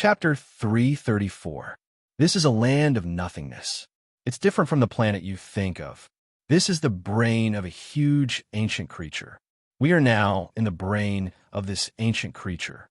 Chapter 334. This is a land of nothingness. It's different from the planet you think of. This is the brain of a huge ancient creature. We are now in the brain of this ancient creature.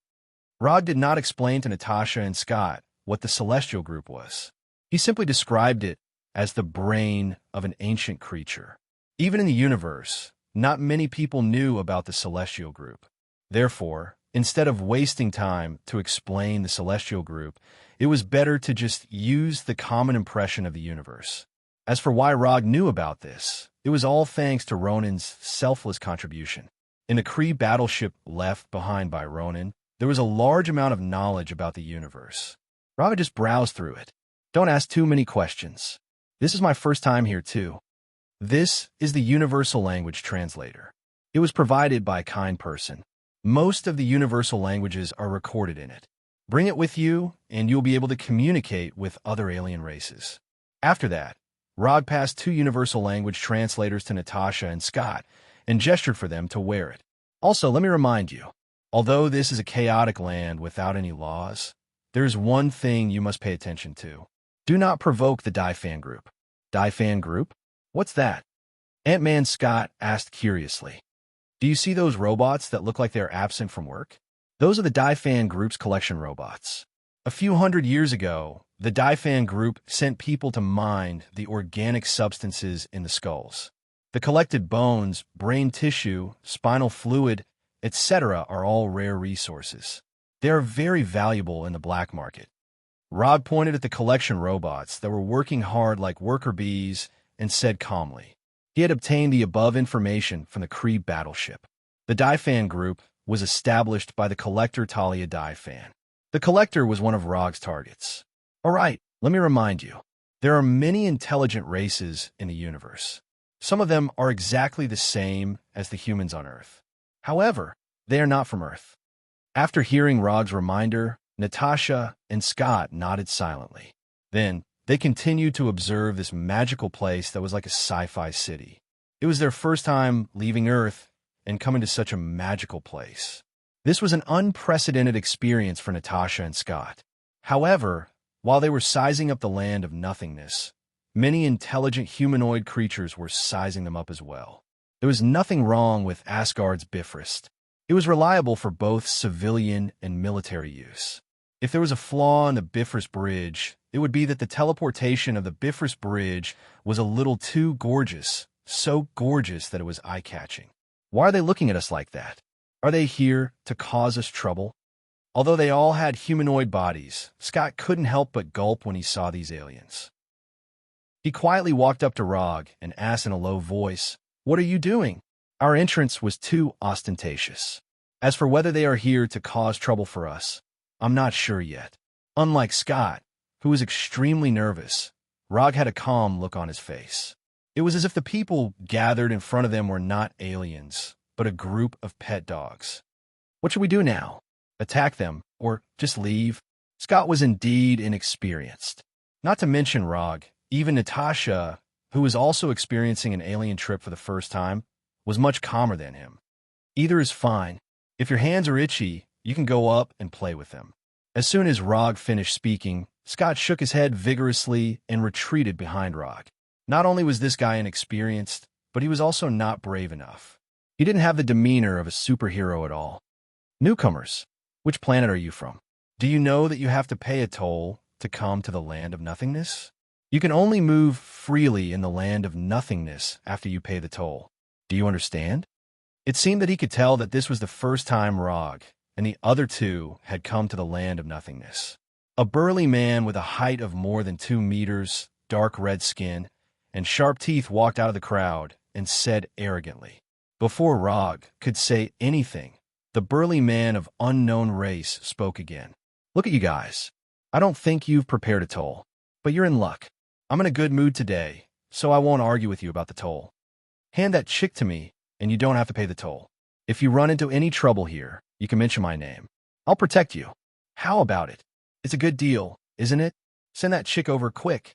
Rod did not explain to Natasha and Scott what the celestial group was. He simply described it as the brain of an ancient creature. Even in the universe, not many people knew about the celestial group. Therefore, instead of wasting time to explain the celestial group, it was better to just use the common impression of the universe. As for why Rog knew about this, it was all thanks to Ronan's selfless contribution. In the Kree battleship left behind by Ronan, there was a large amount of knowledge about the universe. Rog just browsed through it. Don't ask too many questions. This is my first time here too. This is the Universal Language Translator. It was provided by a kind person. Most of the universal languages are recorded in it. Bring it with you, and you'll be able to communicate with other alien races. After that, Rod passed 2 universal language translators to Natasha and Scott and gestured for them to wear it. Also, let me remind you, although this is a chaotic land without any laws, there's one thing you must pay attention to. Do not provoke the Daifan group. Daifan group? What's that? Ant-Man Scott asked curiously. Do you see those robots that look like they're absent from work? Those are the Daifan group's collection robots. A few hundred years ago, the Daifan group sent people to mine the organic substances in the skulls. The collected bones, brain tissue, spinal fluid, etc. are all rare resources. They are very valuable in the black market. Rod pointed at the collection robots that were working hard like worker bees and said calmly. He had obtained the above information from the Kree battleship. The Daifan group was established by the collector Talia Daifan. The collector was one of Rog's targets. All right, let me remind you. There are many intelligent races in the universe. Some of them are exactly the same as the humans on Earth. However, they are not from Earth. After hearing Rog's reminder, Natasha and Scott nodded silently. Then, they continued to observe this magical place that was like a sci-fi city. It was their first time leaving Earth and coming to such a magical place. This was an unprecedented experience for Natasha and Scott. However, while they were sizing up the land of nothingness, many intelligent humanoid creatures were sizing them up as well. There was nothing wrong with Asgard's Bifrost. It was reliable for both civilian and military use. If there was a flaw in the Bifrost Bridge, it would be that the teleportation of the Bifrost Bridge was a little too gorgeous, so gorgeous that it was eye-catching. Why are they looking at us like that? Are they here to cause us trouble? Although they all had humanoid bodies, Scott couldn't help but gulp when he saw these aliens. He quietly walked up to Rog and asked in a low voice, "What are you doing?" Our entrance was too ostentatious. As for whether they are here to cause trouble for us, I'm not sure yet. Unlike Scott, who was extremely nervous, Rog had a calm look on his face. It was as if the people gathered in front of them were not aliens, but a group of pet dogs. What should we do now? Attack them, or just leave? Scott was indeed inexperienced. Not to mention Rog, even Natasha, who was also experiencing an alien trip for the first time, was much calmer than him. Either is fine. If your hands are itchy, you can go up and play with them. As soon as Rog finished speaking, Scott shook his head vigorously and retreated behind Rog. Not only was this guy inexperienced, but he was also not brave enough. He didn't have the demeanor of a superhero at all. Newcomers, which planet are you from? Do you know that you have to pay a toll to come to the land of nothingness? You can only move freely in the land of nothingness after you pay the toll. Do you understand? It seemed that he could tell that this was the first time Rog and the other 2 had come to the land of nothingness. A burly man with a height of more than 2 meters, dark red skin, and sharp teeth walked out of the crowd and said arrogantly. Before Rog could say anything, the burly man of unknown race spoke again. Look at you guys. I don't think you've prepared a toll, but you're in luck. I'm in a good mood today, so I won't argue with you about the toll. Hand that chick to me, and you don't have to pay the toll. If you run into any trouble here, you can mention my name. I'll protect you. How about it? It's a good deal, isn't it? Send that chick over quick.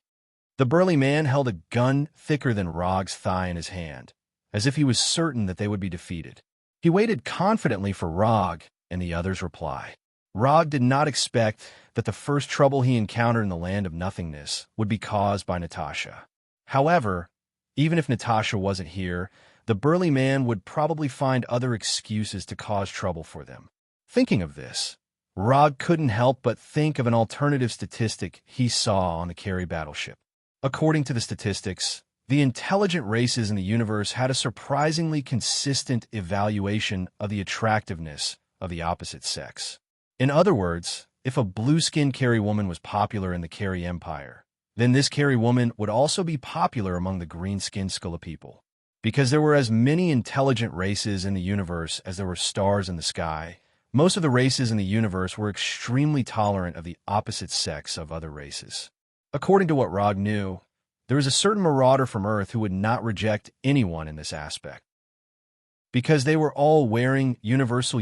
The burly man held a gun thicker than Rog's thigh in his hand, as if he was certain that they would be defeated. He waited confidently for Rog and the other's reply. Rog did not expect that the first trouble he encountered in the land of nothingness would be caused by Natasha. However, even if Natasha wasn't here, the burly man would probably find other excuses to cause trouble for them. Thinking of this, Rog couldn't help but think of an alternative statistic he saw on the Carey battleship. According to the statistics, the intelligent races in the universe had a surprisingly consistent evaluation of the attractiveness of the opposite sex. In other words, if a blue-skinned Carey woman was popular in the Carey Empire, then this Carey woman would also be popular among the green-skinned Skulla people. Because there were as many intelligent races in the universe as there were stars in the sky, most of the races in the universe were extremely tolerant of the opposite sex of other races. According to what Rog knew, there was a certain marauder from Earth who would not reject anyone in this aspect. Because they were all wearing universal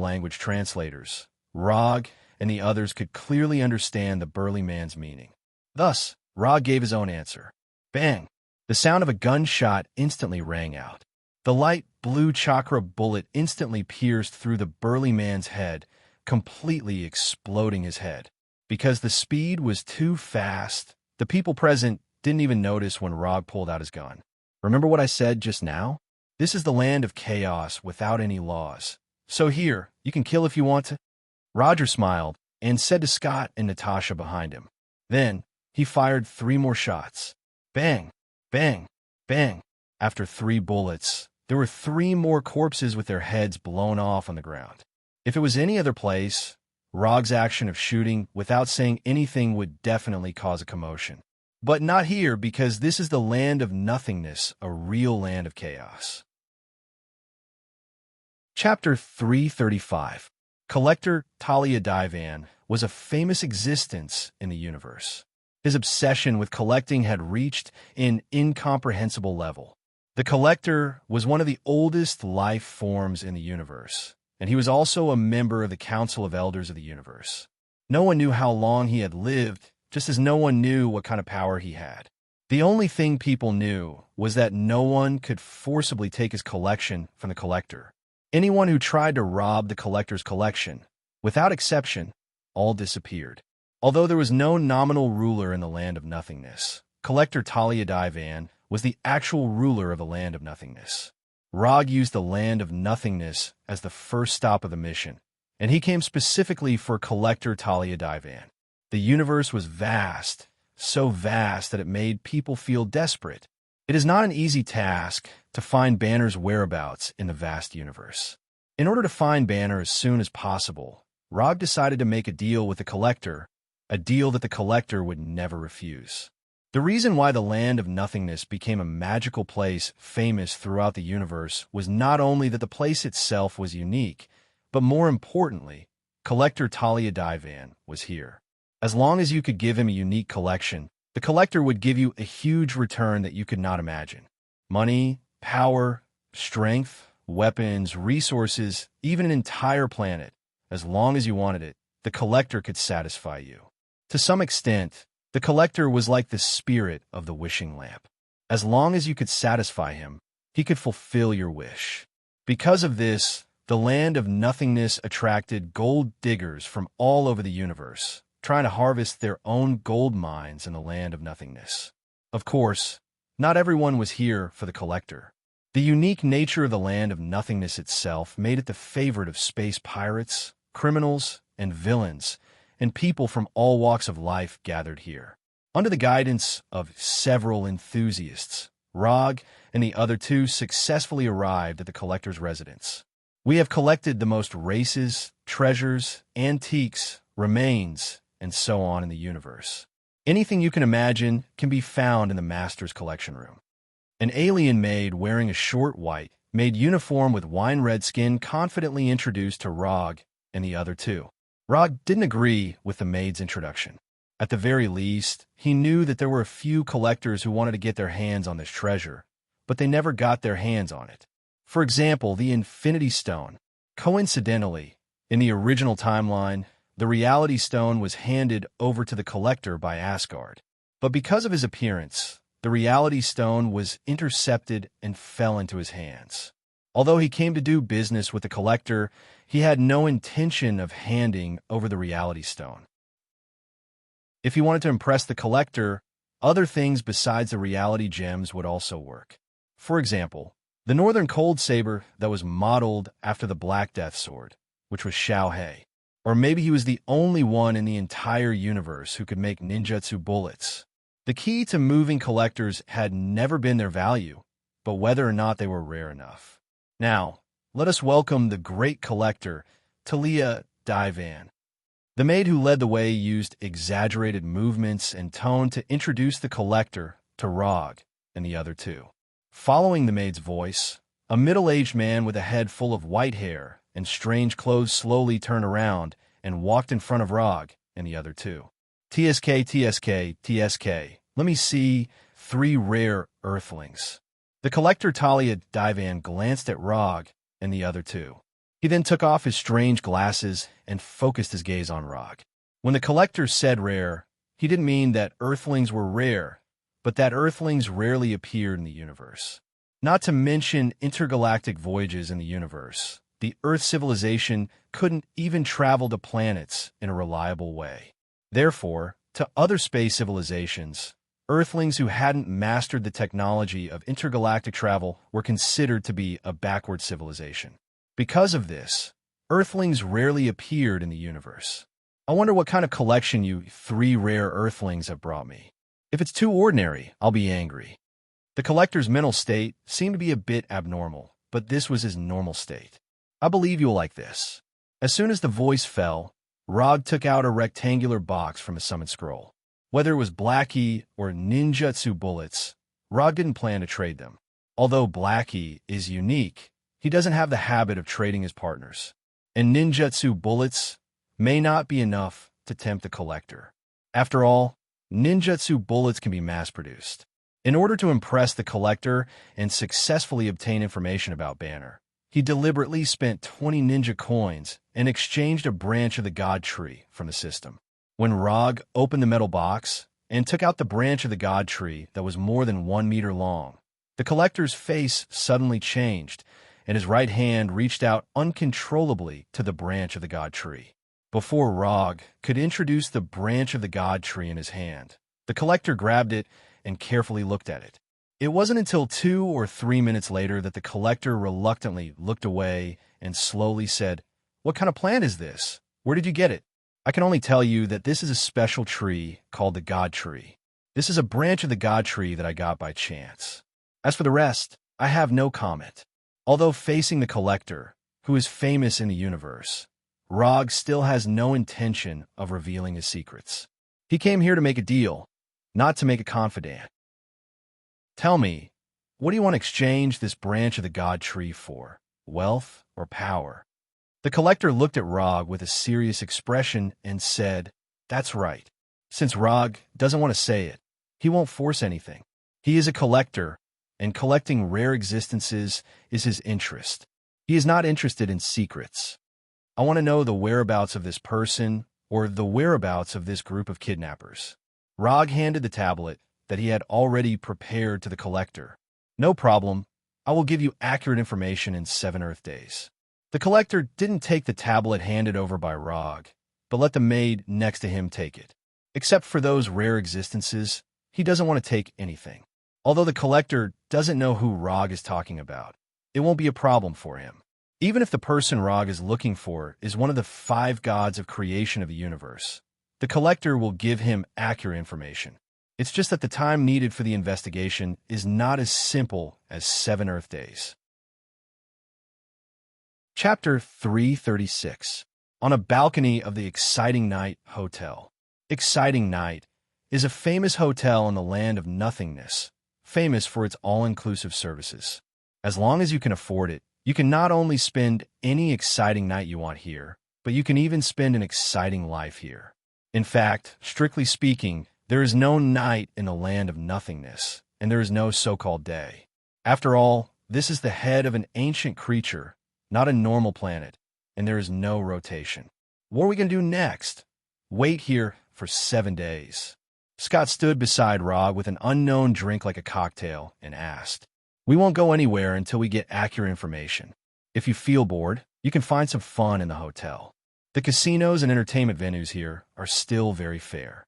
language translators, Rog and the others could clearly understand the burly man's meaning. Thus, Rog gave his own answer. Bang! The sound of a gunshot instantly rang out. The light blue chakra bullet instantly pierced through the burly man's head, completely exploding his head. Because the speed was too fast, the people present didn't even notice when Rog pulled out his gun. Remember what I said just now? This is the land of chaos without any laws. So here, you can kill if you want to. Roger smiled and said to Scott and Natasha behind him. Then, he fired 3 more shots. Bang! Bang! Bang! After 3 bullets, there were 3 more corpses with their heads blown off on the ground. If it was any other place, Rog's action of shooting without saying anything would definitely cause a commotion. But not here, because this is the land of nothingness, a real land of chaos. Chapter 335. Collector Talia Divan was a famous existence in the universe. His obsession with collecting had reached an incomprehensible level. The Collector was one of the oldest life forms in the universe, and he was also a member of the Council of Elders of the universe. No one knew how long he had lived, just as no one knew what kind of power he had. The only thing people knew was that no one could forcibly take his collection from the Collector. Anyone who tried to rob the Collector's collection, without exception, all disappeared. Although there was no nominal ruler in the land of nothingness, Collector Talia Divan was the actual ruler of the land of nothingness. Rog used the land of nothingness as the first stop of the mission, and he came specifically for Collector Talia Divan. The universe was vast, so vast that it made people feel desperate. It is not an easy task to find Banner's whereabouts in the vast universe. In order to find Banner as soon as possible, Rog decided to make a deal with the Collector, a deal that the Collector would never refuse. The reason why the land of nothingness became a magical place famous throughout the universe was not only that the place itself was unique, but more importantly, Collector Talia Divan was here. As long as you could give him a unique collection, the Collector would give you a huge return that you could not imagine. Money, power, strength, weapons, resources, even an entire planet. As long as you wanted it, the Collector could satisfy you. To some extent, the Collector was like the spirit of the wishing lamp. As long as you could satisfy him, he could fulfill your wish. Because of this, the land of nothingness attracted gold diggers from all over the universe, trying to harvest their own gold mines in the land of nothingness. Of course, not everyone was here for the Collector. The unique nature of the land of nothingness itself made it the favorite of space pirates, criminals, and villains, and people from all walks of life gathered here. Under the guidance of several enthusiasts, Rog and the other 2 successfully arrived at the Collector's residence. We have collected the most races, treasures, antiques, remains, and so on in the universe. Anything you can imagine can be found in the Master's collection room. An alien maid wearing a short white, made uniform with wine-red skin confidently introduced to Rog and the other 2. Rog didn't agree with the maid's introduction. At the very least, he knew that there were a few collectors who wanted to get their hands on this treasure, but they never got their hands on it. For example, the Infinity Stone. Coincidentally, in the original timeline, the Reality Stone was handed over to the Collector by Asgard. But because of his appearance, the Reality Stone was intercepted and fell into his hands. Although he came to do business with the collector, he had no intention of handing over the reality stone. If he wanted to impress the collector, other things besides the reality gems would also work. For example, the Northern Cold Saber that was modeled after the Black Death Sword, which was Xiao Hei. Or maybe he was the only one in the entire universe who could make ninjutsu bullets. The key to moving collectors had never been their value, but whether or not they were rare enough. Now, let us welcome the great collector, Talia Divan. The maid who led the way used exaggerated movements and tone to introduce the collector to Rog and the other two. Following the maid's voice, a middle-aged man with a head full of white hair and strange clothes slowly turned around and walked in front of Rog and the other two. TSK, TSK, TSK. Let me see 3 rare earthlings. The collector Talia Divan glanced at Rog and the other two. He then took off his strange glasses and focused his gaze on Rog. When the collector said rare, he didn't mean that earthlings were rare, but that earthlings rarely appeared in the universe. Not to mention intergalactic voyages in the universe, the Earth civilization couldn't even travel to planets in a reliable way. Therefore, to other space civilizations, Earthlings who hadn't mastered the technology of intergalactic travel were considered to be a backward civilization. Because of this, Earthlings rarely appeared in the universe. I wonder what kind of collection you 3 rare Earthlings have brought me. If it's too ordinary, I'll be angry. The collector's mental state seemed to be a bit abnormal, but this was his normal state. I believe you'll like this. As soon as the voice fell, Rog took out a rectangular box from his summon scroll. Whether it was Blackie or ninjutsu bullets, Rog didn't plan to trade them. Although Blackie is unique, he doesn't have the habit of trading his partners. And ninjutsu bullets may not be enough to tempt the collector. After all, ninjutsu bullets can be mass-produced. In order to impress the collector and successfully obtain information about Banner, he deliberately spent 20 ninja coins and exchanged a branch of the God Tree from the system. When Rog opened the metal box and took out the branch of the God Tree that was more than 1 meter long, the collector's face suddenly changed, and his right hand reached out uncontrollably to the branch of the God Tree. Before Rog could introduce the branch of the God Tree in his hand, the collector grabbed it and carefully looked at it. It wasn't until 2 or 3 minutes later that the collector reluctantly looked away and slowly said, "What kind of plant is this? Where did you get it?" "I can only tell you that this is a special tree called the God Tree. This is a branch of the God Tree that I got by chance. As for the rest, I have no comment." Although facing the collector, who is famous in the universe, Rog still has no intention of revealing his secrets. He came here to make a deal, not to make a confidant. "Tell me, what do you want to exchange this branch of the God Tree for? Wealth or power?" The collector looked at Rog with a serious expression and said, "That's right." Since Rog doesn't want to say it, he won't force anything. He is a collector, and collecting rare existences is his interest. He is not interested in secrets. "I want to know the whereabouts of this person or the whereabouts of this group of kidnappers." Rog handed the tablet that he had already prepared to the collector. "No problem. I will give you accurate information in 7 Earth days." The collector didn't take the tablet handed over by Rog, but let the maid next to him take it. Except for those rare existences, he doesn't want to take anything. Although the collector doesn't know who Rog is talking about, it won't be a problem for him. Even if the person Rog is looking for is one of the 5 gods of creation of the universe, the collector will give him accurate information. It's just that the time needed for the investigation is not as simple as 7 Earth days. Chapter 336. On a balcony of the Exciting Night Hotel. Exciting Night is a famous hotel in the land of nothingness, famous for its all-inclusive services. As long as you can afford it, you can not only spend any exciting night you want here, but you can even spend an exciting life here. In fact, strictly speaking, there is no night in the land of nothingness, and there is no so-called day. After all, this is the head of an ancient creature, not a normal planet, and there is no rotation. What are we going to do next? Wait here for 7 days. Scott stood beside Rog with an unknown drink like a cocktail and asked, We won't go anywhere until we get accurate information. If you feel bored, you can find some fun in the hotel. The casinos and entertainment venues here are still very fair.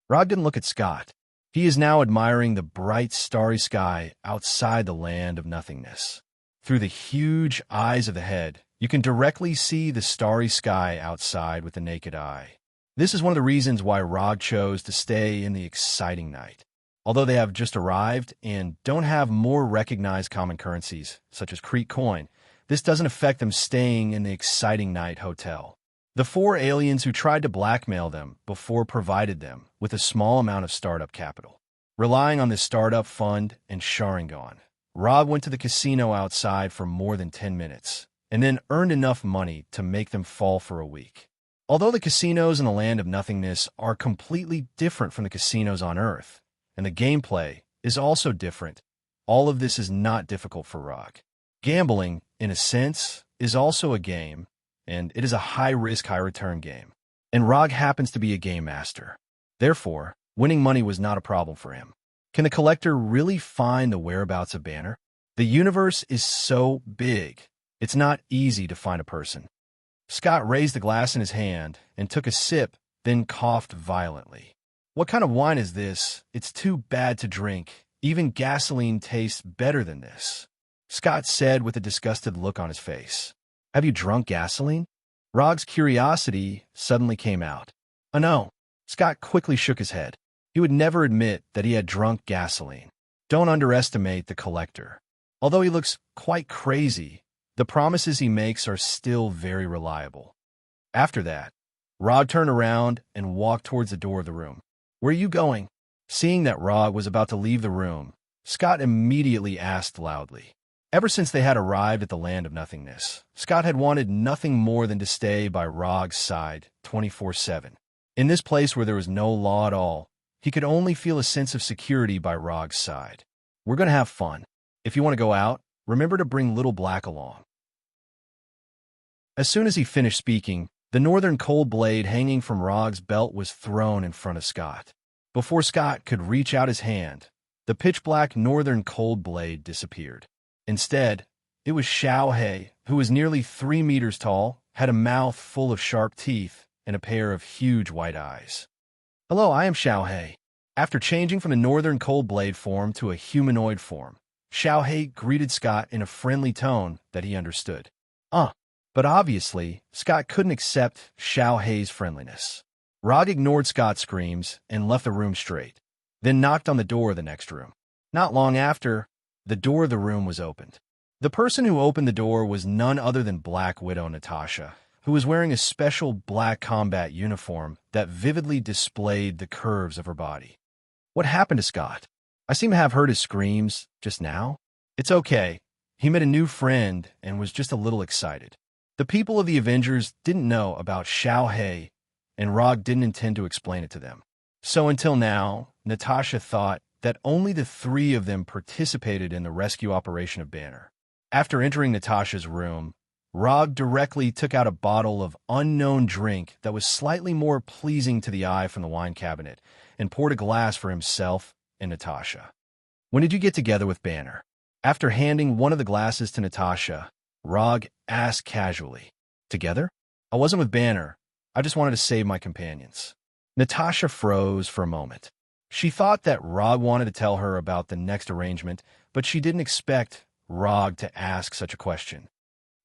Rog didn't look at Scott. He is now admiring the bright, starry sky outside the land of nothingness. Through the huge eyes of the head, you can directly see the starry sky outside with the naked eye. This is one of the reasons why Rog chose to stay in the exciting night. Although they have just arrived and don't have more recognized common currencies, such as Crete coin, this doesn't affect them staying in the exciting night hotel. The 4 aliens who tried to blackmail them before provided them with a small amount of startup capital. Relying on this startup fund and Sharingan, Rog went to the casino outside for more than 10 minutes, and then earned enough money to make them fall for a week. Although the casinos in the land of nothingness are completely different from the casinos on Earth, and the gameplay is also different, all of this is not difficult for Rog. Gambling, in a sense, is also a game, and it is a high-risk, high-return game. And Rog happens to be a game master. Therefore, winning money was not a problem for him. Can the collector really find the whereabouts of Banner? The universe is so big, it's not easy to find a person. Scott raised the glass in his hand and took a sip, then coughed violently. What kind of wine is this? It's too bad to drink. Even gasoline tastes better than this, Scott said with a disgusted look on his face. Have you drunk gasoline? Rog's curiosity suddenly came out. Oh no. Scott quickly shook his head. He would never admit that he had drunk gasoline. Don't underestimate the collector. Although he looks quite crazy, the promises he makes are still very reliable. After that, Rog turned around and walked towards the door of the room. Where are you going? Seeing that Rog was about to leave the room, Scott immediately asked loudly. Ever since they had arrived at the land of nothingness, Scott had wanted nothing more than to stay by Rog's side 24/7. In this place where there was no law at all, he could only feel a sense of security by Rog's side. We're going to have fun. If you want to go out, remember to bring Little Black along. As soon as he finished speaking, the northern cold blade hanging from Rog's belt was thrown in front of Scott. Before Scott could reach out his hand, the pitch-black northern cold blade disappeared. Instead, it was Xiao, who was nearly 3 meters tall, had a mouth full of sharp teeth, and a pair of huge white eyes. Hello, I am Xiao. After changing from the northern cold blade form to a humanoid form, Xiao greeted Scott in a friendly tone that he understood. But obviously, Scott couldn't accept Xiao friendliness. Rog ignored Scott's screams and left the room straight, then knocked on the door of the next room. Not long after, the door of the room was opened. The person who opened the door was none other than Black Widow Natasha, who was wearing a special black combat uniform that vividly displayed the curves of her body. What happened to Scott? I seem to have heard his screams just now. It's okay. He met a new friend and was just a little excited. The people of the Avengers didn't know about Xiao, and Rog didn't intend to explain it to them. So until now, Natasha thought that only the 3 of them participated in the rescue operation of Banner. After entering Natasha's room, Rog directly took out a bottle of unknown drink that was slightly more pleasing to the eye from the wine cabinet and poured a glass for himself and Natasha. When did you get together with Banner? After handing one of the glasses to Natasha, Rog asked casually. Together? I wasn't with Banner. I just wanted to save my companions. Natasha froze for a moment. She thought that Rog wanted to tell her about the next arrangement, but she didn't expect Rog to ask such a question.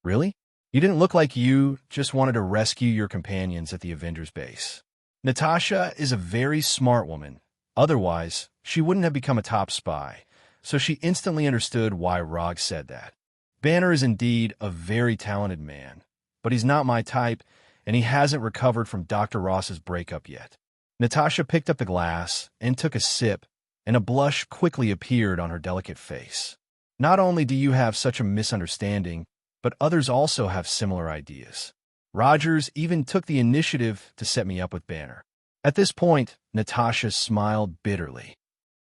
Really? You didn't look like you just wanted to rescue your companions at the Avengers base. Natasha is a very smart woman. Otherwise, she wouldn't have become a top spy, so she instantly understood why Rog said that. Banner is indeed a very talented man, but he's not my type, and he hasn't recovered from Dr. Ross's breakup yet. Natasha picked up the glass and took a sip, and a blush quickly appeared on her delicate face. Not only do you have such a misunderstanding, but others also have similar ideas. Rogers even took the initiative to set me up with Banner. At this point, Natasha smiled bitterly.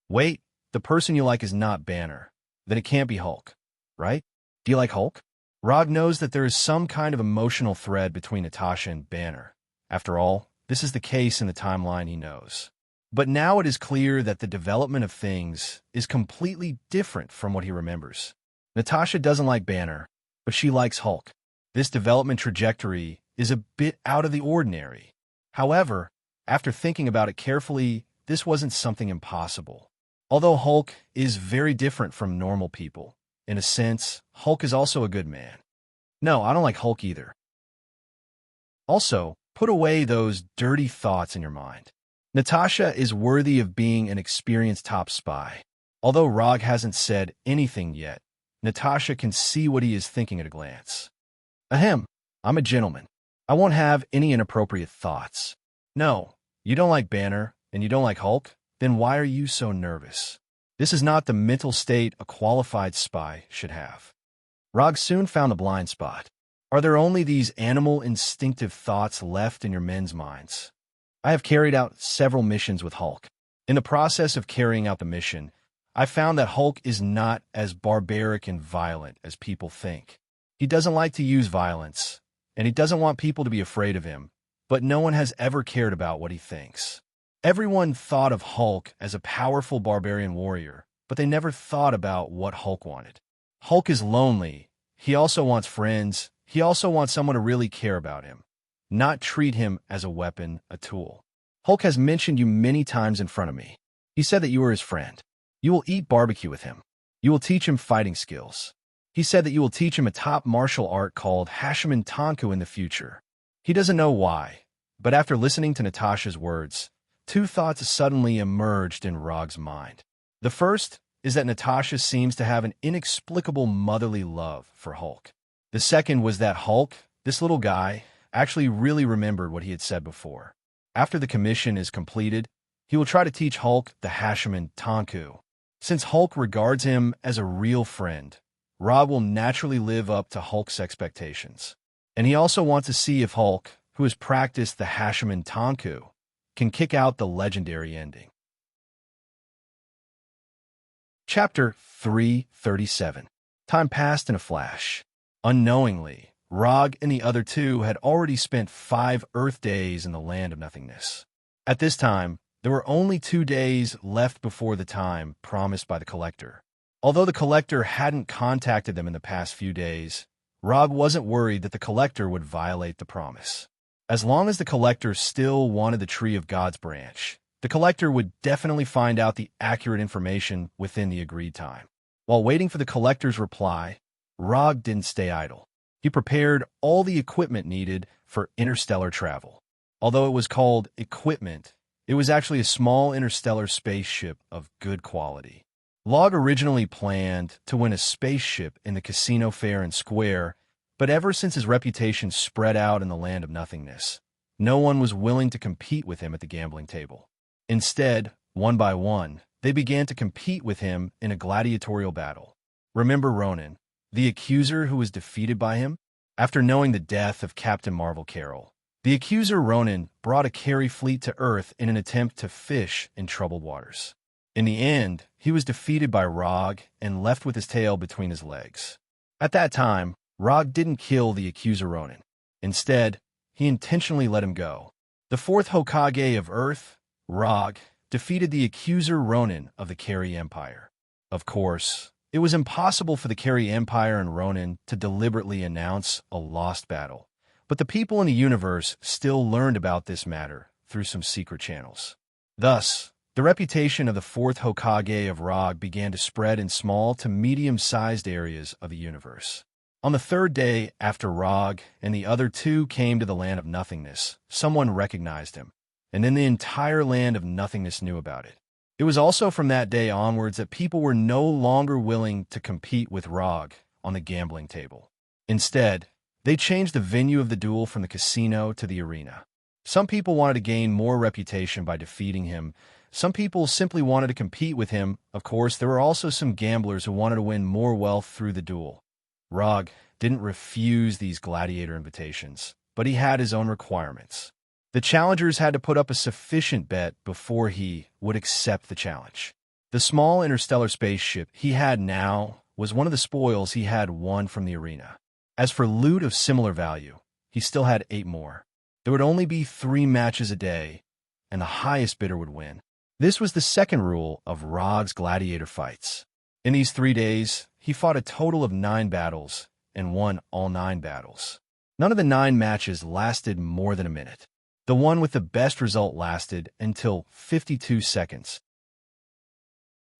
Wait, the person you like is not Banner. Then it can't be Hulk, right? Do you like Hulk? Rog knows that there is some kind of emotional thread between Natasha and Banner. After all, this is the case in the timeline he knows. But now it is clear that the development of things is completely different from what he remembers. Natasha doesn't like Banner, but she likes Hulk. This development trajectory is a bit out of the ordinary. However, after thinking about it carefully, this wasn't something impossible. Although Hulk is very different from normal people, in a sense, Hulk is also a good man. No, I don't like Hulk either. Also, put away those dirty thoughts in your mind. Natasha is worthy of being an experienced top spy. Although Rog hasn't said anything yet, Natasha can see what he is thinking at a glance. Ahem, I'm a gentleman. I won't have any inappropriate thoughts. No, you don't like Banner, and you don't like Hulk? Then why are you so nervous? This is not the mental state a qualified spy should have. Rog soon found the blind spot. Are there only these animal instinctive thoughts left in your men's minds? I have carried out several missions with Hulk. In the process of carrying out the mission, I found that Hulk is not as barbaric and violent as people think. He doesn't like to use violence, and he doesn't want people to be afraid of him, but no one has ever cared about what he thinks. Everyone thought of Hulk as a powerful barbarian warrior, but they never thought about what Hulk wanted. Hulk is lonely. He also wants friends. He also wants someone to really care about him, not treat him as a weapon, a tool. Hulk has mentioned you many times in front of me. He said that you are his friend. You will eat barbecue with him. You will teach him fighting skills. He said that you will teach him a top martial art called Hashiman Tanku in the future. He doesn't know why, but after listening to Natasha's words, two thoughts suddenly emerged in Rog's mind. The first is that Natasha seems to have an inexplicable motherly love for Hulk. The second was that Hulk, this little guy, actually really remembered what he had said before. After the commission is completed, he will try to teach Hulk the Hashiman Tanku. Since Hulk regards him as a real friend, Rog will naturally live up to Hulk's expectations. And he also wants to see if Hulk, who has practiced the Hashiman Tanku, can kick out the legendary ending. Chapter 337. Time passed in a flash. Unknowingly, Rog and the other two had already spent 5 Earth days in the land of nothingness. At this time, there were only 2 days left before the time promised by the Collector. Although the Collector hadn't contacted them in the past few days, Rog wasn't worried that the Collector would violate the promise. As long as the Collector still wanted the Tree of God's branch, the Collector would definitely find out the accurate information within the agreed time. While waiting for the Collector's reply, Rog didn't stay idle. He prepared all the equipment needed for interstellar travel. Although it was called equipment, it was actually a small interstellar spaceship of good quality. Log originally planned to win a spaceship in the casino fair and square, but ever since his reputation spread out in the land of nothingness, no one was willing to compete with him at the gambling table. Instead, one by one, they began to compete with him in a gladiatorial battle. Remember Ronan, the accuser who was defeated by him? After knowing the death of Captain Marvel Carroll, the accuser Ronan brought a carry fleet to Earth in an attempt to fish in troubled waters. In the end, he was defeated by Rog and left with his tail between his legs. At that time, Rog didn't kill the accuser Ronan. Instead, he intentionally let him go. The 4th Hokage of Earth, Rog, defeated the accuser Ronan of the Carry Empire. Of course, it was impossible for the Carry Empire and Ronan to deliberately announce a lost battle, but the people in the universe still learned about this matter through some secret channels. Thus, the reputation of the 4th Hokage of Rog began to spread in small to medium-sized areas of the universe. On the 3rd day after Rog and the other two came to the land of nothingness, someone recognized him, and then the entire land of nothingness knew about it. It was also from that day onwards that people were no longer willing to compete with Rog on the gambling table. Instead, they changed the venue of the duel from the casino to the arena. Some people wanted to gain more reputation by defeating him. Some people simply wanted to compete with him. Of course, there were also some gamblers who wanted to win more wealth through the duel. Rog didn't refuse these gladiator invitations, but he had his own requirements. The challengers had to put up a sufficient bet before he would accept the challenge. The small interstellar spaceship he had now was one of the spoils he had won from the arena. As for loot of similar value, he still had 8 more. There would only be 3 matches a day, and the highest bidder would win. This was the second rule of Rog's gladiator fights. In these 3 days, he fought a total of 9 battles and won all 9 battles. None of the 9 matches lasted more than a minute. The one with the best result lasted until 52 seconds.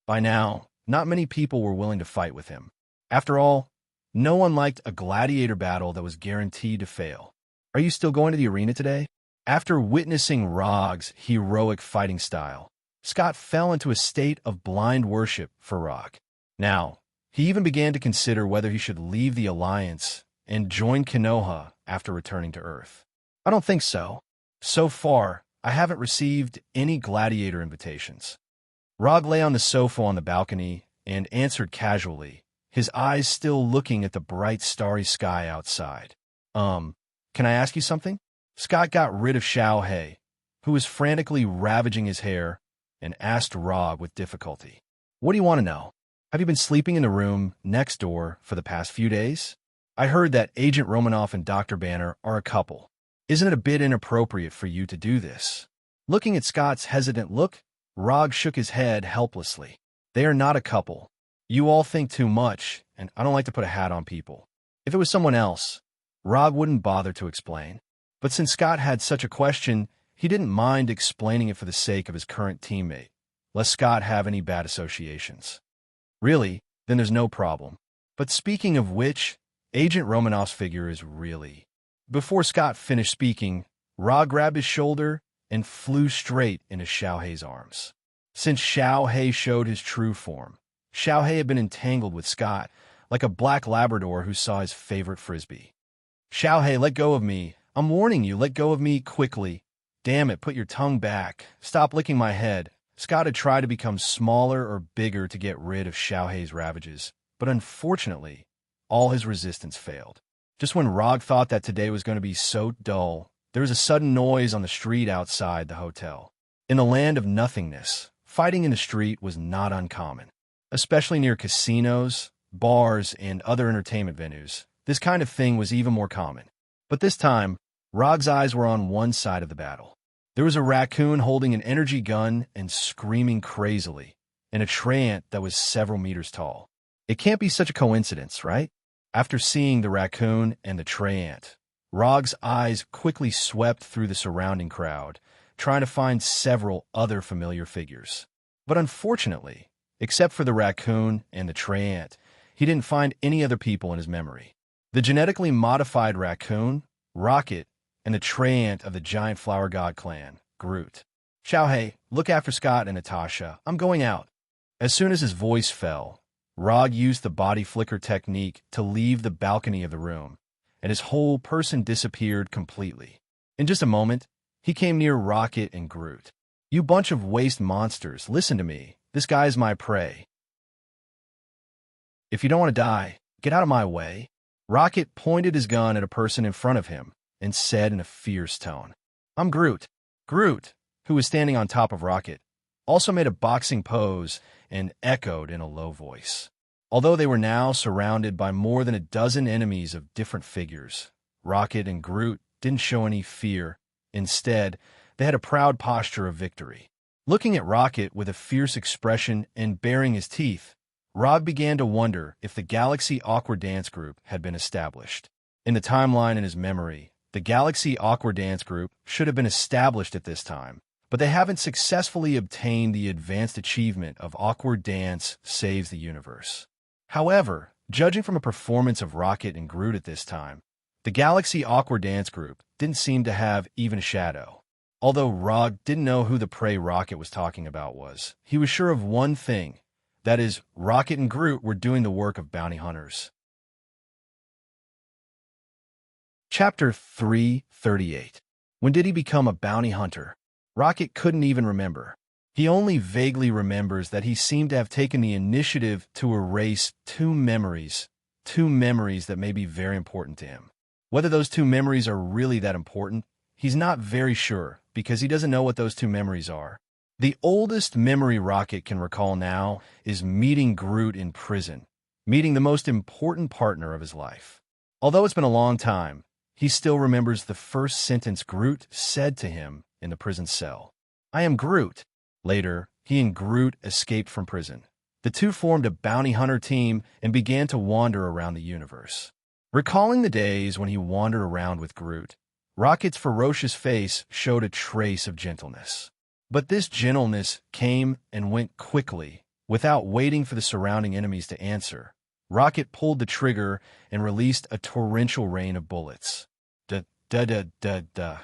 By now, not many people were willing to fight with him. After all, no one liked a gladiator battle that was guaranteed to fail. Are you still going to the arena today? After witnessing Rog's heroic fighting style, Scott fell into a state of blind worship for Rog. Now, he even began to consider whether he should leave the Alliance and join Konoha after returning to Earth. I don't think so. So far, I haven't received any gladiator invitations. Rog lay on the sofa on the balcony and answered casually, his eyes still looking at the bright starry sky outside. Can I ask you something? Scott got rid of Xiao Hei, who was frantically ravaging his hair, and asked Rog with difficulty. What do you want to know? Have you been sleeping in the room next door for the past few days? I heard that Agent Romanoff and Dr. Banner are a couple. Isn't it a bit inappropriate for you to do this? Looking at Scott's hesitant look, Rog shook his head helplessly. They are not a couple. You all think too much, and I don't like to put a hat on people. If it was someone else, Rog wouldn't bother to explain. But since Scott had such a question, he didn't mind explaining it for the sake of his current teammate, lest Scott have any bad associations. Really? Then there's no problem. But speaking of which, Agent Romanoff's figure is really... Before Scott finished speaking, Rog grabbed his shoulder and flew straight into Xiao Hei's arms. Since Xiao Hei showed his true form, Xiao Hei had been entangled with Scott, like a black Labrador who saw his favorite frisbee. Xiao Hei, let go of me. I'm warning you, let go of me quickly. Damn it, put your tongue back. Stop licking my head. Scott had tried to become smaller or bigger to get rid of Xiao Hei's ravages, but unfortunately, all his resistance failed. Just when Rog thought that today was going to be so dull, there was a sudden noise on the street outside the hotel. In the land of nothingness, fighting in the street was not uncommon. Especially near casinos, bars, and other entertainment venues, this kind of thing was even more common. But this time, Rog's eyes were on one side of the battle. There was a raccoon holding an energy gun and screaming crazily, in a tree that was several meters tall. It can't be such a coincidence, right? After seeing the raccoon and the tree, Rog's eyes quickly swept through the surrounding crowd, trying to find several other familiar figures. But unfortunately, except for the raccoon and the tree, he didn't find any other people in his memory. The genetically modified raccoon, Rocket, and the treant of the giant flower god clan, Groot. Xiao Hei, look after Scott and Natasha. I'm going out. As soon as his voice fell, Rog used the body flicker technique to leave the balcony of the room, and his whole person disappeared completely. In just a moment, he came near Rocket and Groot. You bunch of waste monsters, listen to me. This guy's my prey. If you don't want to die, get out of my way. Rocket pointed his gun at a person in front of him and said in a fierce tone, I'm Groot. Groot, who was standing on top of Rocket, also made a boxing pose and echoed in a low voice. Although they were now surrounded by more than a dozen enemies of different figures, Rocket and Groot didn't show any fear. Instead, they had a proud posture of victory. Looking at Rocket with a fierce expression and baring his teeth, Rog began to wonder if the Galaxy Awkward Dance Group had been established. In the timeline in his memory, the Galaxy Awkward Dance Group should have been established at this time, but they haven't successfully obtained the advanced achievement of Awkward Dance Saves the Universe. However, judging from a performance of Rocket and Groot at this time, the Galaxy Awkward Dance Group didn't seem to have even a shadow. Although Rog didn't know who the prey Rocket was talking about was, he was sure of one thing. That is, Rocket and Groot were doing the work of bounty hunters. Chapter 338. When did he become a bounty hunter? Rocket couldn't even remember. He only vaguely remembers that he seemed to have taken the initiative to erase two memories that may be very important to him. Whether those two memories are really that important, he's not very sure because he doesn't know what those two memories are. The oldest memory Rocket can recall now is meeting Groot in prison, meeting the most important partner of his life. Although it's been a long time, he still remembers the first sentence Groot said to him in the prison cell. I am Groot. Later, he and Groot escaped from prison, The two formed a bounty hunter team and began to wander around the universe. Recalling the days when he wandered around with Groot, Rocket's ferocious face showed a trace of gentleness. But this gentleness came and went quickly, without waiting for the surrounding enemies to answer. Rocket pulled the trigger and released a torrential rain of bullets. Da-da-da-da-da.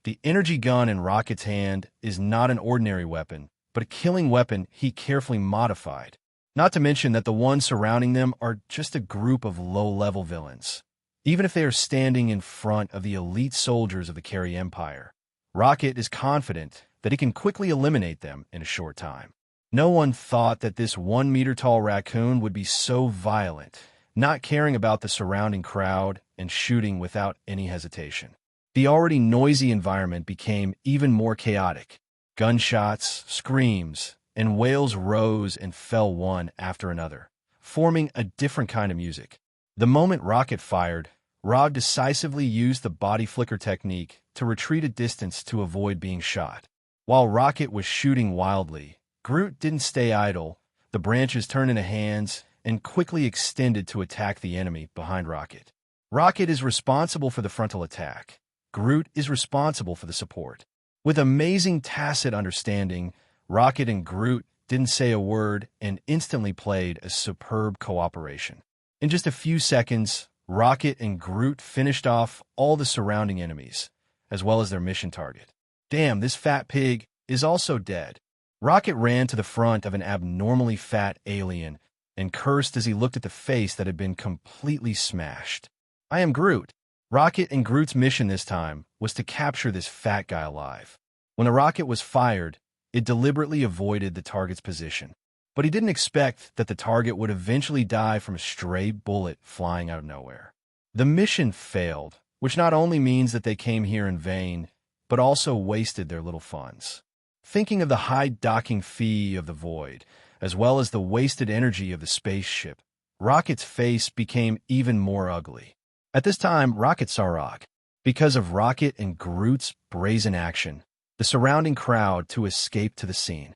The energy gun in Rocket's hand is not an ordinary weapon, but a killing weapon he carefully modified. Not to mention that the ones surrounding them are just a group of low-level villains. Even if they are standing in front of the elite soldiers of the Carry Empire, Rocket is confident that he can quickly eliminate them in a short time. No one thought that this 1-meter-tall raccoon would be so violent, not caring about the surrounding crowd and shooting without any hesitation. The already noisy environment became even more chaotic. Gunshots, screams, and wails rose and fell one after another, forming a different kind of music. The moment Rocket fired, Rog decisively used the body flicker technique to retreat a distance to avoid being shot. While Rocket was shooting wildly, Groot didn't stay idle. The branches turned into hands and quickly extended to attack the enemy behind Rocket. Rocket is responsible for the frontal attack. Groot is responsible for the support. With amazing tacit understanding, Rocket and Groot didn't say a word and instantly played a superb cooperation. In just a few seconds, Rocket and Groot finished off all the surrounding enemies, as well as their mission target. Damn, this fat pig is also dead. Rocket ran to the front of an abnormally fat alien and cursed as he looked at the face that had been completely smashed. I am Groot. Rocket and Groot's mission this time was to capture this fat guy alive. When the rocket was fired, it deliberately avoided the target's position. But he didn't expect that the target would eventually die from a stray bullet flying out of nowhere. The mission failed, which not only means that they came here in vain, but also wasted their little funds. Thinking of the high docking fee of the void, as well as the wasted energy of the spaceship, Rocket's face became even more ugly. At this time, Rocket saw Rog. Because of Rocket and Groot's brazen action, the surrounding crowd to escape to the scene.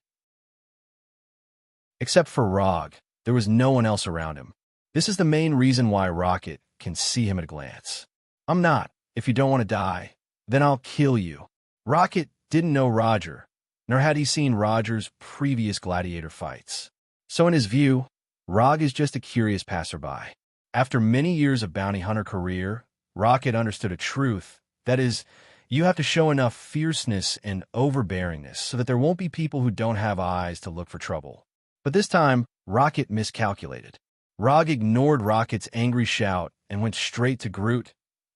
Except for Rog, there was no one else around him. This is the main reason why Rocket can see him at a glance. I'm not. If you don't want to die, then I'll kill you. Rocket didn't know Roger, nor had he seen Roger's previous gladiator fights. So in his view, Rog is just a curious passerby. After many years of bounty hunter career, Rocket understood a truth. That is, you have to show enough fierceness and overbearingness so that there won't be people who don't have eyes to look for trouble. But this time, Rocket miscalculated. Rog ignored Rocket's angry shout and went straight to Groot,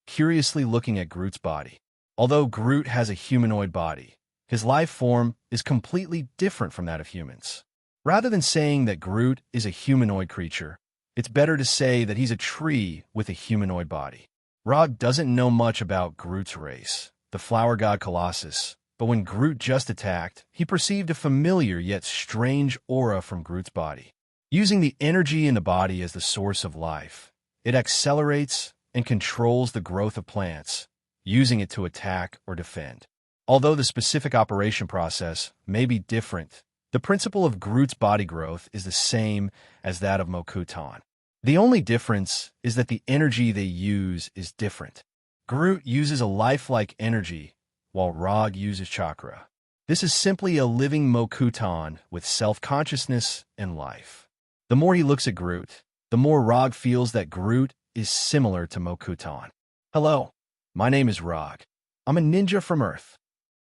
curiously looking at Groot's body. Although Groot has a humanoid body, his life form is completely different from that of humans. Rather than saying that Groot is a humanoid creature, it's better to say that he's a tree with a humanoid body. Rog doesn't know much about Groot's race, the flower god Colossus, but when Groot just attacked, he perceived a familiar yet strange aura from Groot's body. Using the energy in the body as the source of life, it accelerates and controls the growth of plants, using it to attack or defend. Although the specific operation process may be different, the principle of Groot's body growth is the same as that of Mokutan. The only difference is that the energy they use is different. Groot uses a lifelike energy, while Rog uses chakra. This is simply a living Mokutan with self-consciousness and life. The more he looks at Groot, the more Rog feels that Groot is similar to Mokutan. Hello, my name is Rog. I'm a ninja from Earth.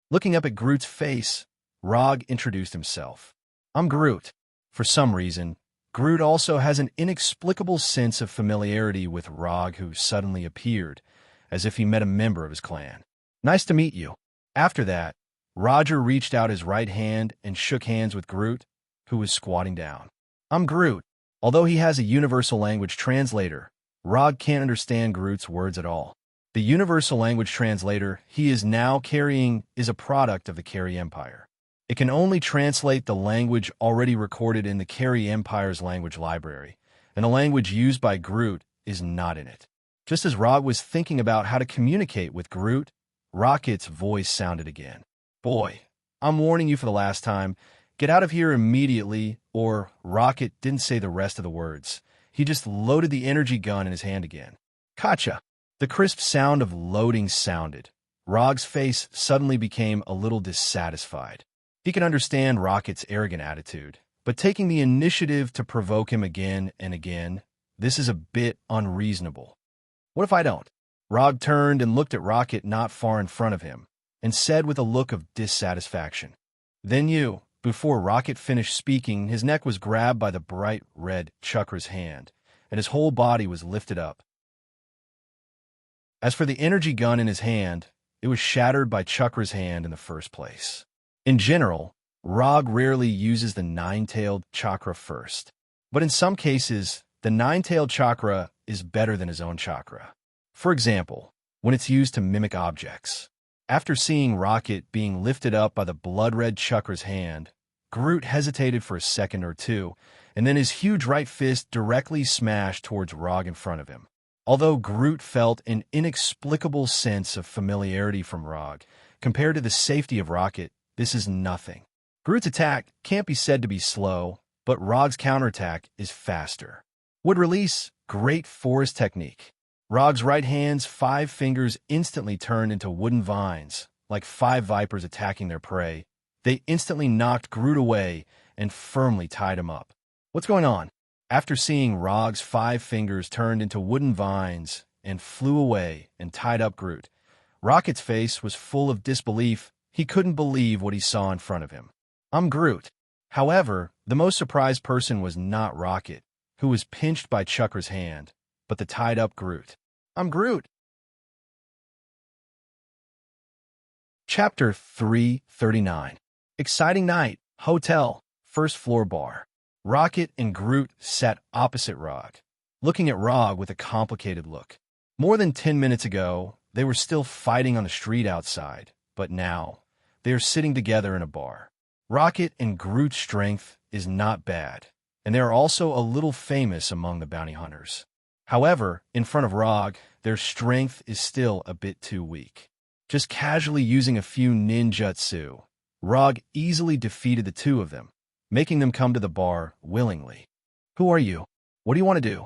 Looking up at Groot's face, Rog introduced himself. I'm Groot. For some reason, Groot also has an inexplicable sense of familiarity with Rog, who suddenly appeared, as if he met a member of his clan. Nice to meet you. After that, Roger reached out his right hand and shook hands with Groot, who was squatting down. I'm Groot. Although he has a universal language translator, Rog can't understand Groot's words at all. The universal language translator he is now carrying is a product of the Carry Empire. It can only translate the language already recorded in the Carry Empire's language library, and the language used by Groot is not in it. Just as Rog was thinking about how to communicate with Groot, Rocket's voice sounded again. Boy, I'm warning you for the last time, "Get out of here immediately," or Rocket didn't say the rest of the words. He just loaded the energy gun in his hand again. "Gotcha." The crisp sound of loading sounded. Rog's face suddenly became a little dissatisfied. He could understand Rocket's arrogant attitude, but taking the initiative to provoke him again and again, this is a bit unreasonable. "What if I don't?" Rog turned and looked at Rocket not far in front of him, and said with a look of dissatisfaction, "Then you." Before Rocket finished speaking, his neck was grabbed by the bright red Chakra's hand, and his whole body was lifted up. As for the energy gun in his hand, it was shattered by Chakra's hand in the first place. In general, Rog rarely uses the nine-tailed chakra first, but in some cases, the nine-tailed chakra is better than his own chakra. For example, when it's used to mimic objects. After seeing Rocket being lifted up by the blood-red Chakra's hand, Groot hesitated for a second or two, and then his huge right fist directly smashed towards Rog in front of him. Although Groot felt an inexplicable sense of familiarity from Rog, compared to the safety of Rocket, this is nothing. Groot's attack can't be said to be slow, but Rog's counterattack is faster. Wood release, great forest technique. Rog's right hand's 5 fingers instantly turned into wooden vines, like 5 vipers attacking their prey. They instantly knocked Groot away and firmly tied him up. "What's going on?" After seeing Rog's 5 fingers turned into wooden vines and flew away and tied up Groot, Rocket's face was full of disbelief. He couldn't believe what he saw in front of him. "I'm Groot." However, the most surprised person was not Rocket, who was pinched by Chakra's hand, but the tied-up Groot. "I'm Groot." Chapter 339. Exciting night, hotel, first floor bar. Rocket and Groot sat opposite Rog, looking at Rog with a complicated look. More than 10 minutes ago, they were still fighting on the street outside, but now, they are sitting together in a bar. Rocket and Groot's strength is not bad, and they are also a little famous among the bounty hunters. However, in front of Rog, their strength is still a bit too weak. Just casually using a few ninjutsu, Rog easily defeated the two of them, making them come to the bar willingly. "Who are you? What do you want to do?"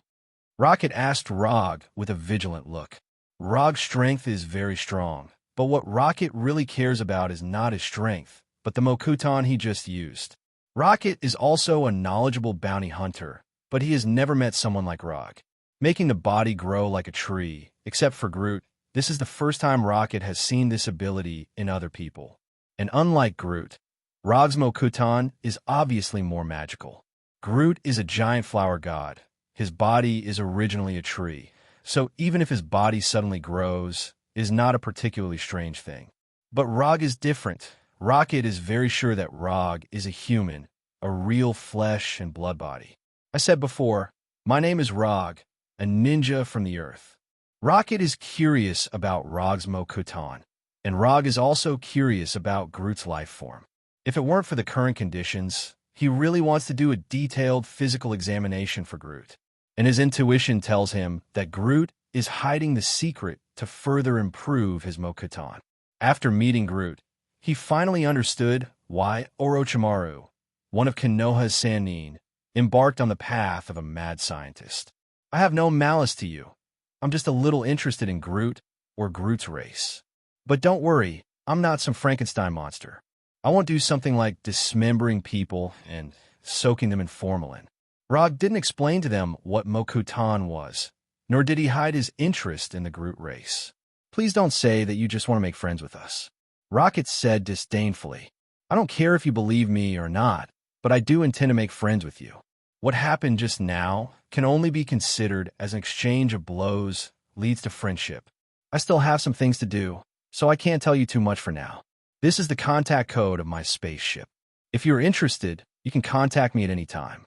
Rocket asked Rog with a vigilant look. Rog's strength is very strong, but what Rocket really cares about is not his strength, but the Mokuton he just used. Rocket is also a knowledgeable bounty hunter, but he has never met someone like Rog. Making the body grow like a tree, except for Groot, this is the first time Rocket has seen this ability in other people. And unlike Groot, Rog's Mokuton is obviously more magical. Groot is a giant flower god. His body is originally a tree, so even if his body suddenly grows, it is not a particularly strange thing. But Rog is different. Rocket is very sure that Rog is a human, a real flesh and blood body. I said before, my name is Rog, a ninja from the earth. Rocket is curious about Rog's Mokuton, and Rog is also curious about Groot's life form. If it weren't for the current conditions, he really wants to do a detailed physical examination for Groot, and his intuition tells him that Groot is hiding the secret to further improve his Mokuton. After meeting Groot, he finally understood why Orochimaru, one of Konoha's Sannin, embarked on the path of a mad scientist. "I have no malice to you. I'm just a little interested in Groot or Groot's race. But don't worry, I'm not some Frankenstein monster. I won't do something like dismembering people and soaking them in formalin." Rog didn't explain to them what Mokuton was, nor did he hide his interest in the Groot race. "Please don't say that you just want to make friends with us," Rocket said disdainfully. "I don't care if you believe me or not, but I do intend to make friends with you. What happened just now can only be considered as an exchange of blows leads to friendship. I still have some things to do, so I can't tell you too much for now. This is the contact code of my spaceship. If you're interested, you can contact me at any time."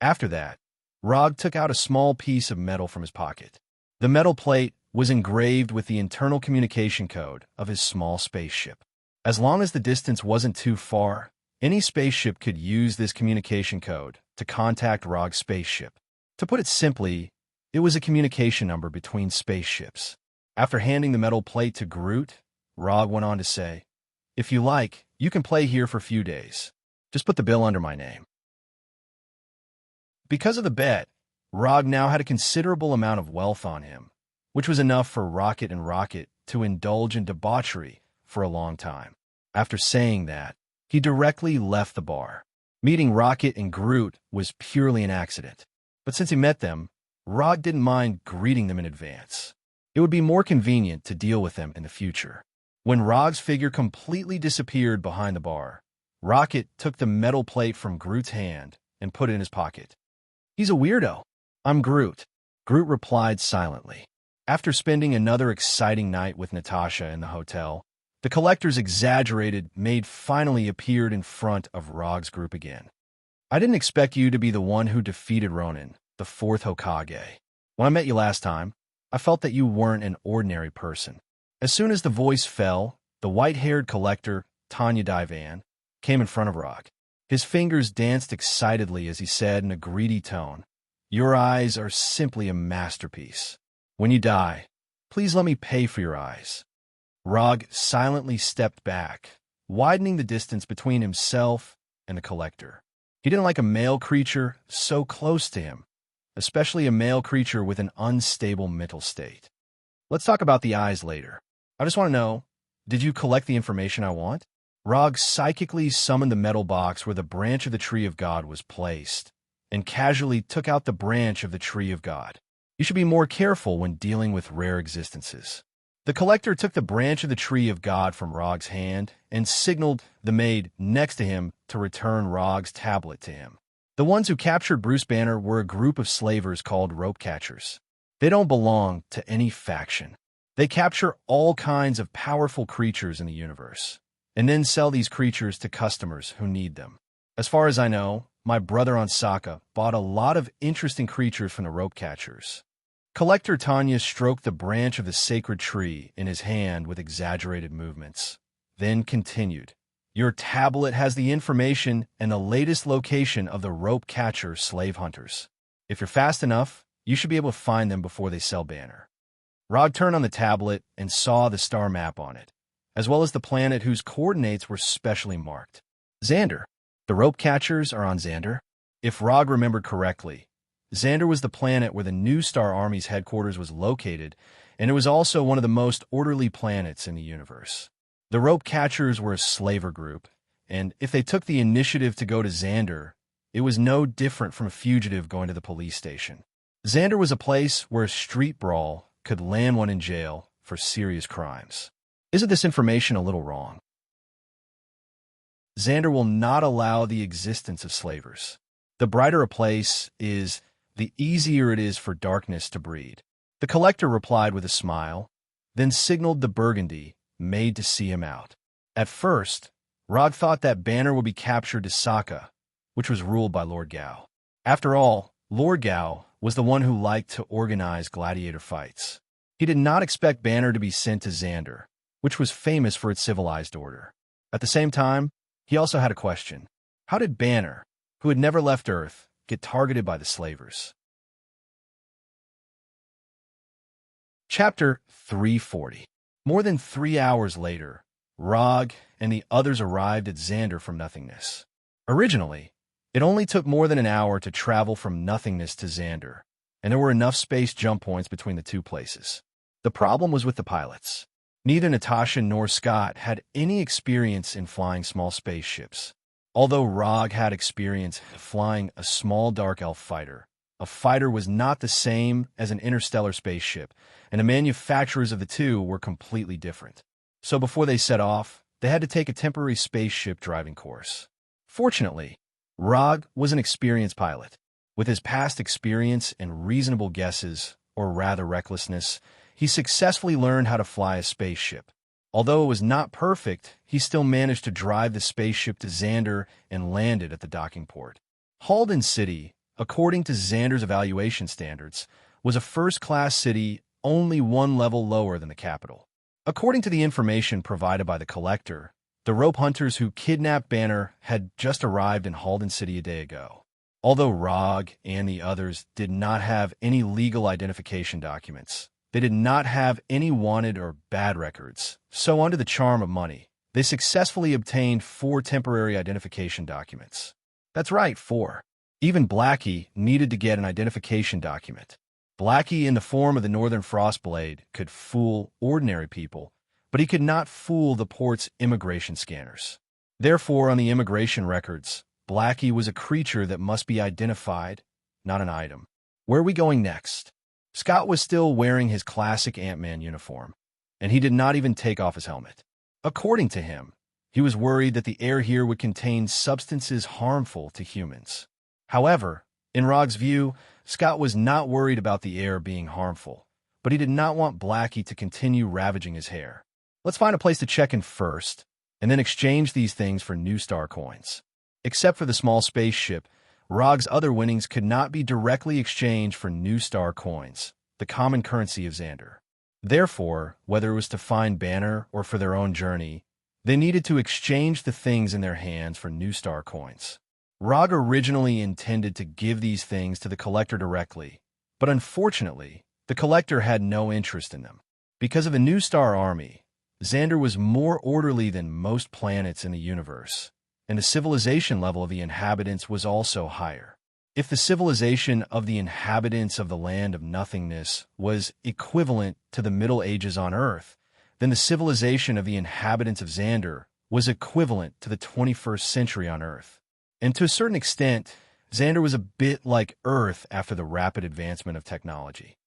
After that, Rog took out a small piece of metal from his pocket. The metal plate was engraved with the internal communication code of his small spaceship. As long as the distance wasn't too far, any spaceship could use this communication code to contact Rog's spaceship. To put it simply, it was a communication number between spaceships. After handing the metal plate to Groot, Rog went on to say, "If you like, you can play here for a few days. Just put the bill under my name. Because of the bet, Rog now had a considerable amount of wealth on him, which was enough for Rocket and Rocket to indulge in debauchery for a long time. After saying that, he directly left the bar. Meeting Rocket and Groot was purely an accident, but since he met them, Rog didn't mind greeting them in advance. It would be more convenient to deal with them in the future. When Rog's figure completely disappeared behind the bar, Rocket took the metal plate from Groot's hand and put it in his pocket. "He's a weirdo. I'm Groot," Groot replied silently. After spending another exciting night with Natasha in the hotel, the Collector's exaggerated maid finally appeared in front of Rog's group again. "I didn't expect you to be the one who defeated Ronin, the fourth Hokage. When I met you last time, I felt that you weren't an ordinary person." As soon as the voice fell, the white-haired Collector, Tanya Divan, came in front of Rog. His fingers danced excitedly as he said in a greedy tone, "Your eyes are simply a masterpiece. When you die, please let me pay for your eyes." Rog silently stepped back, widening the distance between himself and the Collector. He didn't like a male creature so close to him, especially a male creature with an unstable mental state. "Let's talk about the eyes later. I just want to know, did you collect the information I want?" Rog psychically summoned the metal box where the branch of the Tree of God was placed, and casually took out the branch of the Tree of God. You should be more careful when dealing with rare existences. The Collector took the branch of the Tree of God from Rog's hand and signaled the maid next to him to return Rog's tablet to him. The ones who captured Bruce Banner were a group of slavers called rope catchers. They don't belong to any faction. They capture all kinds of powerful creatures in the universe, and then sell these creatures to customers who need them. As far as I know, my brother Ansaka bought a lot of interesting creatures from the rope catchers. Collector Tanya stroked the branch of the sacred tree in his hand with exaggerated movements, then continued, "Your tablet has the information and the latest location of the rope catcher slave hunters. If you're fast enough, you should be able to find them before they sell Banner." Rog turned on the tablet and saw the star map on it, as well as the planet whose coordinates were specially marked. Xander. The rope catchers are on Xander? If Rog remembered correctly, Xander was the planet where the New Star Army's headquarters was located, and it was also one of the most orderly planets in the universe. The rope catchers were a slaver group, and if they took the initiative to go to Xander, it was no different from a fugitive going to the police station. Xander was a place where a street brawl could land one in jail for serious crimes. Isn't this information a little wrong? Xander will not allow the existence of slavers. The brighter a place is, the easier it is for darkness to breed. The Collector replied with a smile, then signaled the Burgundy, made to see him out. At first, Rog thought that Banner would be captured to Sokka, which was ruled by Lord Gao. After all, Lord Gao was the one who liked to organize gladiator fights. He did not expect Banner to be sent to Xander, which was famous for its civilized order. At the same time, he also had a question. How did Banner, who had never left Earth, get targeted by the slavers? Chapter 340. More than 3 hours later, Rog and the others arrived at Xander from Nothingness. Originally, it only took more than an hour to travel from Nothingness to Xander, and there were enough space jump points between the two places. The problem was with the pilots. Neither Natasha nor Scott had any experience in flying small spaceships. Although Rog had experience flying a small dark elf fighter, a fighter was not the same as an interstellar spaceship, and the manufacturers of the two were completely different. So before they set off, they had to take a temporary spaceship driving course. Fortunately, Rog was an experienced pilot. With his past experience and reasonable guesses, or rather recklessness, he successfully learned how to fly a spaceship. Although it was not perfect, he still managed to drive the spaceship to Xander and landed at the docking port. Halden City, according to Xander's evaluation standards, was a first-class city only one level lower than the capital. According to the information provided by the Collector, the rope hunters who kidnapped Banner had just arrived in Halden City a day ago. Although Rog and the others did not have any legal identification documents, they did not have any wanted or bad records, so under the charm of money, They successfully obtained 4 temporary identification documents. That's right, 4. Even Blackie needed to get an identification document. Blackie, in the form of the Northern Frostblade, could fool ordinary people, but he could not fool the port's immigration scanners. Therefore, on the immigration records, Blackie was a creature that must be identified, not an item. Where are we going next? Scott was still wearing his classic Ant-Man uniform, and he did not even take off his helmet. According to him, he was worried that the air here would contain substances harmful to humans. However, in Rog's view, Scott was not worried about the air being harmful, but he did not want Blackie to continue ravaging his hair. Let's find a place to check in first, and then exchange these things for new star coins. Except for the small spaceship, Rog's other winnings could not be directly exchanged for new star coins, the common currency of Xander. Therefore, whether it was to find Banner or for their own journey, they needed to exchange the things in their hands for new star coins. Rog originally intended to give these things to the collector directly, but unfortunately, the collector had no interest in them. Because of the new star army, Xander was more orderly than most planets in the universe, and the civilization level of the inhabitants was also higher. If the civilization of the inhabitants of the land of nothingness was equivalent to the Middle Ages on Earth, then the civilization of the inhabitants of Xander was equivalent to the 21st century on Earth. And to a certain extent, Xander was a bit like Earth after the rapid advancement of technology.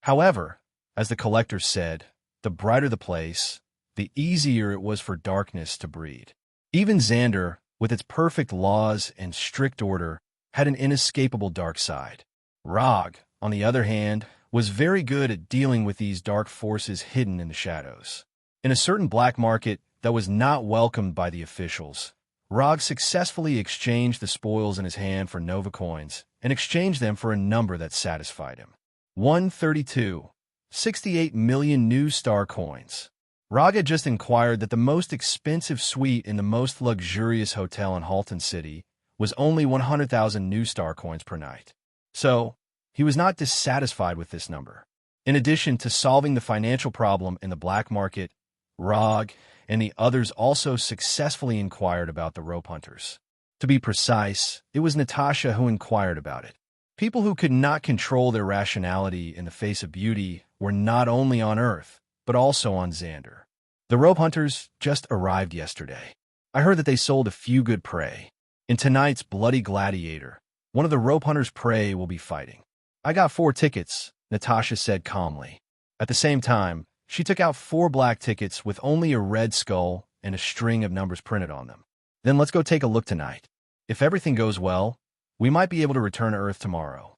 However, as the collector said, the brighter the place, the easier it was for darkness to breed. Even Xander, with its perfect laws and strict order, had an inescapable dark side. Rog, on the other hand, was very good at dealing with these dark forces hidden in the shadows. In a certain black market that was not welcomed by the officials, Rog successfully exchanged the spoils in his hand for Nova coins and exchanged them for a number that satisfied him. 132. 68 million new star coins. Rog had just inquired that the most expensive suite in the most luxurious hotel in Halton City was only 100,000 new star coins per night. So, he was not dissatisfied with this number. In addition to solving the financial problem in the black market, Rog and the others also successfully inquired about the rope hunters. To be precise, it was Natasha who inquired about it. People who could not control their rationality in the face of beauty were not only on Earth, but also on Xander. The rope hunters just arrived yesterday. I heard that they sold a few good prey. In tonight's Bloody Gladiator, one of the rope hunters' prey will be fighting. I got 4 tickets, Natasha said calmly. At the same time, she took out 4 black tickets with only a red skull and a string of numbers printed on them. Then let's go take a look tonight. If everything goes well, we might be able to return to Earth tomorrow.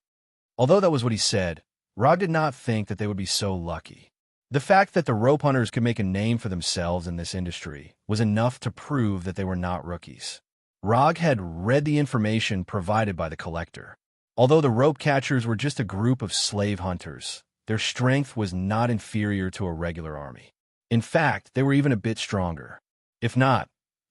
Although that was what he said, Rog did not think that they would be so lucky. The fact that the rope hunters could make a name for themselves in this industry was enough to prove that they were not rookies. Rog had read the information provided by the collector. Although the rope catchers were just a group of slave hunters, their strength was not inferior to a regular army. In fact, they were even a bit stronger. If not,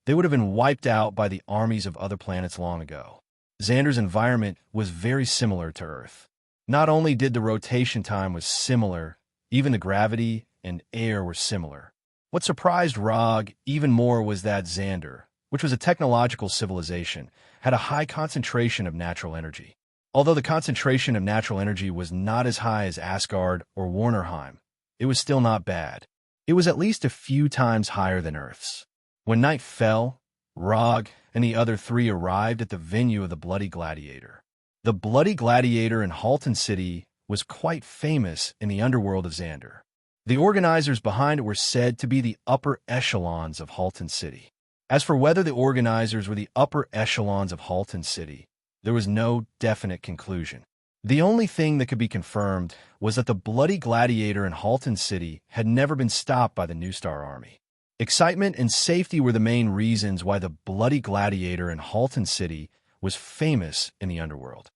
they would have been wiped out by the armies of other planets long ago. Xander's environment was very similar to Earth. Not only did the rotation time was similar, even the gravity and air were similar. What surprised Rog even more was that Xander, which was a technological civilization, had a high concentration of natural energy. Although the concentration of natural energy was not as high as Asgard or Warnerheim, it was still not bad. It was at least a few times higher than Earth's. When night fell, Rog and the other 3 arrived at the venue of the Bloody Gladiator. The Bloody Gladiator in Halton City was quite famous in the underworld of Xander. The organizers behind it were said to be the upper echelons of Halton City. As for whether the organizers were the upper echelons of Halton City, there was no definite conclusion. The only thing that could be confirmed was that the Bloody Gladiator in Halton City had never been stopped by the New Star Army. Excitement and safety were the main reasons why the Bloody Gladiator in Halton City was famous in the underworld.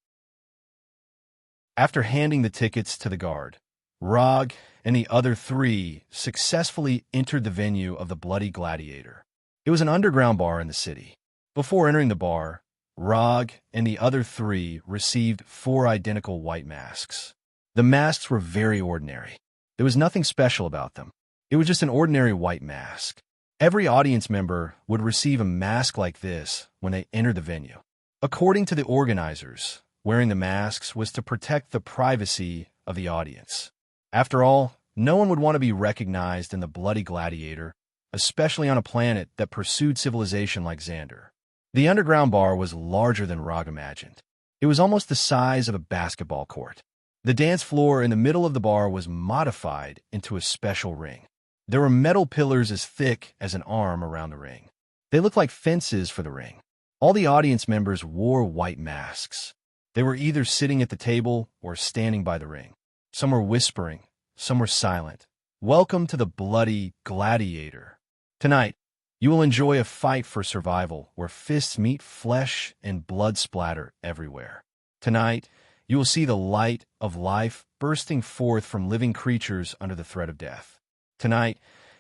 After handing the tickets to the guard, Rog and the other 3 successfully entered the venue of the Bloody Gladiator. It was an underground bar in the city. Before entering the bar, Rog and the other 3 received 4 identical white masks. The masks were very ordinary. There was nothing special about them. It was just an ordinary white mask. Every audience member would receive a mask like this when they entered the venue. According to the organizers, wearing the masks was to protect the privacy of the audience. After all, no one would want to be recognized in the bloody gladiator, especially on a planet that pursued civilization like Xander. The underground bar was larger than Rog imagined. It was almost the size of a basketball court. The dance floor in the middle of the bar was modified into a special ring. There were metal pillars as thick as an arm around the ring. They looked like fences for the ring. All the audience members wore white masks. They were either sitting at the table or standing by the ring. Some were whispering, some were silent. Welcome to the bloody gladiator. Tonight, you will enjoy a fight for survival where fists meet flesh and blood splatter everywhere. Tonight, you will see the light of life bursting forth from living creatures under the threat of death. Tonight,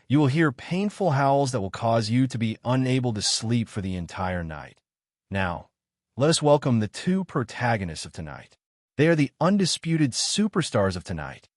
you will hear painful howls that will cause you to be unable to sleep for the entire night. Now, let us welcome the two protagonists of tonight. They are the undisputed superstars of tonight.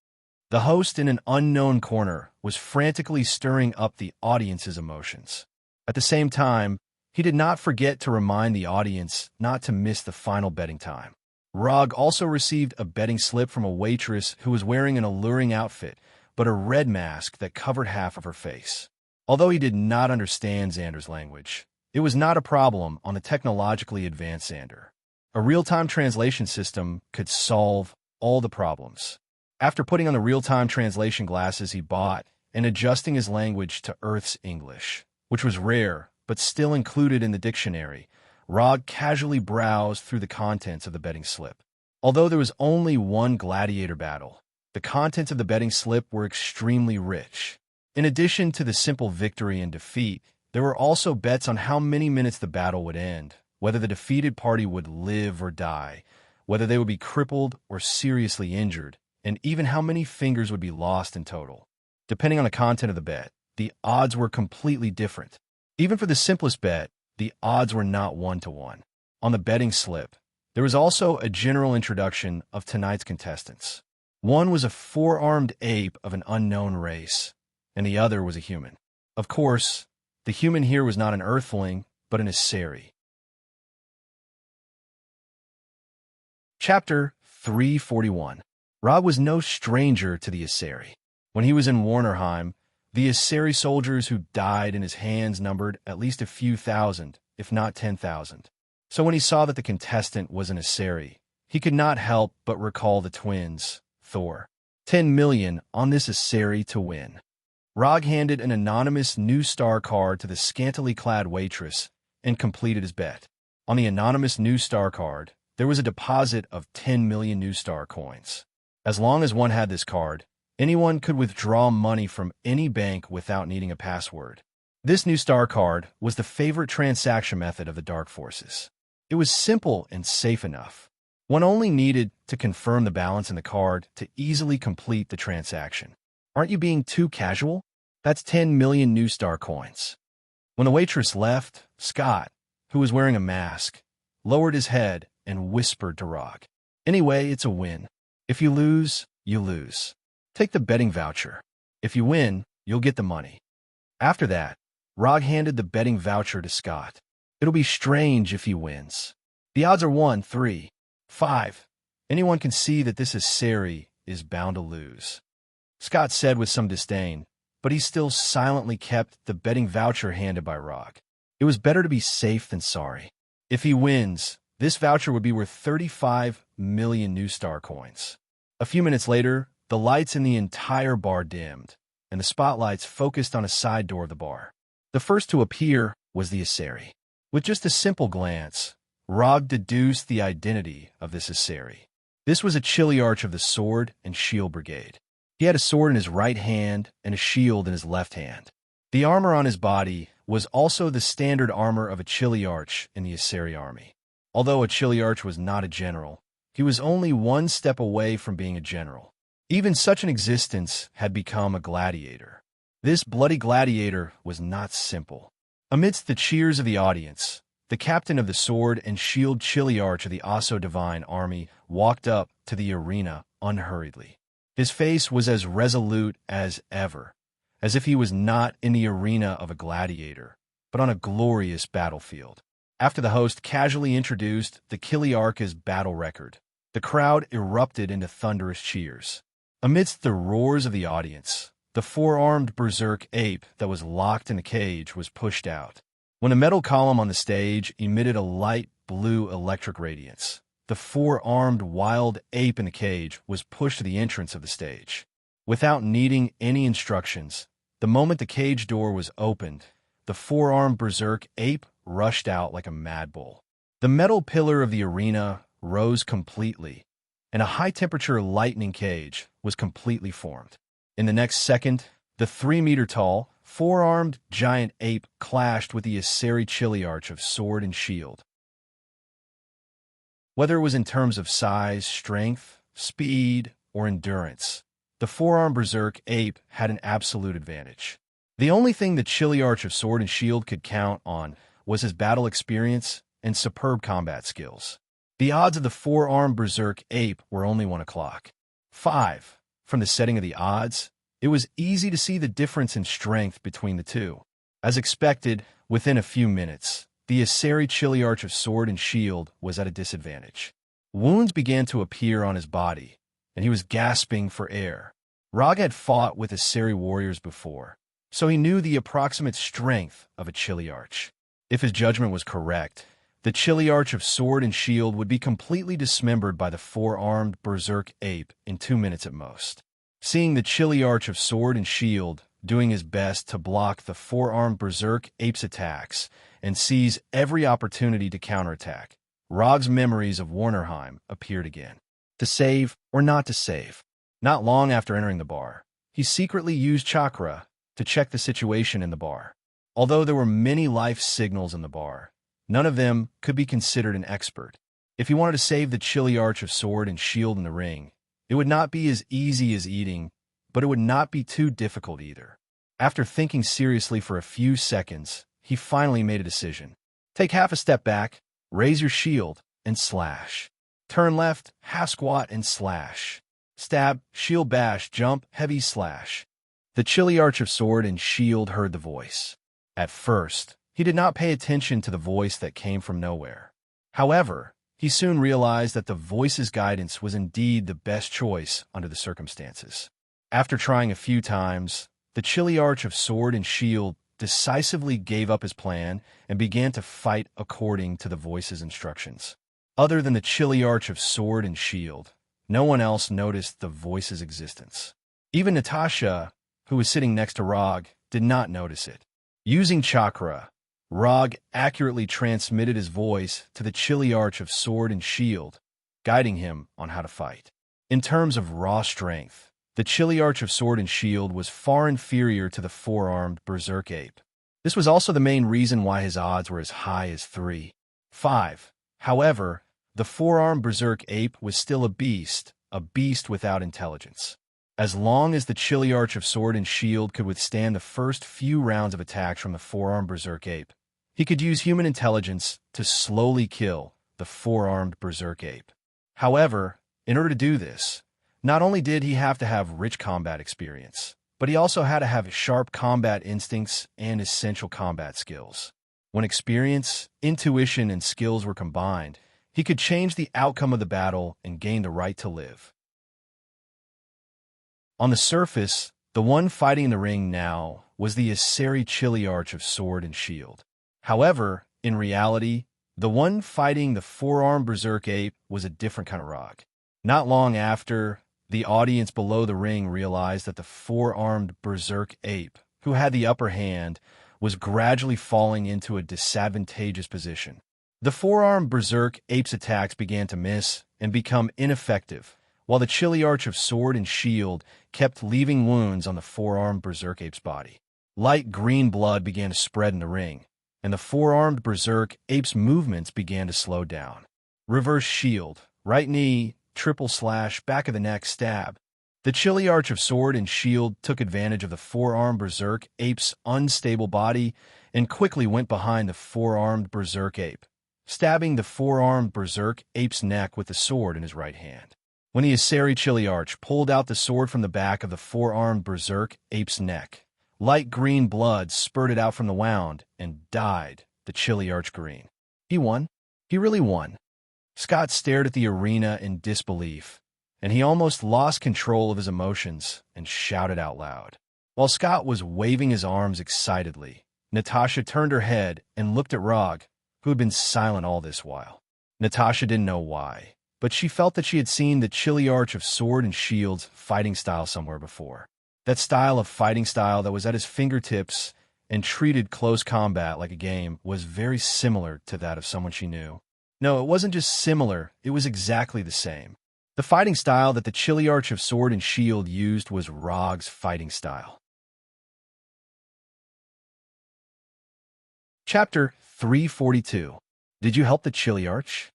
The host in an unknown corner was frantically stirring up the audience's emotions. At the same time, he did not forget to remind the audience not to miss the final betting time. Rog also received a betting slip from a waitress who was wearing an alluring outfit, but a red mask that covered half of her face. Although he did not understand Xander's language, it was not a problem on the technologically advanced Xander. A real-time translation system could solve all the problems. After putting on the real-time translation glasses he bought and adjusting his language to Earth's English, which was rare but still included in the dictionary, Rog casually browsed through the contents of the betting slip. Although there was only one gladiator battle, the contents of the betting slip were extremely rich. In addition to the simple victory and defeat, there were also bets on how many minutes the battle would end, whether the defeated party would live or die, whether they would be crippled or seriously injured, and even how many fingers would be lost in total. Depending on the content of the bet, the odds were completely different. Even for the simplest bet, the odds were not 1-to-1. On the betting slip, there was also a general introduction of tonight's contestants. One was a four-armed ape of an unknown race, and the other was a human. Of course, the human here was not an earthling, but an Aseri. Chapter 341. Rog was no stranger to the Aseri. When he was in Warnerheim, the Aseri soldiers who died in his hands numbered at least a few thousand, if not 10,000. So when he saw that the contestant was an Aseri, he could not help but recall the twins, Thor. 10 million on this Aseri to win. Rog handed an anonymous new star card to the scantily clad waitress and completed his bet. On the anonymous new star card, there was a deposit of 10 million new star coins. As long as one had this card, anyone could withdraw money from any bank without needing a password. This new star card was the favorite transaction method of the Dark Forces. It was simple and safe enough. One only needed to confirm the balance in the card to easily complete the transaction. Aren't you being too casual? That's 10 million new star coins. When the waitress left, Scott, who was wearing a mask, lowered his head and whispered to Rog, "Anyway, it's a win. If you lose, you lose. Take the betting voucher. If you win, you'll get the money." After that, Rog handed the betting voucher to Scott. "It'll be strange if he wins. The odds are 1, 3, 5. Anyone can see that this Aseri is bound to lose." Scott said with some disdain, but he still silently kept the betting voucher handed by Rog. It was better to be safe than sorry. If he wins, this voucher would be worth 35 million new star coins. A few minutes later, the lights in the entire bar dimmed, and the spotlights focused on a side door of the bar. The first to appear was the Aseri. With just a simple glance, Rog deduced the identity of this Aseri. This was a Chiliarch of the Sword and Shield Brigade. He had a sword in his right hand and a shield in his left hand. The armor on his body was also the standard armor of a Chiliarch in the Aseri army. Although a Chiliarch was not a general, he was only one step away from being a general. Even such an existence had become a gladiator. This bloody gladiator was not simple. Amidst the cheers of the audience, the captain of the Sword and Shield Chiliarch of the Asso Divine army walked up to the arena unhurriedly. His face was as resolute as ever, as if he was not in the arena of a gladiator, but on a glorious battlefield. After the host casually introduced the Kiliarch's battle record, the crowd erupted into thunderous cheers. Amidst the roars of the audience, the four-armed berserk ape that was locked in the cage was pushed out. When a metal column on the stage emitted a light blue electric radiance, the four-armed wild ape in the cage was pushed to the entrance of the stage. Without needing any instructions, the moment the cage door was opened, the four-armed berserk ape rushed out like a mad bull. The metal pillar of the arena rose completely, and a high-temperature lightning cage was completely formed. In the next second, the 3-meter-tall, four-armed giant ape clashed with the Aseri Chiliarch of sword and shield. Whether it was in terms of size, strength, speed, or endurance, the four-armed berserk ape had an absolute advantage. The only thing the Chiliarch of sword and shield could count on was his battle experience and superb combat skills. The odds of the four-armed berserk ape were only 1 o'clock. 5. From the setting of the odds, it was easy to see the difference in strength between the two. As expected, within a few minutes, the Aseri Chiliarch of sword and shield was at a disadvantage. Wounds began to appear on his body, and he was gasping for air. Rog had fought with Aseri warriors before, so he knew the approximate strength of a Chiliarch. If his judgment was correct, the Chiliarch of sword and shield would be completely dismembered by the four-armed berserk ape in 2 minutes at most. Seeing the Chiliarch of sword and shield doing his best to block the four-armed berserk ape's attacks and seize every opportunity to counterattack, Rog's memories of Warnerheim appeared again. To save or not to save? Not long after entering the bar, he secretly used chakra to check the situation in the bar. Although there were many life signals in the bar, none of them could be considered an expert. If he wanted to save the Chiliarch of sword and shield in the ring, it would not be as easy as eating, but it would not be too difficult either. After thinking seriously for a few seconds, he finally made a decision. Take half a step back, raise your shield, and slash. Turn left, half squat, and slash. Stab, shield bash, jump, heavy slash. The Chiliarch of sword and shield heard the voice. At first, he did not pay attention to the voice that came from nowhere. However, he soon realized that the voice's guidance was indeed the best choice under the circumstances. After trying a few times, the Chiliarch of sword and shield decisively gave up his plan and began to fight according to the voice's instructions. Other than the Chiliarch of sword and shield, no one else noticed the voice's existence. Even Natasha, who was sitting next to Rog, did not notice it. Using chakra, Rog accurately transmitted his voice to the Chiliarch of sword and shield, guiding him on how to fight. In terms of raw strength, the Chiliarch of sword and shield was far inferior to the four-armed berserk ape. This was also the main reason why his odds were as high as 3-5. However, the four-armed berserk ape was still a beast without intelligence. As long as the Chiliarch of sword and shield could withstand the first few rounds of attacks from the four-armed berserk ape, he could use human intelligence to slowly kill the four-armed berserk ape. However, in order to do this, not only did he have to have rich combat experience, but he also had to have sharp combat instincts and essential combat skills. When experience, intuition, and skills were combined, he could change the outcome of the battle and gain the right to live. On the surface, the one fighting in the ring now was the Aseri Chiliarch of sword and shield. However, in reality, the one fighting the four-armed berserk ape was a different kind of Rog. Not long after, the audience below the ring realized that the four-armed berserk ape, who had the upper hand, was gradually falling into a disadvantageous position. The four-armed berserk ape's attacks began to miss and become ineffective, while the Chiliarch of sword and shield kept leaving wounds on the four-armed berserk ape's body. Light green blood began to spread in the ring, and the four-armed berserk ape's movements began to slow down. Reverse shield, right knee, triple slash, back of the neck, stab. The Chiliarch of sword and shield took advantage of the four-armed berserk ape's unstable body and quickly went behind the four-armed berserk ape, stabbing the four-armed berserk ape's neck with the sword in his right hand. When the Aseri Chiliarch pulled out the sword from the back of the four-armed berserk ape's neck, Light green blood spurted out from the wound and dyed the chilly arch green. He won. He really won. Scott stared at the arena in disbelief, and he almost lost control of his emotions and shouted out loud. While Scott was waving his arms excitedly, Natasha turned her head and looked at Rog, who had been silent all this while. Natasha didn't know why, but she felt that she had seen the chilly arch of sword and shields fighting style somewhere before. That style of fighting style that was at his fingertips and treated close combat like a game was very similar to that of someone she knew. No, it wasn't just similar, it was exactly the same. The fighting style that the chilly arch of sword and shield used was Rog's fighting style. Chapter 342. Did you help the chilly arch?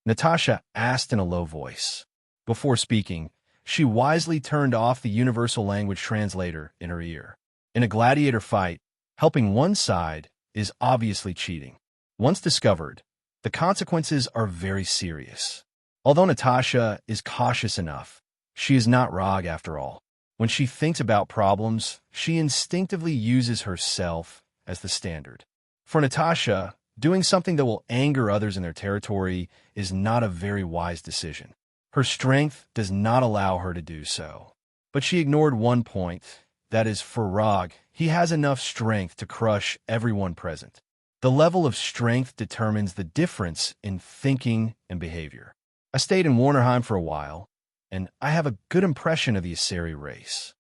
Natasha asked in a low voice. Before speaking, she wisely turned off the universal language translator in her ear. In a gladiator fight, helping one side is obviously cheating. Once discovered, the consequences are very serious. Although Natasha is cautious enough, she is not Rog after all. When she thinks about problems, she instinctively uses herself as the standard. For Natasha, doing something that will anger others in their territory is not a very wise decision. Her strength does not allow her to do so. But she ignored one point, that is, for Rog, he has enough strength to crush everyone present. The level of strength determines the difference in thinking and behavior. I stayed in Warnerheim for a while, and I have a good impression of the Asari race.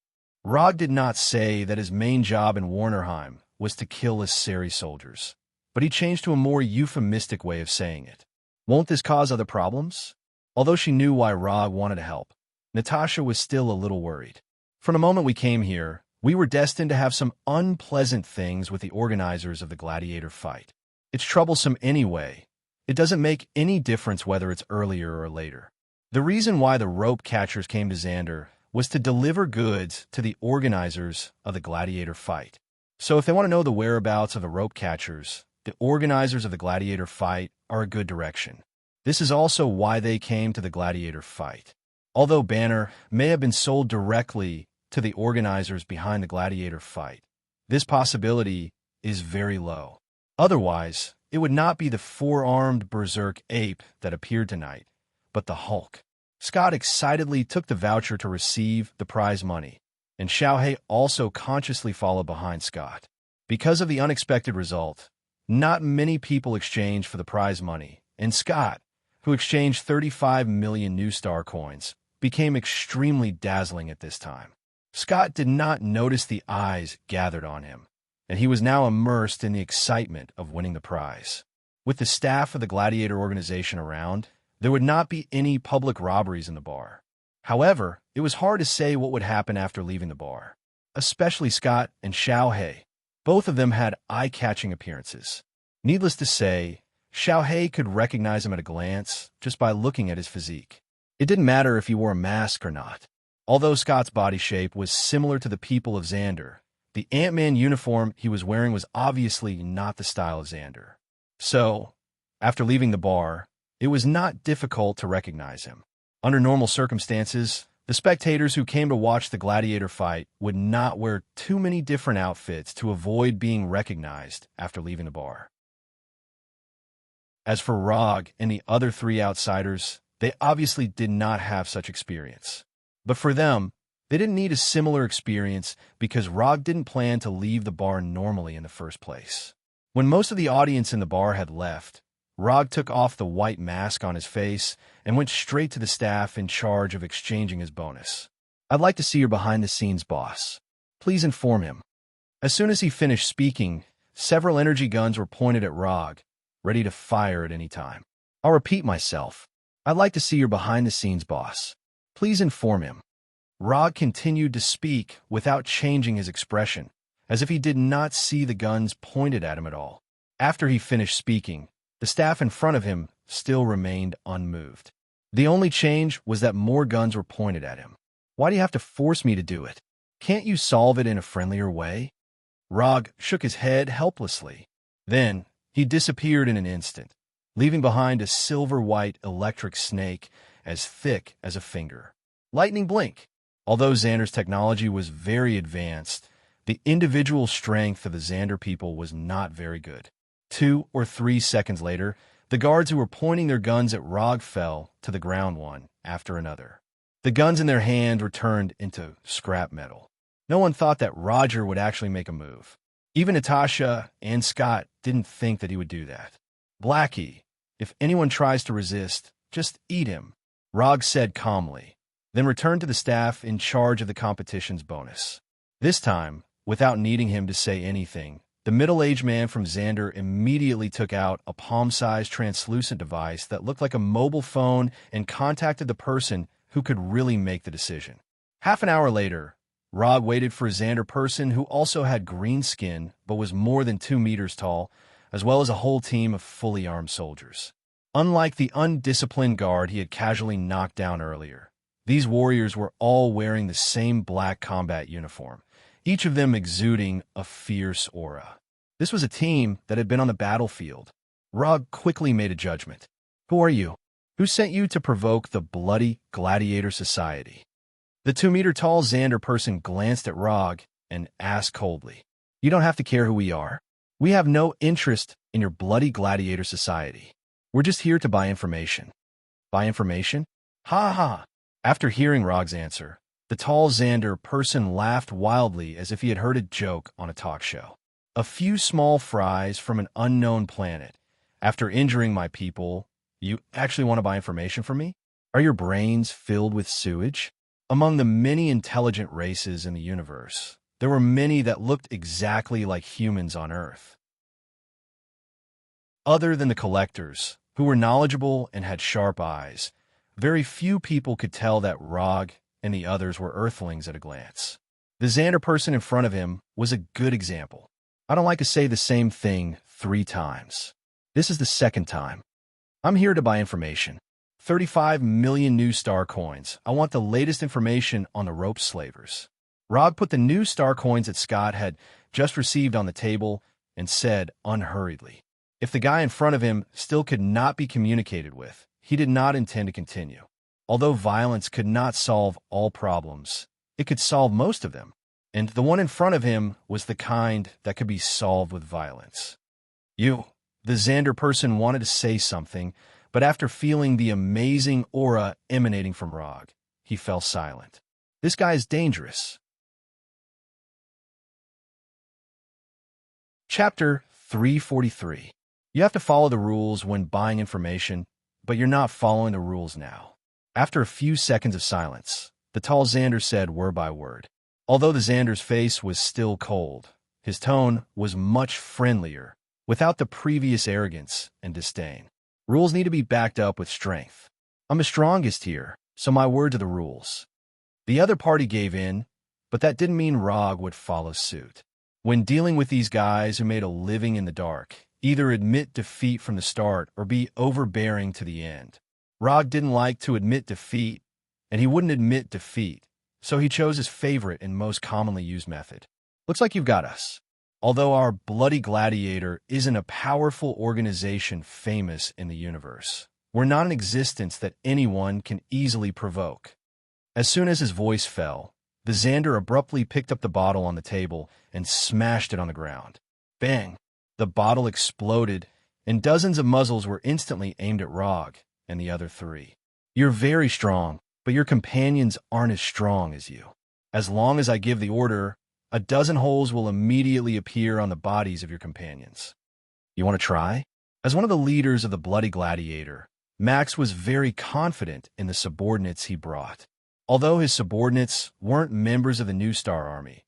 Rog did not say that his main job in Warnerheim was to kill Asari soldiers, but he changed to a more euphemistic way of saying it. Won't this cause other problems? Although she knew why Rog wanted to help, Natasha was still a little worried. From the moment we came here, we were destined to have some unpleasant things with the organizers of the gladiator fight. It's troublesome anyway. It doesn't make any difference whether it's earlier or later. The reason why the rope catchers came to Xander was to deliver goods to the organizers of the gladiator fight. So if they want to know the whereabouts of the rope catchers, the organizers of the gladiator fight are a good direction. This is also why they came to the gladiator fight. Although Banner may have been sold directly to the organizers behind the gladiator fight, this possibility is very low. Otherwise, it would not be the four-armed berserk ape that appeared tonight, but the Hulk. Scott excitedly took the voucher to receive the prize money, and Xiaohei also consciously followed behind Scott. Because of the unexpected result, not many people exchanged for the prize money, and Scott, who exchanged 35 million new star coins, became extremely dazzling at this time. Scott did not notice the eyes gathered on him, and he was now immersed in the excitement of winning the prize. With the staff of the gladiator organization around, there would not be any public robberies in the bar. However, it was hard to say what would happen after leaving the bar, especially Scott and Xiaohei. Both of them had eye-catching appearances. Needless to say, Xiaohei could recognize him at a glance just by looking at his physique. It didn't matter if he wore a mask or not. Although Scott's body shape was similar to the people of Xander, the Ant-Man uniform he was wearing was obviously not the style of Xander. So, after leaving the bar, it was not difficult to recognize him. Under normal circumstances, the spectators who came to watch the gladiator fight would not wear too many different outfits to avoid being recognized after leaving the bar. As for Rog and the other three outsiders, they obviously did not have such experience. But for them, they didn't need a similar experience because Rog didn't plan to leave the bar normally in the first place. When most of the audience in the bar had left, Rog took off the white mask on his face and went straight to the staff in charge of exchanging his bonus. "I'd like to see your behind-the-scenes boss. Please inform him." As soon as he finished speaking, several energy guns were pointed at Rog, ready to fire at any time. "I'll repeat myself. I'd like to see your behind-the-scenes boss. Please inform him." Rog continued to speak without changing his expression, as if he did not see the guns pointed at him at all. After he finished speaking, the staff in front of him still remained unmoved. The only change was that more guns were pointed at him. "Why do you have to force me to do it? Can't you solve it in a friendlier way?" Rog shook his head helplessly. Then he disappeared in an instant, leaving behind a silver-white electric snake as thick as a finger. Lightning blink. Although Xander's technology was very advanced, The individual strength of the Xander people was not very good. 2 or 3 seconds later, the guards who were pointing their guns at Rog fell to the ground one after another. The guns in their hand were turned into scrap metal. No one thought that Roger would actually make a move. Even Natasha and Scott didn't think that he would do that. "Blackie, if anyone tries to resist, just eat him," Rog said calmly, then returned to the staff in charge of the competition's bonus. This time, without needing him to say anything, the middle-aged man from Xander immediately took out a palm-sized translucent device that looked like a mobile phone and contacted the person who could really make the decision. Half an hour later, Rog waited for a Xander person who also had green skin but was more than 2 meters tall, as well as a whole team of fully armed soldiers. Unlike the undisciplined guard he had casually knocked down earlier, these warriors were all wearing the same black combat uniform, each of them exuding a fierce aura. This was a team that had been on the battlefield. Rog quickly made a judgment. "Who are you? Who sent you to provoke the bloody gladiator society?" The 2-meter-tall Xander person glanced at Rog and asked coldly, "You don't have to care who we are. We have no interest in your bloody gladiator society. We're just here to buy information." "Buy information? Ha ha!" After hearing Rog's answer, the tall Xander person laughed wildly as if he had heard a joke on a talk show. "A few small fries from an unknown planet. After injuring my people, you actually want to buy information from me? Are your brains filled with sewage?" Among the many intelligent races in the universe, there were many that looked exactly like humans on Earth. Other than the collectors, who were knowledgeable and had sharp eyes, very few people could tell that Rog and the others were Earthlings at a glance. The Xander person in front of him was a good example. I don't like to say the same thing 3 times. This is the 2nd time. I'm here to buy information. 35 million new star coins. I want the latest information on the rope slavers. Rog put the new star coins that Scott had just received on the table and said unhurriedly. If the guy in front of him still could not be communicated with, he did not intend to continue. Although violence could not solve all problems, it could solve most of them, and the one in front of him was the kind that could be solved with violence. The Xander person wanted to say something, but after feeling the amazing aura emanating from Rog, he fell silent. This guy is dangerous. Chapter 343. You have to follow the rules when buying information, but you're not following the rules now. After a few seconds of silence, the tall Xander said word by word. Although the Xander's face was still cold, his tone was much friendlier, without the previous arrogance and disdain. Rules need to be backed up with strength. I'm the strongest here, so my word to the rules. The other party gave in, but that didn't mean Rog would follow suit. When dealing with these guys who made a living in the dark, either admit defeat from the start or be overbearing to the end. Rog didn't like to admit defeat, and he wouldn't admit defeat, so he chose his favorite and most commonly used method. "Looks like you've got us." Although our Bloody Gladiator isn't a powerful organization famous in the universe, we're not an existence that anyone can easily provoke. As soon as his voice fell, the Xander abruptly picked up the bottle on the table and smashed it on the ground. Bang! The bottle exploded, and dozens of muzzles were instantly aimed at Rog and the other 3. "You're very strong, but your companions aren't as strong as you. As long as I give the order, a dozen holes will immediately appear on the bodies of your companions. You want to try?" As one of the leaders of the Bloody Gladiator, Max was very confident in the subordinates he brought. Although his subordinates weren't members of the New Star Army,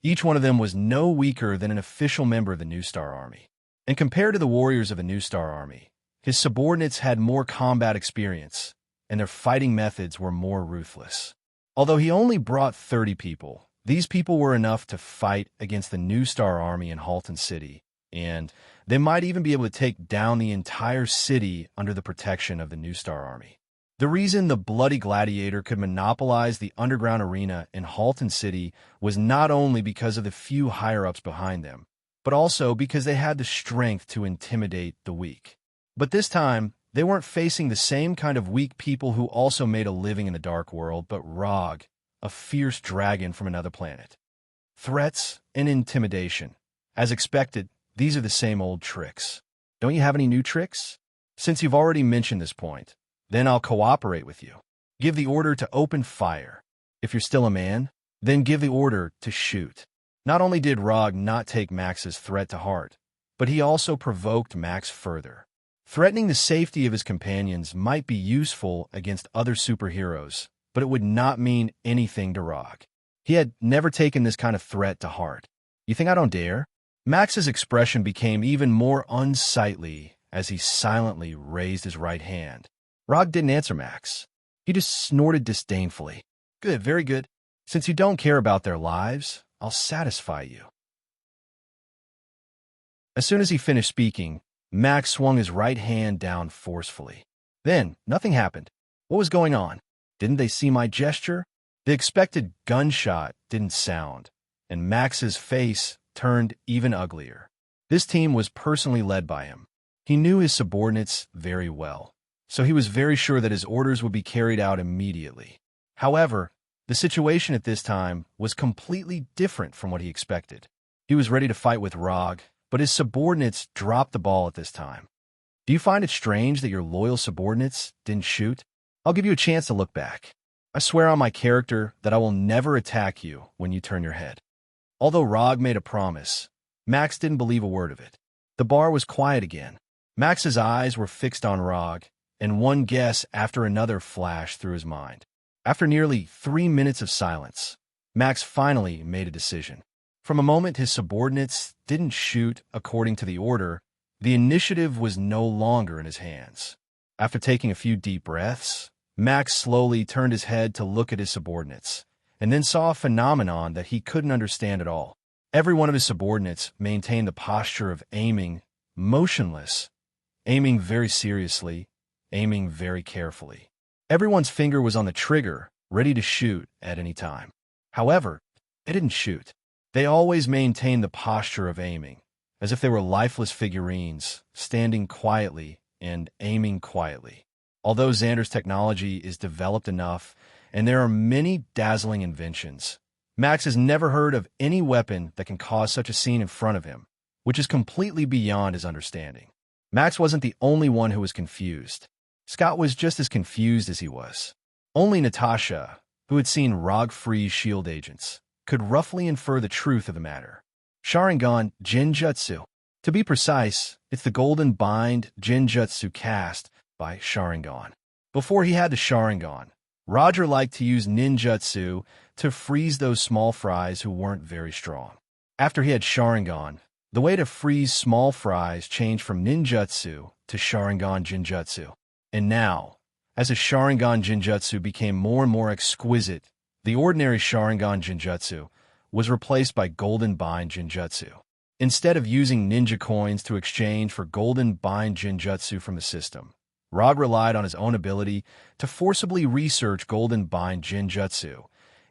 each one of them was no weaker than an official member of the New Star Army. And compared to the warriors of the New Star Army, his subordinates had more combat experience, and their fighting methods were more ruthless. Although he only brought 30 people, these people were enough to fight against the New Star Army in Halton City, and they might even be able to take down the entire city under the protection of the New Star Army. The reason the Bloody Gladiator could monopolize the underground arena in Halton City was not only because of the few higher-ups behind them, but also because they had the strength to intimidate the weak. But this time, they weren't facing the same kind of weak people who also made a living in the dark world, but Rog, a fierce dragon from another planet. threats, and intimidation. As expected, these are the same old tricks. Don't you have any new tricks? Since you've already mentioned this point, then I'll cooperate with you. Give the order to open fire. If you're still a man, then give the order to shoot. Not only did Rog not take Max's threat to heart, but he also provoked Max further. Threatening the safety of his companions might be useful against other superheroes, but it would not mean anything to Rog. He had never taken this kind of threat to heart. You think I don't dare? Max's expression became even more unsightly as he silently raised his right hand. Rog didn't answer Max. He just snorted disdainfully. Good, very good. Since you don't care about their lives, I'll satisfy you. As soon as he finished speaking, Max swung his right hand down forcefully. Then, nothing happened. What was going on? Didn't they see my gesture? The expected gunshot didn't sound, and Max's face turned even uglier. This team was personally led by him. He knew his subordinates very well, so he was very sure that his orders would be carried out immediately. However, the situation at this time was completely different from what he expected. He was ready to fight with Rog, but his subordinates dropped the ball at this time. Do you find it strange that your loyal subordinates didn't shoot? I'll give you a chance to look back. I swear on my character that I will never attack you when you turn your head. Although Rog made a promise, Max didn't believe a word of it. The bar was quiet again. Max's eyes were fixed on Rog, and one guess after another flashed through his mind. After nearly 3 minutes of silence, Max finally made a decision. From a moment his subordinates didn't shoot according to the order, the initiative was no longer in his hands. After taking a few deep breaths, Max slowly turned his head to look at his subordinates, and then saw a phenomenon that he couldn't understand at all. Every one of his subordinates maintained the posture of aiming, motionless, aiming very seriously, aiming very carefully. Everyone's finger was on the trigger, ready to shoot at any time. However, they didn't shoot. They always maintained the posture of aiming, as if they were lifeless figurines, standing quietly and aiming quietly. Although Xander's technology is developed enough, and there are many dazzling inventions, Max has never heard of any weapon that can cause such a scene in front of him, which is completely beyond his understanding. Max wasn't the only one who was confused. Scott was just as confused as he was. Only Natasha, who had seen Rog freeze shield agents, could roughly infer the truth of the matter. Sharingan Jinjutsu. To be precise, it's the Golden Bind Jinjutsu cast by Sharingan. Before he had the Sharingan, Roger liked to use ninjutsu to freeze those small fries who weren't very strong. After he had Sharingan, the way to freeze small fries changed from ninjutsu to Sharingan Jinjutsu. And now, as his Sharingan Jinjutsu became more and more exquisite, the ordinary Sharingan Jinjutsu was replaced by Golden Bind Jinjutsu. Instead of using ninja coins to exchange for Golden Bind Jinjutsu from the system, Rog relied on his own ability to forcibly research Golden Bind Jinjutsu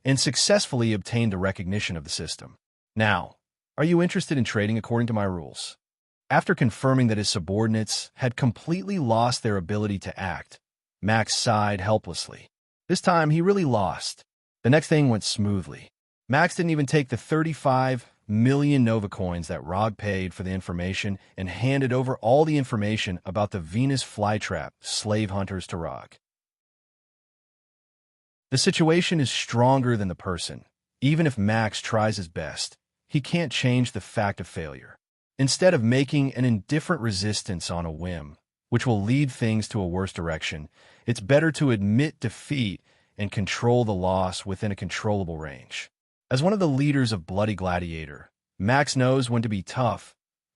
and successfully obtained the recognition of the system. Now, are you interested in trading according to my rules? After confirming that his subordinates had completely lost their ability to act, Max sighed helplessly. This time, he really lost. The next thing went smoothly. Max didn't even take the 35 million Nova coins that Rog paid for the information and handed over all the information about the Venus flytrap slave hunters to Rog. The situation is stronger than the person. Even if Max tries his best, he can't change the fact of failure. Instead of making an indifferent resistance on a whim, which will lead things to a worse direction, it's better to admit defeat and control the loss within a controllable range. As one of the leaders of Bloody Gladiator, Max knows when to be tough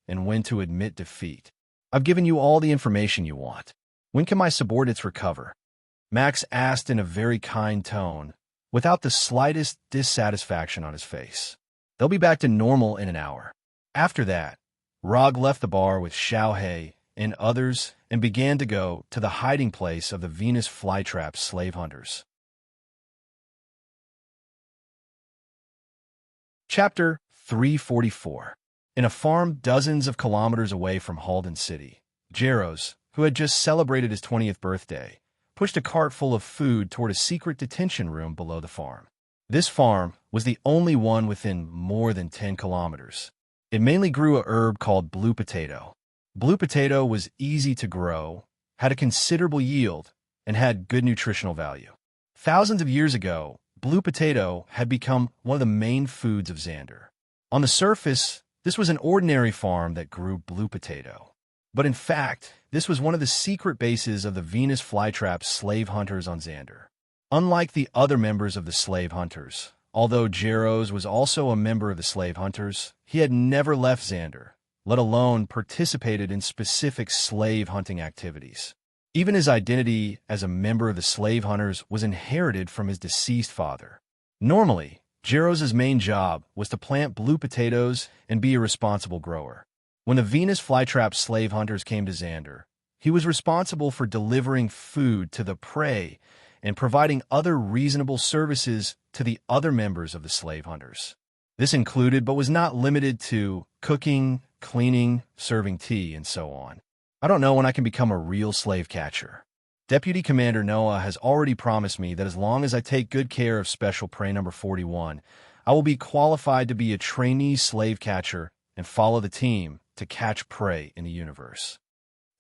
and when to admit defeat. I've given you all the information you want. When can my subordinates recover? Max asked in a very kind tone, without the slightest dissatisfaction on his face. They'll be back to normal in an hour. After that, Rog left the bar with Xiaohei and others and began to go to the hiding place of the Venus flytrap slave hunters. Chapter 344. In a farm dozens of kilometers away from Halden City, Jaros, who had just celebrated his 20th birthday, pushed a cart full of food toward a secret detention room below the farm. This farm was the only one within more than 10 kilometers. It mainly grew a herb called blue potato. Blue potato was easy to grow, had a considerable yield, and had good nutritional value. Thousands of years ago, blue potato had become one of the main foods of Xander. On the surface, this was an ordinary farm that grew blue potato. But in fact, this was one of the secret bases of the Venus flytrap slave hunters on Xander. Unlike the other members of the slave hunters, although Jaros was also a member of the slave hunters, he had never left Xander, let alone participated in specific slave hunting activities. Even his identity as a member of the slave hunters was inherited from his deceased father. Normally, Jaros' main job was to plant blue potatoes and be a responsible grower. When the Venus flytrap slave hunters came to Xander, he was responsible for delivering food to the prey and providing other reasonable services to the other members of the slave hunters. This included, but was not limited to, cooking, cleaning, serving tea, and so on. I don't know when I can become a real slave catcher. Deputy Commander Noah has already promised me that as long as I take good care of Special Prey number 41, I will be qualified to be a trainee slave catcher and follow the team to catch prey in the universe.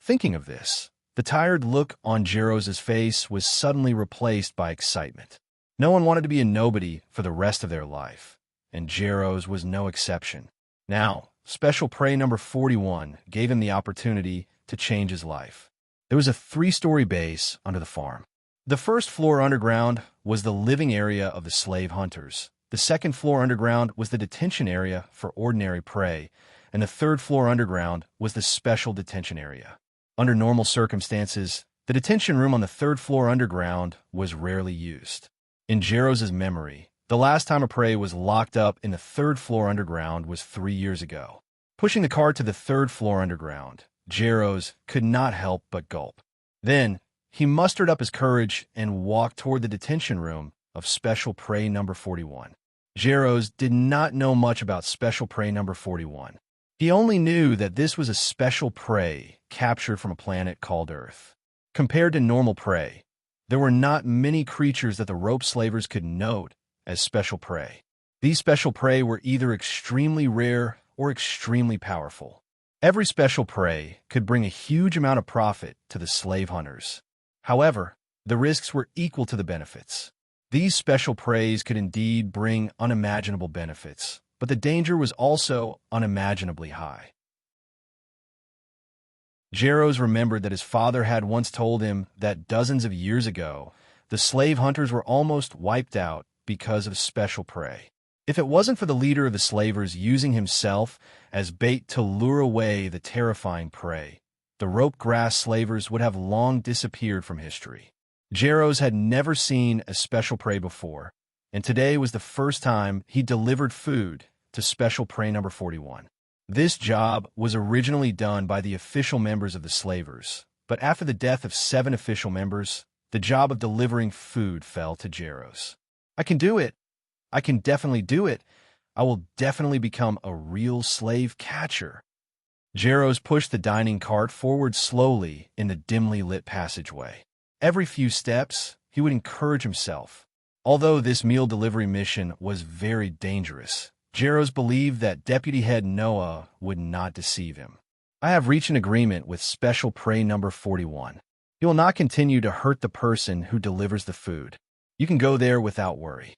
Thinking of this, the tired look on Jaros' face was suddenly replaced by excitement. No one wanted to be a nobody for the rest of their life, and Jaros was no exception. Now, Special Prey number 41 gave him the opportunity to change his life. There was a 3-story base under the farm. The first floor underground was the living area of the slave hunters. The second floor underground was the detention area for ordinary prey, and the third floor underground was the special detention area. Under normal circumstances, the detention room on the third floor underground was rarely used. In Jaros' memory, the last time a prey was locked up in the third floor underground was 3 years ago. Pushing the car to the third floor underground, Jaros could not help but gulp. Then, he mustered up his courage and walked toward the detention room of Special Prey number 41. Jaros did not know much about Special Prey number 41. He only knew that this was a special prey captured from a planet called Earth. Compared to normal prey, there were not many creatures that the rope slavers could note as special prey. These special prey were either extremely rare or extremely powerful. Every special prey could bring a huge amount of profit to the slave hunters. However, the risks were equal to the benefits. These special preys could indeed bring unimaginable benefits, but the danger was also unimaginably high. Jaros remembered that his father had once told him that dozens of years ago, the slave hunters were almost wiped out because of special prey. If it wasn't for the leader of the slavers using himself as bait to lure away the terrifying prey, the rope grass slavers would have long disappeared from history. Jaros had never seen a special prey before, and today was the first time he delivered food to Special Prey number 41. This job was originally done by the official members of the slavers, but after the death of 7 official members, the job of delivering food fell to Jaros. I can do it. I can definitely do it. I will definitely become a real slave catcher. Jaros pushed the dining cart forward slowly in the dimly lit passageway. Every few steps, he would encourage himself. Although this meal delivery mission was very dangerous, Jaros believed that Deputy Head Noah would not deceive him. I have reached an agreement with Special Prey number 41. He will not continue to hurt the person who delivers the food. You can go there without worry.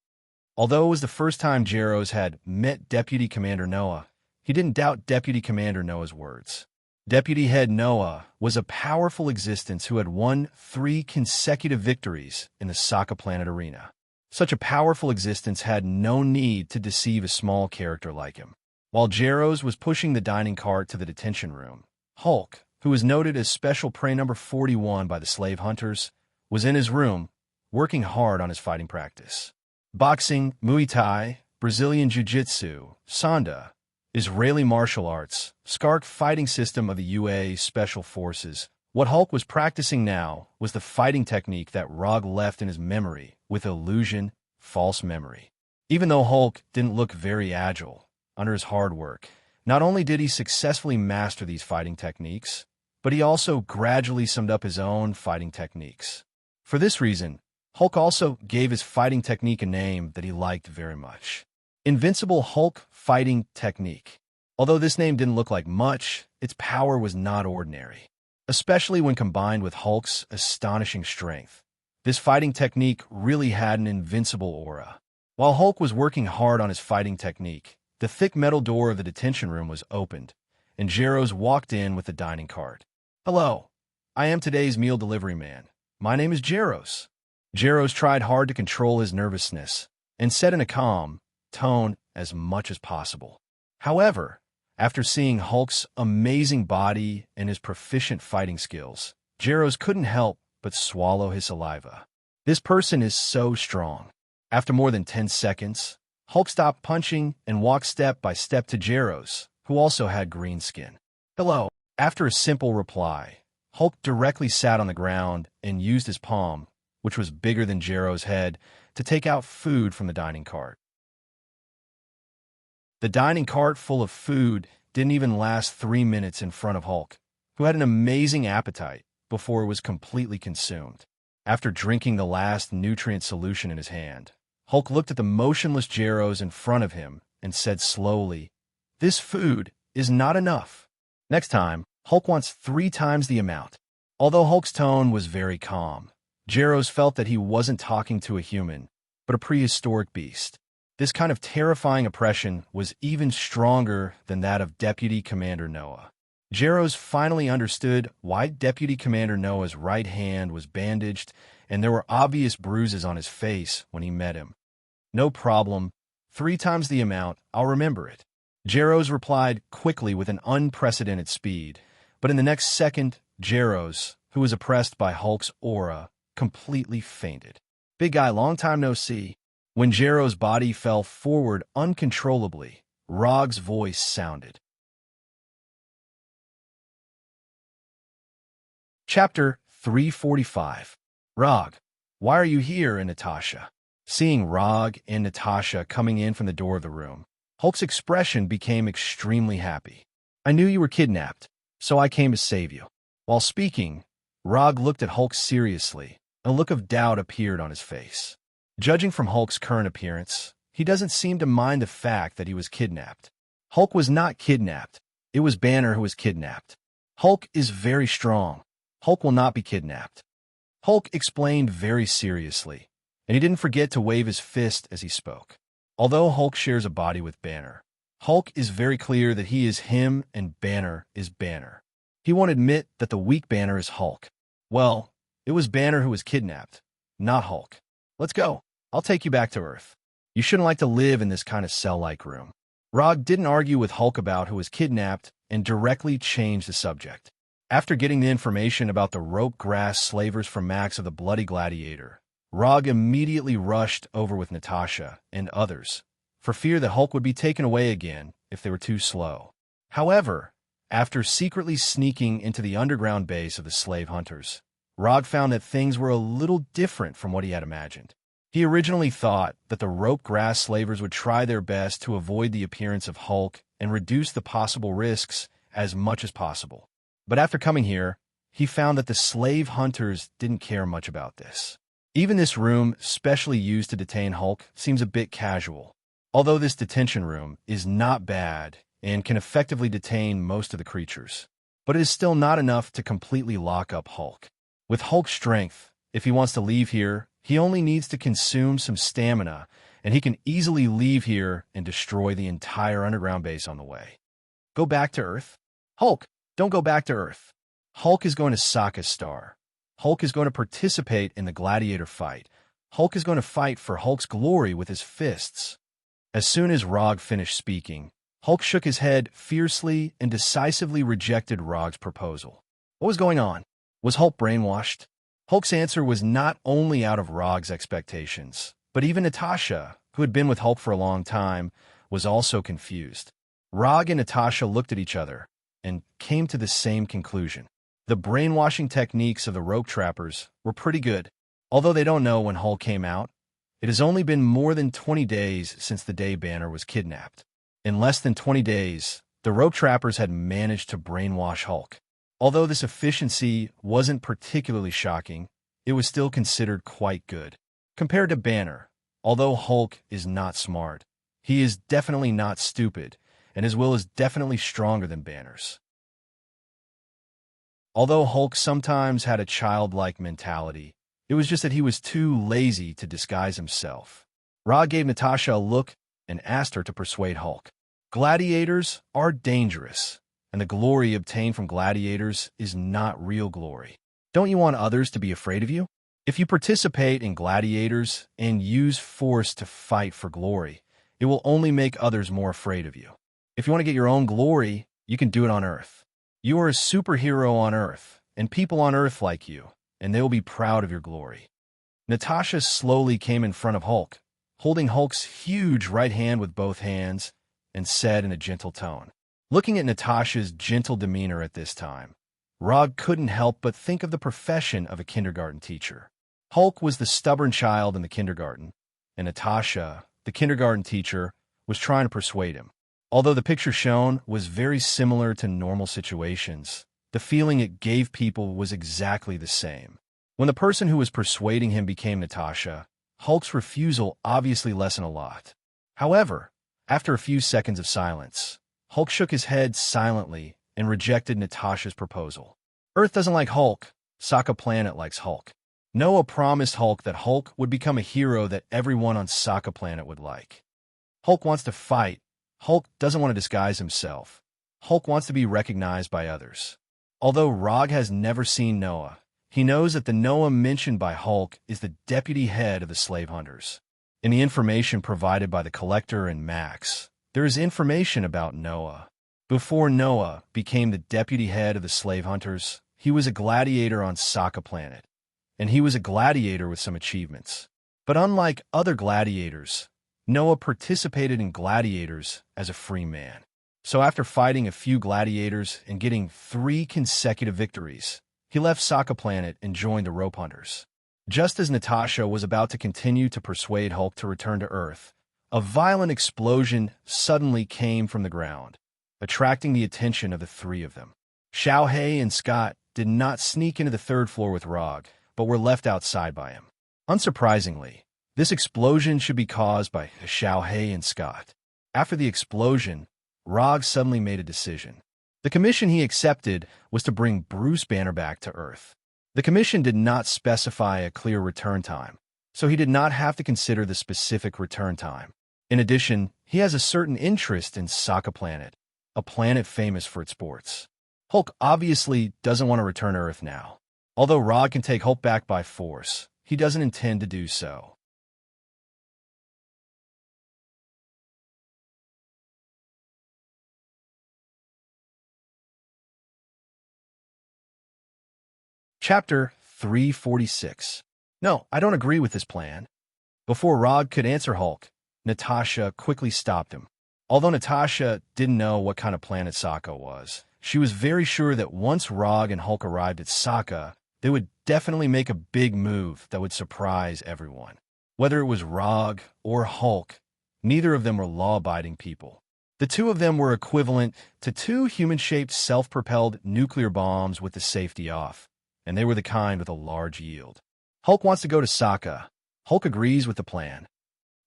Although it was the first time Jaros had met Deputy Commander Noah, he didn't doubt Deputy Commander Noah's words. Deputy Head Noah was a powerful existence who had won 3 consecutive victories in the Sokka Planet arena. Such a powerful existence had no need to deceive a small character like him. While Jaros was pushing the dining cart to the detention room, Hulk, who was noted as Special Prey number 41 by the slave hunters, was in his room, working hard on his fighting practice. Boxing, Muay Thai, Brazilian Jiu-Jitsu, Sanda, Israeli martial arts, Skark fighting system of the UA Special Forces. What Hulk was practicing now was the fighting technique that Rog left in his memory with illusion, false memory. Even though Hulk didn't look very agile, under his hard work, not only did he successfully master these fighting techniques, but he also gradually summed up his own fighting techniques. For this reason, Hulk also gave his fighting technique a name that he liked very much. Invincible Hulk Fighting Technique. Although this name didn't look like much, its power was not ordinary, especially when combined with Hulk's astonishing strength. This fighting technique really had an invincible aura. While Hulk was working hard on his fighting technique, the thick metal door of the detention room was opened, and Jaros walked in with the dining cart. "Hello, I am today's meal delivery man. My name is Jaros." Jaros tried hard to control his nervousness and said in a calm tone as much as possible. However, after seeing Hulk's amazing body and his proficient fighting skills, Jaros couldn't help but swallow his saliva. This person is so strong. After more than 10 seconds, Hulk stopped punching and walked step by step to Jaros, who also had green skin. "Hello." After a simple reply, Hulk directly sat on the ground and used his palm, which was bigger than Jaros' head, to take out food from the dining cart. The dining cart full of food didn't even last 3 minutes in front of Hulk, who had an amazing appetite, before it was completely consumed. After drinking the last nutrient solution in his hand, Hulk looked at the motionless Jaros in front of him and said slowly, "This food is not enough. Next time, Hulk wants 3 times the amount." Although Hulk's tone was very calm, Jaros felt that he wasn't talking to a human, but a prehistoric beast. This kind of terrifying oppression was even stronger than that of Deputy Commander Noah. Jaros finally understood why Deputy Commander Noah's right hand was bandaged and there were obvious bruises on his face when he met him. "No problem. 3 times the amount. I'll remember it." Jaros replied quickly with an unprecedented speed, but in the next second, Jaros, who was oppressed by Hulk's aura, completely fainted. "Big guy, long time no see." When Jaros' body fell forward uncontrollably, Rog's voice sounded. Chapter 345. Rog, why are you here? And Natasha. Seeing Rog and Natasha coming in from the door of the room, Hulk's expression became extremely happy. "I knew you were kidnapped, so I came to save you." While speaking, Rog looked at Hulk seriously. A look of doubt appeared on his face. Judging from Hulk's current appearance, he doesn't seem to mind the fact that he was kidnapped. Hulk was not kidnapped. It was Banner who was kidnapped. Hulk is very strong. Hulk will not be kidnapped. Hulk explained very seriously, and he didn't forget to wave his fist as he spoke. Although Hulk shares a body with Banner, Hulk is very clear that he is him and Banner is Banner. He won't admit that the weak Banner is Hulk. Well, it was Banner who was kidnapped, not Hulk. "Let's go. I'll take you back to Earth. You shouldn't like to live in this kind of cell-like room." Rog didn't argue with Hulk about who was kidnapped and directly changed the subject. After getting the information about the rope grass slavers from Max of the Bloody Gladiator, Rog immediately rushed over with Natasha and others, for fear that Hulk would be taken away again if they were too slow. However, after secretly sneaking into the underground base of the slave hunters, Rog found that things were a little different from what he had imagined. He originally thought that the rope grass slavers would try their best to avoid the appearance of Hulk and reduce the possible risks as much as possible. But after coming here, he found that the slave hunters didn't care much about this. Even this room, specially used to detain Hulk, seems a bit casual. Although this detention room is not bad and can effectively detain most of the creatures, but it is still not enough to completely lock up Hulk. With Hulk's strength, if he wants to leave here, he only needs to consume some stamina, and he can easily leave here and destroy the entire underground base on the way. Go back to Earth? Hulk, don't go back to Earth. Hulk is going to sock a star. Hulk is going to participate in the gladiator fight. Hulk is going to fight for Hulk's glory with his fists. As soon as Rog finished speaking, Hulk shook his head fiercely and decisively rejected Rog's proposal. What was going on? Was Hulk brainwashed? Hulk's answer was not only out of Rog's expectations, but even Natasha, who had been with Hulk for a long time, was also confused. Rog and Natasha looked at each other and came to the same conclusion. The brainwashing techniques of the rope trappers were pretty good. Although they don't know when Hulk came out, it has only been more than 20 days since the day Banner was kidnapped. In less than 20 days, the rope trappers had managed to brainwash Hulk. Although this efficiency wasn't particularly shocking, it was still considered quite good. Compared to Banner, although Hulk is not smart, he is definitely not stupid, and his will is definitely stronger than Banner's. Although Hulk sometimes had a childlike mentality, it was just that he was too lazy to disguise himself. Rog gave Natasha a look and asked her to persuade Hulk. Gladiators are dangerous, and the glory obtained from gladiators is not real glory. Don't you want others to be afraid of you? If you participate in gladiators and use force to fight for glory, it will only make others more afraid of you. If you want to get your own glory, you can do it on Earth. You are a superhero on Earth, and people on Earth like you, and they will be proud of your glory. Natasha slowly came in front of Hulk, holding Hulk's huge right hand with both hands, and said in a gentle tone. Looking at Natasha's gentle demeanor at this time, Rog couldn't help but think of the profession of a kindergarten teacher. Hulk was the stubborn child in the kindergarten, and Natasha, the kindergarten teacher, was trying to persuade him. Although the picture shown was very similar to normal situations, the feeling it gave people was exactly the same. When the person who was persuading him became Natasha, Hulk's refusal obviously lessened a lot. However, after a few seconds of silence, Hulk shook his head silently and rejected Natasha's proposal. Earth doesn't like Hulk, Sokka Planet likes Hulk. Noah promised Hulk that Hulk would become a hero that everyone on Sokka Planet would like. Hulk wants to fight. Hulk doesn't want to disguise himself. Hulk wants to be recognized by others. Although Rog has never seen Noah, he knows that the Noah mentioned by Hulk is the deputy head of the slave hunters. In the information provided by the Collector and Max, there is information about Noah. Before Noah became the deputy head of the slave hunters, he was a gladiator on Sokka Planet, and he was a gladiator with some achievements. But unlike other gladiators, Noah participated in gladiators as a free man. So after fighting a few gladiators and getting 3 consecutive victories, he left Sokka Planet and joined the rope hunters. Just as Natasha was about to continue to persuade Hulk to return to Earth, a violent explosion suddenly came from the ground, attracting the attention of the 3 of them. Xiaohei and Scott did not sneak into the 3rd floor with Rog, but were left outside by him. Unsurprisingly, this explosion should be caused by Xiaohei and Scott. After the explosion, Rog suddenly made a decision. The commission he accepted was to bring Bruce Banner back to Earth. The commission did not specify a clear return time, so he did not have to consider the specific return time. In addition, he has a certain interest in Sokka Planet, a planet famous for its sports. Hulk obviously doesn't want to return to Earth now. Although Rog can take Hulk back by force, he doesn't intend to do so. Chapter 346. No, I don't agree with this plan. Before Rog could answer Hulk, Natasha quickly stopped him. Although Natasha didn't know what kind of planet Sokka was, she was very sure that once Rog and Hulk arrived at Sokka, they would definitely make a big move that would surprise everyone. Whether it was Rog or Hulk, neither of them were law-abiding people. The 2 of them were equivalent to 2 human-shaped self-propelled nuclear bombs with the safety off, and they were the kind with a large yield. Hulk wants to go to Sokka. Hulk agrees with the plan.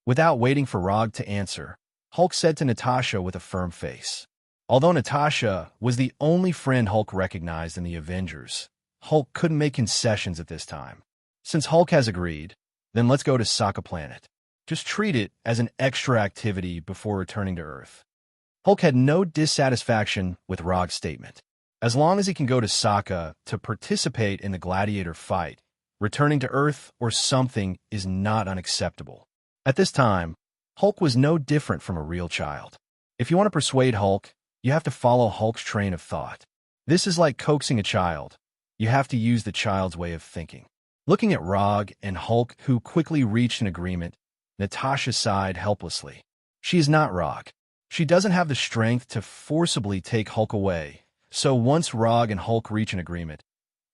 Without waiting for Rog to answer, Hulk said to Natasha with a firm face. Although Natasha was the only friend Hulk recognized in the Avengers, Hulk couldn't make concessions at this time. Since Hulk has agreed, then let's go to Sokka Planet. Just treat it as an extra activity before returning to Earth. Hulk had no dissatisfaction with Rog's statement. As long as he can go to Sokka to participate in the gladiator fight, returning to Earth or something is not unacceptable. At this time, Hulk was no different from a real child. If you want to persuade Hulk, you have to follow Hulk's train of thought. This is like coaxing a child. You have to use the child's way of thinking. Looking at Rog and Hulk, who quickly reached an agreement, Natasha sighed helplessly. She is not Rog. She doesn't have the strength to forcibly take Hulk away, so once Rog and Hulk reach an agreement,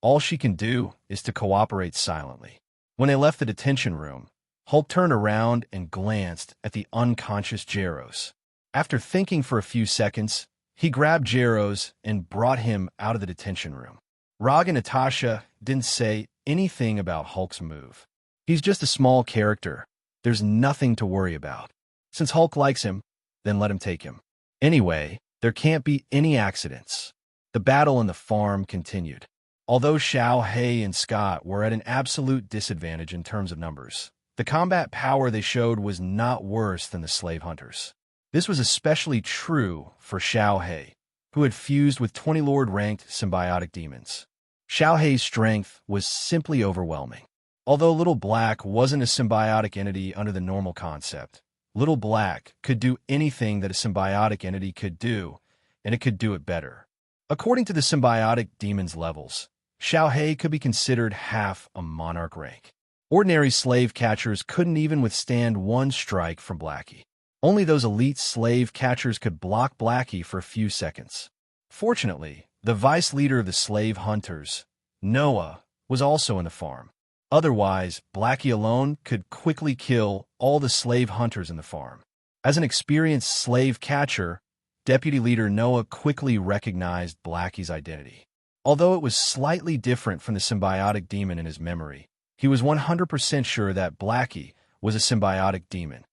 all she can do is to cooperate silently. When they left the detention room, Hulk turned around and glanced at the unconscious Jaros. After thinking for a few seconds, he grabbed Jaros and brought him out of the detention room. Rog and Natasha didn't say anything about Hulk's move. He's just a small character. There's nothing to worry about. Since Hulk likes him, then let him take him. Anyway, there can't be any accidents. The battle in the farm continued. Although Xiao He and Scott were at an absolute disadvantage in terms of numbers, the combat power they showed was not worse than the slave hunters. This was especially true for Xiao He, who had fused with 20 Lord-ranked symbiotic demons. Xiao He's strength was simply overwhelming. Although Little Black wasn't a symbiotic entity under the normal concept, Little Black could do anything that a symbiotic entity could do, and it could do it better. According to the symbiotic demon's levels, Xiao He could be considered half a monarch rank. Ordinary slave catchers couldn't even withstand one strike from Blackie. Only those elite slave catchers could block Blackie for a few seconds. Fortunately, the vice leader of the slave hunters, Noah, was also in the farm. Otherwise, Blackie alone could quickly kill all the slave hunters in the farm. As an experienced slave catcher, Deputy Leader Noah quickly recognized Blackie's identity. Although it was slightly different from the symbiotic demon in his memory, he was 100% sure that Blackie was a symbiotic demon.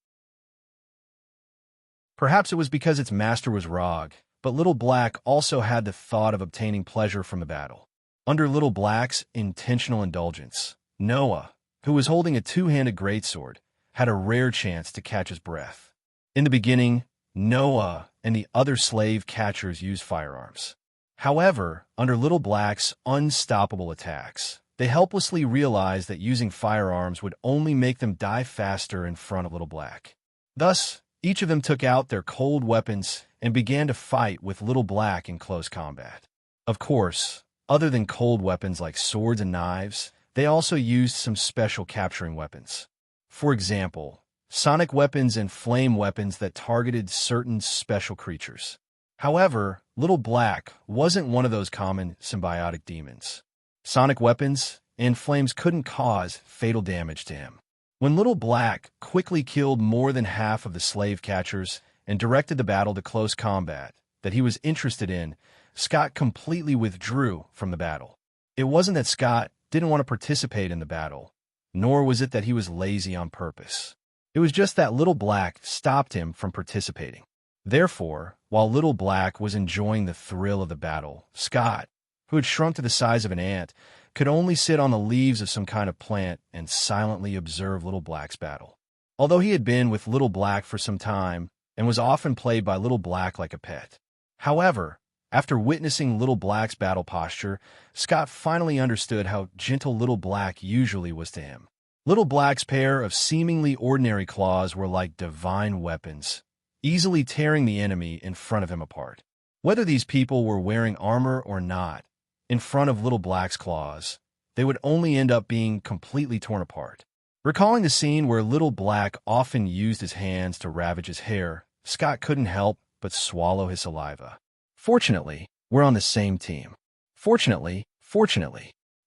Perhaps it was because its master was Rog, but Little Black also had the thought of obtaining pleasure from the battle. Under Little Black's intentional indulgence, Noah, who was holding a two-handed greatsword, had a rare chance to catch his breath. In the beginning, Noah and the other slave catchers used firearms. However, under Little Black's unstoppable attacks, they helplessly realized that using firearms would only make them die faster in front of Little Black. Thus, each of them took out their cold weapons and began to fight with Little Black in close combat. Of course, other than cold weapons like swords and knives, they also used some special capturing weapons. For example, sonic weapons and flame weapons that targeted certain special creatures. However, Little Black wasn't one of those common symbiotic demons. Sonic weapons and flames couldn't cause fatal damage to him. When Little Black quickly killed more than half of the slave catchers and directed the battle to close combat that he was interested in, Scott completely withdrew from the battle. It wasn't that Scott didn't want to participate in the battle, nor was it that he was lazy on purpose. It was just that Little Black stopped him from participating. Therefore, while Little Black was enjoying the thrill of the battle, Scott, who had shrunk to the size of an ant, could only sit on the leaves of some kind of plant and silently observe Little Black's battle. Although he had been with Little Black for some time and was often played by Little Black like a pet. However, after witnessing Little Black's battle posture, Scott finally understood how gentle Little Black usually was to him. Little Black's pair of seemingly ordinary claws were like divine weapons, easily tearing the enemy in front of him apart. Whether these people were wearing armor or not, in front of Little Black's claws, they would only end up being completely torn apart. Recalling the scene where Little Black often used his hands to ravage his hair, Scott couldn't help but swallow his saliva. Fortunately, we're on the same team. Fortunately,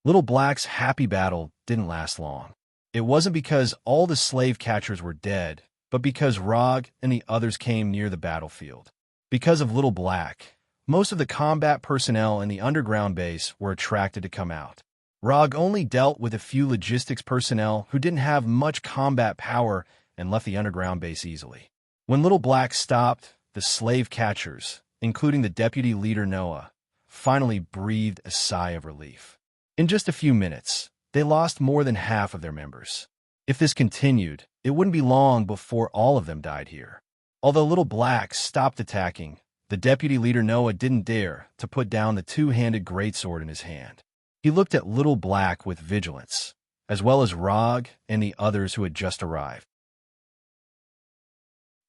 Little Black's happy battle didn't last long. It wasn't because all the slave catchers were dead, but because Rog and the others came near the battlefield. Because of Little Black, most of the combat personnel in the underground base were attracted to come out. Rog only dealt with a few logistics personnel who didn't have much combat power and left the underground base easily. When Little Black stopped, the slave catchers, including the deputy leader Noah, finally breathed a sigh of relief. In just a few minutes, they lost more than half of their members. If this continued, it wouldn't be long before all of them died here. Although Little Black stopped attacking, the deputy leader Noah didn't dare to put down the two-handed greatsword in his hand. He looked at Little Black with vigilance, as well as Rog and the others who had just arrived.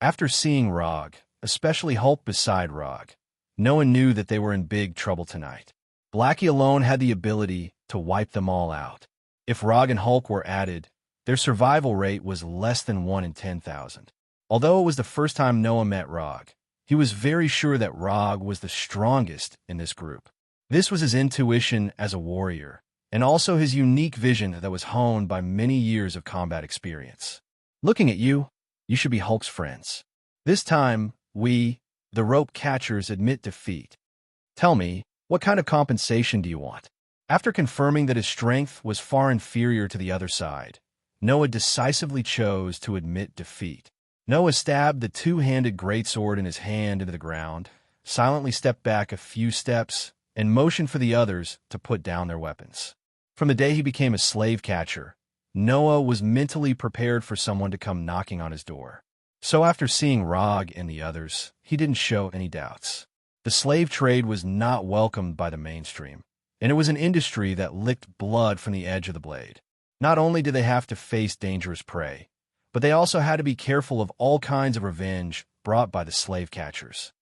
After seeing Rog, especially Hulk beside Rog, Noah knew that they were in big trouble tonight. Blackie alone had the ability to wipe them all out. If Rog and Hulk were added, their survival rate was less than 1 in 10,000. Although it was the first time Noah met Rog, he was very sure that Rog was the strongest in this group. This was his intuition as a warrior, and also his unique vision that was honed by many years of combat experience. Looking at you, you should be Hulk's friends. This time, we, the rope catchers, admit defeat. Tell me, what kind of compensation do you want? After confirming that his strength was far inferior to the other side, Noah decisively chose to admit defeat. Noah stabbed the two-handed greatsword in his hand into the ground, silently stepped back a few steps, and motioned for the others to put down their weapons. From the day he became a slave catcher, Noah was mentally prepared for someone to come knocking on his door. So after seeing Rog and the others, he didn't show any doubts. The slave trade was not welcomed by the mainstream, and it was an industry that licked blood from the edge of the blade. Not only did they have to face dangerous prey, but they also had to be careful of all kinds of revenge brought by the slave catchers.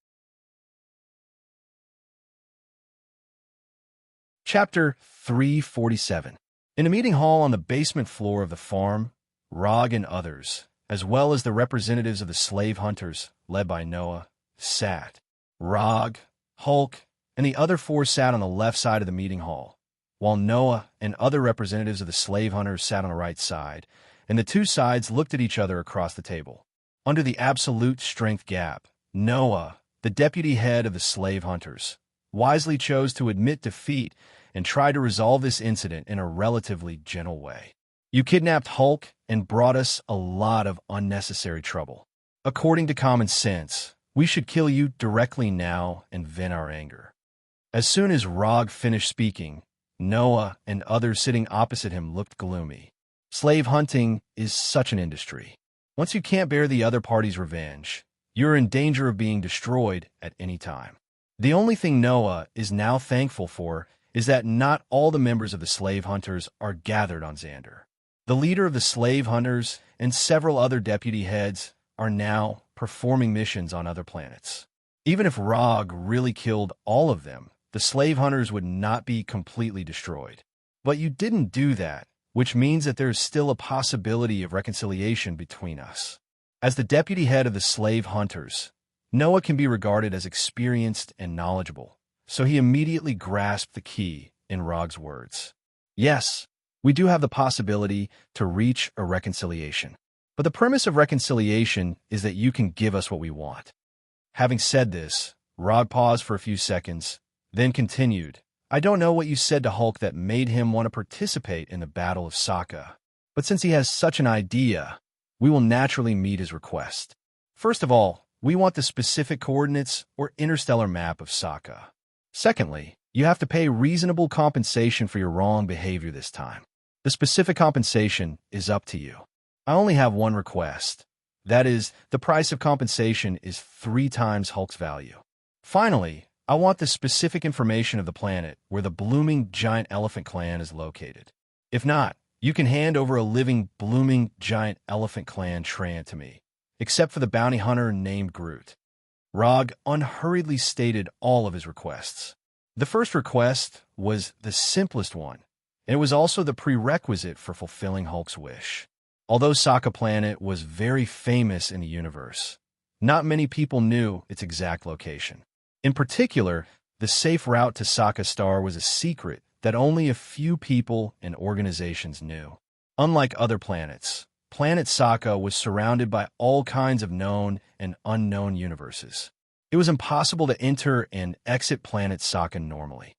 Chapter 347. In a meeting hall on the basement floor of the farm, Rog and others, as well as the representatives of the slave hunters, led by Noah, sat. Rog, Hulk, and the other four sat on the left side of the meeting hall, while Noah and other representatives of the slave hunters sat on the right side, and the two sides looked at each other across the table. Under the absolute strength gap, Noah, the deputy head of the slave hunters, wisely chose to admit defeat and try to resolve this incident in a relatively gentle way. You kidnapped Hulk and brought us a lot of unnecessary trouble. According to common sense, we should kill you directly now and vent our anger. As soon as Rog finished speaking, Noah and others sitting opposite him looked gloomy. Slave hunting is such an industry. Once you can't bear the other party's revenge, you're in danger of being destroyed at any time. The only thing Noah is now thankful for is that not all the members of the slave hunters are gathered on Xander. The leader of the slave hunters and several other deputy heads are now performing missions on other planets. Even if Rog really killed all of them, the slave hunters would not be completely destroyed. But you didn't do that, which means that there is still a possibility of reconciliation between us. As the deputy head of the slave hunters, Noah can be regarded as experienced and knowledgeable, so he immediately grasped the key in Rog's words. Yes, we do have the possibility to reach a reconciliation. But the premise of reconciliation is that you can give us what we want. Having said this, Rog paused for a few seconds, then continued, I don't know what you said to Hulk that made him want to participate in the Battle of Sokka, but since he has such an idea, we will naturally meet his request. First of all, we want the specific coordinates or interstellar map of Sokka. Secondly, you have to pay reasonable compensation for your wrong behavior this time. The specific compensation is up to you. I only have one request. That is, the price of compensation is 3 times Hulk's value. Finally, I want the specific information of the planet where the blooming giant elephant clan is located. If not, you can hand over a living blooming giant elephant clan treant to me, except for the bounty hunter named Groot. Rog unhurriedly stated all of his requests. The first request was the simplest one, and it was also the prerequisite for fulfilling Hulk's wish. Although Sokka Planet was very famous in the universe, not many people knew its exact location. In particular, the safe route to Sokka Star was a secret that only a few people and organizations knew. Unlike other planets, Planet Sokka was surrounded by all kinds of known and unknown universes. It was impossible to enter and exit Planet Sokka normally.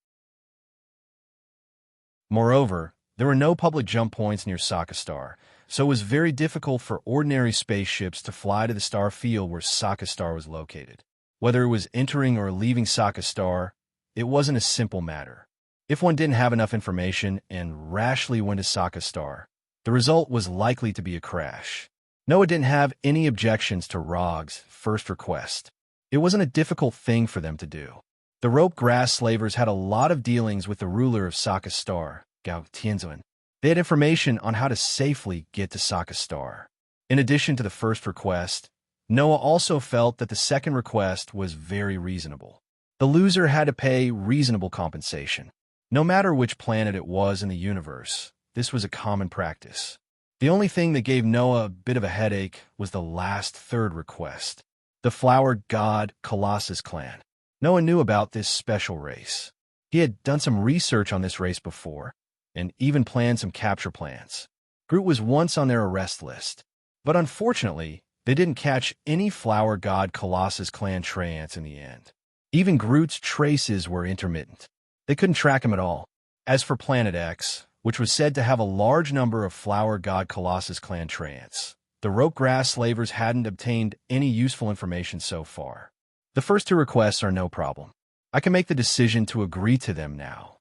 Moreover, there were no public jump points near Sokka Star, so it was very difficult for ordinary spaceships to fly to the star field where Sokka Star was located. Whether it was entering or leaving Sokka Star, it wasn't a simple matter. If one didn't have enough information and rashly went to Sokka Star, the result was likely to be a crash. Noah didn't have any objections to Rog's first request. It wasn't a difficult thing for them to do. The rope grass slavers had a lot of dealings with the ruler of Sokka Star, Gao Tianzun. They had information on how to safely get to Sokka Star. In addition to the first request, Noah also felt that the second request was very reasonable. The loser had to pay reasonable compensation. No matter which planet it was in the universe, this was a common practice. The only thing that gave Noah a bit of a headache was the last third request, the flower god Colossus clan. Noah knew about this special race. He had done some research on this race before, and even planned some capture plans. Groot was once on their arrest list, but unfortunately, they didn't catch any flower god Colossus clan treants in the end. Even Groot's traces were intermittent. They couldn't track him at all. As for Planet X, which was said to have a large number of flower god Colossus clan treants. The rope grass slavers hadn't obtained any useful information so far. The first two requests are no problem. I can make the decision to agree to them now.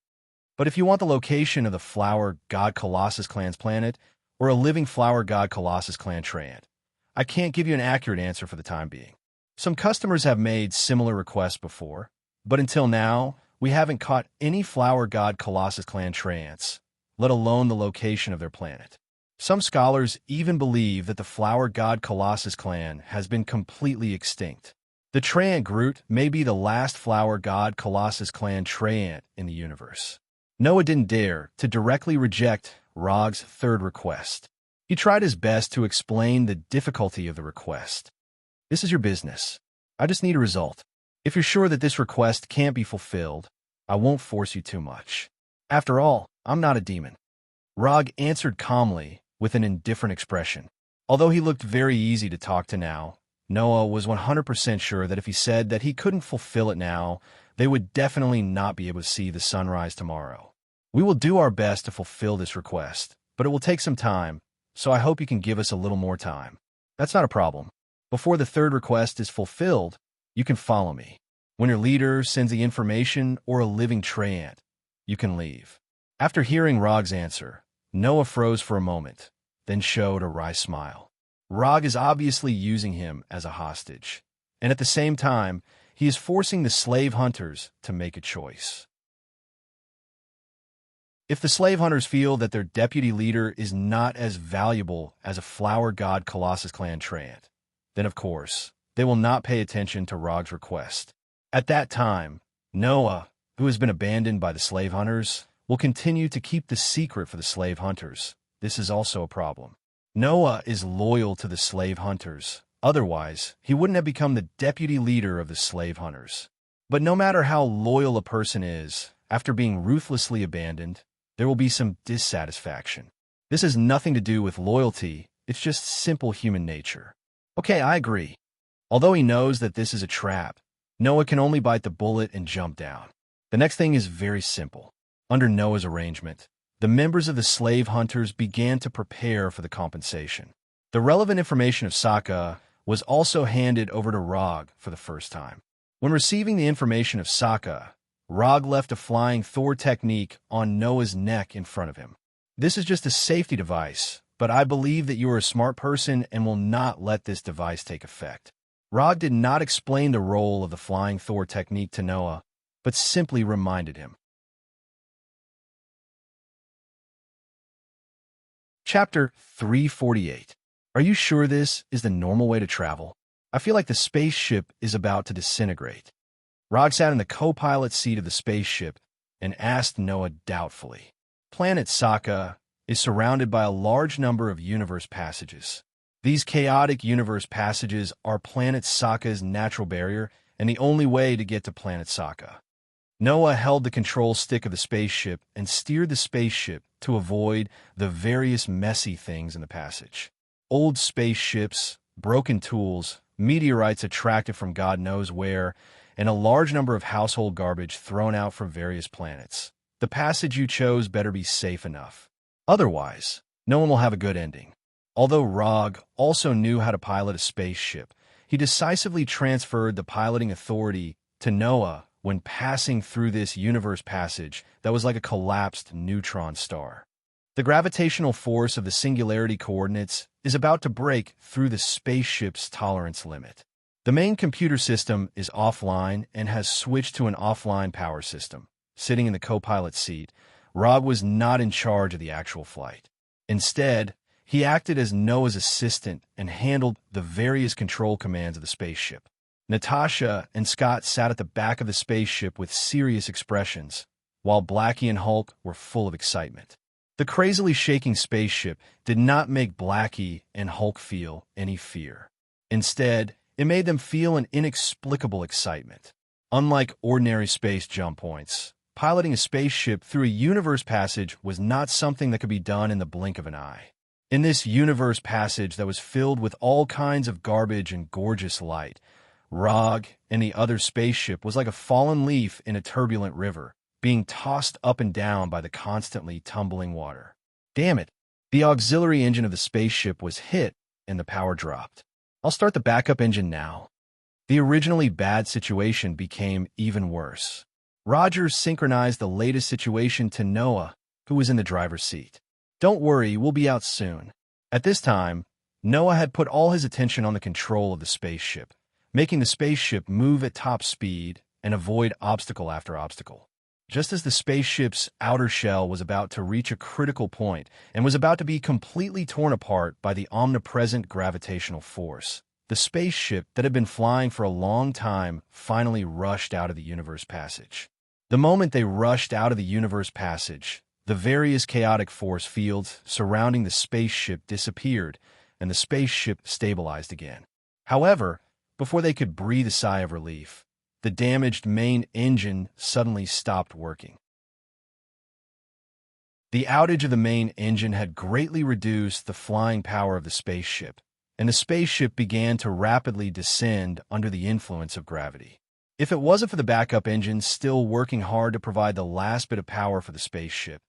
But if you want the location of the flower god Colossus clan's planet, or a living flower god Colossus clan treant, I can't give you an accurate answer for the time being. Some customers have made similar requests before, but until now, we haven't caught any flower god Colossus clan treants, let alone the location of their planet. Some scholars even believe that the flower god Colossus clan has been completely extinct. The treant Groot may be the last flower god Colossus clan treant in the universe. Noah didn't dare to directly reject Rog's third request. He tried his best to explain the difficulty of the request. This is your business. I just need a result. If you're sure that this request can't be fulfilled, I won't force you too much. After all, I'm not a demon. Rog answered calmly with an indifferent expression. Although he looked very easy to talk to now, Noah was 100% sure that if he said that he couldn't fulfill it now, they would definitely not be able to see the sunrise tomorrow. We will do our best to fulfill this request, but it will take some time, so I hope you can give us a little more time. That's not a problem. Before the third request is fulfilled, you can follow me. When your leader sends the information or a living treant, you can leave. After hearing Rog's answer, Noah froze for a moment, then showed a wry smile. Rog is obviously using him as a hostage, and at the same time, he is forcing the slave hunters to make a choice. If the slave hunters feel that their deputy leader is not as valuable as a flower god Colossus clan treant, then of course, they will not pay attention to Rog's request. At that time, Noah, who has been abandoned by the slave hunters, will continue to keep the secret for the slave hunters. This is also a problem. Noah is loyal to the slave hunters. Otherwise, he wouldn't have become the deputy leader of the slave hunters. But no matter how loyal a person is, after being ruthlessly abandoned, there will be some dissatisfaction. This has nothing to do with loyalty, it's just simple human nature. Okay, I agree. Although he knows that this is a trap, Noah can only bite the bullet and jump down. The next thing is very simple. Under Noah's arrangement, the members of the slave hunters began to prepare for the compensation. The relevant information of Sokka was also handed over to Rog for the first time. When receiving the information of Sokka, Rog left a flying Thor technique on Noah's neck in front of him. This is just a safety device, but I believe that you are a smart person and will not let this device take effect. Rog did not explain the role of the flying Thor technique to Noah, but simply reminded him. Chapter 348. Are you sure this is the normal way to travel? I feel like the spaceship is about to disintegrate. Rog sat in the co-pilot seat of the spaceship and asked Noah doubtfully. Planet Sokka is surrounded by a large number of universe passages. These chaotic universe passages are planet Sokka's natural barrier and the only way to get to planet Sokka. Noah held the control stick of the spaceship and steered the spaceship to avoid the various messy things in the passage. Old spaceships, broken tools, meteorites attracted from God knows where, and a large number of household garbage thrown out from various planets. The passage you chose better be safe enough. Otherwise, no one will have a good ending. Although Rog also knew how to pilot a spaceship, he decisively transferred the piloting authority to Noah when passing through this universe passage that was like a collapsed neutron star. The gravitational force of the singularity coordinates is about to break through the spaceship's tolerance limit. The main computer system is offline and has switched to an offline power system. Sitting in the co-pilot seat, Rog was not in charge of the actual flight. Instead, he acted as Noah's assistant and handled the various control commands of the spaceship. Natasha and Scott sat at the back of the spaceship with serious expressions, while Blackie and Hulk were full of excitement. The crazily shaking spaceship did not make Blackie and Hulk feel any fear. Instead, it made them feel an inexplicable excitement. Unlike ordinary space jump points, piloting a spaceship through a universe passage was not something that could be done in the blink of an eye. In this universe passage that was filled with all kinds of garbage and gorgeous light, Rog and the other spaceship was like a fallen leaf in a turbulent river, being tossed up and down by the constantly tumbling water. Damn it! The auxiliary engine of the spaceship was hit, and the power dropped. I'll start the backup engine now. The originally bad situation became even worse. Roger synchronized the latest situation to Noah, who was in the driver's seat. Don't worry, we'll be out soon. At this time, Noah had put all his attention on the control of the spaceship, making the spaceship move at top speed and avoid obstacle after obstacle. Just as the spaceship's outer shell was about to reach a critical point and was about to be completely torn apart by the omnipresent gravitational force, the spaceship that had been flying for a long time finally rushed out of the universe passage. The moment they rushed out of the universe passage, the various chaotic force fields surrounding the spaceship disappeared, and the spaceship stabilized again. However, before they could breathe a sigh of relief, the damaged main engine suddenly stopped working. The outage of the main engine had greatly reduced the flying power of the spaceship, and the spaceship began to rapidly descend under the influence of gravity. If it wasn't for the backup engine still working hard to provide the last bit of power for the spaceship,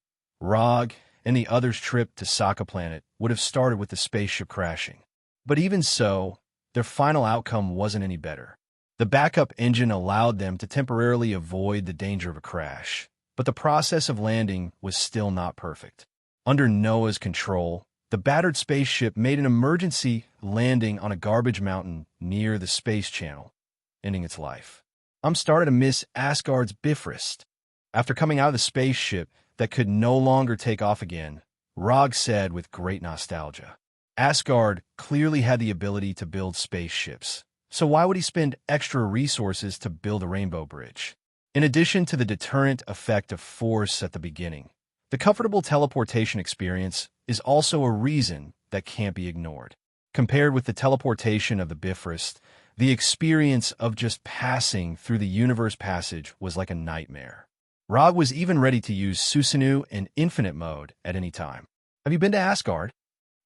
Rog and the others' trip to Sokka Planet would have started with the spaceship crashing. But even so, their final outcome wasn't any better. The backup engine allowed them to temporarily avoid the danger of a crash, but the process of landing was still not perfect. Under Noah's control, the battered spaceship made an emergency landing on a garbage mountain near the space channel, ending its life. I'm starting to miss Asgard's Bifrost. After coming out of the spaceship that could no longer take off again, Rog said with great nostalgia. Asgard clearly had the ability to build spaceships, so why would he spend extra resources to build a rainbow bridge? In addition to the deterrent effect of force at the beginning, the comfortable teleportation experience is also a reason that can't be ignored. Compared with the teleportation of the Bifrost, the experience of just passing through the universe passage was like a nightmare. Rog was even ready to use Susanoo in infinite mode at any time. Have you been to Asgard?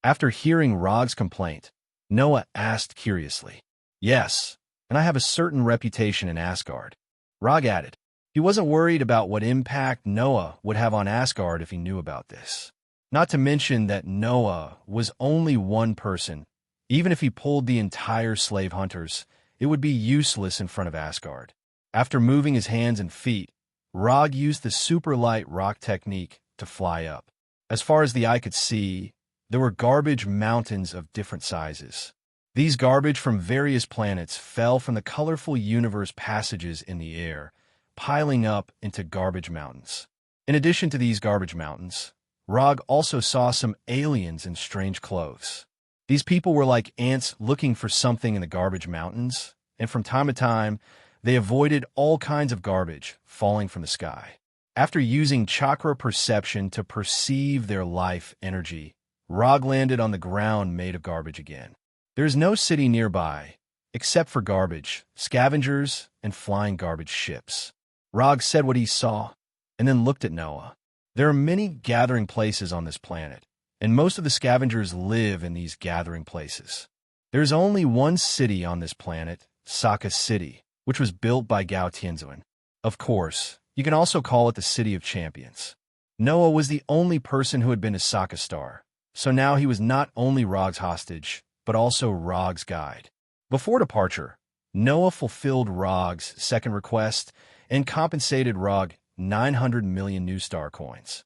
After hearing Rog's complaint, Noah asked curiously. Yes, and I have a certain reputation in Asgard. Rog added. He wasn't worried about what impact Noah would have on Asgard if he knew about this. Not to mention that Noah was only one person. Even if he pulled the entire slave hunters, it would be useless in front of Asgard. After moving his hands and feet, Rog used the super light rock technique to fly up. As far as the eye could see, there were garbage mountains of different sizes. These garbage from various planets fell from the colorful universe passages in the air, piling up into garbage mountains. In addition to these garbage mountains, Rog also saw some aliens in strange clothes. These people were like ants looking for something in the garbage mountains, and from time to time, they avoided all kinds of garbage falling from the sky. After using chakra perception to perceive their life energy, Rog landed on the ground made of garbage again. There is no city nearby, except for garbage, scavengers, and flying garbage ships. Rog said what he saw, and then looked at Noah. There are many gathering places on this planet, and most of the scavengers live in these gathering places. There is only one city on this planet, Sokka City, which was built by Gao Tianzuan. Of course, you can also call it the City of Champions. Noah was the only person who had been to Sokka Star, so now he was not only Rog's hostage, but also Rog's guide. Before departure, Noah fulfilled Rog's second request and compensated Rog 900 million new star coins.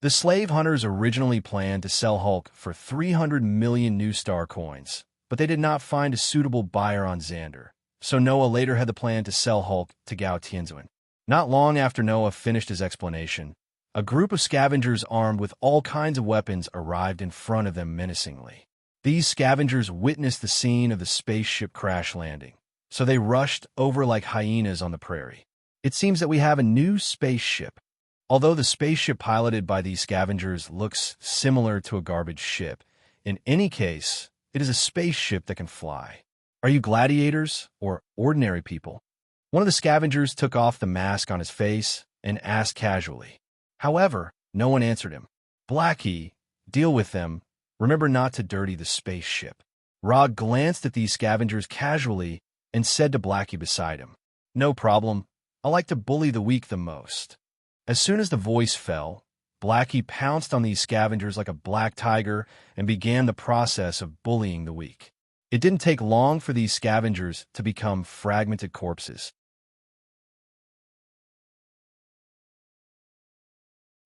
The slave hunters originally planned to sell Hulk for 300 million new star coins, but they did not find a suitable buyer on Xander, so Noah later had the plan to sell Hulk to Gao Tianzuan. Not long after Noah finished his explanation, a group of scavengers armed with all kinds of weapons arrived in front of them menacingly. These scavengers witnessed the scene of the spaceship crash landing, so they rushed over like hyenas on the prairie. It seems that we have a new spaceship. Although the spaceship piloted by these scavengers looks similar to a garbage ship, in any case, it is a spaceship that can fly. Are you gladiators or ordinary people? One of the scavengers took off the mask on his face and asked casually. However, no one answered him. Blackie, deal with them. Remember not to dirty the spaceship. Rog glanced at these scavengers casually and said to Blackie beside him, No problem. I like to bully the weak the most. As soon as the voice fell, Blackie pounced on these scavengers like a black tiger and began the process of bullying the weak. It didn't take long for these scavengers to become fragmented corpses.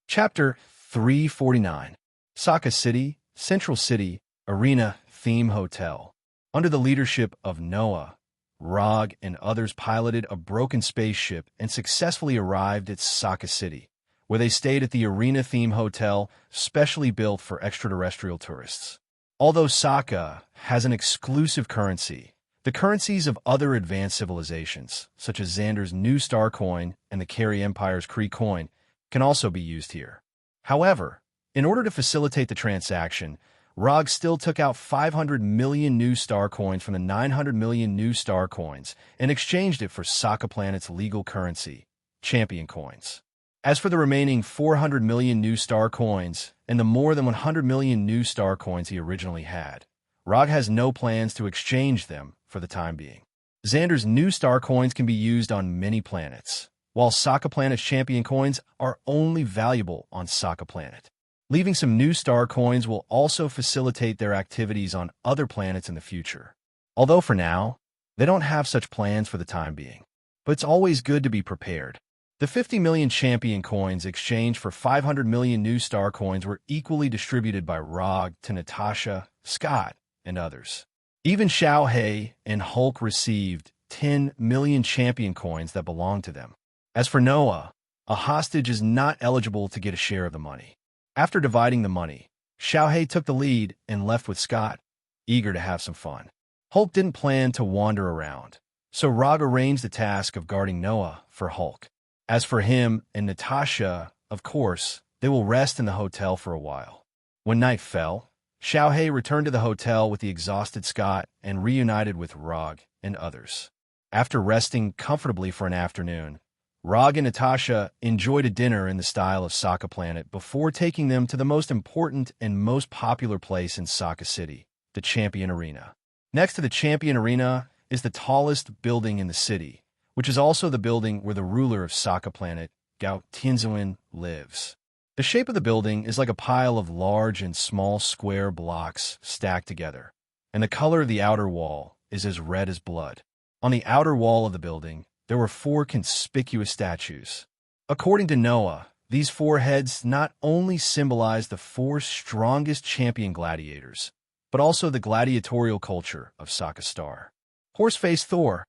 Chapter 349. Saka City, Central City, Arena Theme Hotel. Under the leadership of Noah, Rog and others piloted a broken spaceship and successfully arrived at Saka City, where they stayed at the Arena Theme Hotel, specially built for extraterrestrial tourists. Although Saka has an exclusive currency, the currencies of other advanced civilizations, such as Xander's New Star Coin and the Carry Empire's Kree Coin, can also be used here. However, in order to facilitate the transaction, Rog still took out 500 million new star coins from the 900 million new star coins and exchanged it for Saka Planet's legal currency, champion coins. As for the remaining 400 million new star coins and the more than 100 million new star coins he originally had, Rog has no plans to exchange them for the time being. Xander's new star coins can be used on many planets, while Saka Planet's champion coins are only valuable on Saka Planet. Leaving some new star coins will also facilitate their activities on other planets in the future. Although for now, they don't have such plans for the time being. But it's always good to be prepared. The 50 million champion coins exchanged for 500 million new star coins were equally distributed by Rog to Natasha, Scott, and others. Even Xiao He and Hulk received 10 million champion coins that belonged to them. As for Noah, a hostage is not eligible to get a share of the money. After dividing the money, Xiao He took the lead and left with Scott, eager to have some fun. Hulk didn't plan to wander around, so Rog arranged the task of guarding Noah for Hulk. As for him and Natasha, of course, they will rest in the hotel for a while. When night fell, Xiao He returned to the hotel with the exhausted Scott and reunited with Rog and others. After resting comfortably for an afternoon, Rog and Natasha enjoyed a dinner in the style of Saka Planet before taking them to the most important and most popular place in Saka City, the Champion Arena. Next to the Champion Arena is the tallest building in the city, which is also the building where the ruler of Saka Planet, Gao Tianzuan, lives. The shape of the building is like a pile of large and small square blocks stacked together, and the color of the outer wall is as red as blood. On the outer wall of the building, there were 4 conspicuous statues. According to Noah, these 4 heads not only symbolize the 4 strongest champion gladiators, but also the gladiatorial culture of Saka Star. Horse-faced Thor,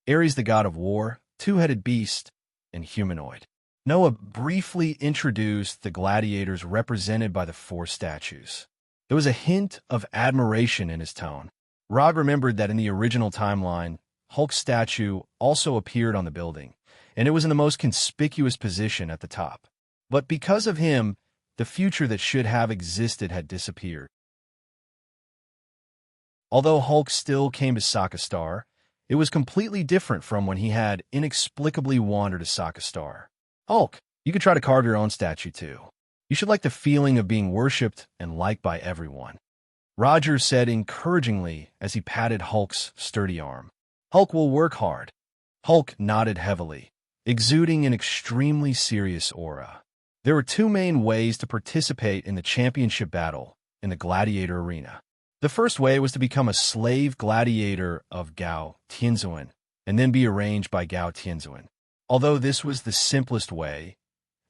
Ares the god of war, two-headed beast, and humanoid. Noah briefly introduced the gladiators represented by the 4 statues. There was a hint of admiration in his tone. Rod remembered that in the original timeline, Hulk's statue also appeared on the building, and it was in the most conspicuous position at the top. But because of him, the future that should have existed had disappeared. Although Hulk still came to Saka Star, it was completely different from when he had inexplicably wandered to Saka Star. Hulk, you could try to carve your own statue too. You should like the feeling of being worshipped and liked by everyone. Roger said encouragingly as he patted Hulk's sturdy arm. Hulk will work hard. Hulk nodded heavily, exuding an extremely serious aura. There were 2 main ways to participate in the championship battle in the gladiator arena. The first way was to become a slave gladiator of Gao Tianzuan and then be arranged by Gao Tianzuan. Although this was the simplest way,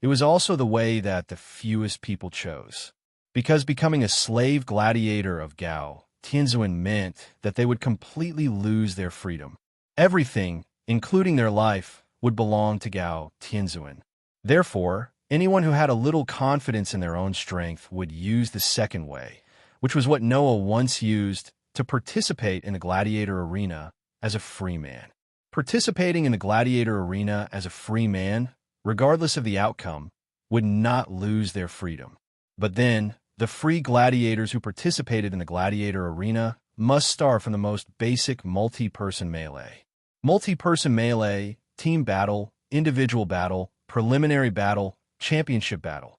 it was also the way that the fewest people chose. Because becoming a slave gladiator of Gao Tianzuan meant that they would completely lose their freedom. Everything, including their life, would belong to Gao Tianzuan. Therefore, anyone who had a little confidence in their own strength would use the second way, which was what Noah once used to participate in the gladiator arena as a free man. Participating in the gladiator arena as a free man, regardless of the outcome, would not lose their freedom. But then, the free gladiators who participated in the gladiator arena must start from the most basic multi-person melee. Multi-person melee, team battle, individual battle, preliminary battle, championship battle.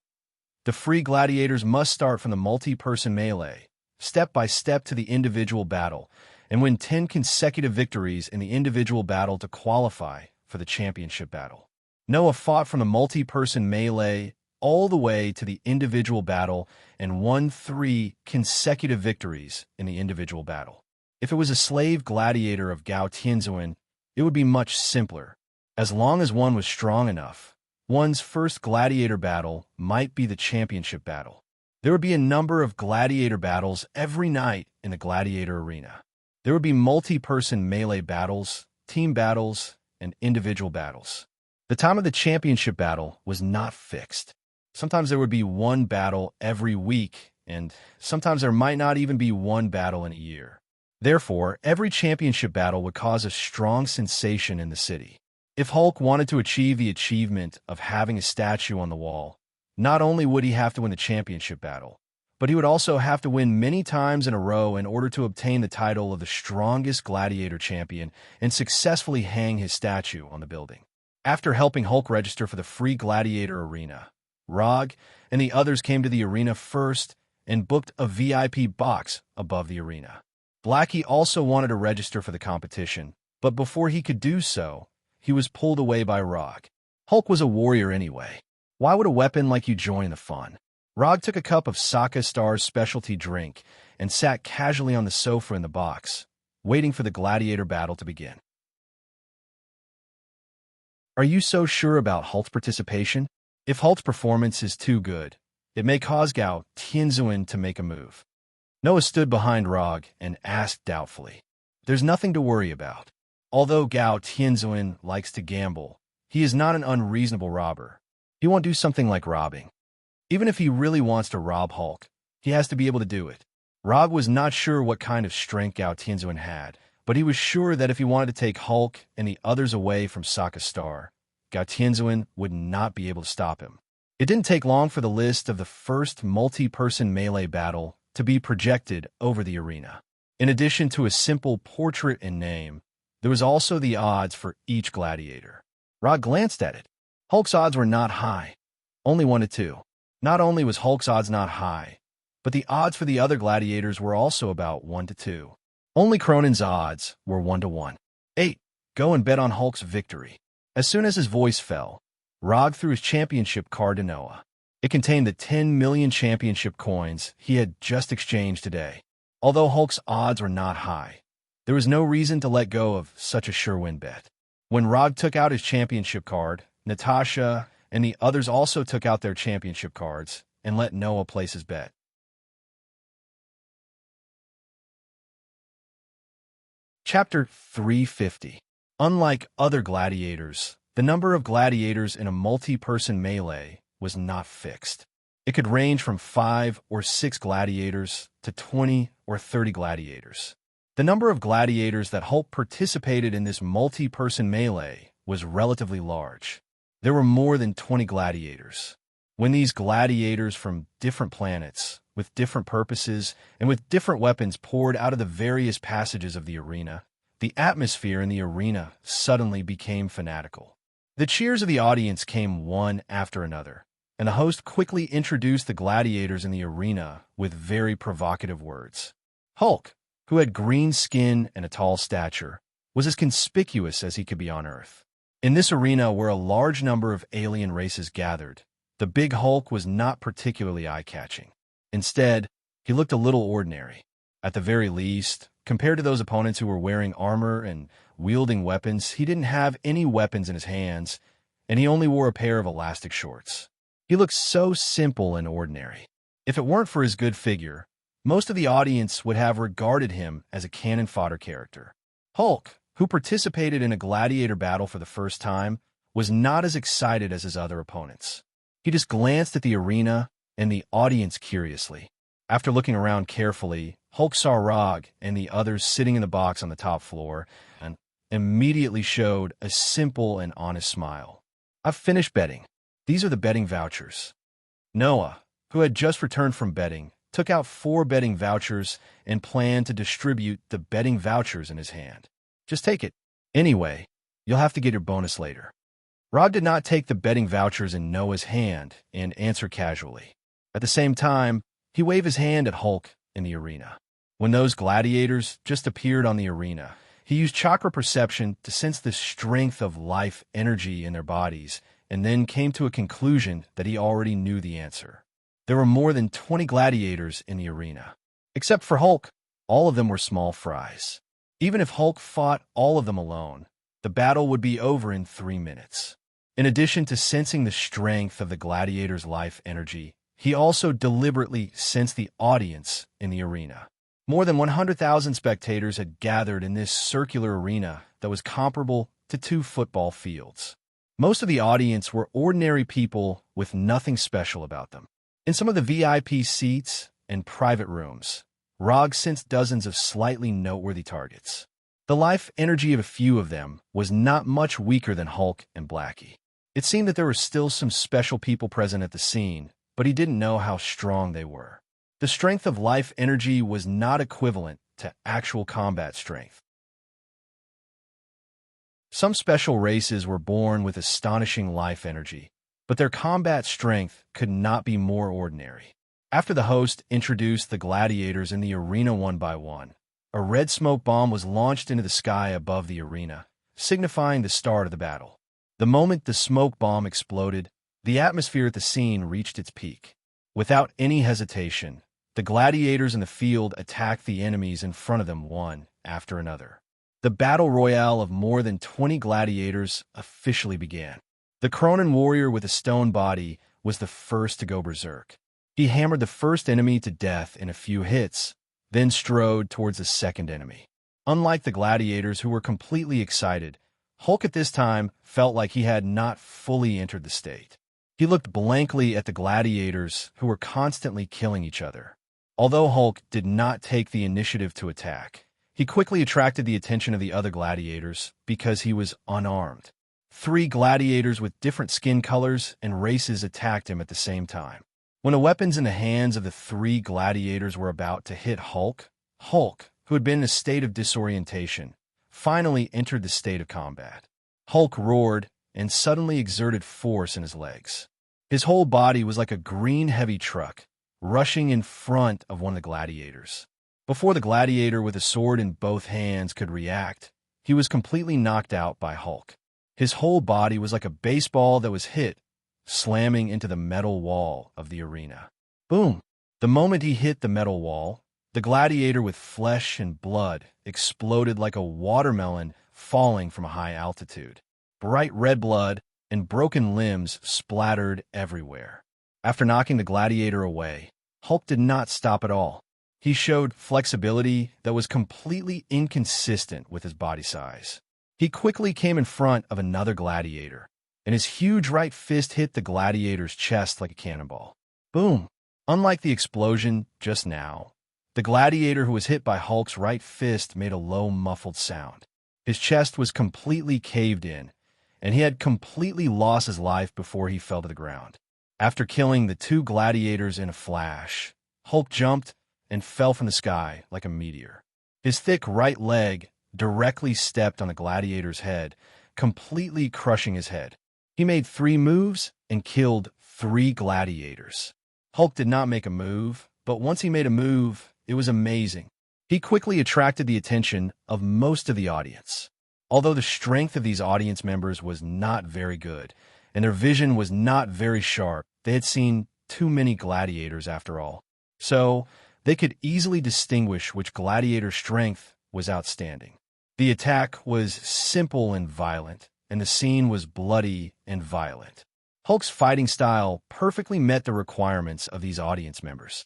The free gladiators must start from the multi-person melee, step by step to the individual battle, and win 10 consecutive victories in the individual battle to qualify for the championship battle. Noah fought from the multi-person melee all the way to the individual battle and won 3 consecutive victories in the individual battle. If it was a slave gladiator of Gao Tianzuan, it would be much simpler. As long as one was strong enough, one's first gladiator battle might be the championship battle. There would be a number of gladiator battles every night in the gladiator arena. There would be multi-person melee battles, team battles, and individual battles. The time of the championship battle was not fixed. Sometimes there would be one battle every week, and sometimes there might not even be one battle in a year. Therefore, every championship battle would cause a strong sensation in the city. If Hulk wanted to achieve the achievement of having a statue on the wall, not only would he have to win the championship battle, but he would also have to win many times in a row in order to obtain the title of the strongest gladiator champion and successfully hang his statue on the building. After helping Hulk register for the free gladiator arena, Rog and the others came to the arena first and booked a VIP box above the arena. Blackie also wanted to register for the competition, but before he could do so, he was pulled away by Rog. Hulk was a warrior anyway. Why would a weapon like you join the fun? Rog took a cup of Sokka Star's specialty drink and sat casually on the sofa in the box, waiting for the gladiator battle to begin. Are you so sure about Hulk's participation? If Hulk's performance is too good, it may cause Gao Tianzuan to make a move. Noah stood behind Rog and asked doubtfully. There's nothing to worry about. Although Gao Tianzuan likes to gamble, he is not an unreasonable robber. He won't do something like robbing. Even if he really wants to rob Hulk, he has to be able to do it. Rog was not sure what kind of strength Gao Tianzuan had, but he was sure that if he wanted to take Hulk and the others away from Sokka Star, Gao Tianzuan would not be able to stop him. It didn't take long for the list of the first multi-person melee battle to be projected over the arena. In addition to a simple portrait and name, there was also the odds for each gladiator. Rog glanced at it. Hulk's odds were not high, only 1 to 2. Not only was Hulk's odds not high, but the odds for the other gladiators were also about 1 to 2. Only Cronin's odds were 1 to 1. 8. Go and bet on Hulk's victory. As soon as his voice fell, Rog threw his championship card to Noah. It contained the 10 million championship coins he had just exchanged today. Although Hulk's odds were not high, there was no reason to let go of such a sure-win bet. When Rog took out his championship card, Natasha and the others also took out their championship cards and let Noah place his bet. Chapter 350. Unlike other gladiators, the number of gladiators in a multi-person melee was not fixed. It could range from 5 or 6 gladiators to 20 or 30 gladiators. The number of gladiators that Hulk participated in this multi-person melee was relatively large. There were more than 20 gladiators. When these gladiators from different planets, with different purposes, and with different weapons poured out of the various passages of the arena, the atmosphere in the arena suddenly became fanatical. The cheers of the audience came one after another, and the host quickly introduced the gladiators in the arena with very provocative words. Hulk, who had green skin and a tall stature, was as conspicuous as he could be on Earth. In this arena where a large number of alien races gathered, the big Hulk was not particularly eye-catching. Instead, he looked a little ordinary. At the very least, compared to those opponents who were wearing armor and wielding weapons, he didn't have any weapons in his hands, and he only wore a pair of elastic shorts. He looked so simple and ordinary. If it weren't for his good figure, most of the audience would have regarded him as a cannon fodder character. Hulk, who participated in a gladiator battle for the first time, was not as excited as his other opponents. He just glanced at the arena and the audience curiously. After looking around carefully, Hulk saw Rog and the others sitting in the box on the top floor and immediately showed a simple and honest smile. I've finished betting. These are the betting vouchers. Noah, who had just returned from betting, took out 4 betting vouchers and planned to distribute the betting vouchers in his hand. Just take it. Anyway, you'll have to get your bonus later. Rog did not take the betting vouchers in Noah's hand and answer casually. At the same time, he waved his hand at Hulk in the arena. When those gladiators just appeared on the arena, He used chakra perception to sense the strength of life energy in their bodies, and then came to a conclusion that he already knew the answer. There were more than 20 gladiators in the arena. Except for Hulk, all of them were small fries. Even if Hulk fought all of them alone, the battle would be over in 3 minutes. In addition to sensing the strength of the gladiators' life energy, he also deliberately sensed the audience in the arena. More than 100,000 spectators had gathered in this circular arena that was comparable to 2 football fields. Most of the audience were ordinary people with nothing special about them. In some of the VIP seats and private rooms, Rog sensed dozens of slightly noteworthy targets. The life energy of a few of them was not much weaker than Hulk and Blackie. It seemed that there were still some special people present at the scene, but he didn't know how strong they were. The strength of life energy was not equivalent to actual combat strength. Some special races were born with astonishing life energy, but their combat strength could not be more ordinary. After the host introduced the gladiators in the arena one by one, a red smoke bomb was launched into the sky above the arena, signifying the start of the battle. The moment the smoke bomb exploded, the atmosphere at the scene reached its peak. Without any hesitation, the gladiators in the field attacked the enemies in front of them one after another. The battle royale of more than 20 gladiators officially began. The Cronin warrior with a stone body was the first to go berserk. He hammered the first enemy to death in a few hits, then strode towards the second enemy. Unlike the gladiators who were completely excited, Hulk at this time felt like he had not fully entered the state. He looked blankly at the gladiators who were constantly killing each other. Although Hulk did not take the initiative to attack, he quickly attracted the attention of the other gladiators because he was unarmed. 3 gladiators with different skin colors and races attacked him at the same time. When the weapons in the hands of the 3 gladiators were about to hit Hulk, who had been in a state of disorientation, finally entered the state of combat. Hulk roared and suddenly exerted force in his legs. His whole body was like a green heavy truck, rushing in front of one of the gladiators. Before the gladiator with a sword in both hands could react, he was completely knocked out by Hulk. His whole body was like a baseball that was hit, slamming into the metal wall of the arena. Boom! The moment he hit the metal wall, the gladiator with flesh and blood exploded like a watermelon falling from a high altitude. Bright red blood and broken limbs splattered everywhere. After knocking the gladiator away, Hulk did not stop at all. He showed flexibility that was completely inconsistent with his body size. He quickly came in front of another gladiator, and his huge right fist hit the gladiator's chest like a cannonball. Boom! Unlike the explosion just now, the gladiator who was hit by Hulk's right fist made a low, muffled sound. His chest was completely caved in, and he had completely lost his life before he fell to the ground. After killing the 2 gladiators in a flash, Hulk jumped and fell from the sky like a meteor. His thick right leg directly stepped on the gladiator's head, completely crushing his head. He made 3 moves and killed 3 gladiators. Hulk did not make a move, but once he made a move, it was amazing. He quickly attracted the attention of most of the audience. Although the strength of these audience members was not very good, and their vision was not very sharp, they had seen too many gladiators after all. So, they could easily distinguish which gladiator's strength was outstanding. The attack was simple and violent, and the scene was bloody and violent. Hulk's fighting style perfectly met the requirements of these audience members.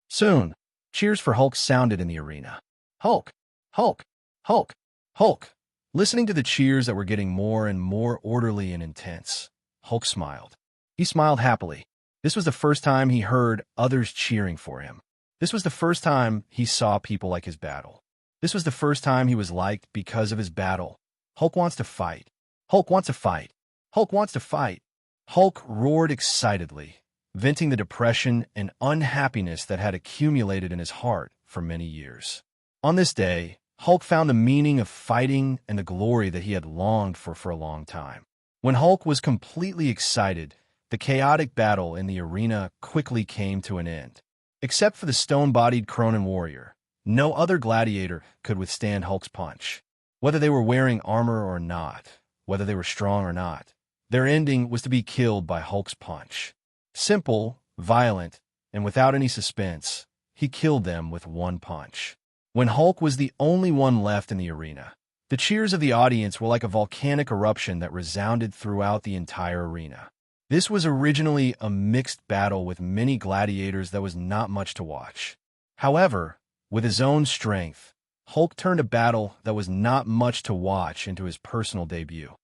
Soon, cheers for Hulk sounded in the arena. Hulk! Hulk! Hulk! Hulk! Listening to the cheers that were getting more and more orderly and intense, Hulk smiled. He smiled happily. This was the first time he heard others cheering for him. This was the first time he saw people like his battle. This was the first time he was liked because of his battle. Hulk wants to fight. Hulk wants to fight. Hulk wants to fight. Hulk roared excitedly, venting the depression and unhappiness that had accumulated in his heart for many years. On this day, Hulk found the meaning of fighting and the glory that he had longed for a long time. When Hulk was completely excited, the chaotic battle in the arena quickly came to an end. Except for the stone-bodied Cronin warrior, No other gladiator could withstand Hulk's punch. Whether they were wearing armor or not, whether they were strong or not, their ending was to be killed by Hulk's punch. Simple, violent, and without any suspense, he killed them with one punch. When Hulk was the only one left in the arena, the cheers of the audience were like a volcanic eruption that resounded throughout the entire arena. This was originally a mixed battle with many gladiators that was not much to watch. However, with his own strength, Hulk turned a battle that was not much to watch into his personal debut.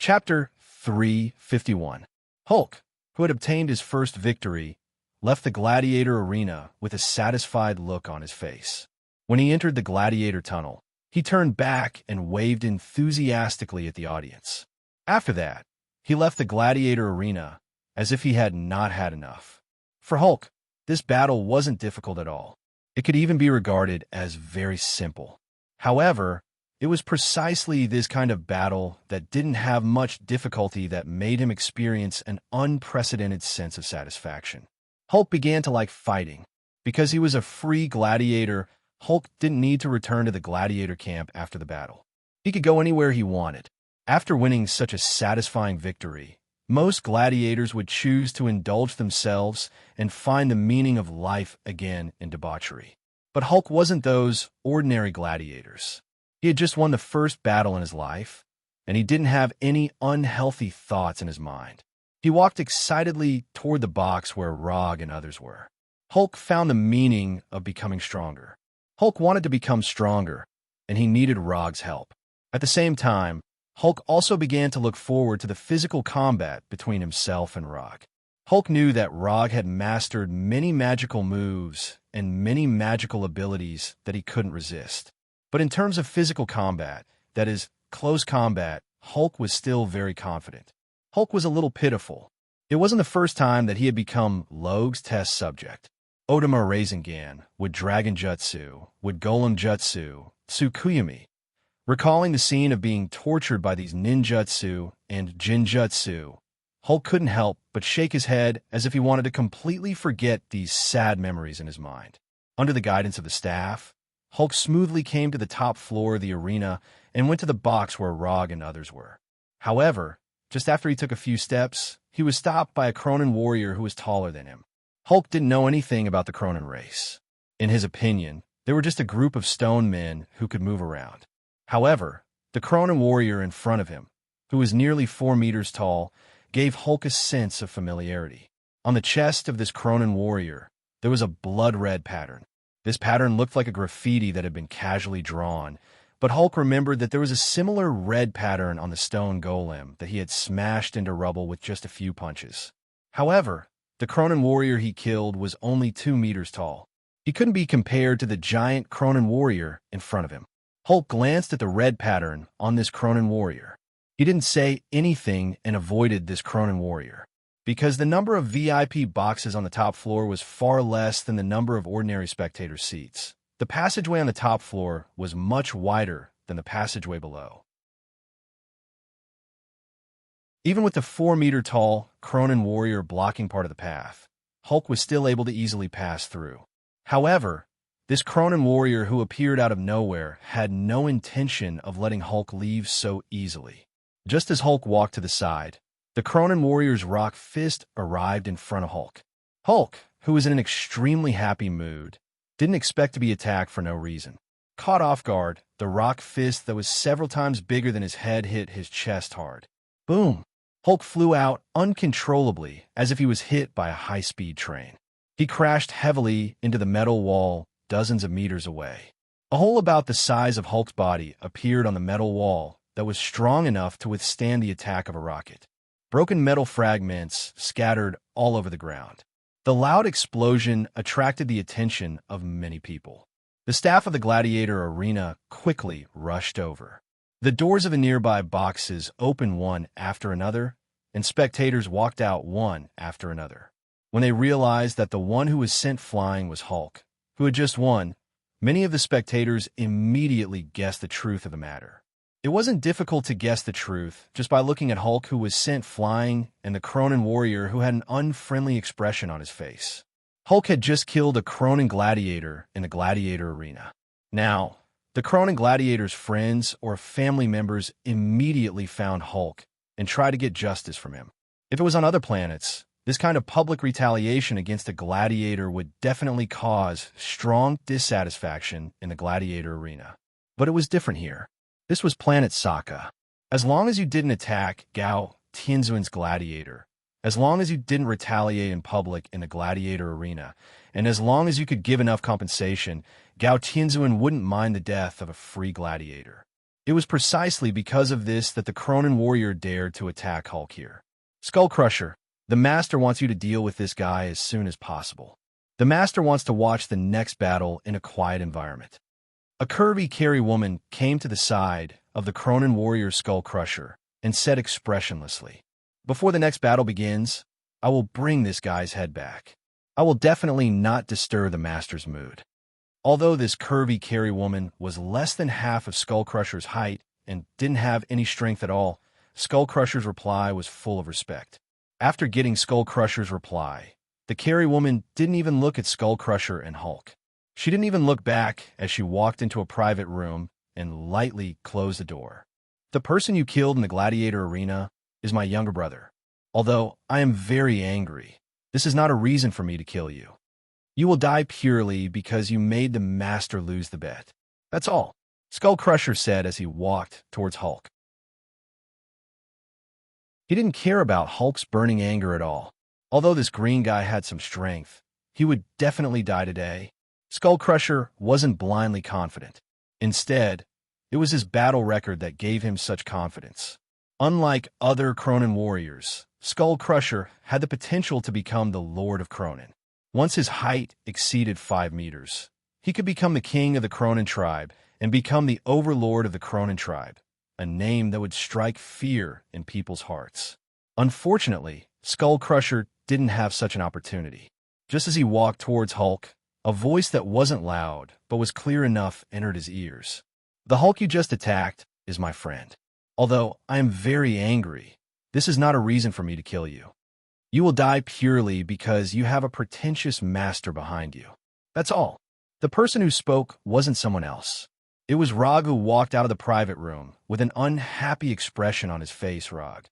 Chapter 351. Hulk, who had obtained his first victory, left the gladiator arena with a satisfied look on his face. When he entered the gladiator tunnel, he turned back and waved enthusiastically at the audience. After that, he left the gladiator arena as if he had not had enough. For Hulk, this battle wasn't difficult at all. It could even be regarded as very simple. However, it was precisely this kind of battle that didn't have much difficulty that made him experience an unprecedented sense of satisfaction. Hulk began to like fighting. Because he was a free gladiator, Hulk didn't need to return to the gladiator camp after the battle. He could go anywhere he wanted. After winning such a satisfying victory, most gladiators would choose to indulge themselves and find the meaning of life again in debauchery. But Hulk wasn't those ordinary gladiators. He had just won the first battle in his life, and he didn't have any unhealthy thoughts in his mind. He walked excitedly toward the box where Rog and others were. Hulk found the meaning of becoming stronger. Hulk wanted to become stronger, and he needed Rog's help. At the same time, Hulk also began to look forward to the physical combat between himself and Rog. Hulk knew that Rog had mastered many magical moves and many magical abilities that he couldn't resist. But in terms of physical combat, that is, close combat, Hulk was still very confident. Hulk was a little pitiful. It wasn't the first time that he had become Logue's test subject. Odama Rasengan, with Dragon Jutsu, with Golem Jutsu, Tsukuyami. Recalling the scene of being tortured by these ninjutsu and jinjutsu, Hulk couldn't help but shake his head as if he wanted to completely forget these sad memories in his mind. Under the guidance of the staff, Hulk smoothly came to the top floor of the arena and went to the box where Rog and others were. However, just after he took a few steps, he was stopped by a Cronin warrior who was taller than him. Hulk didn't know anything about the Cronin race. In his opinion, they were just a group of stone men who could move around. However, the Cronin warrior in front of him, who was nearly 4 meters tall, gave Hulk a sense of familiarity. On the chest of this Cronin warrior, there was a blood-red pattern. This pattern looked like a graffiti that had been casually drawn, but Hulk remembered that there was a similar red pattern on the stone golem that he had smashed into rubble with just a few punches. However, the Cronin warrior he killed was only 2 meters tall. He couldn't be compared to the giant Cronin warrior in front of him. Hulk glanced at the red pattern on this Cronin warrior. He didn't say anything and avoided this Cronin warrior. Because the number of VIP boxes on the top floor was far less than the number of ordinary spectator seats, the passageway on the top floor was much wider than the passageway below. Even with the 4-meter-tall Cronin warrior blocking part of the path, Hulk was still able to easily pass through. However, this Cronin warrior who appeared out of nowhere had no intention of letting Hulk leave so easily. Just as Hulk walked to the side, the Cronin warrior's rock fist arrived in front of Hulk. Hulk, who was in an extremely happy mood, didn't expect to be attacked for no reason. Caught off guard, the rock fist that was several times bigger than his head hit his chest hard. Boom! Hulk flew out uncontrollably as if he was hit by a high-speed train. He crashed heavily into the metal wall dozens of meters away. A hole about the size of Hulk's body appeared on the metal wall that was strong enough to withstand the attack of a rocket. Broken metal fragments scattered all over the ground. The loud explosion attracted the attention of many people. The staff of the gladiator arena quickly rushed over. The doors of the nearby boxes opened one after another, and spectators walked out one after another. When they realized that the one who was sent flying was Hulk, who had just won, many of the spectators immediately guessed the truth of the matter. It wasn't difficult to guess the truth just by looking at Hulk, who was sent flying, and the Cronin warrior, who had an unfriendly expression on his face. Hulk had just killed a Cronin gladiator in the gladiator arena. Now, the Cronin gladiator's friends or family members immediately found Hulk and tried to get justice from him. If it was on other planets, this kind of public retaliation against a gladiator would definitely cause strong dissatisfaction in the gladiator arena. But it was different here. This was planet Sokka. As long as you didn't attack Gao Tianzuan's gladiator, as long as you didn't retaliate in public in the gladiator arena, and as long as you could give enough compensation, Gao Tianzuan wouldn't mind the death of a free gladiator. It was precisely because of this that the Cronin warrior dared to attack Hulk here. Skull Crusher, the Master wants you to deal with this guy as soon as possible. The Master wants to watch the next battle in a quiet environment. A curvy, carry woman came to the side of the Cronin warrior Skull Crusher and said expressionlessly, "Before the next battle begins, I will bring this guy's head back. I will definitely not disturb the Master's mood." Although this curvy, carry woman was less than half of Skull Crusher's height and didn't have any strength at all, Skull Crusher's reply was full of respect. After getting Skull Crusher's reply, the carry woman didn't even look at Skull Crusher and Hulk. She didn't even look back as she walked into a private room and lightly closed the door. "The person you killed in the gladiator arena is my younger brother. Although I am very angry, this is not a reason for me to kill you. You will die purely because you made the Master lose the bet. That's all," Skull Crusher said as he walked towards Hulk. He didn't care about Hulk's burning anger at all. Although this green guy had some strength, he would definitely die today. Skull Crusher wasn't blindly confident. Instead, it was his battle record that gave him such confidence. Unlike other Cronin warriors, Skull Crusher had the potential to become the Lord of Cronin. Once his height exceeded 5 meters, he could become the king of the Cronin tribe and become the overlord of the Cronin tribe, a name that would strike fear in people's hearts. Unfortunately, Skull Crusher didn't have such an opportunity. Just as he walked towards Hulk, a voice that wasn't loud but was clear enough entered his ears. "The Hulk you just attacked is my friend. Although I am very angry, this is not a reason for me to kill you. You will die purely because you have a pretentious master behind you. That's all." The person who spoke wasn't someone else. It was Rog, who walked out of the private room with an unhappy expression on his face. Rog.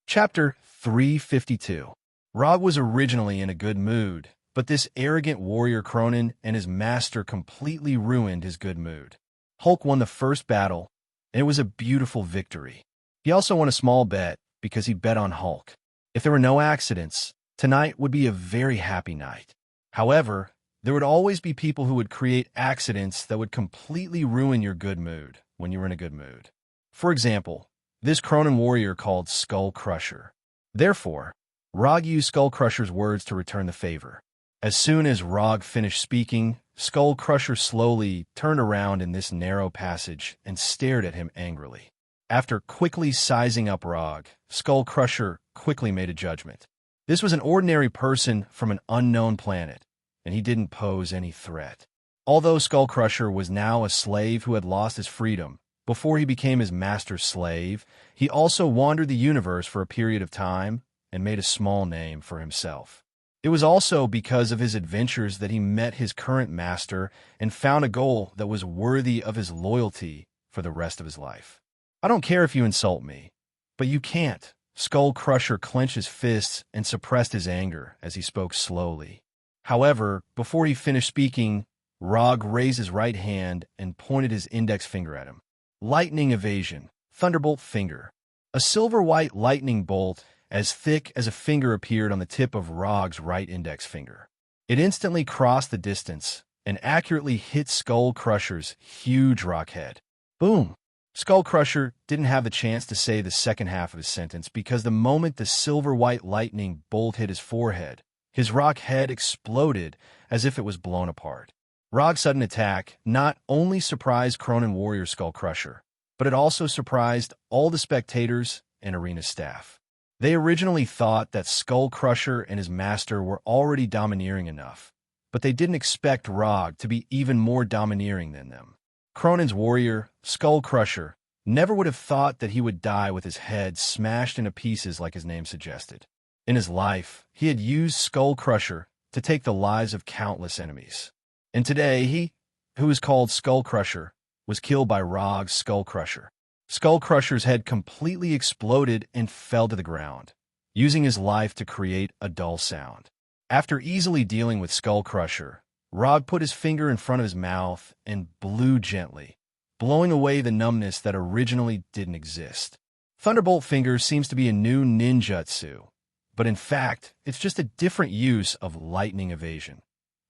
Chapter 352. Rog was originally in a good mood, but this arrogant warrior Cronin and his master completely ruined his good mood. Hulk won the first battle, and it was a beautiful victory. He also won a small bet because he bet on Hulk. If there were no accidents, tonight would be a very happy night. However, there would always be people who would create accidents that would completely ruin your good mood when you were in a good mood. For example, this Cronin warrior called Skull Crusher. Therefore, Rog used Skull Crusher's words to return the favor. As soon as Rog finished speaking, Skull Crusher slowly turned around in this narrow passage and stared at him angrily. After quickly sizing up Rog, Skull Crusher quickly made a judgment. This was an ordinary person from an unknown planet, and he didn't pose any threat. Although Skull Crusher was now a slave who had lost his freedom before he became his master's slave, he also wandered the universe for a period of time and made a small name for himself. It was also because of his adventures that he met his current master and found a goal that was worthy of his loyalty for the rest of his life. "I don't care if you insult me, but you can't." Skull Crusher clenched his fists and suppressed his anger as he spoke slowly. However, before he finished speaking, Rog raised his right hand and pointed his index finger at him. Lightning evasion. Thunderbolt finger. A silver-white lightning bolt as thick as a finger appeared on the tip of Rog's right index finger. It instantly crossed the distance and accurately hit Skull Crusher's huge rock head. Boom! Skull Crusher didn't have the chance to say the second half of his sentence because the moment the silver-white lightning bolt hit his forehead, his rock head exploded as if it was blown apart. Rog's sudden attack not only surprised Cronin warrior Skull Crusher, but it also surprised all the spectators and arena staff. They originally thought that Skull Crusher and his master were already domineering enough, but they didn't expect Rog to be even more domineering than them. Cronin's warrior, Skull Crusher, never would have thought that he would die with his head smashed into pieces like his name suggested. In his life, he had used Skull Crusher to take the lives of countless enemies. And today, he, who is called Skull Crusher, was killed by Rog's Skull Crusher. Skull Crusher's head completely exploded and fell to the ground, using his life to create a dull sound. After easily dealing with Skull Crusher, Rog put his finger in front of his mouth and blew gently, blowing away the numbness that originally didn't exist. Thunderbolt Finger seems to be a new ninjutsu, but in fact, it's just a different use of lightning evasion,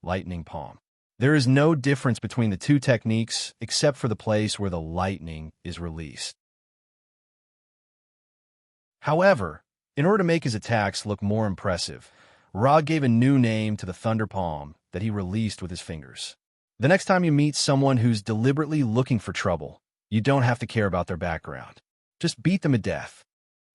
lightning palm. There is no difference between the two techniques except for the place where the lightning is released. However, in order to make his attacks look more impressive, Rog gave a new name to the Thunder Palm that he released with his fingers. The next time you meet someone who's deliberately looking for trouble, you don't have to care about their background. Just beat them to death.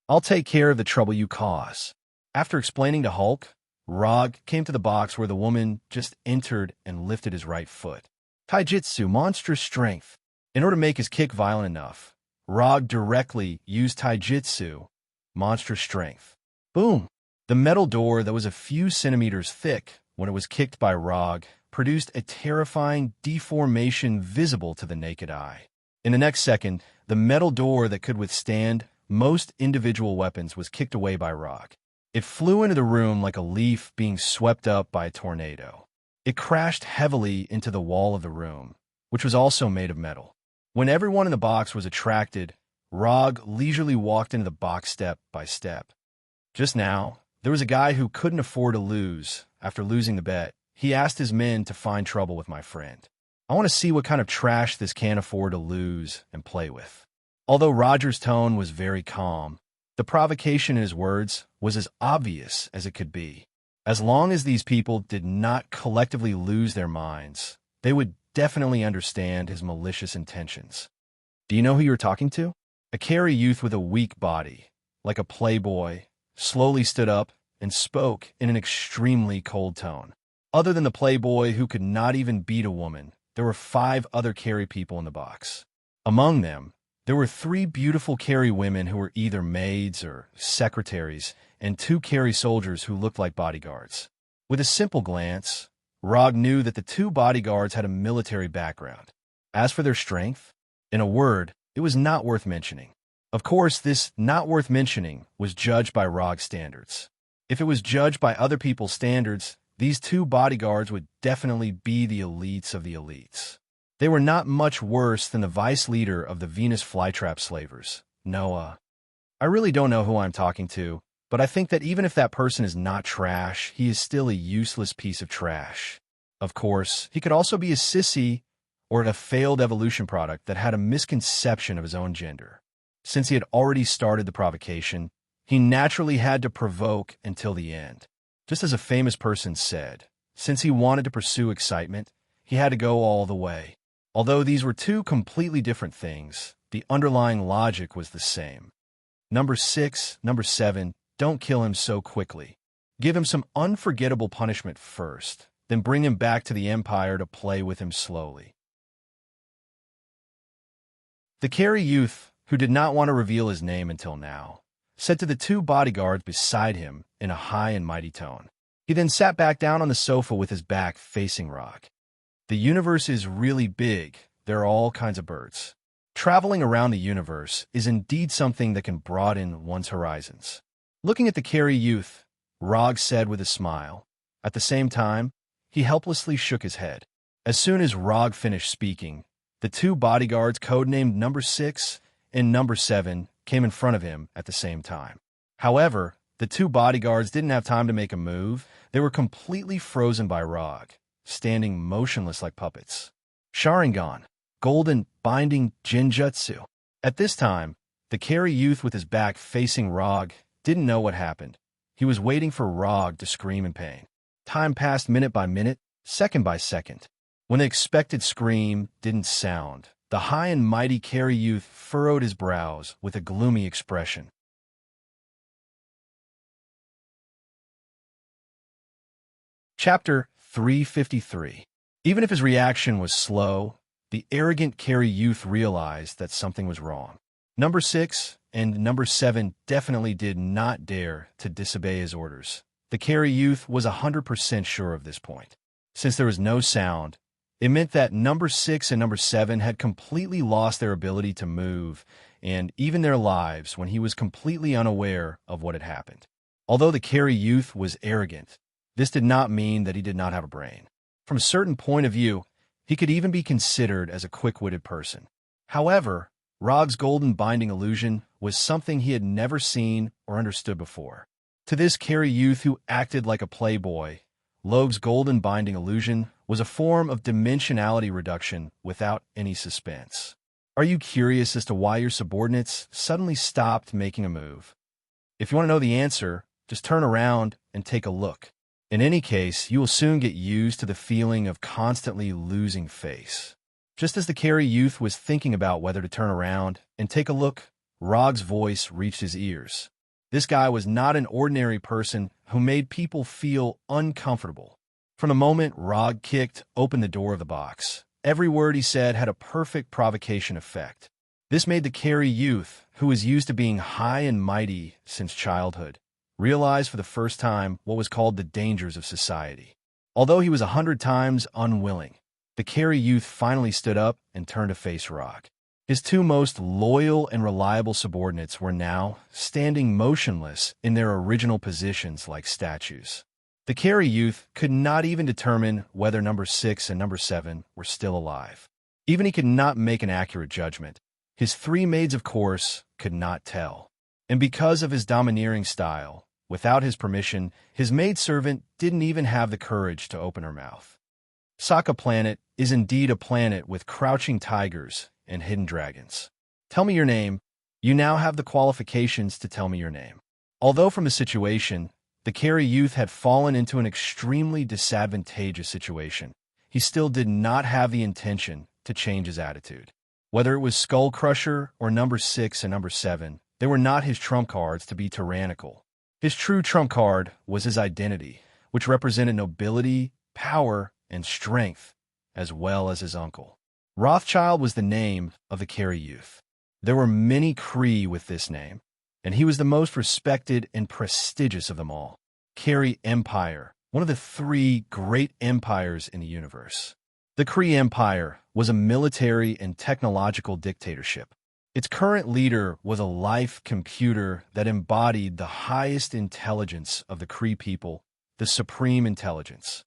I'll take care of the trouble you cause. After explaining to Hulk, Rog came to the box where the woman just entered and lifted his right foot. Taijutsu, monstrous strength. In order to make his kick violent enough, Rog directly used Taijutsu, monstrous strength. Boom! The metal door that was a few centimeters thick when it was kicked by Rog produced a terrifying deformation visible to the naked eye. In the next second, the metal door that could withstand most individual weapons was kicked away by Rog. It flew into the room like a leaf being swept up by a tornado. It crashed heavily into the wall of the room, which was also made of metal. When everyone in the box was attracted, Rog leisurely walked into the box step by step. Just now, there was a guy who couldn't afford to lose. After losing the bet, he asked his men to find trouble with my friend. I want to see what kind of trash this can't afford to lose and play with. Although Roger's tone was very calm, the provocation in his words was as obvious as it could be. As long as these people did not collectively lose their minds, they would definitely understand his malicious intentions. Do you know who you're talking to? A Carey youth with a weak body, like a playboy, slowly stood up and spoke in an extremely cold tone. Other than the playboy who could not even beat a woman, there were 5 other Carey people in the box. Among them, there were 3 beautiful Carey women who were either maids or secretaries, and 2 Carey soldiers who looked like bodyguards. With a simple glance, Rog knew that the 2 bodyguards had a military background. As for their strength, in a word, it was not worth mentioning. Of course, this not worth mentioning was judged by Rog's standards. If it was judged by other people's standards, these 2 bodyguards would definitely be the elites of the elites. They were not much worse than the vice leader of the Venus flytrap slavers, Noah. I really don't know who I'm talking to, but I think that even if that person is not trash, he is still a useless piece of trash. Of course, he could also be a sissy or a failed evolution product that had a misconception of his own gender. Since he had already started the provocation, he naturally had to provoke until the end. Just as a famous person said, since he wanted to pursue excitement, he had to go all the way. Although these were 2 completely different things, the underlying logic was the same. Number 6, number 7, don't kill him so quickly. Give him some unforgettable punishment first, then bring him back to the Empire to play with him slowly. The Carey youth, who did not want to reveal his name until now, said to the 2 bodyguards beside him in a high and mighty tone. He then sat back down on the sofa with his back facing Rog. The universe is really big. There are all kinds of birds. Traveling around the universe is indeed something that can broaden one's horizons. Looking at the Carey youth, Rog said with a smile. At the same time, he helplessly shook his head. As soon as Rog finished speaking, the 2 bodyguards codenamed Number 6 and Number 7 came in front of him at the same time. However, the 2 bodyguards didn't have time to make a move. They were completely frozen by Rog, standing motionless like puppets. Sharingan, Golden Binding Genjutsu. At this time, the Carey youth with his back facing Rog didn't know what happened. He was waiting for Rog to scream in pain. Time passed minute by minute, second by second. When the expected scream didn't sound, the high and mighty Carey youth furrowed his brows with a gloomy expression. Chapter 353. Even if his reaction was slow, the arrogant Carey youth realized that something was wrong. Number 6 and number 7 definitely did not dare to disobey his orders. The Carey youth was 100% sure of this point. Since there was no sound, it meant that number 6 and number 7 had completely lost their ability to move and even their lives when he was completely unaware of what had happened. Although the Carey youth was arrogant, this did not mean that he did not have a brain. From a certain point of view, he could even be considered as a quick-witted person. However, Rog's golden binding illusion was something he had never seen or understood before. To this Carey youth who acted like a playboy, Loeb's golden binding illusion was a form of dimensionality reduction without any suspense. Are you curious as to why your subordinates suddenly stopped making a move? If you want to know the answer, just turn around and take a look. In any case, you will soon get used to the feeling of constantly losing face. Just as the Carey youth was thinking about whether to turn around and take a look, Rog's voice reached his ears. This guy was not an ordinary person who made people feel uncomfortable. From the moment Rog kicked open the door of the box, every word he said had a perfect provocation effect. This made the Carey youth, who was used to being high and mighty since childhood, realize for the first time what was called the dangers of society. Although he was 100 times unwilling, the Carey youth finally stood up and turned to face Rog. His two most loyal and reliable subordinates were now standing motionless in their original positions like statues. The Carey youth could not even determine whether number 6 and number 7 were still alive. Even he could not make an accurate judgment. His 3 maids, of course, could not tell. And because of his domineering style, without his permission, his maidservant didn't even have the courage to open her mouth. Saka Planet is indeed a planet with crouching tigers and hidden dragons. Tell me your name. You now have the qualifications to tell me your name. Although from the situation, the Carey youth had fallen into an extremely disadvantageous situation, he still did not have the intention to change his attitude. Whether it was Skull Crusher or number 6 and number 7, they were not his trump cards to be tyrannical. His true trump card was his identity, which represented nobility, power, and strength, as well as his uncle. Rothschild was the name of the Carey youth. There were many Cree with this name, and he was the most respected and prestigious of them all. Carey Empire, one of the 3 great empires in the universe. The Cree Empire was a military and technological dictatorship. Its current leader was a life computer that embodied the highest intelligence of the Cree people, the Supreme Intelligence.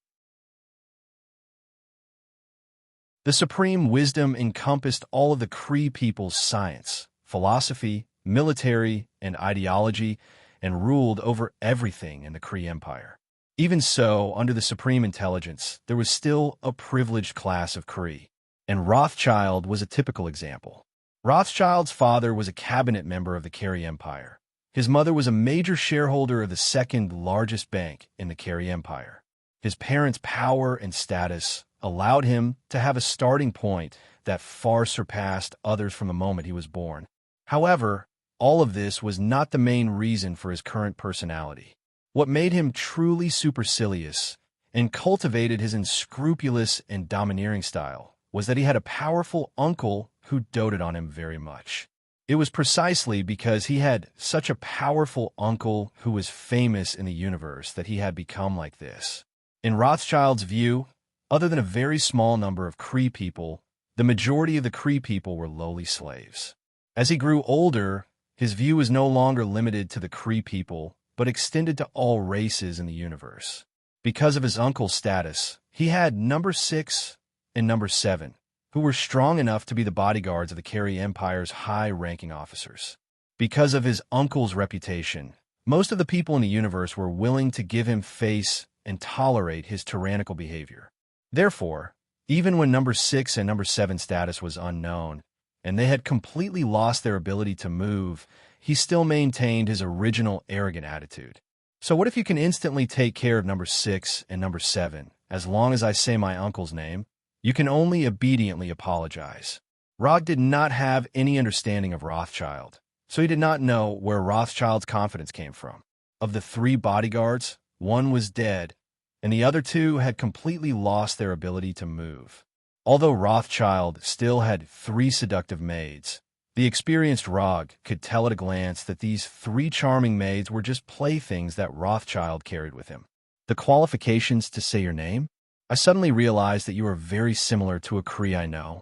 The Supreme Wisdom encompassed all of the Cree people's science, philosophy, military, and ideology, and ruled over everything in the Cree Empire. Even so, under the Supreme Intelligence, there was still a privileged class of Cree, and Rothschild was a typical example. Rothschild's father was a cabinet member of the Carey Empire. His mother was a major shareholder of the second largest bank in the Carey Empire. His parents' power and status allowed him to have a starting point that far surpassed others from the moment he was born. However, all of this was not the main reason for his current personality. What made him truly supercilious and cultivated his unscrupulous and domineering style was that he had a powerful uncle who doted on him very much. It was precisely because he had such a powerful uncle who was famous in the universe that he had become like this. In Rothschild's view, other than a very small number of Cree people, the majority of the Cree people were lowly slaves. As he grew older, his view was no longer limited to the Cree people, but extended to all races in the universe. Because of his uncle's status, he had number 6 and number 7, who were strong enough to be the bodyguards of the Carey Empire's high-ranking officers. Because of his uncle's reputation, most of the people in the universe were willing to give him face and tolerate his tyrannical behavior. Therefore, even when number 6 and number 7 status was unknown, and they had completely lost their ability to move, he still maintained his original arrogant attitude. So what if you can instantly take care of number 6 and number 7, as long as I say my uncle's name? You can only obediently apologize. Rog did not have any understanding of Rothschild, so he did not know where Rothschild's confidence came from. Of the 3 bodyguards, 1 was dead, and the other two had completely lost their ability to move. Although Rothschild still had 3 seductive maids, the experienced Rog could tell at a glance that these 3 charming maids were just playthings that Rothschild carried with him. The qualifications to say your name? I suddenly realized that you are very similar to a Cree I know.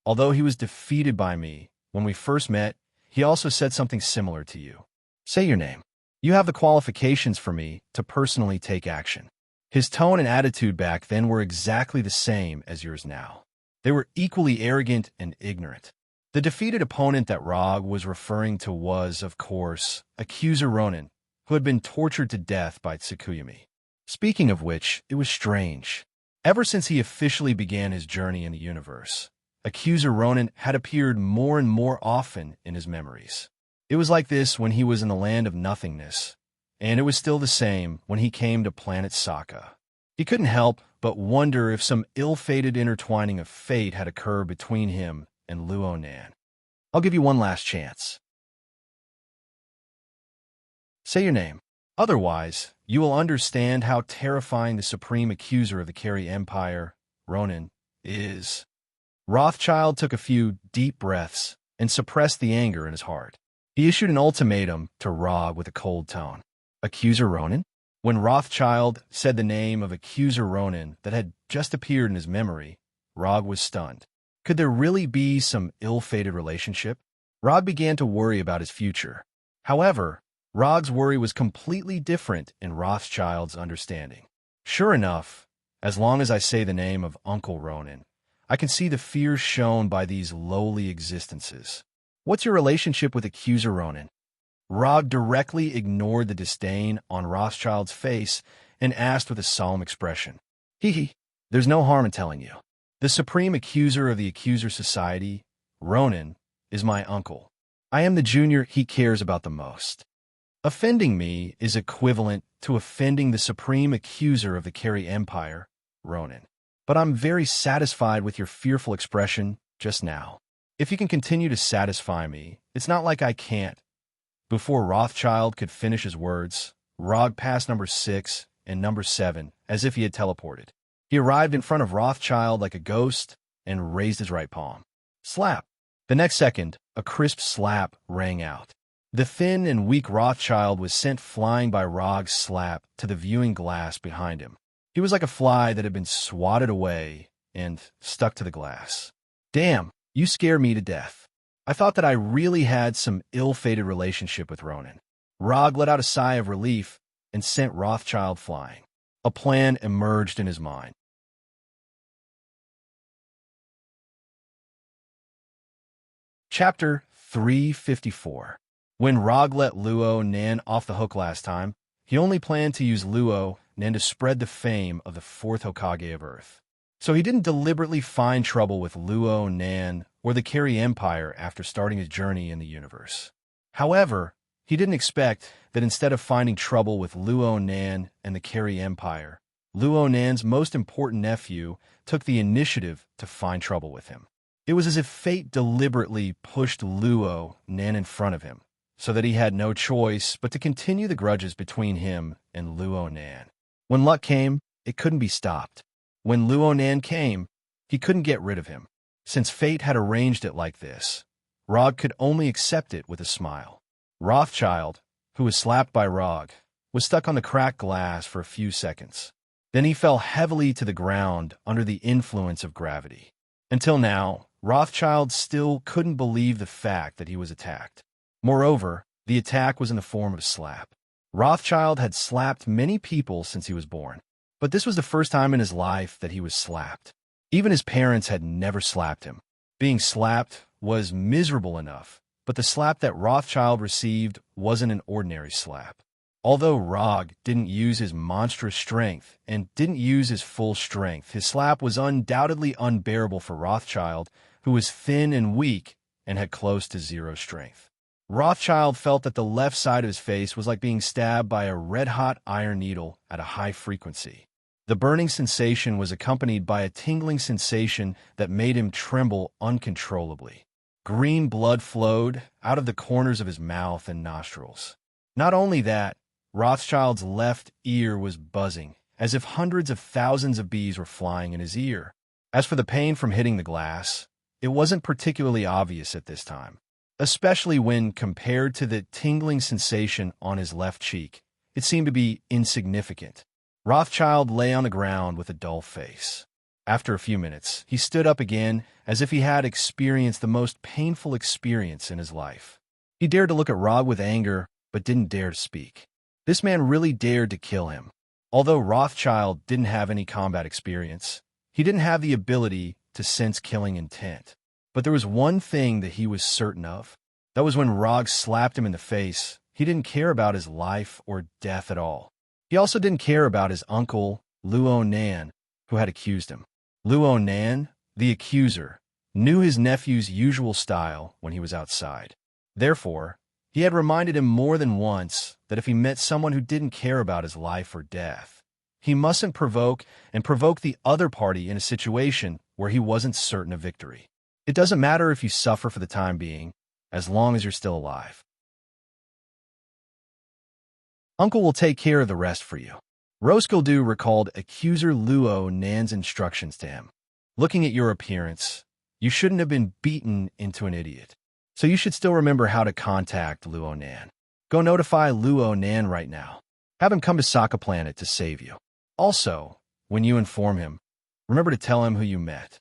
Although he was defeated by me when we first met, he also said something similar to you. Say your name. You have the qualifications for me to personally take action. His tone and attitude back then were exactly the same as yours now. They were equally arrogant and ignorant. The defeated opponent that Rog was referring to was, of course, Accuser Ronin, who had been tortured to death by Tsukuyumi. Speaking of which, it was strange. Ever since he officially began his journey in the universe, Accuser Ronin had appeared more and more often in his memories. It was like this when he was in the land of nothingness, and it was still the same when he came to planet Sokka. He couldn't help but wonder if some ill-fated intertwining of fate had occurred between him and Luo Nan. I'll give you one last chance. Say your name. Otherwise, you will understand how terrifying the supreme accuser of the Carey Empire, Ronin, is. Rothschild took a few deep breaths and suppressed the anger in his heart. He issued an ultimatum to Rog with a cold tone. Accuser Ronin? When Rothschild said the name of Accuser Ronin that had just appeared in his memory, Rog was stunned. Could there really be some ill-fated relationship? Rog began to worry about his future. However, Rog's worry was completely different in Rothschild's understanding. Sure enough, as long as I say the name of Uncle Ronin, I can see the fear shown by these lowly existences. What's your relationship with Accuser Ronin? Rog directly ignored the disdain on Rothschild's face and asked with a solemn expression. There's no harm in telling you. The supreme accuser of the Accuser Society, Ronin, is my uncle. I am the junior he cares about the most. Offending me is equivalent to offending the supreme accuser of the Carey Empire, Ronin. But I'm very satisfied with your fearful expression just now. If you can continue to satisfy me, it's not like I can't. Before Rothschild could finish his words, Rog passed number 6 and number 7 as if he had teleported. He arrived in front of Rothschild like a ghost and raised his right palm. Slap! The next second, a crisp slap rang out. The thin and weak Rothschild was sent flying by Rog's slap to the viewing glass behind him. He was like a fly that had been swatted away and stuck to the glass. Damn, you scare me to death. I thought that I really had some ill-fated relationship with Ronin. Rog let out a sigh of relief and sent Rothschild flying. A plan emerged in his mind. Chapter 354. When Rog let Luo Nan off the hook last time, he only planned to use Luo Nan to spread the fame of the 4th Hokage of Earth. So he didn't deliberately find trouble with Luo Nan or the Carey Empire after starting his journey in the universe. However, he didn't expect that instead of finding trouble with Luo Nan and the Carey Empire, Luo Nan's most important nephew took the initiative to find trouble with him. It was as if fate deliberately pushed Luo Nan in front of him, so that he had no choice but to continue the grudges between him and Luo Nan. When luck came, it couldn't be stopped. When Luo Nan came, he couldn't get rid of him. Since fate had arranged it like this, Rog could only accept it with a smile. Rothschild, who was slapped by Rog, was stuck on the cracked glass for a few seconds. Then he fell heavily to the ground under the influence of gravity. Until now, Rothschild still couldn't believe the fact that he was attacked. Moreover, the attack was in the form of a slap. Rothschild had slapped many people since he was born, but this was the first time in his life that he was slapped. Even his parents had never slapped him. Being slapped was miserable enough, but the slap that Rothschild received wasn't an ordinary slap. Although Rog didn't use his monstrous strength and didn't use his full strength, his slap was undoubtedly unbearable for Rothschild, who was thin and weak and had close to zero strength. Rothschild felt that the left side of his face was like being stabbed by a red-hot iron needle at a high frequency. The burning sensation was accompanied by a tingling sensation that made him tremble uncontrollably. Green blood flowed out of the corners of his mouth and nostrils. Not only that, Rothschild's left ear was buzzing, as if hundreds of thousands of bees were flying in his ear. As for the pain from hitting the glass, it wasn't particularly obvious at this time, especially when compared to the tingling sensation on his left cheek. It seemed to be insignificant. Rothschild lay on the ground with a dull face. After a few minutes, he stood up again as if he had experienced the most painful experience in his life. He dared to look at Rog with anger, but didn't dare to speak. This man really dared to kill him. Although Rothschild didn't have any combat experience, he didn't have the ability to sense killing intent. But there was one thing that he was certain of. That was when Rog slapped him in the face, he didn't care about his life or death at all. He also didn't care about his uncle, Luo Nan, who had accused him. Luo Nan, the accuser, knew his nephew's usual style when he was outside. Therefore, he had reminded him more than once that if he met someone who didn't care about his life or death, he mustn't provoke the other party in a situation where he wasn't certain of victory. It doesn't matter if you suffer for the time being, as long as you're still alive. Uncle will take care of the rest for you. Roskilde recalled accuser Luo Nan's instructions to him. Looking at your appearance, you shouldn't have been beaten into an idiot. So you should still remember how to contact Luo Nan. Go notify Luo Nan right now. Have him come to Sokka Planet to save you. Also, when you inform him, remember to tell him who you met.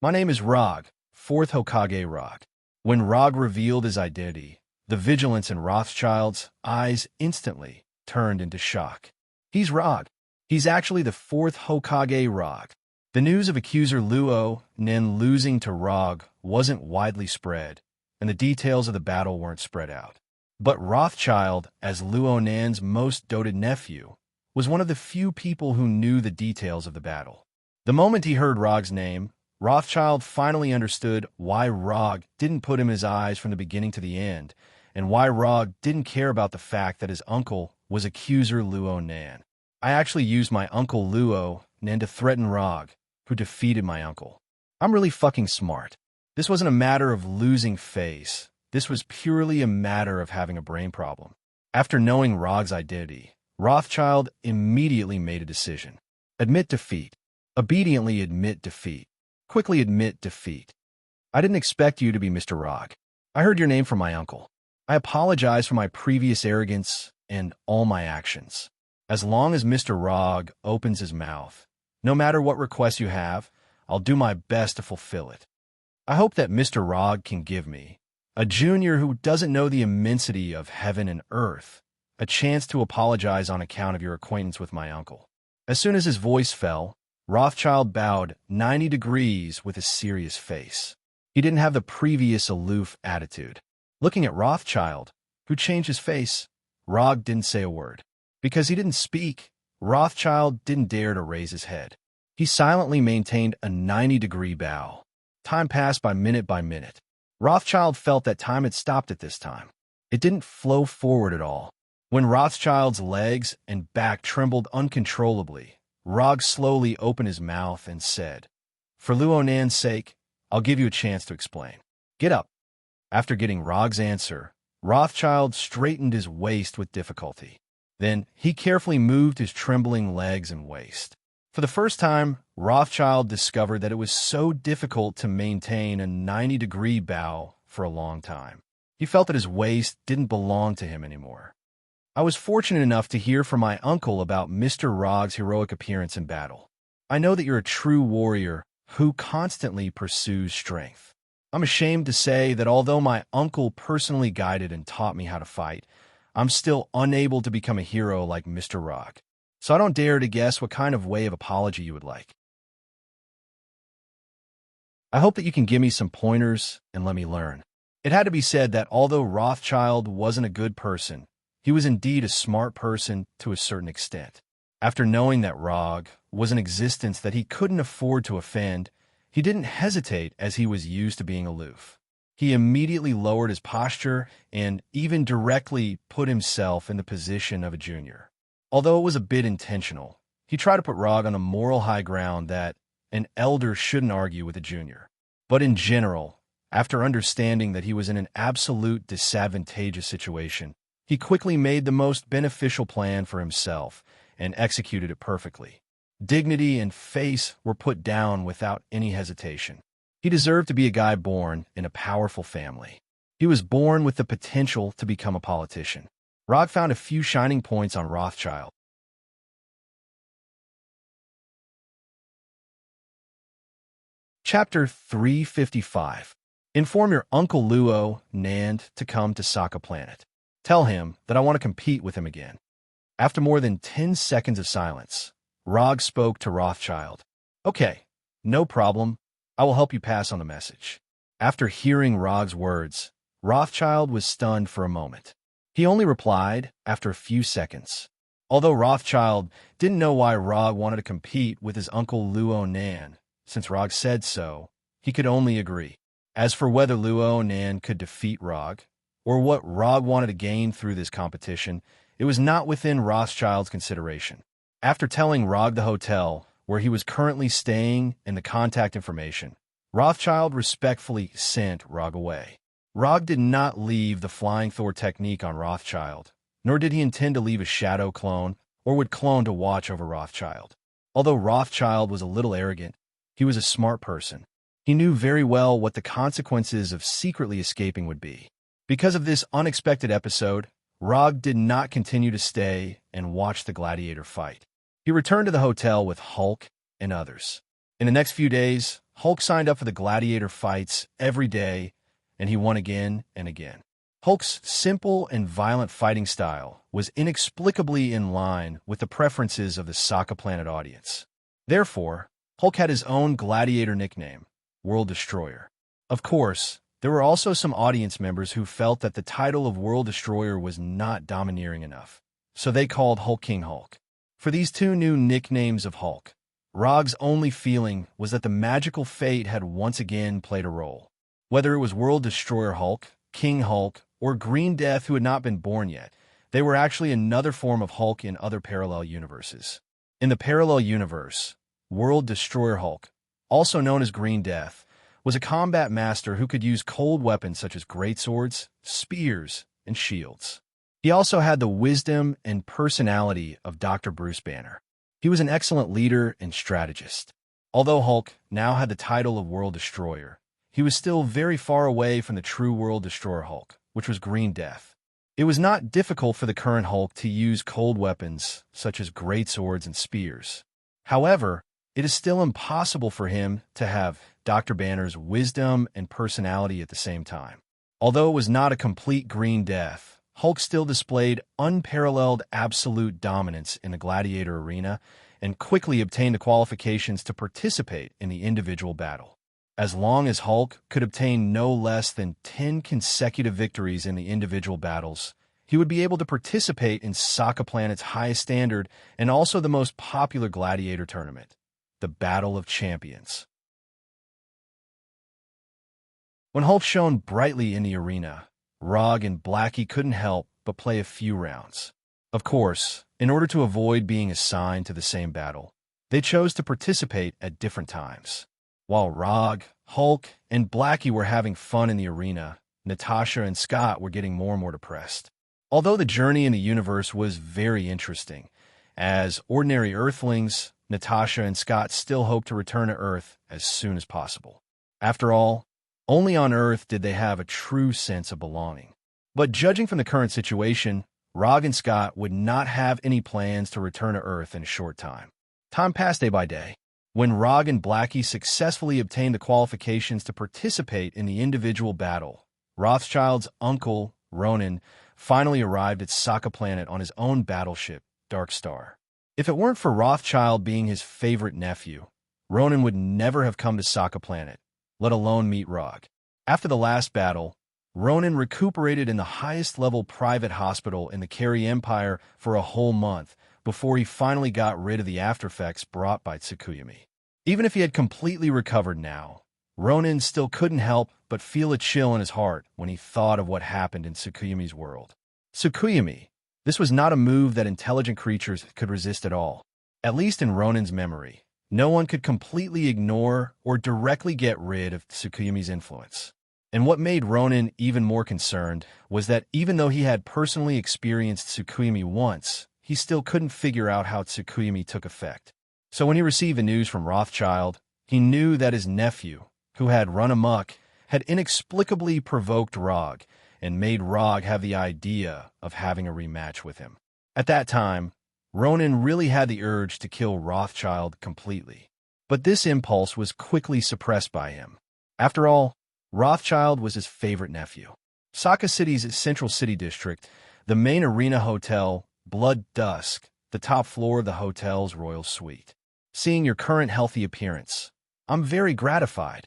My name is Rog, 4th Hokage Rog. When Rog revealed his identity, the vigilance in Rothschild's eyes instantly turned into shock. He's Rog. He's actually the 4th Hokage Rog. The news of accuser Luo Nan losing to Rog wasn't widely spread, and the details of the battle weren't spread out. But Rothschild, as Luo Nan's most doted nephew, was one of the few people who knew the details of the battle. The moment he heard Rog's name, Rothschild finally understood why Rog didn't put him in his eyes from the beginning to the end, and why Rog didn't care about the fact that his uncle was accuser Luo Nan. I actually used my uncle Luo Nan to threaten Rog, who defeated my uncle. I'm really fucking smart. This wasn't a matter of losing face. This was purely a matter of having a brain problem. After knowing Rog's identity, Rothschild immediately made a decision. Admit defeat. Obediently admit defeat. Quickly admit defeat. I didn't expect you to be Mr. Rog. I heard your name from my uncle. I apologize for my previous arrogance and all my actions. As long as Mr. Rog opens his mouth, no matter what request you have, I'll do my best to fulfill it. I hope that Mr. Rog can give me, a junior who doesn't know the immensity of heaven and earth, a chance to apologize on account of your acquaintance with my uncle. As soon as his voice fell, Rothschild bowed 90 degrees with a serious face. He didn't have the previous aloof attitude. Looking at Rothschild, who changed his face, Rog didn't say a word. Because he didn't speak, Rothschild didn't dare to raise his head. He silently maintained a 90-degree bow. Time passed by minute. Rothschild felt that time had stopped at this time. It didn't flow forward at all. When Rothschild's legs and back trembled uncontrollably, Rog slowly opened his mouth and said, "For Luo Nan's sake, I'll give you a chance to explain. Get up." After getting Rog's answer, Rothschild straightened his waist with difficulty. Then he carefully moved his trembling legs and waist. For the first time, Rothschild discovered that it was so difficult to maintain a 90-degree bow for a long time. He felt that his waist didn't belong to him anymore. I was fortunate enough to hear from my uncle about Mr. Rog's heroic appearance in battle. I know that you're a true warrior who constantly pursues strength. I'm ashamed to say that although my uncle personally guided and taught me how to fight, I'm still unable to become a hero like Mr. Rog. So I don't dare to guess what kind of way of apology you would like. I hope that you can give me some pointers and let me learn. It had to be said that although Rothschild wasn't a good person, he was indeed a smart person to a certain extent. After knowing that Rog was an existence that he couldn't afford to offend, he didn't hesitate as he was used to being aloof. He immediately lowered his posture and even directly put himself in the position of a junior. Although it was a bit intentional, he tried to put Rog on a moral high ground that an elder shouldn't argue with a junior. But in general, after understanding that he was in an absolute disadvantageous situation, he quickly made the most beneficial plan for himself and executed it perfectly. Dignity and face were put down without any hesitation. He deserved to be a guy born in a powerful family. He was born with the potential to become a politician. Rog found a few shining points on Rothschild. Chapter 355. Inform your Uncle Luo Nand to come to Sokka Planet. Tell him that I want to compete with him again. After more than 10 seconds of silence, Rog spoke to Rothschild. Okay, no problem. I will help you pass on the message. After hearing Rog's words, Rothschild was stunned for a moment. He only replied after a few seconds. Although Rothschild didn't know why Rog wanted to compete with his Uncle Luo Nan, since Rog said so, he could only agree. As for whether Luo Nan could defeat Rog, or what Rog wanted to gain through this competition, it was not within Rothschild's consideration. After telling Rog the hotel where he was currently staying and the contact information, Rothschild respectfully sent Rog away. Rog did not leave the Flying Thor technique on Rothschild, nor did he intend to leave a shadow clone or would clone to watch over Rothschild. Although Rothschild was a little arrogant, he was a smart person. He knew very well what the consequences of secretly escaping would be. Because of this unexpected episode, Rog did not continue to stay and watch the gladiator fight. He returned to the hotel with Hulk and others. In the next few days, Hulk signed up for the gladiator fights every day, and he won again and again. Hulk's simple and violent fighting style was inexplicably in line with the preferences of the Sokka Planet audience. Therefore, Hulk had his own gladiator nickname, World Destroyer. Of course, there were also some audience members who felt that the title of World Destroyer was not domineering enough, so they called Hulk King Hulk. For these two new nicknames of Hulk, Rog's only feeling was that the magical fate had once again played a role. Whether it was World Destroyer Hulk, King Hulk, or Green Death who had not been born yet, they were actually another form of Hulk in other parallel universes. In the parallel universe, World Destroyer Hulk, also known as Green Death, was a combat master who could use cold weapons such as greatswords, spears, and shields. He also had the wisdom and personality of Dr. Bruce Banner. He was an excellent leader and strategist. Although Hulk now had the title of World Destroyer, he was still very far away from the true World Destroyer Hulk, which was Green Death. It was not difficult for the current Hulk to use cold weapons such as greatswords and spears. However, it is still impossible for him to have Dr. Banner's wisdom and personality at the same time. Although it was not a complete Green Death, Hulk still displayed unparalleled absolute dominance in the gladiator arena and quickly obtained the qualifications to participate in the individual battle. As long as Hulk could obtain no less than 10 consecutive victories in the individual battles, he would be able to participate in Sokka Planet's highest standard and also the most popular gladiator tournament, the Battle of Champions. When Hulk shone brightly in the arena, Rog and Blackie couldn't help but play a few rounds. Of course, in order to avoid being assigned to the same battle, they chose to participate at different times. While Rog, Hulk, and Blackie were having fun in the arena, Natasha and Scott were getting more and more depressed. Although the journey in the universe was very interesting, as ordinary Earthlings, Natasha and Scott still hoped to return to Earth as soon as possible. After all, only on Earth did they have a true sense of belonging. But judging from the current situation, Rog and Scott would not have any plans to return to Earth in a short time. Time passed day by day. When Rog and Blackie successfully obtained the qualifications to participate in the individual battle, Rothschild's uncle, Ronan, finally arrived at Sokka Planet on his own battleship, Dark Star. If it weren't for Rothschild being his favorite nephew, Ronan would never have come to Sokka Planet, let alone meet Rog. After the last battle, Ronan recuperated in the highest-level private hospital in the Carey Empire for a whole month before he finally got rid of the aftereffects brought by Tsukuyami. Even if he had completely recovered now, Ronan still couldn't help but feel a chill in his heart when he thought of what happened in Tsukuyami's world. Tsukuyami, this was not a move that intelligent creatures could resist at all. At least in Ronan's memory, no one could completely ignore or directly get rid of Tsukuyami's influence. And what made Ronan even more concerned was that even though he had personally experienced Tsukuyami once, he still couldn't figure out how Tsukuyami took effect. So when he received the news from Rothschild, he knew that his nephew, who had run amok, had inexplicably provoked Rog and made Rog have the idea of having a rematch with him. At that time, Ronan really had the urge to kill Rothschild completely. But this impulse was quickly suppressed by him. After all, Rothschild was his favorite nephew. Saka City's Central City District, the main arena hotel, Blood Dusk, the top floor of the hotel's royal suite. Seeing your current healthy appearance, I'm very gratified.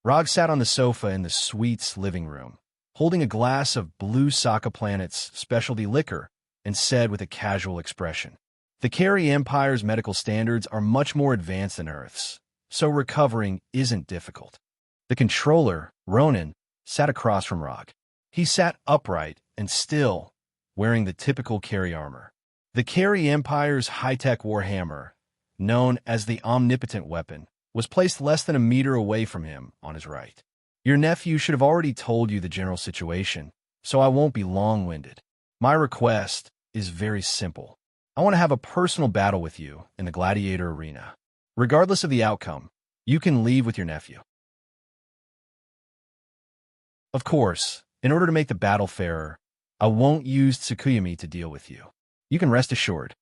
Rog sat on the sofa in the suite's living room, holding a glass of Blue Saka Planet's specialty liquor, and said with a casual expression, "The Carey Empire's medical standards are much more advanced than Earth's, so recovering isn't difficult." The controller, Ronan, sat across from Rog. He sat upright and still, wearing the typical Carey armor. The Carey Empire's high-tech warhammer, known as the Omnipotent Weapon, was placed less than a meter away from him on his right. Your nephew should have already told you the general situation, so I won't be long-winded. My request is very simple. I want to have a personal battle with you in the gladiator arena. Regardless of the outcome, you can leave with your nephew. Of course, in order to make the battle fairer, I won't use Tsukuyami to deal with you. You can rest assured.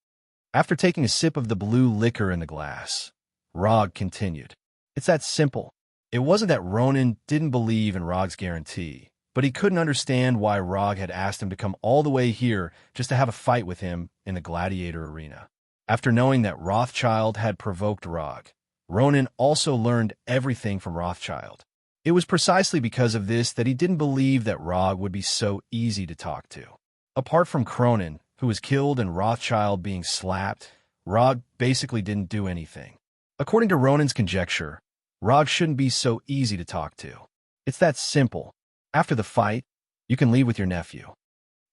After taking a sip of the blue liquor in the glass, Rog continued. It's that simple. It wasn't that Ronan didn't believe in Rog's guarantee, but he couldn't understand why Rog had asked him to come all the way here just to have a fight with him in the gladiator arena. After knowing that Rothschild had provoked Rog, Ronan also learned everything from Rothschild. It was precisely because of this that he didn't believe that Rog would be so easy to talk to. Apart from Cronin, who was killed and Rothschild being slapped, Rog basically didn't do anything. According to Ronan's conjecture, Rog shouldn't be so easy to talk to. It's that simple. After the fight, you can leave with your nephew.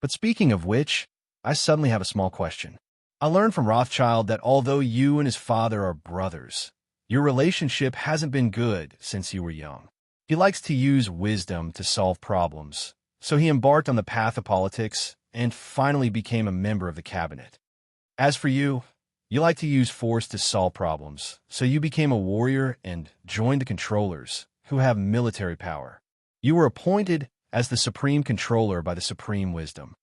But speaking of which, I suddenly have a small question. I learned from Rothschild that although you and his father are brothers, your relationship hasn't been good since you were young. He likes to use wisdom to solve problems, so he embarked on the path of politics and finally became a member of the cabinet. As for you, you like to use force to solve problems, so you became a warrior and joined the controllers, who have military power. You were appointed as the Supreme Controller by the Supreme Wisdom.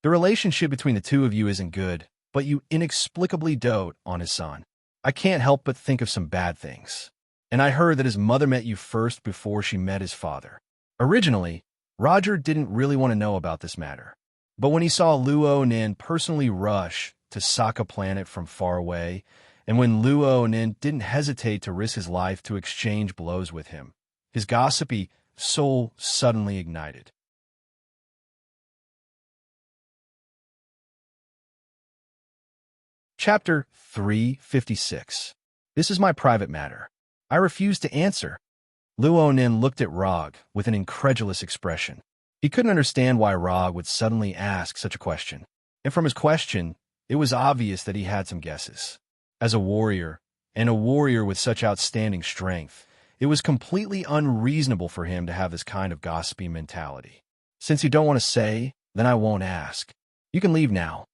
The relationship between the two of you isn't good, but you inexplicably dote on his son. I can't help but think of some bad things. And I heard that his mother met you first before she met his father. Originally, Roger didn't really want to know about this matter. But when he saw Luo Nin personally rush to Saka Planet from far away, and when Luo Nin didn't hesitate to risk his life to exchange blows with him, his gossipy soul suddenly ignited. Chapter 356. This is my private matter. I refuse to answer. Luo Nin looked at Rog with an incredulous expression. He couldn't understand why Rog would suddenly ask such a question. And from his question, it was obvious that he had some guesses. As a warrior, and a warrior with such outstanding strength, it was completely unreasonable for him to have this kind of gossipy mentality. Since you don't want to say, then I won't ask. You can leave now.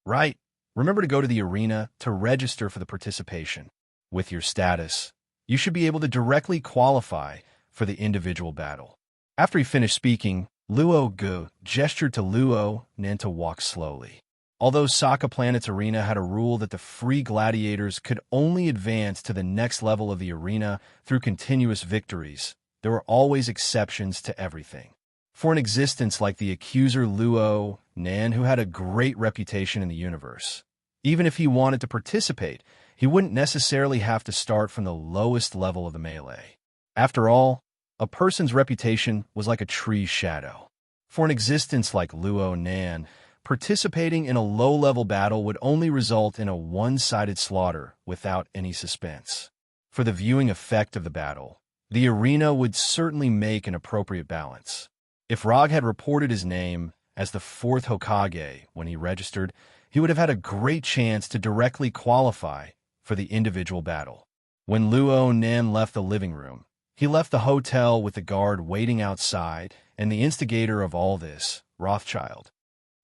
Right. Remember to go to the arena to register for the participation. With your status, you should be able to directly qualify for the individual battle. After he finished speaking, Luo Gu gestured to Luo Nin to walk slowly. Although Saka Planet's arena had a rule that the free gladiators could only advance to the next level of the arena through continuous victories, there were always exceptions to everything. For an existence like the accuser Luo Nin, who had a great reputation in the universe, even if he wanted to participate, he wouldn't necessarily have to start from the lowest level of the melee. After all, a person's reputation was like a tree's shadow. For an existence like Luo Nin, participating in a low-level battle would only result in a one-sided slaughter without any suspense. For the viewing effect of the battle, the arena would certainly make an appropriate balance. If Rog had reported his name as the fourth Hokage when he registered, he would have had a great chance to directly qualify for the individual battle. When Luo Nin left the living room, he left the hotel with the guard waiting outside and the instigator of all this, Rothschild.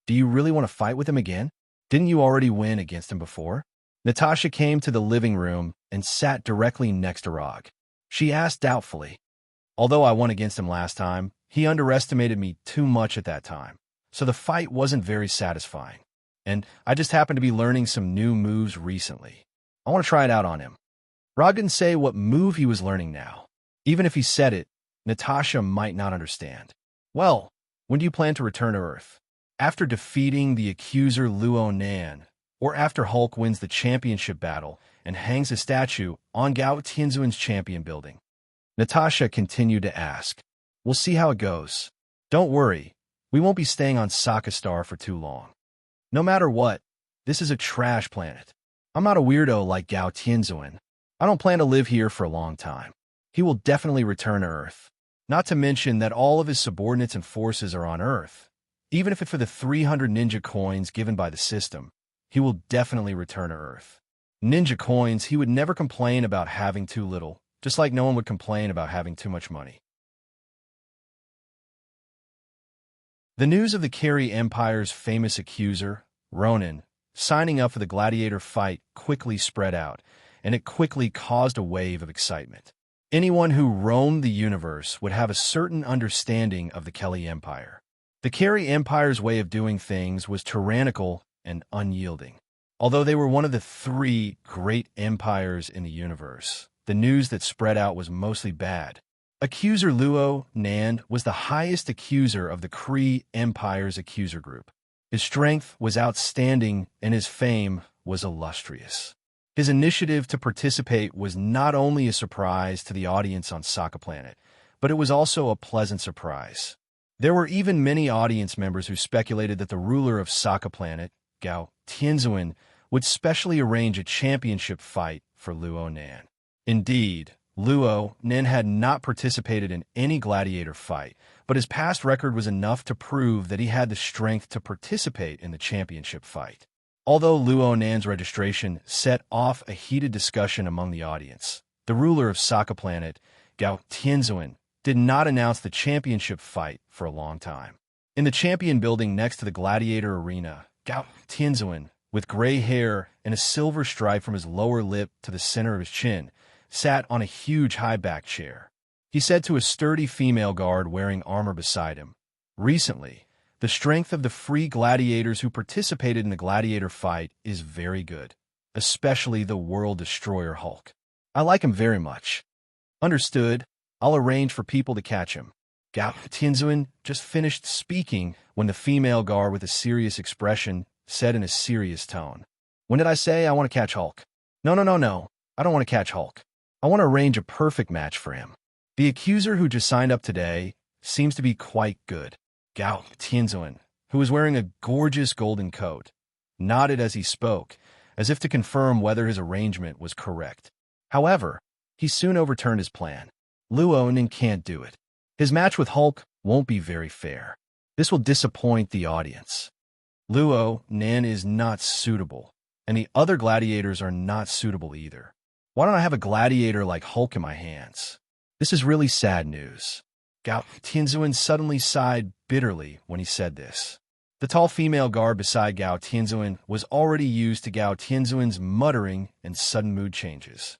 Do you really want to fight with him again? Didn't you already win against him before? Natasha came to the living room and sat directly next to Rog. She asked doubtfully. Although I won against him last time, he underestimated me too much at that time, so the fight wasn't very satisfying. And I just happened to be learning some new moves recently. I want to try it out on him. Rog didn't say what move he was learning now. Even if he said it, Natasha might not understand. Well, when do you plan to return to Earth? After defeating the accuser Luo Nan, or after Hulk wins the championship battle and hangs a statue on Gao Tianzuan's champion building? Natasha continued to ask. We'll see how it goes. Don't worry, we won't be staying on Sokka Star for too long. No matter what, this is a trash planet. I'm not a weirdo like Gao Tianzuan. I don't plan to live here for a long time. He will definitely return to Earth. Not to mention that all of his subordinates and forces are on Earth. Even if it's for the 300 ninja coins given by the system, he will definitely return to Earth. Ninja coins, he would never complain about having too little, just like no one would complain about having too much money. The news of the Kari Empire's famous accuser, Ronin, signing up for the gladiator fight quickly spread out, and it quickly caused a wave of excitement. Anyone who roamed the universe would have a certain understanding of the Kelly Empire. The Kari Empire's way of doing things was tyrannical and unyielding. Although they were one of the 3 great empires in the universe, the news that spread out was mostly bad. Accuser Luo Nan was the highest accuser of the Kree Empire's accuser group. His strength was outstanding and his fame was illustrious. His initiative to participate was not only a surprise to the audience on Sokka Planet, but it was also a pleasant surprise. There were even many audience members who speculated that the ruler of Sokka Planet, Gao Tianzuan, would specially arrange a championship fight for Luo Nan. Indeed, Luo Nan had not participated in any gladiator fight, but his past record was enough to prove that he had the strength to participate in the championship fight. Although Luo Nan's registration set off a heated discussion among the audience, the ruler of Sokka Planet, Gao Tianzuan, did not announce the championship fight for a long time. In the champion building next to the gladiator arena, Gao Tianzuan, with gray hair and a silver stripe from his lower lip to the center of his chin, sat on a huge high-back chair. He said to a sturdy female guard wearing armor beside him, "Recently, the strength of the free gladiators who participated in the gladiator fight is very good, especially the World Destroyer Hulk. I like him very much." "Understood. I'll arrange for people to catch him." Gao Tianzuan just finished speaking when the female guard with a serious expression said in a serious tone, "When did I say I want to catch Hulk? No. I don't want to catch Hulk. I want to arrange a perfect match for him. The accuser who just signed up today seems to be quite good." Gao Tianzuan, who was wearing a gorgeous golden coat, nodded as he spoke, as if to confirm whether his arrangement was correct. However, he soon overturned his plan. Luo Nan can't do it. His match with Hulk won't be very fair. This will disappoint the audience. Luo Nan is not suitable, and the other gladiators are not suitable either. Why don't I have a gladiator like Hulk in my hands? This is really sad news. Gao Tianzuan suddenly sighed bitterly when he said this. The tall female guard beside Gao Tianzuan was already used to Gao Tianzuan's muttering and sudden mood changes.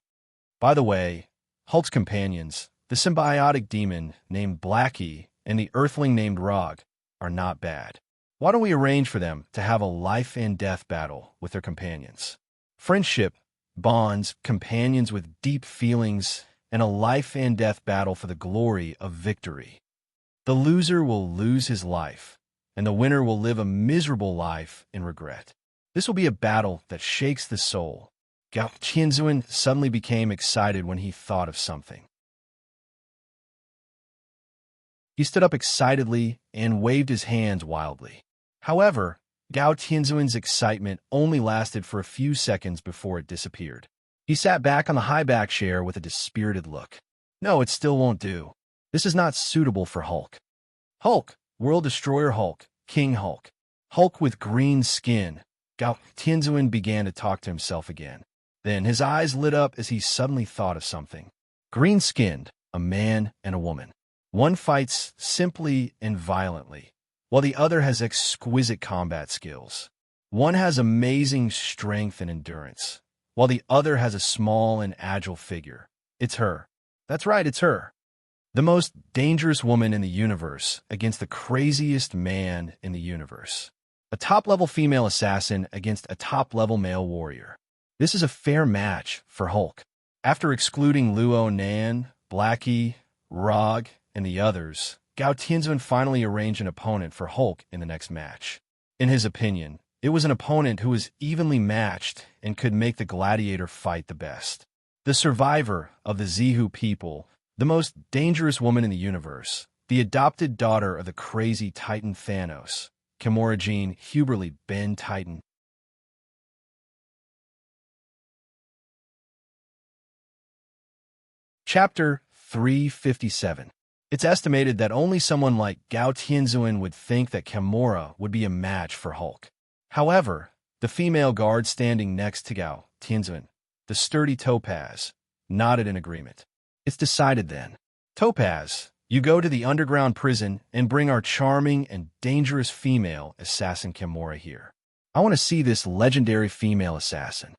By the way, Hulk's companions, the symbiotic demon named Blackie and the earthling named Rog, are not bad. Why don't we arrange for them to have a life and death battle with their companions? Friendship, bonds, companions with deep feelings, and a life and death battle for the glory of victory. The loser will lose his life, and the winner will live a miserable life in regret. This will be a battle that shakes the soul. Gao Tianzuan suddenly became excited when he thought of something. He stood up excitedly and waved his hands wildly. However, Gao Tianzuan's excitement only lasted for a few seconds before it disappeared. He sat back on the high-back chair with a dispirited look. "No, it still won't do. This is not suitable for Hulk. Hulk, World Destroyer Hulk, King Hulk. Hulk with green skin." Gao Tianzuan began to talk to himself again. Then his eyes lit up as he suddenly thought of something. Green-skinned, a man and a woman. One fights simply and violently, while the other has exquisite combat skills. One has amazing strength and endurance, while the other has a small and agile figure. It's her. That's right, it's her. The most dangerous woman in the universe against the craziest man in the universe. A top-level female assassin against a top-level male warrior. This is a fair match for Hulk. After excluding Luo Nan, Blackie, Rog, and the others, Gao Tianzun finally arranged an opponent for Hulk in the next match. In his opinion, it was an opponent who was evenly matched and could make the gladiator fight the best. The survivor of the Zihu people, the most dangerous woman in the universe, the adopted daughter of the crazy Titan Thanos, Kimura Jean Huberly Ben Titan. Chapter 357. It's estimated that only someone like Gao Tianzun would think that Kimura would be a match for Hulk. However, the female guard standing next to Gao Tianzun, the sturdy Topaz, nodded in agreement. It's decided then. Topaz, you go to the underground prison and bring our charming and dangerous female assassin Kimura here. I want to see this legendary female assassin.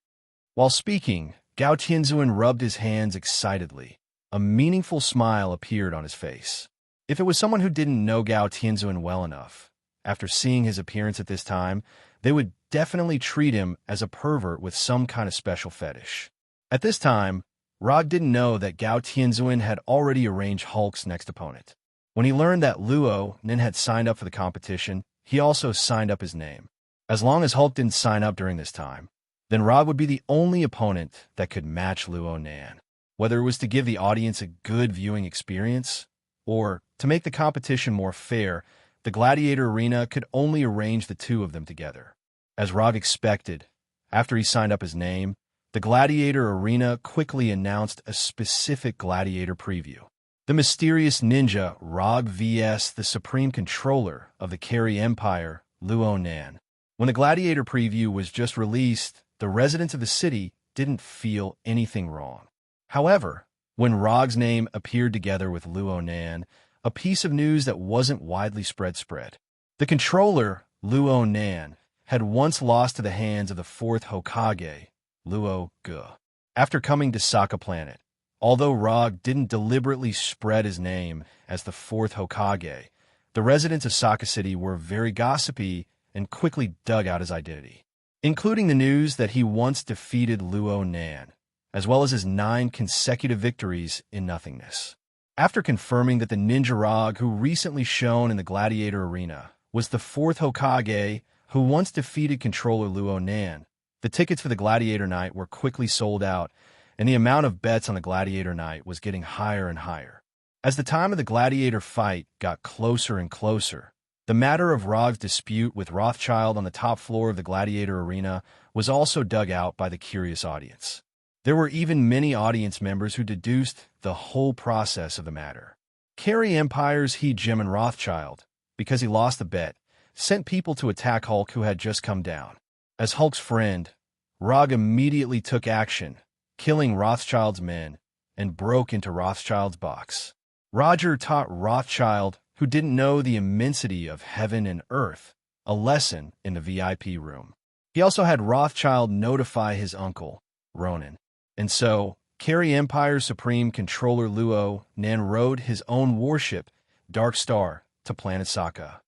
While speaking, Gao Tianzun rubbed his hands excitedly. A meaningful smile appeared on his face. If it was someone who didn't know Gao Tianzun well enough, after seeing his appearance at this time, they would definitely treat him as a pervert with some kind of special fetish. At this time, Rog didn't know that Gao Tianzun had already arranged Hulk's next opponent. When he learned that Luo Nin had signed up for the competition, he also signed up his name. As long as Hulk didn't sign up during this time, then Rog would be the only opponent that could match Luo Nan. Whether it was to give the audience a good viewing experience, or to make the competition more fair, the gladiator arena could only arrange the two of them together. As Rog expected, after he signed up his name, the gladiator arena quickly announced a specific gladiator preview. The mysterious ninja Rog vs. the supreme controller of the Carey Empire, Luo Nan. When the gladiator preview was just released, the residents of the city didn't feel anything wrong. However, when Rog's name appeared together with Luo Nan, a piece of news that wasn't widely spread. The controller, Luo Nan, had once lost to the hands of the fourth Hokage, Luo Ge. After coming to Sokka Planet, although Rog didn't deliberately spread his name as the fourth Hokage, the residents of Sokka City were very gossipy and quickly dug out his identity, including the news that he once defeated Luo Nan, as well as his 9 consecutive victories in nothingness. After confirming that the ninja Rog who recently shone in the gladiator arena was the fourth Hokage who once defeated controller Luo Nan, the tickets for the gladiator night were quickly sold out, and the amount of bets on the gladiator night was getting higher and higher. As the time of the gladiator fight got closer and closer, the matter of Rog's dispute with Rothschild on the top floor of the gladiator arena was also dug out by the curious audience. There were even many audience members who deduced the whole process of the matter. Carey Empire's He Jim and Rothschild, because he lost the bet, sent people to attack Hulk who had just come down. As Hulk's friend, Rog immediately took action, killing Rothschild's men, and broke into Rothschild's box. Roger taught Rothschild, who didn't know the immensity of heaven and earth, a lesson in the VIP room. He also had Rothschild notify his uncle, Ronan. And so, Carey Empire's supreme controller Luo Nan rode his own warship, Dark Star, to planet Sokka.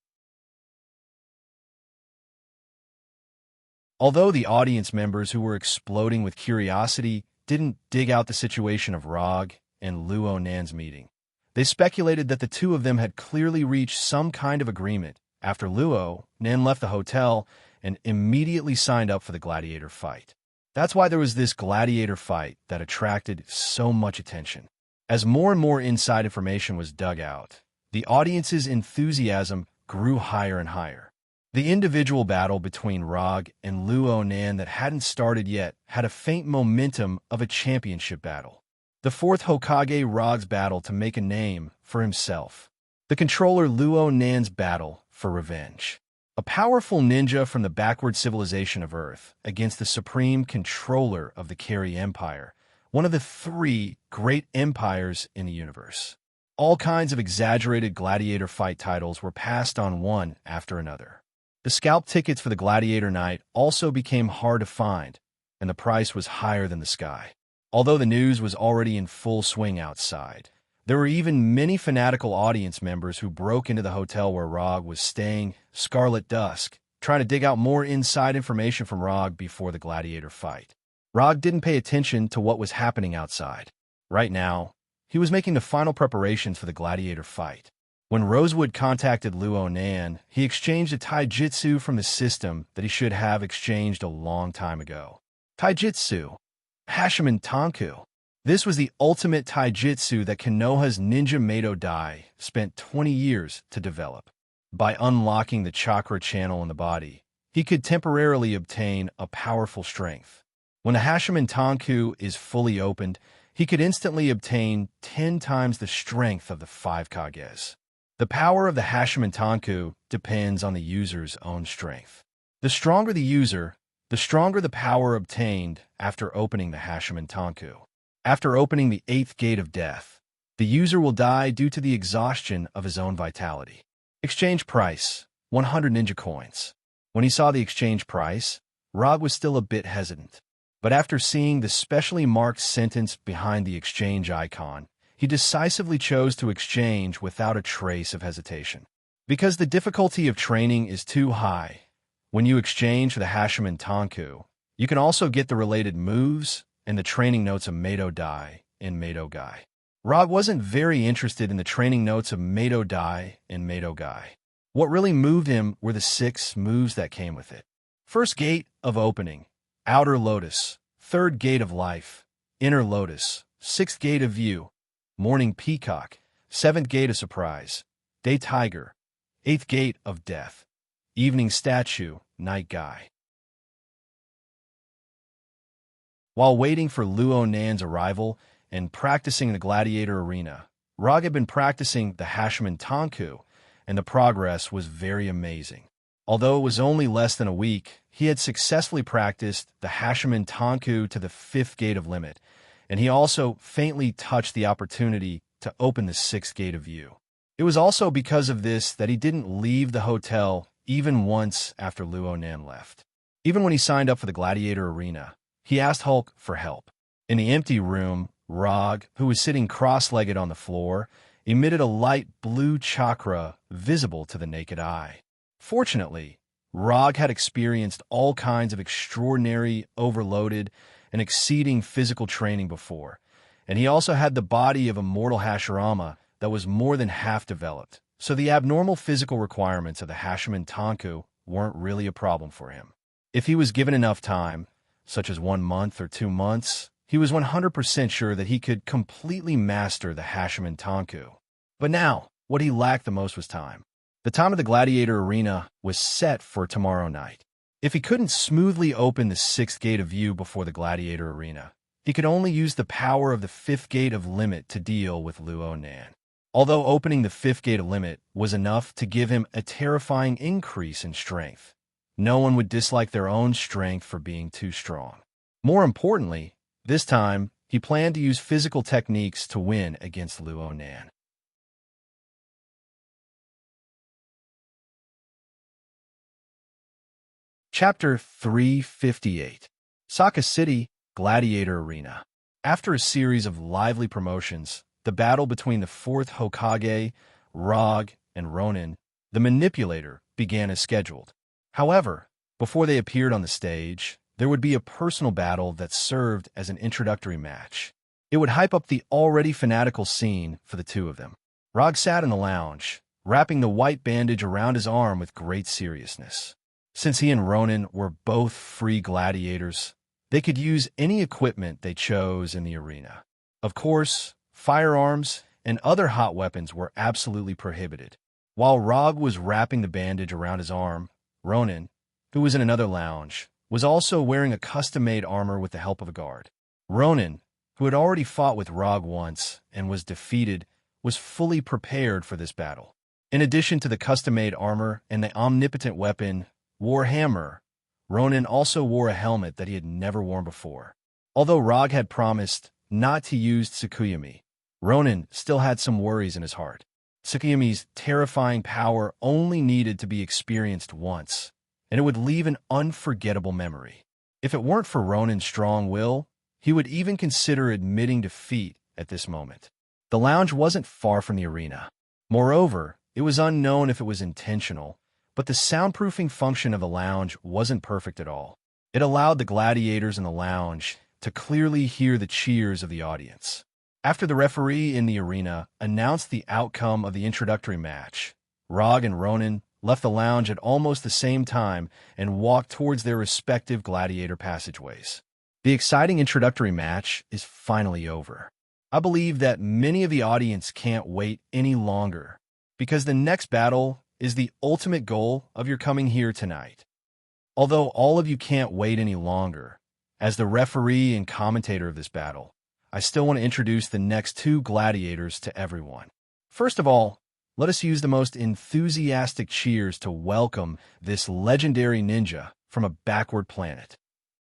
Although the audience members who were exploding with curiosity didn't dig out the situation of Rog and Luo Nan's meeting, they speculated that the two of them had clearly reached some kind of agreement after Luo Nan left the hotel and immediately signed up for the gladiator fight. That's why there was this gladiator fight that attracted so much attention. As more and more inside information was dug out, the audience's enthusiasm grew higher and higher. The individual battle between Rog and Luo Nan that hadn't started yet had a faint momentum of a championship battle. The fourth Hokage Rog's battle to make a name for himself. The controller Luo Nan's battle for revenge. A powerful ninja from the backward civilization of Earth against the supreme controller of the Carey Empire, one of the 3 great empires in the universe. All kinds of exaggerated gladiator fight titles were passed on one after another. The scalp tickets for the Gladiator night also became hard to find, and the price was higher than the sky. Although the news was already in full swing outside, there were even many fanatical audience members who broke into the hotel where Rog was staying, Scarlet Dusk, trying to dig out more inside information from Rog before the Gladiator fight. Rog didn't pay attention to what was happening outside. Right now, he was making the final preparations for the Gladiator fight. When Rosewood contacted Luo Nan, he exchanged a taijutsu from the system that he should have exchanged a long time ago. Taijutsu, Hashiman Tanku. This was the ultimate taijutsu that Konoha's ninja Mado Dai spent 20 years to develop. By unlocking the chakra channel in the body, he could temporarily obtain a powerful strength. When the Hashiman Tanku is fully opened, he could instantly obtain 10 times the strength of the 5 Kages. The power of the Hashiman Tanku depends on the user's own strength. The stronger the user, the stronger the power obtained after opening the Hashiman Tanku. After opening the 8th gate of death, the user will die due to the exhaustion of his own vitality. Exchange price, 100 ninja coins. When he saw the exchange price, Rog was still a bit hesitant. But after seeing the specially marked sentence behind the exchange icon, he decisively chose to exchange without a trace of hesitation. Because the difficulty of training is too high, when you exchange for the Hashiman Tanku, you can also get the related moves and the training notes of Mado Dai and Mado Gai. Rog wasn't very interested in the training notes of Mado Dai and Mado Gai. What really moved him were the 6 moves that came with it. First gate of opening, Outer Lotus. Third gate of life, Inner Lotus. 6th gate of view, Morning Peacock. 7th gate of surprise, Day Tiger. 8th gate of death, Evening Statue, Night Guy. While waiting for Luo Nan's arrival and practicing in the Gladiator arena, Rog had been practicing the Hashiman Tanku, and the progress was very amazing. Although it was only less than a week, he had successfully practiced the Hashiman Tanku to the 5th gate of limit, and he also faintly touched the opportunity to open the 6th gate of view. It was also because of this that he didn't leave the hotel even once after Luo Nan left. Even when he signed up for the Gladiator arena, he asked Hulk for help. In the empty room, Rog, who was sitting cross-legged on the floor, emitted a light blue chakra visible to the naked eye. Fortunately, Rog had experienced all kinds of extraordinary, overloaded, and exceeding physical training before, and he also had the body of a mortal Hashirama that was more than half developed, so the abnormal physical requirements of the Hashiman Tanku weren't really a problem for him. If he was given enough time, such as 1 month or 2 months, he was 100% sure that he could completely master the Hashiman Tanku. But now, what he lacked the most was time. The time of the Gladiator arena was set for tomorrow night. If he couldn't smoothly open the 6th gate of view before the Gladiator arena, he could only use the power of the 5th gate of limit to deal with Luo Nan. Although opening the 5th gate of limit was enough to give him a terrifying increase in strength, no one would dislike their own strength for being too strong. More importantly, this time, he planned to use physical techniques to win against Luo Nan. Chapter 358. Saka City, Gladiator Arena. After a series of lively promotions, the battle between the 4th Hokage, Rog, and Ronin, the Manipulator, began as scheduled. However, before they appeared on the stage, there would be a personal battle that served as an introductory match. It would hype up the already fanatical scene for the two of them. Rog sat in the lounge, wrapping the white bandage around his arm with great seriousness. Since he and Ronin were both free gladiators, they could use any equipment they chose in the arena. Of course, firearms and other hot weapons were absolutely prohibited. While Rog was wrapping the bandage around his arm, Ronin, who was in another lounge, was also wearing a custom-made armor with the help of a guard. Ronin, who had already fought with Rog once and was defeated, was fully prepared for this battle. In addition to the custom-made armor and the omnipotent weapon, Warhammer, Ronin also wore a helmet that he had never worn before. Although Rog had promised not to use Tsukuyomi, Ronin still had some worries in his heart. Tsukuyomi's terrifying power only needed to be experienced once, and it would leave an unforgettable memory. If it weren't for Ronan's strong will, he would even consider admitting defeat at this moment. The lounge wasn't far from the arena. Moreover, it was unknown if it was intentional, but the soundproofing function of the lounge wasn't perfect at all. It allowed the gladiators in the lounge to clearly hear the cheers of the audience. After the referee in the arena announced the outcome of the introductory match, Rog and Ronan left the lounge at almost the same time and walked towards their respective gladiator passageways. The exciting introductory match is finally over. I believe that many of the audience can't wait any longer, because the next battle is the ultimate goal of your coming here tonight. Although all of you can't wait any longer, as the referee and commentator of this battle, I still want to introduce the next two gladiators to everyone. First of all, let us use the most enthusiastic cheers to welcome this legendary ninja from a backward planet.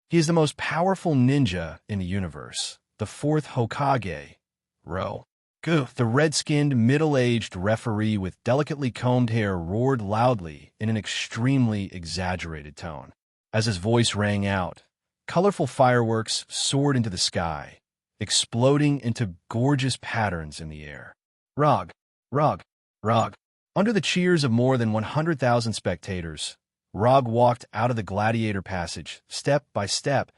He is the most powerful ninja in the universe, the fourth Hokage, Ro. Gu. The red-skinned, middle-aged referee with delicately combed hair roared loudly in an extremely exaggerated tone. As his voice rang out, colorful fireworks soared into the sky, exploding into gorgeous patterns in the air. Rog, Rog, Rog. Under the cheers of more than 100,000 spectators, Rog walked out of the gladiator passage, step by step,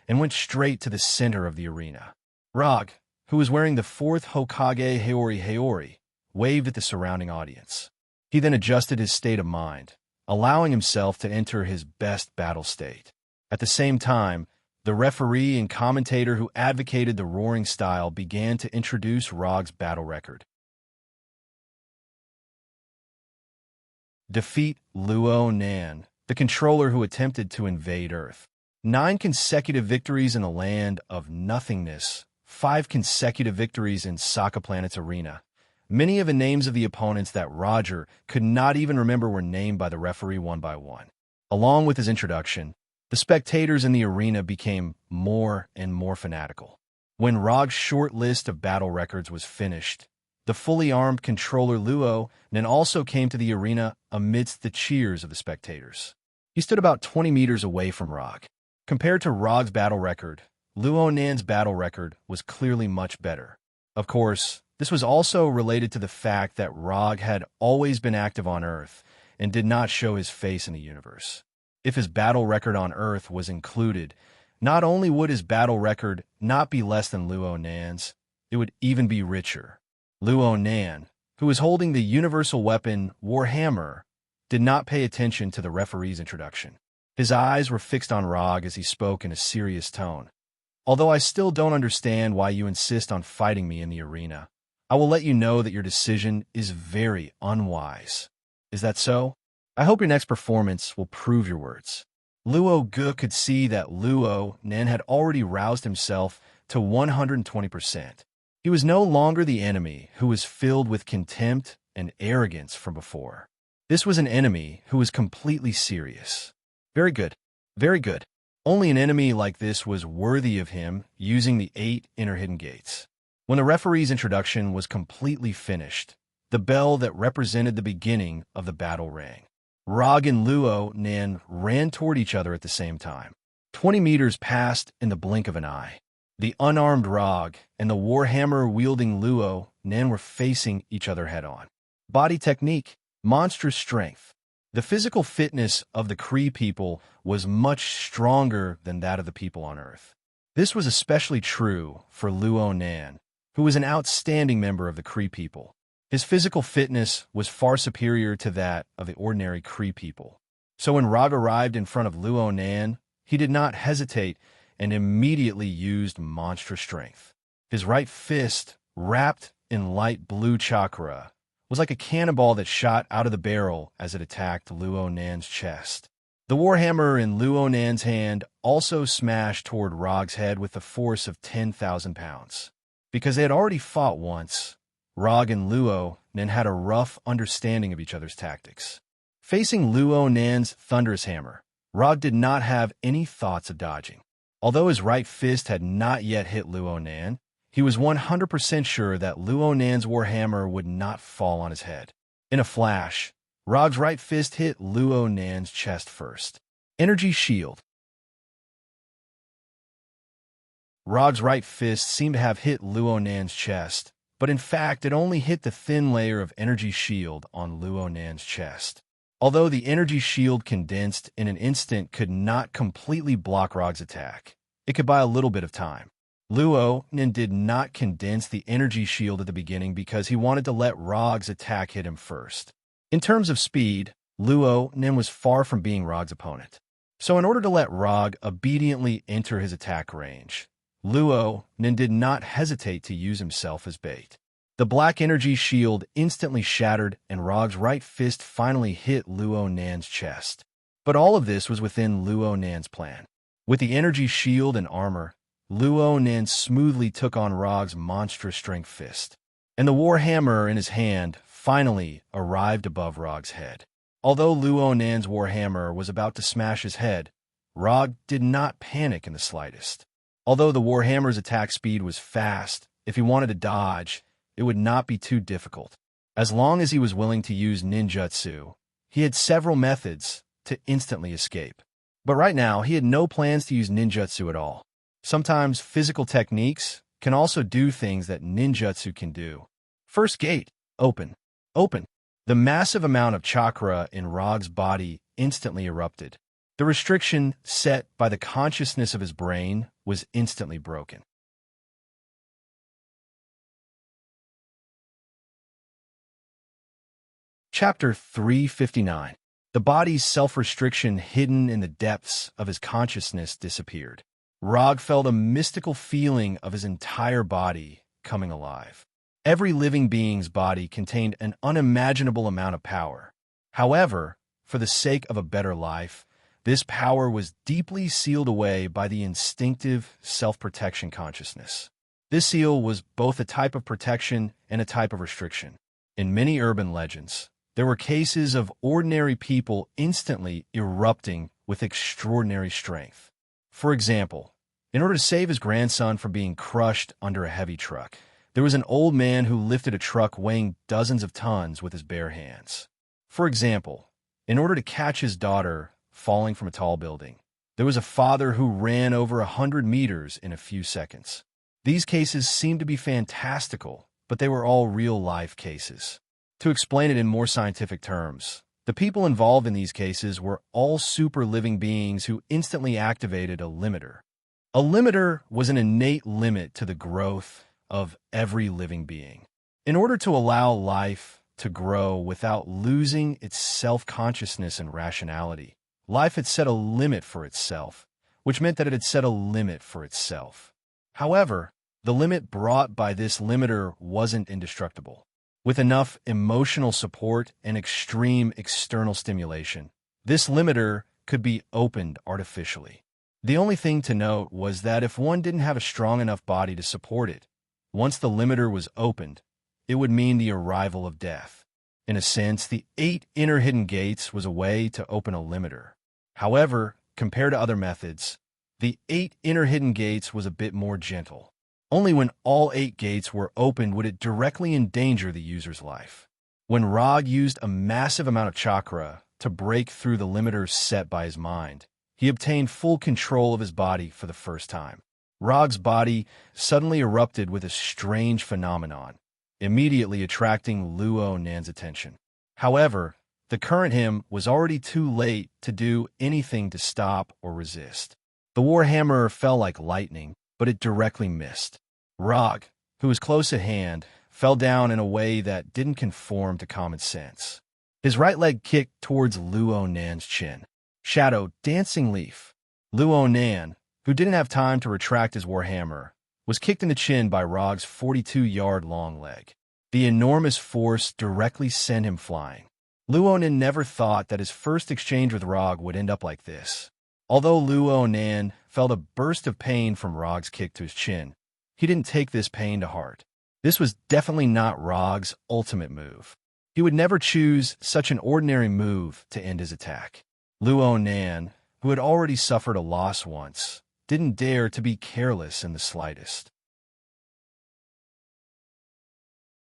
and went straight to the center of the arena. Rog, who was wearing the fourth Hokage Haori, waved at the surrounding audience. He then adjusted his state of mind, allowing himself to enter his best battle state. At the same time, the referee and commentator who advocated the roaring style began to introduce Rog's battle record. Defeat Luo Nan, the controller who attempted to invade Earth. 9 consecutive victories in the land of nothingness. 5 consecutive victories in Sokka Planet's arena. Many of the names of the opponents that Roger could not even remember were named by the referee one by one. Along with his introduction, the spectators in the arena became more and more fanatical. When Rog's short list of battle records was finished, the fully armed controller Luo Nan also came to the arena amidst the cheers of the spectators. He stood about 20 meters away from Rog. Compared to Rog's battle record, Luo Nan's battle record was clearly much better. Of course, this was also related to the fact that Rog had always been active on Earth and did not show his face in the universe. If his battle record on Earth was included, not only would his battle record not be less than Luo Nan's, it would even be richer. Luo Nan, who was holding the universal weapon Warhammer, did not pay attention to the referee's introduction. His eyes were fixed on Rog as he spoke in a serious tone. Although I still don't understand why you insist on fighting me in the arena, I will let you know that your decision is very unwise. Is that so? I hope your next performance will prove your words. Luo Gu could see that Luo Nan had already roused himself to 120%. He was no longer the enemy who was filled with contempt and arrogance from before. This was an enemy who was completely serious. Very good. Very good. Only an enemy like this was worthy of him using the 8 inner hidden gates. When the referee's introduction was completely finished, the bell that represented the beginning of the battle rang. Rog and Luo Nan ran toward each other at the same time. 20 meters passed in the blink of an eye. The unarmed Rog and the Warhammer-wielding Luo Nan were facing each other head-on. Body technique, monstrous strength. The physical fitness of the Kree people was much stronger than that of the people on Earth. This was especially true for Luo Nan, who was an outstanding member of the Kree people. His physical fitness was far superior to that of the ordinary Kree people. So when Rog arrived in front of Luo Nan, he did not hesitate and immediately used monstrous strength. His right fist, wrapped in light blue chakra, was like a cannonball that shot out of the barrel as it attacked Luo Nan's chest. The warhammer in Luo Nan's hand also smashed toward Rog's head with the force of 10,000 pounds. Because they had already fought once, Rog and Luo Nan had a rough understanding of each other's tactics. Facing Luo Nan's thunderous hammer, Rog did not have any thoughts of dodging. Although his right fist had not yet hit Luo Nan, he was 100% sure that Luo Nan's warhammer would not fall on his head. In a flash, Rog's right fist hit Luo Nan's chest first. Energy shield. Rog's right fist seemed to have hit Luo Nan's chest, but in fact it only hit the thin layer of energy shield on Luo Nan's chest. Although the energy shield condensed in an instant could not completely block Rog's attack, it could buy a little bit of time. Luo Nan did not condense the energy shield at the beginning because he wanted to let Rog's attack hit him first. In terms of speed, Luo Nan was far from being Rog's opponent. So in order to let Rog obediently enter his attack range, Luo Nan did not hesitate to use himself as bait. The black energy shield instantly shattered and Rog's right fist finally hit Luo Nan's chest. But all of this was within Luo Nan's plan. With the energy shield and armor, Luo Nan smoothly took on Rog's monstrous strength fist, and the war hammer in his hand finally arrived above Rog's head. Although Luo Nan's war hammer was about to smash his head, Rog did not panic in the slightest. Although the war hammer's attack speed was fast, if he wanted to dodge, it would not be too difficult. As long as he was willing to use ninjutsu, he had several methods to instantly escape. But right now, he had no plans to use ninjutsu at all. Sometimes physical techniques can also do things that ninjutsu can do. First gate, open. Open. The massive amount of chakra in Rog's body instantly erupted. The restriction set by the consciousness of his brain was instantly broken. Chapter 359. The body's self-restriction hidden in the depths of his consciousness disappeared. Rog felt a mystical feeling of his entire body coming alive. Every living being's body contained an unimaginable amount of power. However, for the sake of a better life, this power was deeply sealed away by the instinctive self-protection consciousness. This seal was both a type of protection and a type of restriction. In many urban legends, there were cases of ordinary people instantly erupting with extraordinary strength. For example, in order to save his grandson from being crushed under a heavy truck, there was an old man who lifted a truck weighing dozens of tons with his bare hands. For example, in order to catch his daughter falling from a tall building, there was a father who ran over 100 meters in a few seconds. These cases seemed to be fantastical, but they were all real-life cases. To explain it in more scientific terms, the people involved in these cases were all super living beings who instantly activated a limiter. A limiter was an innate limit to the growth of every living being. In order to allow life to grow without losing its self-consciousness and rationality, life had set a limit for itself, which meant that it had set a limit for itself. However, the limit brought by this limiter wasn't indestructible. With enough emotional support and extreme external stimulation, this limiter could be opened artificially. The only thing to note was that if one didn't have a strong enough body to support it, once the limiter was opened, it would mean the arrival of death. In a sense, the 8 inner hidden gates was a way to open a limiter. However, compared to other methods, the 8 inner hidden gates was a bit more gentle. Only when all 8 gates were opened would it directly endanger the user's life. When Rog used a massive amount of chakra to break through the limiters set by his mind, he obtained full control of his body for the first time. Rog's body suddenly erupted with a strange phenomenon, immediately attracting Luo Nan's attention. However, the current him was already too late to do anything to stop or resist. The warhammer fell like lightning, but it directly missed. Rog, who was close at hand, fell down in a way that didn't conform to common sense. His right leg kicked towards Luo Nan's chin. Shadow, dancing leaf. Luo Nan, who didn't have time to retract his warhammer, was kicked in the chin by Rog's 42-yard-long leg. The enormous force directly sent him flying. Luo Nan never thought that his first exchange with Rog would end up like this. Although Luo Nan felt a burst of pain from Rog's kick to his chin, he didn't take this pain to heart. This was definitely not Rog's ultimate move. He would never choose such an ordinary move to end his attack. Luo Nan, who had already suffered a loss once, didn't dare to be careless in the slightest.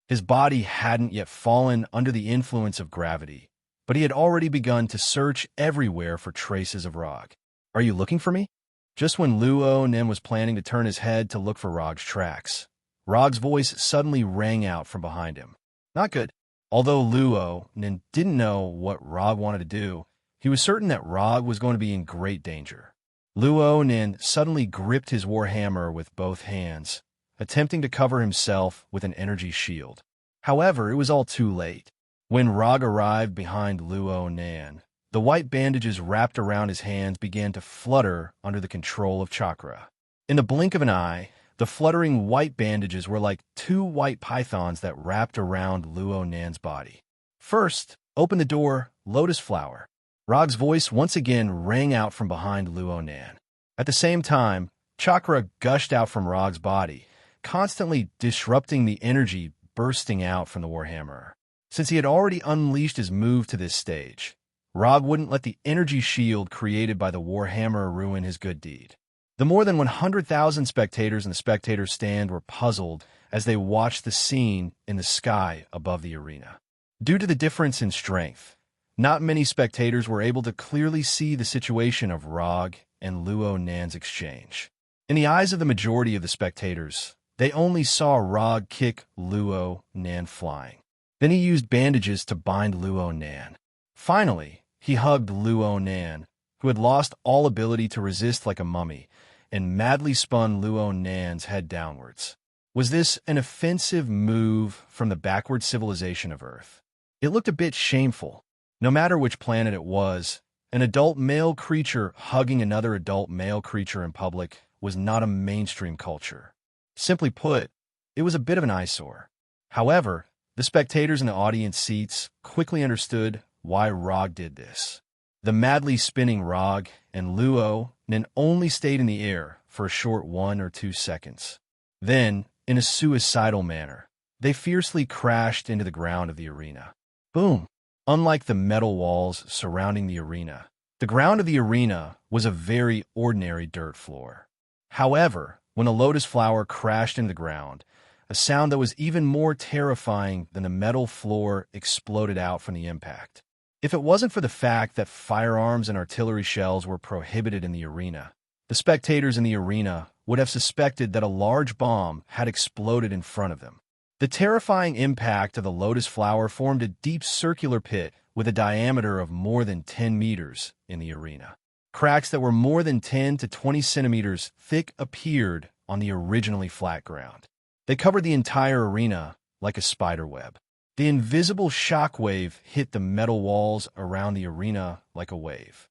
His body hadn't yet fallen under the influence of gravity, but he had already begun to search everywhere for traces of Rog. "Are you looking for me?" Just when Luo Nen was planning to turn his head to look for Rog's tracks, Rog's voice suddenly rang out from behind him. Not good. Although Luo Nen didn't know what Rog wanted to do, he was certain that Rog was going to be in great danger. Luo Nen suddenly gripped his warhammer with both hands, attempting to cover himself with an energy shield. However, it was all too late. When Rog arrived behind Luo Nan, the white bandages wrapped around his hands began to flutter under the control of chakra. In the blink of an eye, the fluttering white bandages were like two white pythons that wrapped around Luo Nan's body. "First, open the door, Lotus Flower." Rog's voice once again rang out from behind Luo Nan. At the same time, chakra gushed out from Rog's body, constantly disrupting the energy bursting out from the warhammer. Since he had already unleashed his move to this stage, Rog wouldn't let the energy shield created by the warhammer ruin his good deed. The more than 100,000 spectators in the spectator stand were puzzled as they watched the scene in the sky above the arena. Due to the difference in strength, not many spectators were able to clearly see the situation of Rog and Luo Nan's exchange. In the eyes of the majority of the spectators, they only saw Rog kick Luo Nan flying. Then he used bandages to bind Luo Nan. Finally, he hugged Luo Nan, who had lost all ability to resist like a mummy, and madly spun Luo Nan's head downwards. Was this an offensive move from the backward civilization of Earth? It looked a bit shameful. No matter which planet it was, an adult male creature hugging another adult male creature in public was not a mainstream culture. Simply put, it was a bit of an eyesore. However, the spectators in the audience seats quickly understood why Rog did this. The madly spinning Rog and Luo Nen only stayed in the air for a short 1 or 2 seconds. Then, in a suicidal manner, they fiercely crashed into the ground of the arena. Boom! Unlike the metal walls surrounding the arena, the ground of the arena was a very ordinary dirt floor. However, when a lotus flower crashed into the ground, a sound that was even more terrifying than the metal floor exploded out from the impact. If it wasn't for the fact that firearms and artillery shells were prohibited in the arena, the spectators in the arena would have suspected that a large bomb had exploded in front of them. The terrifying impact of the lotus flower formed a deep circular pit with a diameter of more than 10 meters in the arena. Cracks that were more than 10 to 20 centimeters thick appeared on the originally flat ground. They covered the entire arena like a spider web. The invisible shockwave hit the metal walls around the arena like a wave.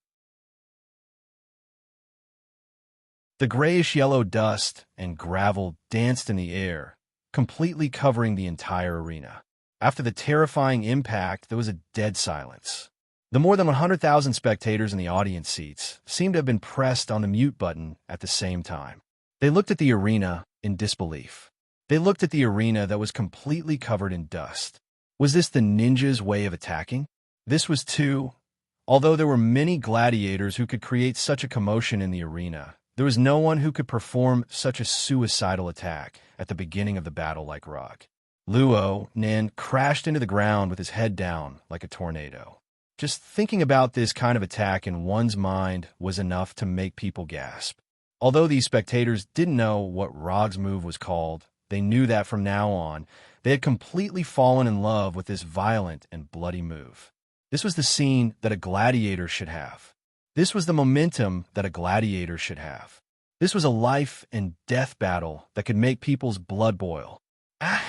The grayish-yellow dust and gravel danced in the air, completely covering the entire arena. After the terrifying impact, there was a dead silence. The more than 100,000 spectators in the audience seats seemed to have been pressed on the mute button at the same time. They looked at the arena in disbelief. They looked at the arena that was completely covered in dust. Was this the ninja's way of attacking? This was too. Although there were many gladiators who could create such a commotion in the arena, there was no one who could perform such a suicidal attack at the beginning of the battle like Rog. Luo Nen crashed into the ground with his head down like a tornado. Just thinking about this kind of attack in one's mind was enough to make people gasp. Although these spectators didn't know what Rog's move was called, they knew that from now on, they had completely fallen in love with this violent and bloody move. This was the scene that a gladiator should have. This was the momentum that a gladiator should have. This was a life and death battle that could make people's blood boil. Ah!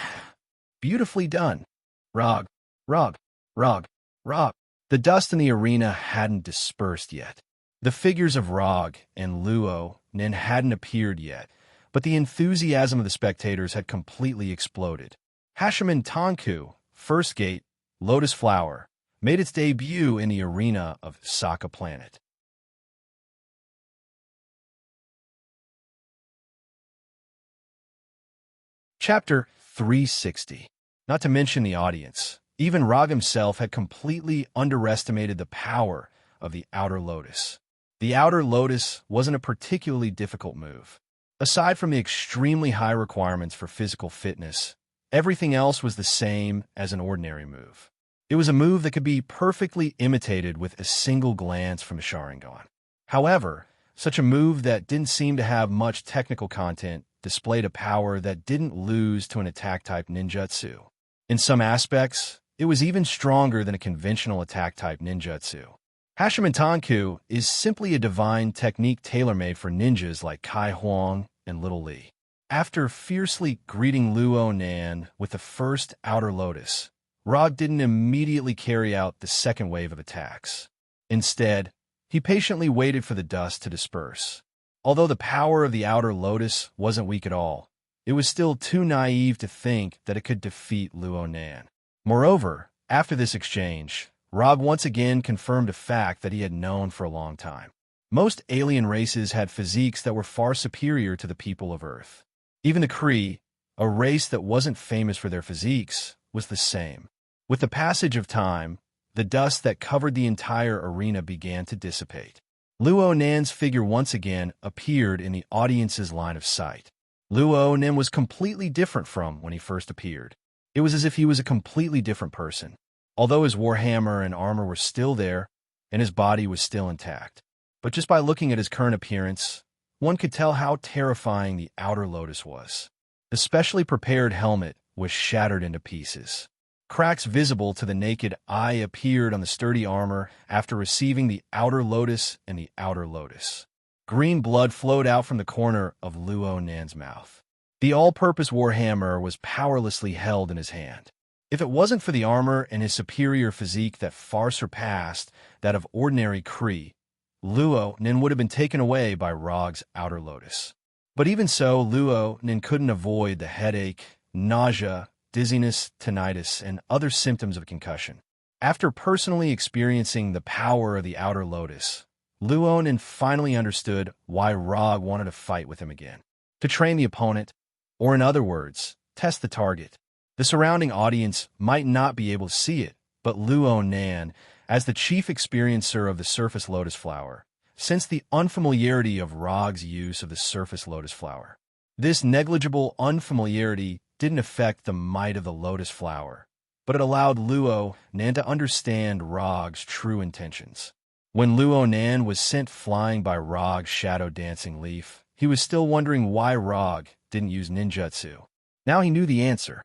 Beautifully done. Rog, Rog, Rog, Rog. The dust in the arena hadn't dispersed yet. The figures of Rog and Luo Nen hadn't appeared yet, but the enthusiasm of the spectators had completely exploded. Hashiman Tanku, First Gate, Lotus Flower, made its debut in the arena of Sokka Planet. Chapter 360. Not to mention the audience, even Rog himself had completely underestimated the power of the Outer Lotus. The Outer Lotus wasn't a particularly difficult move. Aside from the extremely high requirements for physical fitness, everything else was the same as an ordinary move. It was a move that could be perfectly imitated with a single glance from a Sharingan. However, such a move that didn't seem to have much technical content displayed a power that didn't lose to an attack-type ninjutsu. In some aspects, it was even stronger than a conventional attack-type ninjutsu. Hashimen Tanku is simply a divine technique tailor-made for ninjas like Kai Huang and Little Li. After fiercely greeting Luo Nan with the first Outer Lotus, Rog didn't immediately carry out the second wave of attacks. Instead, he patiently waited for the dust to disperse. Although the power of the Outer Lotus wasn't weak at all, it was still too naive to think that it could defeat Luo Nan. Moreover, after this exchange, Rog once again confirmed a fact that he had known for a long time. Most alien races had physiques that were far superior to the people of Earth. Even the Kree, a race that wasn't famous for their physiques, was the same. With the passage of time, the dust that covered the entire arena began to dissipate. Luo Nan's figure once again appeared in the audience's line of sight. Luo Nan was completely different from when he first appeared. It was as if he was a completely different person, although his warhammer and armor were still there and his body was still intact. But just by looking at his current appearance, one could tell how terrifying the Outer Lotus was. The specially prepared helmet was shattered into pieces. Cracks visible to the naked eye appeared on the sturdy armor after receiving the Outer Lotus and the Outer Lotus. Green blood flowed out from the corner of Luo Nan's mouth. The all-purpose warhammer was powerlessly held in his hand. If it wasn't for the armor and his superior physique that far surpassed that of ordinary Kree, Luo Nan would have been taken away by Rog's Outer Lotus. But even so, Luo Nan couldn't avoid the headache, nausea, dizziness, tinnitus, and other symptoms of concussion. After personally experiencing the power of the Outer Lotus, Luo Nan finally understood why Rog wanted to fight with him again. To train the opponent, or in other words, test the target. The surrounding audience might not be able to see it, but Luo Nan, as the chief experiencer of the Surface Lotus Flower, sensed the unfamiliarity of Rog's use of the Surface Lotus Flower. This negligible unfamiliarity didn't affect the might of the Lotus Flower, but it allowed Luo Nan to understand Rog's true intentions. When Luo Nan was sent flying by Rog's Shadow Dancing Leaf, he was still wondering why Rog didn't use ninjutsu. Now he knew the answer.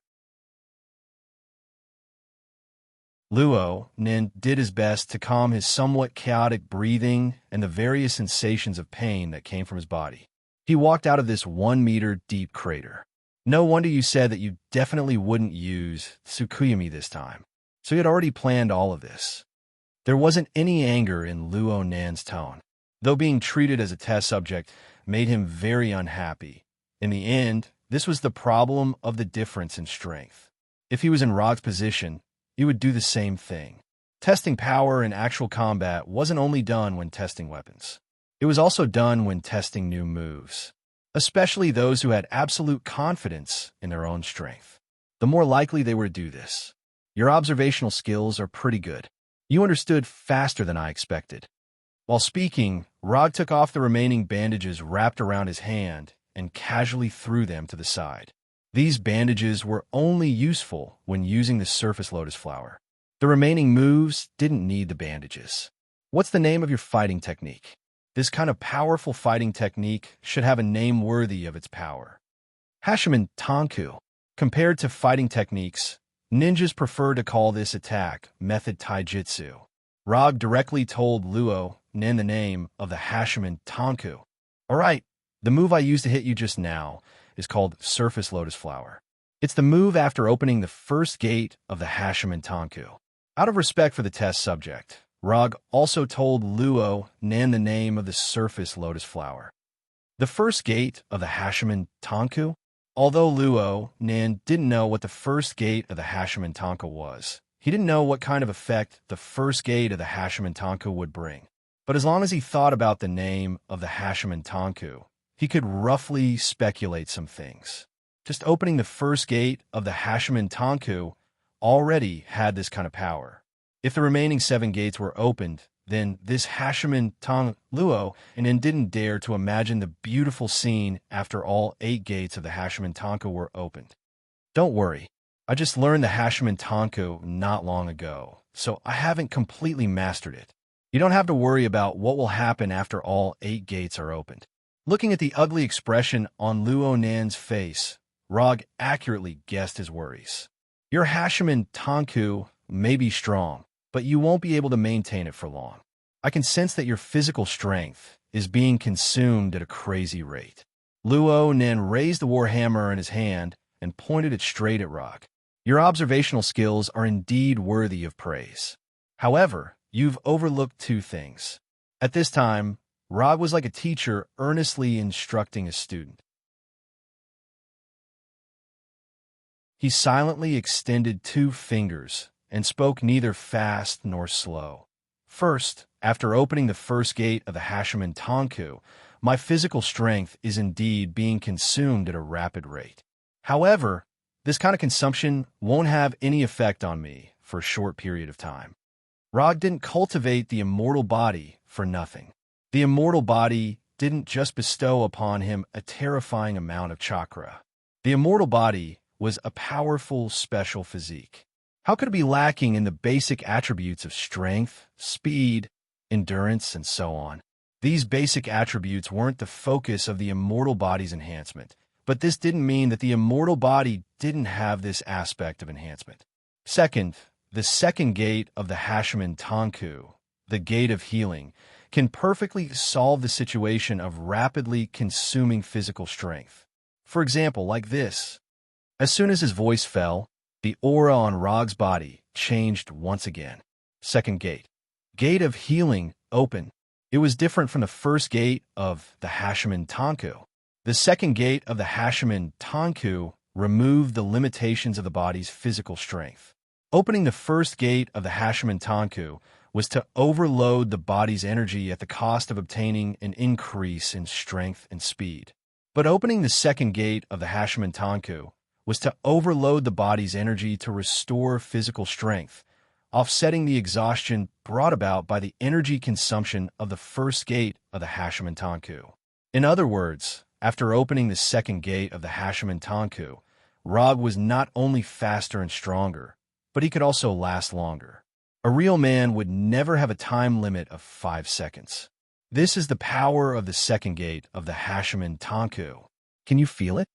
Luo Nan did his best to calm his somewhat chaotic breathing and the various sensations of pain that came from his body. He walked out of this 1-meter-deep crater. No wonder you said that you definitely wouldn't use Tsukuyami this time. So he had already planned all of this. There wasn't any anger in Luo Nan's tone, though being treated as a test subject made him very unhappy. In the end, this was the problem of the difference in strength. If he was in Rog's position, he would do the same thing. Testing power in actual combat wasn't only done when testing weapons. It was also done when testing new moves, especially those who had absolute confidence in their own strength. The more likely they were to do this. Your observational skills are pretty good. You understood faster than I expected. While speaking, Rog took off the remaining bandages wrapped around his hand and casually threw them to the side. These bandages were only useful when using the Surface Lotus Flower. The remaining moves didn't need the bandages. What's the name of your fighting technique? This kind of powerful fighting technique should have a name worthy of its power. Hashimen Tanku. Compared to fighting techniques, ninjas prefer to call this attack method taijutsu. Rog directly told Luo Nan the name of the Hashimen Tanku. Alright, the move I used to hit you just now is called Surface Lotus Flower. It's the move after opening the first gate of the Hashimen Tanku. Out of respect for the test subject, Rog also told Luo Nan the name of the Surface Lotus Flower. The first gate of the Hashimen Tanku? Although Luo Nan didn't know what the first gate of the Hashimen Tanku was, he didn't know what kind of effect the first gate of the Hashimen Tanku would bring. But as long as he thought about the name of the Hashimen Tanku, he could roughly speculate some things. Just opening the first gate of the Hashimen Tanku already had this kind of power. If the remaining 7 gates were opened, then this Hashimen Tanku Luo Nan didn't dare to imagine the beautiful scene after all 8 gates of the Hashimen Tanku were opened. Don't worry, I just learned the Hashiman Tanku not long ago, so I haven't completely mastered it. You don't have to worry about what will happen after all 8 gates are opened. Looking at the ugly expression on Luo Nan's face, Rog accurately guessed his worries. Your Hashiman Tanku may be strong, but you won't be able to maintain it for long. I can sense that your physical strength is being consumed at a crazy rate. Luo Nan raised the warhammer in his hand and pointed it straight at Rog. Your observational skills are indeed worthy of praise. However, you've overlooked 2 things. At this time, Rog was like a teacher earnestly instructing a student. He silently extended 2 fingers and spoke neither fast nor slow. First, after opening the first gate of the Hashiman Tanku, my physical strength is indeed being consumed at a rapid rate. However, this kind of consumption won't have any effect on me for a short period of time. Rog didn't cultivate the immortal body for nothing. The immortal body didn't just bestow upon him a terrifying amount of chakra. The immortal body was a powerful, special physique. How could it be lacking in the basic attributes of strength, speed, endurance, and so on? These basic attributes weren't the focus of the immortal body's enhancement, but this didn't mean that the immortal body didn't have this aspect of enhancement. Second, the second gate of the Hashiman Tanku, the gate of healing, can perfectly solve the situation of rapidly consuming physical strength. For example, like this. As soon as his voice fell, the aura on Rog's body changed once again. Second gate. Gate of healing open. It was different from the first gate of the Hashiman Tanku. The second gate of the Hashiman Tanku removed the limitations of the body's physical strength. Opening the first gate of the Hashiman Tanku was to overload the body's energy at the cost of obtaining an increase in strength and speed. But opening the second gate of the Hashiman Tanku was to overload the body's energy to restore physical strength, offsetting the exhaustion brought about by the energy consumption of the first gate of the Hashiman Tanku. In other words, after opening the second gate of the Hashiman Tanku, Rog was not only faster and stronger, but he could also last longer. A real man would never have a time limit of 5 seconds. This is the power of the second gate of the Hashiman Tanku. Can you feel it?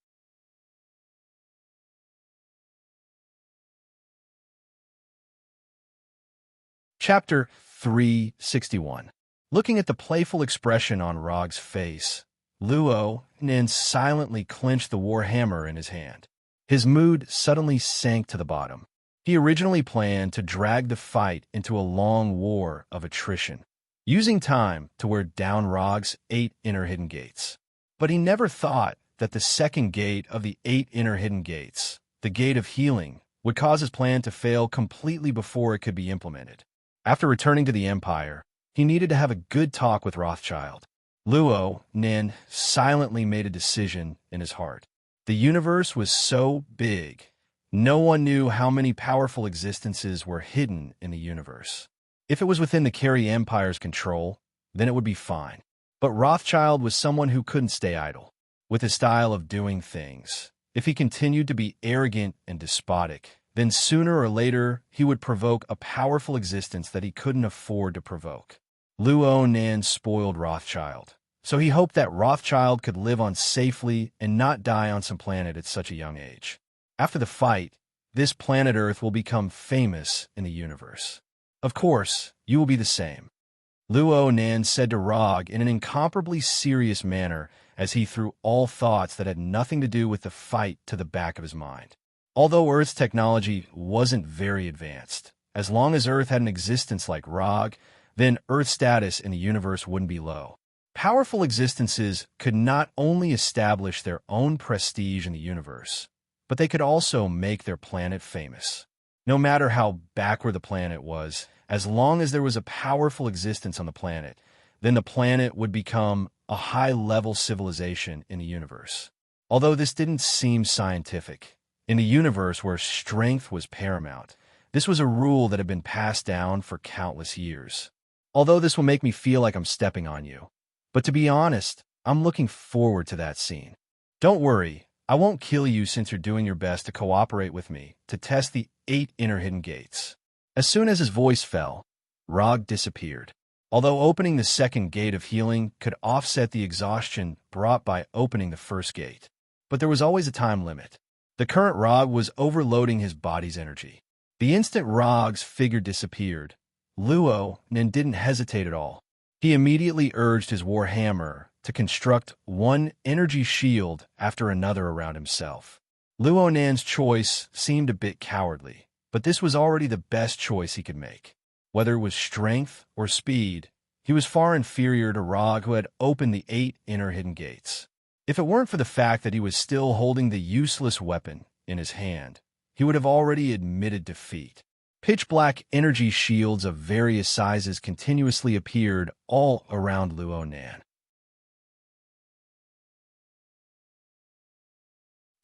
Chapter 361. Looking at the playful expression on Rog's face, Luo Nin silently clenched the warhammer in his hand. His mood suddenly sank to the bottom. He originally planned to drag the fight into a long war of attrition, using time to wear down Rog's 8 inner hidden gates. But he never thought that the second gate of the 8 inner hidden gates, the gate of healing, would cause his plan to fail completely before it could be implemented. After returning to the Empire, he needed to have a good talk with Rothschild. Luo Nin silently made a decision in his heart. The universe was so big, no one knew how many powerful existences were hidden in the universe. If it was within the Carey Empire's control, then it would be fine. But Rothschild was someone who couldn't stay idle. With his style of doing things, if he continued to be arrogant and despotic, then sooner or later he would provoke a powerful existence that he couldn't afford to provoke. Luo Nan spoiled Rothschild, so he hoped that Rothschild could live on safely and not die on some planet at such a young age. After the fight, this planet Earth will become famous in the universe. Of course, you will be the same. Luo Nan said to Rog in an incomparably serious manner as he threw all thoughts that had nothing to do with the fight to the back of his mind. Although Earth's technology wasn't very advanced, as long as Earth had an existence like Rog, then Earth's status in the universe wouldn't be low. Powerful existences could not only establish their own prestige in the universe, but they could also make their planet famous. No matter how backward the planet was, as long as there was a powerful existence on the planet, then the planet would become a high-level civilization in the universe. Although this didn't seem scientific, in the universe where strength was paramount, this was a rule that had been passed down for countless years. Although this will make me feel like I'm stepping on you, but to be honest, I'm looking forward to that scene. Don't worry, I won't kill you since you're doing your best to cooperate with me to test the 8 inner hidden gates. As soon as his voice fell, Rog disappeared. Although opening the second gate of healing could offset the exhaustion brought by opening the first gate. But there was always a time limit. The current Rog was overloading his body's energy. The instant Rog's figure disappeared, Luo Nen didn't hesitate at all. He immediately urged his war hammer to construct one energy shield after another around himself. Luo Nan's choice seemed a bit cowardly, but this was already the best choice he could make. Whether it was strength or speed, he was far inferior to Rog, who had opened the 8 inner hidden gates. If it weren't for the fact that he was still holding the useless weapon in his hand, he would have already admitted defeat. Pitch-black energy shields of various sizes continuously appeared all around Luo Nan.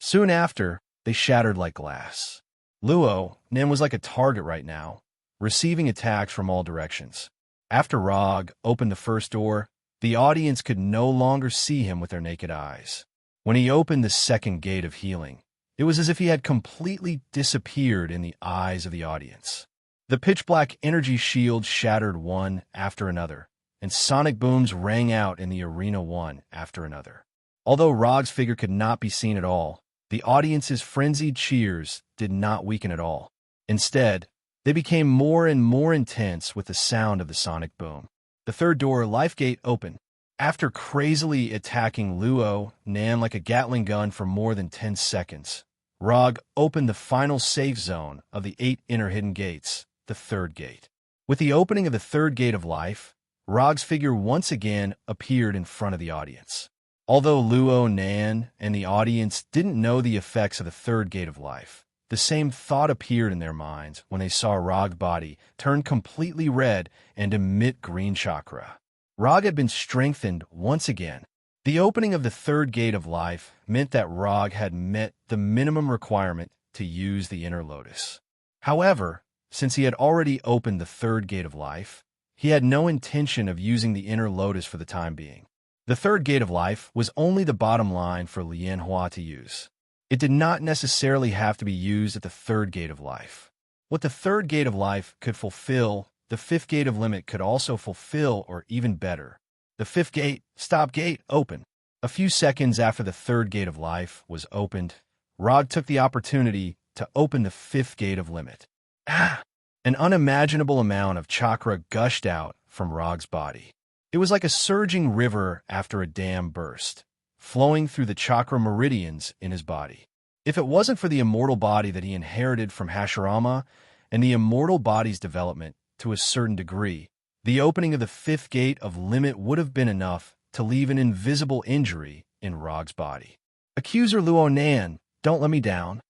Soon after, they shattered like glass. Luo Nan was like a target right now, receiving attacks from all directions. After Rog opened the first door, the audience could no longer see him with their naked eyes. When he opened the second gate of healing, it was as if he had completely disappeared in the eyes of the audience. The pitch-black energy shields shattered one after another, and sonic booms rang out in the arena one after another. Although Rog's figure could not be seen at all, the audience's frenzied cheers did not weaken at all. Instead, they became more and more intense with the sound of the sonic boom. The third door, Life Gate, opened. After crazily attacking Luo Nan like a Gatling gun for more than 10 seconds, Rog opened the final safe zone of the 8 inner hidden gates, the third gate. With the opening of the third gate of life, Rog's figure once again appeared in front of the audience. Although Luo Nan and the audience didn't know the effects of the third gate of life, the same thought appeared in their minds when they saw Rog's body turn completely red and emit green chakra. Rog had been strengthened once again. The opening of the third gate of life meant that Rog had met the minimum requirement to use the inner lotus. However, since he had already opened the third gate of life, he had no intention of using the inner lotus for the time being. The third gate of life was only the bottom line for Lian Hua to use. It did not necessarily have to be used at the third gate of life. What the third gate of life could fulfill, the fifth gate of limit could also fulfill, or even better. The fifth gate, stop gate, open. A few seconds after the third gate of life was opened, Rog took the opportunity to open the fifth gate of limit. An unimaginable amount of chakra gushed out from Rog's body. It was like a surging river after a dam burst, flowing through the chakra meridians in his body. If it wasn't for the immortal body that he inherited from Hashirama and the immortal body's development to a certain degree, the opening of the fifth gate of limit would have been enough to leave an invisible injury in Rog's body. Accuser Luo Nan, don't let me down.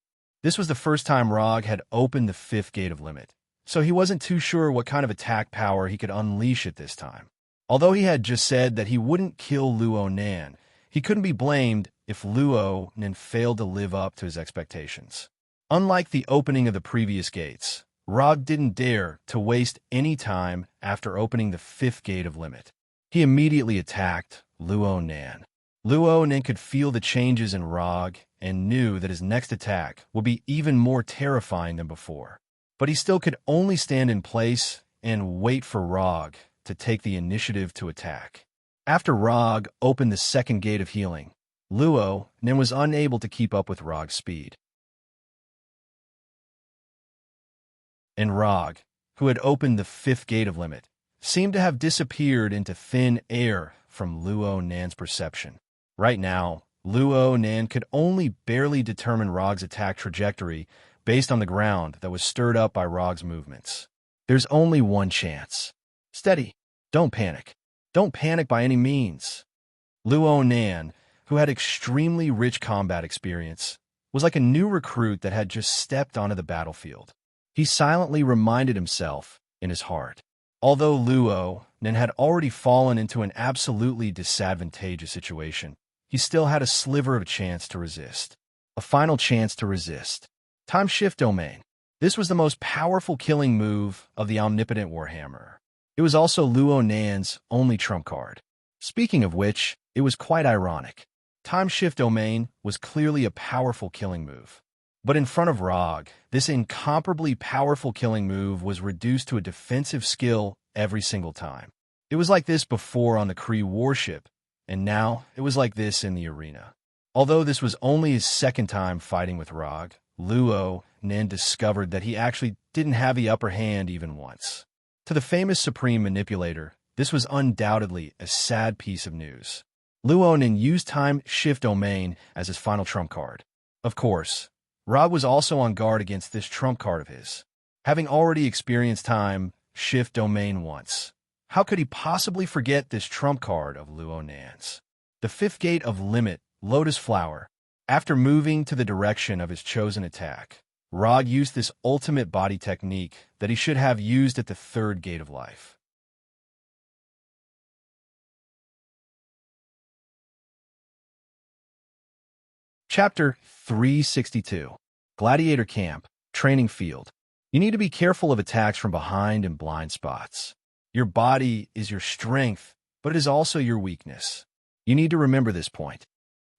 This was the first time Rog had opened the fifth gate of limit, so he wasn't too sure what kind of attack power he could unleash at this time. Although he had just said that he wouldn't kill Luo Nan, he couldn't be blamed if Luo Nan failed to live up to his expectations. Unlike the opening of the previous gates, Rog didn't dare to waste any time after opening the fifth gate of limit. He immediately attacked Luo Nan. Luo Nan could feel the changes in Rog and knew that his next attack would be even more terrifying than before. But he still could only stand in place and wait for Rog to take the initiative to attack. After Rog opened the second gate of healing, Luo Nan was unable to keep up with Rog's speed. And Rog, who had opened the fifth gate of limit, seemed to have disappeared into thin air from Luo Nan's perception. Right now, Luo Nan could only barely determine Rog's attack trajectory based on the ground that was stirred up by Rog's movements. There's only one chance. Steady. Don't panic. Don't panic by any means. Luo Nan, who had extremely rich combat experience, was like a new recruit that had just stepped onto the battlefield. He silently reminded himself in his heart. Although Luo Nan had already fallen into an absolutely disadvantageous situation, he still had a sliver of a chance to resist. A final chance to resist. Time Shift Domain. This was the most powerful killing move of the omnipotent Warhammer. It was also Luo Nan's only trump card. Speaking of which, it was quite ironic. Time Shift Domain was clearly a powerful killing move. But in front of Rog, this incomparably powerful killing move was reduced to a defensive skill every single time. It was like this before on the Kree warship, and now it was like this in the arena. Although this was only his second time fighting with Rog, Luo Nen discovered that he actually didn't have the upper hand even once. To the famous Supreme Manipulator, this was undoubtedly a sad piece of news. Luo Nen used Time Shift Domain as his final trump card. Of course, Rog was also on guard against this trump card of his. Having already experienced Time Shift Domain once, how could he possibly forget this trump card of Luo Nan's? The fifth gate of Limit, Lotus Flower. After moving to the direction of his chosen attack, Rog used this ultimate body technique that he should have used at the third gate of life. Chapter 362. Gladiator Camp, Training Field. You need to be careful of attacks from behind and blind spots. Your body is your strength, but it is also your weakness. You need to remember this point.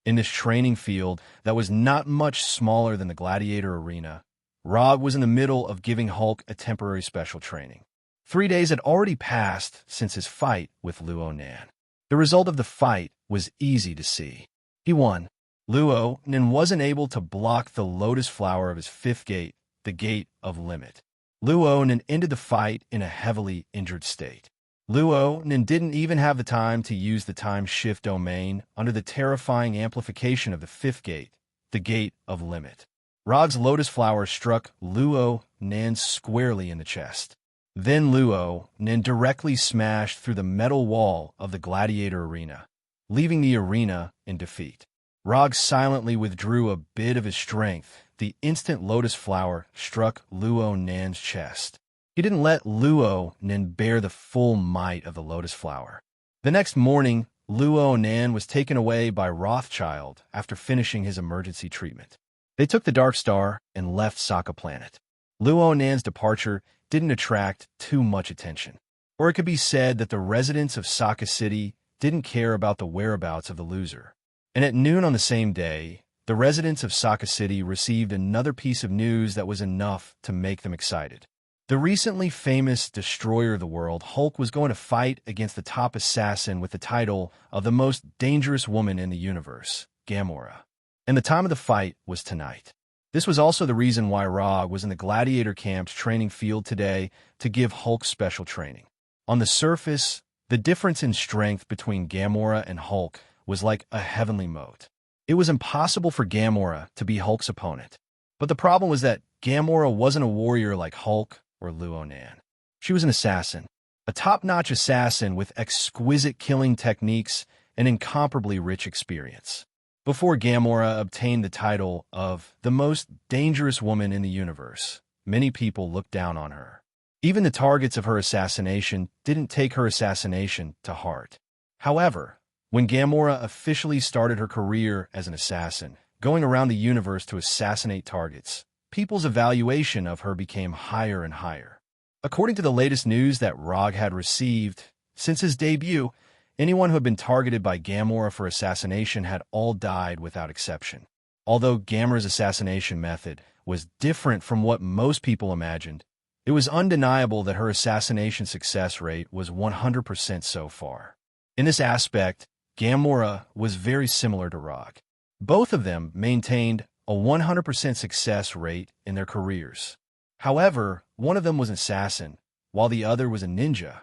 In this training field that was not much smaller than the Gladiator Arena, Rog was in the middle of giving Hulk a temporary special training. 3 days had already passed since his fight with Luo Nan. The result of the fight was easy to see. He won. Luo Nan wasn't able to block the Lotus Flower of his fifth gate, the Gate of Limit. Luo Nan ended the fight in a heavily injured state. Luo Nan didn't even have the time to use the Time Shift Domain under the terrifying amplification of the fifth gate, the Gate of Limit. Rog's Lotus Flower struck Luo Nan squarely in the chest. Then Luo Nan directly smashed through the metal wall of the Gladiator Arena, leaving the arena in defeat. Rog silently withdrew a bit of his strength. The instant Lotus Flower struck Luo Nan's chest. He didn't let Luo Nan bear the full might of the Lotus Flower. The next morning, Luo Nan was taken away by Rothschild after finishing his emergency treatment. They took the Dark Star and left Sokka Planet. Luo Nan's departure didn't attract too much attention. Or it could be said that the residents of Sokka City didn't care about the whereabouts of the loser. And at noon on the same day, the residents of Sokka City received another piece of news that was enough to make them excited. The recently famous Destroyer of the World, Hulk, was going to fight against the top assassin with the title of the most dangerous woman in the universe, Gamora. And the time of the fight was tonight. This was also the reason why Rog was in the Gladiator Camp's training field today to give Hulk special training. On the surface, the difference in strength between Gamora and Hulk was like a heavenly moat. It was impossible for Gamora to be Hulk's opponent. But the problem was that Gamora wasn't a warrior like Hulk or Luo Nan. She was an assassin, a top-notch assassin with exquisite killing techniques and incomparably rich experience. Before Gamora obtained the title of the most dangerous woman in the universe, many people looked down on her. Even the targets of her assassination didn't take her assassination to heart. However, when Gamora officially started her career as an assassin, going around the universe to assassinate targets, people's evaluation of her became higher and higher. According to the latest news that Rog had received, since his debut, anyone who had been targeted by Gamora for assassination had all died without exception. Although Gamora's assassination method was different from what most people imagined, it was undeniable that her assassination success rate was 100% so far. In this aspect, Gamora was very similar to Rog. Both of them maintained a 100% success rate in their careers. However, one of them was an assassin, while the other was a ninja.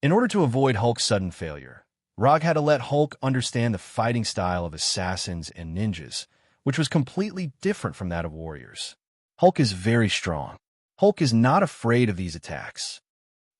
In order to avoid Hulk's sudden failure, Rog had to let Hulk understand the fighting style of assassins and ninjas, which was completely different from that of warriors. Hulk is very strong. Hulk is not afraid of these attacks.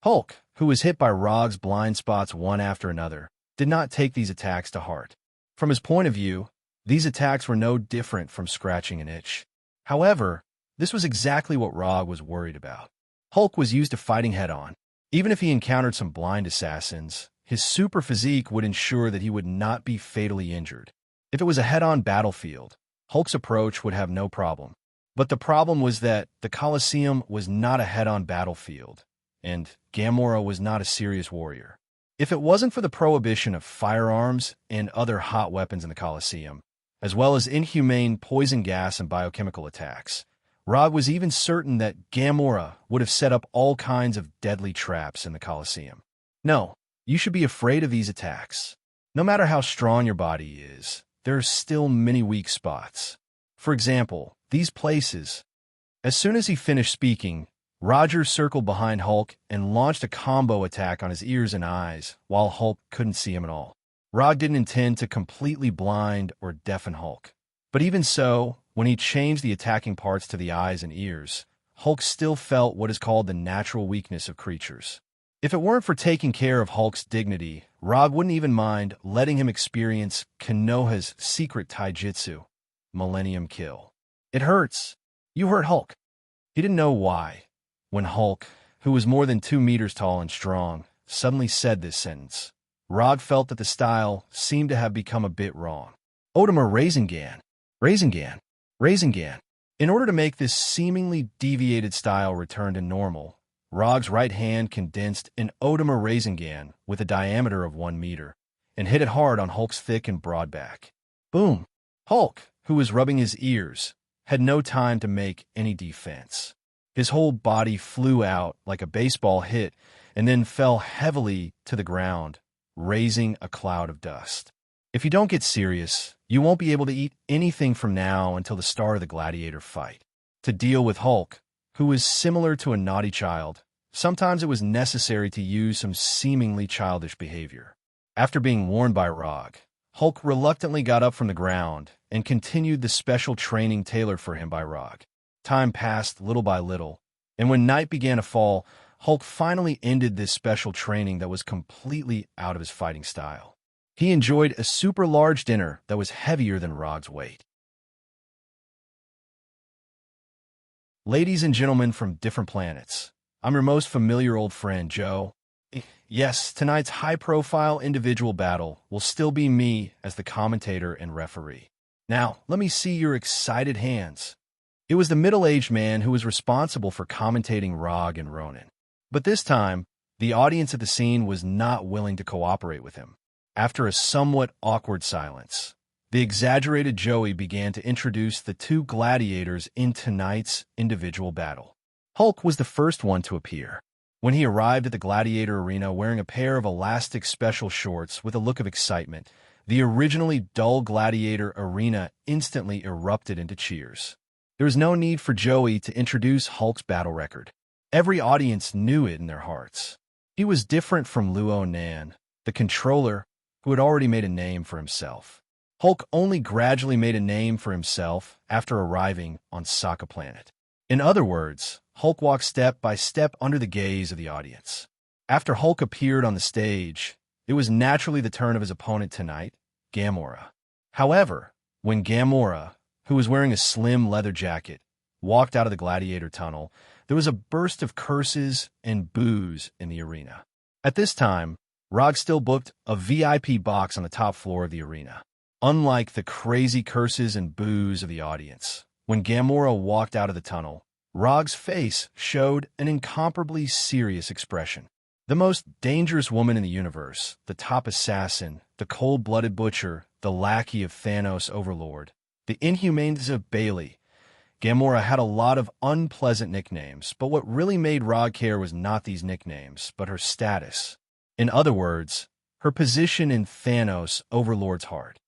Hulk, who was hit by Rog's blind spots one after another, did not take these attacks to heart. From his point of view, these attacks were no different from scratching an itch. However, this was exactly what Rog was worried about. Hulk was used to fighting head-on. Even if he encountered some blind assassins, his super physique would ensure that he would not be fatally injured. If it was a head-on battlefield, Hulk's approach would have no problem. But the problem was that the Colosseum was not a head-on battlefield, and Gamora was not a serious warrior. If it wasn't for the prohibition of firearms and other hot weapons in the Colosseum, as well as inhumane poison gas and biochemical attacks, Rog was even certain that Gamora would have set up all kinds of deadly traps in the Colosseum. No, you should be afraid of these attacks. No matter how strong your body is, there are still many weak spots. For example, these places. As soon as he finished speaking, Roger circled behind Hulk and launched a combo attack on his ears and eyes, while Hulk couldn't see him at all. Rog didn't intend to completely blind or deafen Hulk. But even so, when he changed the attacking parts to the eyes and ears, Hulk still felt what is called the natural weakness of creatures. If it weren't for taking care of Hulk's dignity, Rog wouldn't even mind letting him experience Konoha's secret taijutsu, Millennium Kill. It hurts. You hurt Hulk. He didn't know why. When Hulk, who was more than 2 meters tall and strong, suddenly said this sentence, Rog felt that the style seemed to have become a bit wrong. Otama Rasengan. Rasengan. Rasengan. In order to make this seemingly deviated style return to normal, Rog's right hand condensed an Otama Rasengan with a diameter of 1 meter and hit it hard on Hulk's thick and broad back. Boom! Hulk, who was rubbing his ears, had no time to make any defense. His whole body flew out like a baseball hit and then fell heavily to the ground, raising a cloud of dust. If you don't get serious, you won't be able to eat anything from now until the start of the gladiator fight. To deal with Hulk, who was similar to a naughty child, sometimes it was necessary to use some seemingly childish behavior. After being warned by Rog, Hulk reluctantly got up from the ground and continued the special training tailored for him by Rog. Time passed little by little, and when night began to fall, Hulk finally ended this special training that was completely out of his fighting style. He enjoyed a super large dinner that was heavier than Rog's weight. Ladies and gentlemen from different planets, I'm your most familiar old friend, Joe. Yes, tonight's high-profile individual battle will still be me as the commentator and referee. Now, let me see your excited hands. It was the middle-aged man who was responsible for commentating Rog and Ronan. But this time, the audience at the scene was not willing to cooperate with him. After a somewhat awkward silence, the exaggerated Joey began to introduce the 2 gladiators in tonight's individual battle. Hulk was the first one to appear. When he arrived at the gladiator arena wearing a pair of elastic special shorts with a look of excitement, the originally dull gladiator arena instantly erupted into cheers. There was no need for Joey to introduce Hulk's battle record. Every audience knew it in their hearts. He was different from Luo Nan, the controller, who had already made a name for himself. Hulk only gradually made a name for himself after arriving on Sokka Planet. In other words, Hulk walked step by step under the gaze of the audience. After Hulk appeared on the stage, it was naturally the turn of his opponent tonight, Gamora. However, when Gamora, who was wearing a slim leather jacket, walked out of the gladiator tunnel, there was a burst of curses and boos in the arena. At this time, Rog still booked a VIP box on the top floor of the arena. Unlike the crazy curses and boos of the audience, when Gamora walked out of the tunnel, Rog's face showed an incomparably serious expression. The most dangerous woman in the universe, the top assassin, the cold-blooded butcher, the lackey of Thanos' overlord, the inhumanes of Bailey. Gamora had a lot of unpleasant nicknames, but what really made Rog care was not these nicknames, but her status. In other words, her position in Thanos' overlord's heart.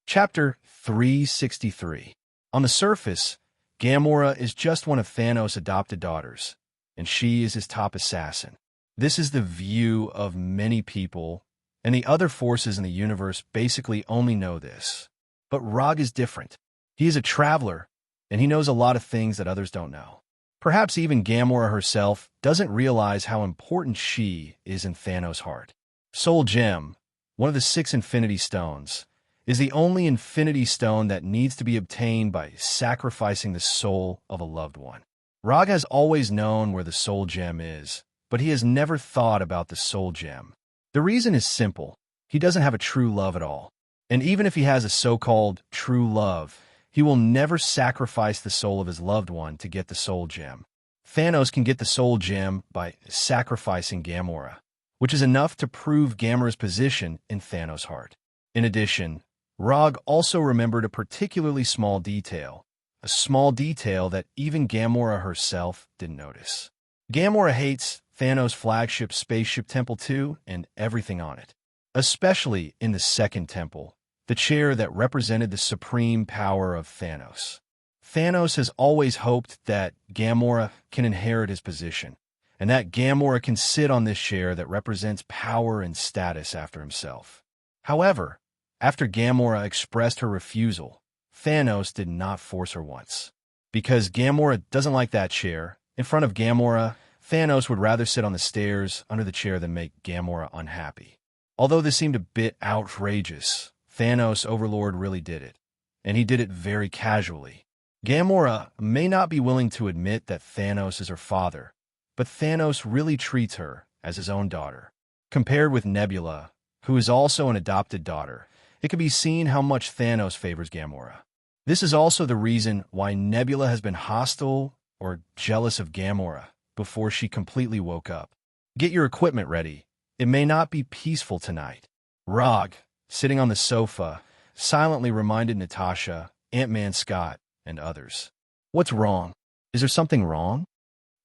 Chapter 363. On the surface, Gamora is just one of Thanos' adopted daughters, and she is his top assassin. This is the view of many people, and the other forces in the universe basically only know this. But Rog is different. He is a traveler, and he knows a lot of things that others don't know. Perhaps even Gamora herself doesn't realize how important she is in Thanos' heart. Soul Gem, one of the 6 Infinity Stones, is the only Infinity Stone that needs to be obtained by sacrificing the soul of a loved one. Rog has always known where the Soul Gem is, but he has never thought about the Soul Gem. The reason is simple. He doesn't have a true love at all. And even if he has a so-called true love, He will never sacrifice the soul of his loved one to get the soul gem. Thanos can get the soul gem by sacrificing Gamora, which is enough to prove Gamora's position in Thanos' heart. In addition, Rog also remembered a particularly small detail, a small detail that even Gamora herself didn't notice. Gamora hates Thanos' flagship spaceship Temple 2 and everything on it, especially in the second temple, the chair that represented the supreme power of Thanos. Thanos has always hoped that Gamora can inherit his position, and that Gamora can sit on this chair that represents power and status after himself. However, after Gamora expressed her refusal, Thanos did not force her once. Because Gamora doesn't like that chair, in front of Gamora, Thanos would rather sit on the stairs under the chair than make Gamora unhappy. Although this seemed a bit outrageous, Thanos Overlord really did it, and he did it very casually. Gamora may not be willing to admit that Thanos is her father, but Thanos really treats her as his own daughter. Compared with Nebula, who is also an adopted daughter, it can be seen how much Thanos favors Gamora. This is also the reason why Nebula has been hostile or jealous of Gamora before she completely woke up. Get your equipment ready. It may not be peaceful tonight. Rog, sitting on the sofa, silently reminded Natasha, Ant-Man Scott, and others. What's wrong? Is there something wrong?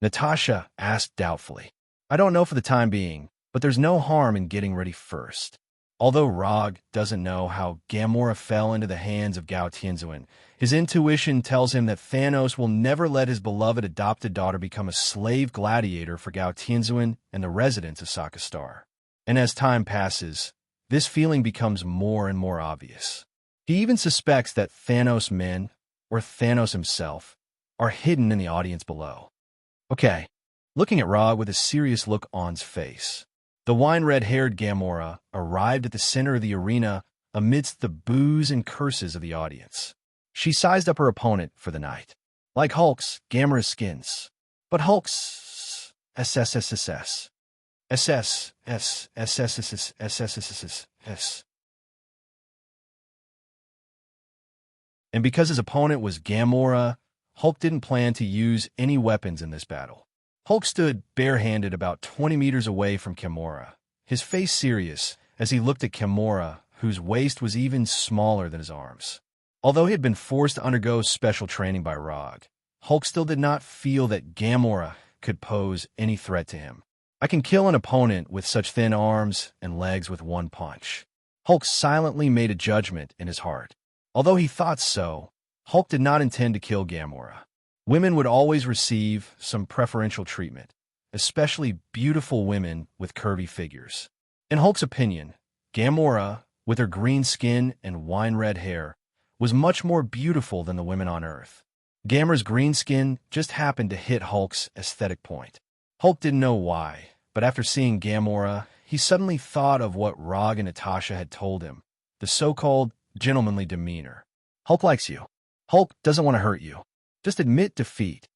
Natasha asked doubtfully. I don't know for the time being, but there's no harm in getting ready first. Although Rog doesn't know how Gamora fell into the hands of Gao Tianzuan, his intuition tells him that Thanos will never let his beloved adopted daughter become a slave gladiator for Gao Tianzuan and the residents of Sokka Star. And as time passes, this feeling becomes more and more obvious. He even suspects that Thanos' men, or Thanos himself, are hidden in the audience below. Okay, looking at Rog with a serious look on his face. The wine-red-haired Gamora arrived at the center of the arena amidst the boos and curses of the audience. She sized up her opponent for the night. Like Hulk's, Gamora's skins. But Hulk's SSSSS. SSSSSSSSS. And because his opponent was Gamora, Hulk didn't plan to use any weapons in this battle. Hulk stood barehanded about 20 meters away from Gamora, his face serious as he looked at Gamora, whose waist was even smaller than his arms. Although he had been forced to undergo special training by Rog, Hulk still did not feel that Gamora could pose any threat to him. I can kill an opponent with such thin arms and legs with one punch. Hulk silently made a judgment in his heart. Although he thought so, Hulk did not intend to kill Gamora. Women would always receive some preferential treatment, especially beautiful women with curvy figures. In Hulk's opinion, Gamora, with her green skin and wine-red hair, was much more beautiful than the women on Earth. Gamora's green skin just happened to hit Hulk's aesthetic point. Hulk didn't know why, but after seeing Gamora, he suddenly thought of what Rog and Natasha had told him, the so-called gentlemanly demeanor. Hulk likes you. Hulk doesn't want to hurt you. Just admit defeat.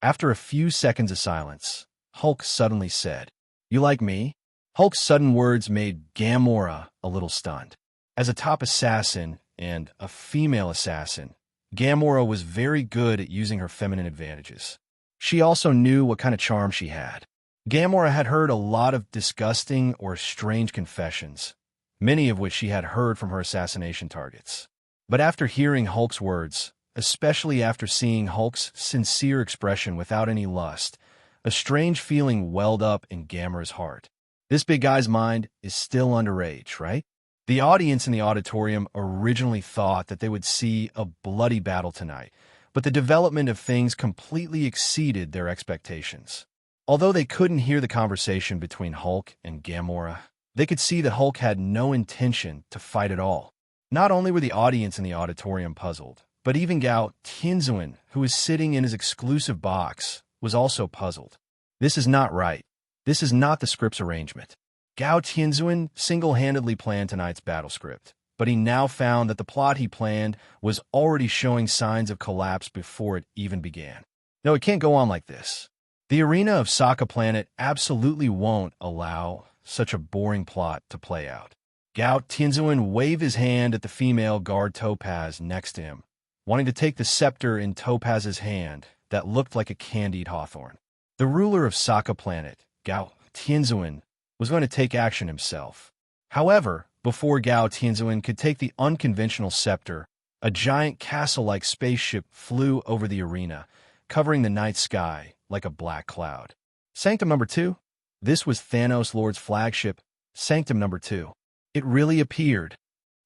After a few seconds of silence, Hulk suddenly said, You like me? Hulk's sudden words made Gamora a little stunned. As a top assassin and a female assassin, Gamora was very good at using her feminine advantages. She also knew what kind of charm she had. Gamora had heard a lot of disgusting or strange confessions, many of which she had heard from her assassination targets. But after hearing Hulk's words, especially after seeing Hulk's sincere expression without any lust, a strange feeling welled up in Gamora's heart. This big guy's mind is still underage, right? The audience in the auditorium originally thought that they would see a bloody battle tonight, but the development of things completely exceeded their expectations. Although they couldn't hear the conversation between Hulk and Gamora, they could see that Hulk had no intention to fight at all. Not only were the audience in the auditorium puzzled, but even Gao Tianzuan, who was sitting in his exclusive box, was also puzzled. This is not right. This is not the script's arrangement. Gao Tianzuan single-handedly planned tonight's battle script, but he now found that the plot he planned was already showing signs of collapse before it even began. No, it can't go on like this. The arena of Sokka Planet absolutely won't allow such a boring plot to play out. Gao Tianzuan waved his hand at the female guard Topaz next to him, wanting to take the scepter in Topaz's hand that looked like a candied hawthorn. The ruler of Sokka Planet, Gao Tianzuan, was going to take action himself. However, before Gao Tianzuan could take the unconventional scepter, a giant castle-like spaceship flew over the arena, covering the night sky like a black cloud. Sanctum number 2? This was Thanos Lord's flagship, Sanctum number 2. It really appeared.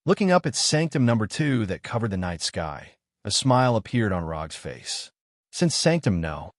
Looking up at Sanctum number 2 that covered the night sky, a smile appeared on Rog's face. Since Sanctum No.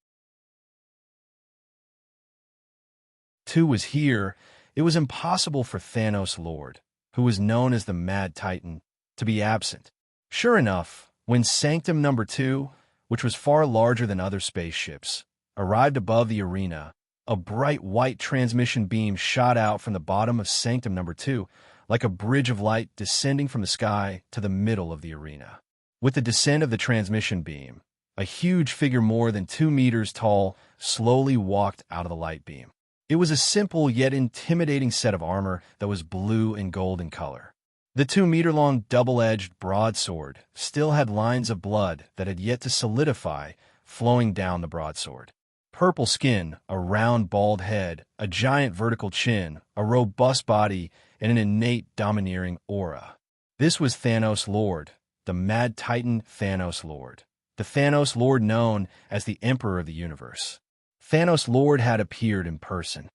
2 was here, it was impossible for Thanos Lord, who was known as the Mad Titan, to be absent. Sure enough, when Sanctum number 2, which was far larger than other spaceships, arrived above the arena, a bright white transmission beam shot out from the bottom of Sanctum number 2, like a bridge of light descending from the sky to the middle of the arena. With the descent of the transmission beam, a huge figure more than 2 meters tall slowly walked out of the light beam. It was a simple yet intimidating set of armor that was blue and gold in color. The 2-meter-long double-edged broadsword still had lines of blood that had yet to solidify flowing down the broadsword. Purple skin, a round bald head, a giant vertical chin, a robust body, and an innate domineering aura. This was Thanos Lord, the Mad Titan Thanos Lord, the Thanos Lord known as the Emperor of the Universe. Thanos Lord had appeared in person.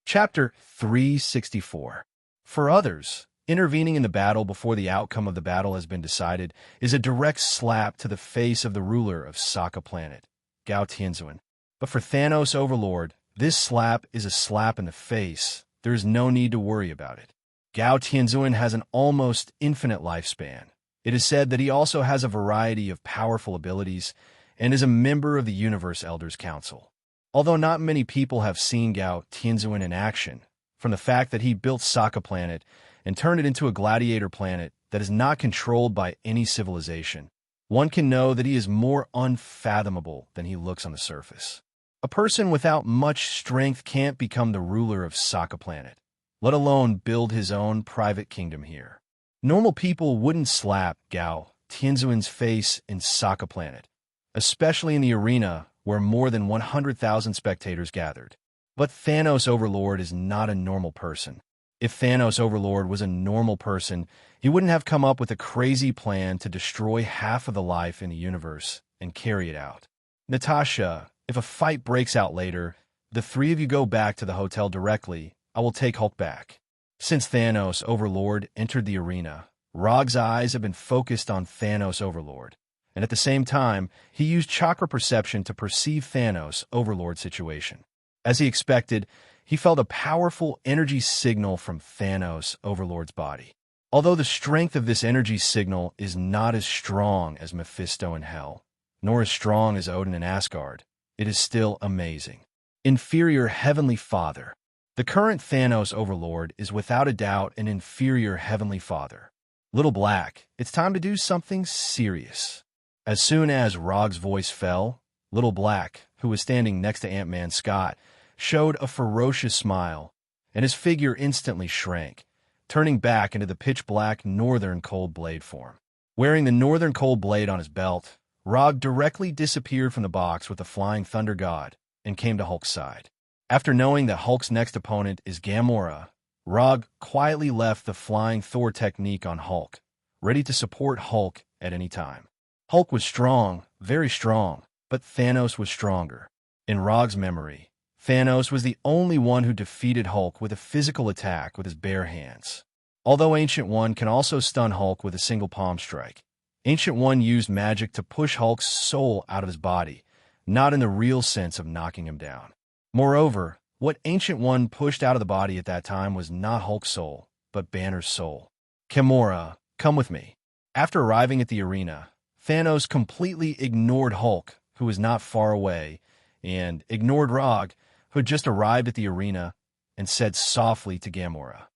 Chapter 364. For others, intervening in the battle before the outcome of the battle has been decided is a direct slap to the face of the ruler of Sokka Planet, Gao Tianzuan. But for Thanos Overlord, this slap is a slap in the face. There is no need to worry about it. Gao Tianzuan has an almost infinite lifespan. It is said that he also has a variety of powerful abilities and is a member of the Universe Elders Council. Although not many people have seen Gao Tianzuan in action, from the fact that he built Sokka Planet and turned it into a gladiator planet that is not controlled by any civilization, one can know that he is more unfathomable than he looks on the surface. A person without much strength can't become the ruler of Sokka Planet, let alone build his own private kingdom here. Normal people wouldn't slap Gao Tianzuan's face in Sokka Planet, especially in the arena where more than 100,000 spectators gathered. But Thanos Overlord is not a normal person. If Thanos Overlord was a normal person, he wouldn't have come up with a crazy plan to destroy half of the life in the universe and carry it out. Natasha, if a fight breaks out later, the three of you go back to the hotel directly. I will take Hulk back. Since Thanos Overlord entered the arena, Rog's eyes have been focused on Thanos Overlord, and at the same time, he used chakra perception to perceive Thanos Overlord's situation. As he expected, he felt a powerful energy signal from Thanos Overlord's body. Although the strength of this energy signal is not as strong as Mephisto in Hell, nor as strong as Odin in Asgard, it is still amazing. Inferior Heavenly Father. The current Thanos Overlord is without a doubt an inferior Heavenly Father. Little Black, it's time to do something serious. As soon as Rog's voice fell, Little Black, who was standing next to Ant-Man Scott, showed a ferocious smile, and his figure instantly shrank, turning back into the pitch-black Northern Cold Blade form. Wearing the Northern Cold Blade on his belt, Rog directly disappeared from the box with the Flying Thunder God and came to Hulk's side. After knowing that Hulk's next opponent is Gamora, Rog quietly left the Flying Thor technique on Hulk, ready to support Hulk at any time. Hulk was strong, very strong, but Thanos was stronger. In Rog's memory, Thanos was the only one who defeated Hulk with a physical attack with his bare hands. Although Ancient One can also stun Hulk with a single palm strike, Ancient One used magic to push Hulk's soul out of his body, not in the real sense of knocking him down. Moreover, what Ancient One pushed out of the body at that time was not Hulk's soul, but Banner's soul. Gamora, come with me. After arriving at the arena, Thanos completely ignored Hulk, who was not far away, and ignored Rog, who had just arrived at the arena, and said softly to Gamora,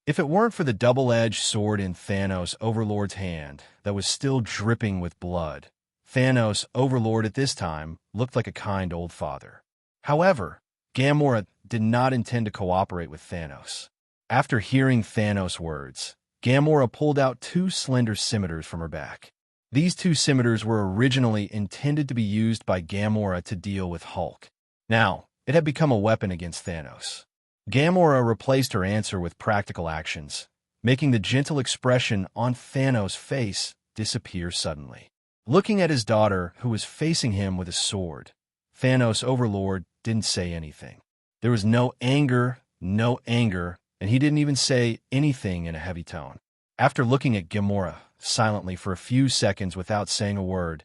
"If it weren't for the double-edged sword in Thanos Overlord's hand that was still dripping with blood, Thanos Overlord at this time looked like a kind old father. However, Gamora did not intend to cooperate with Thanos. After hearing Thanos' words, Gamora pulled out two slender scimitars from her back. These two scimitars were originally intended to be used by Gamora to deal with Hulk. Now, it had become a weapon against Thanos. Gamora replaced her answer with practical actions, making the gentle expression on Thanos' face disappear suddenly. Looking at his daughter, who was facing him with a sword, Thanos' overlord didn't say anything. There was no anger, and he didn't even say anything in a heavy tone. After looking at Gamora silently for a few seconds without saying a word,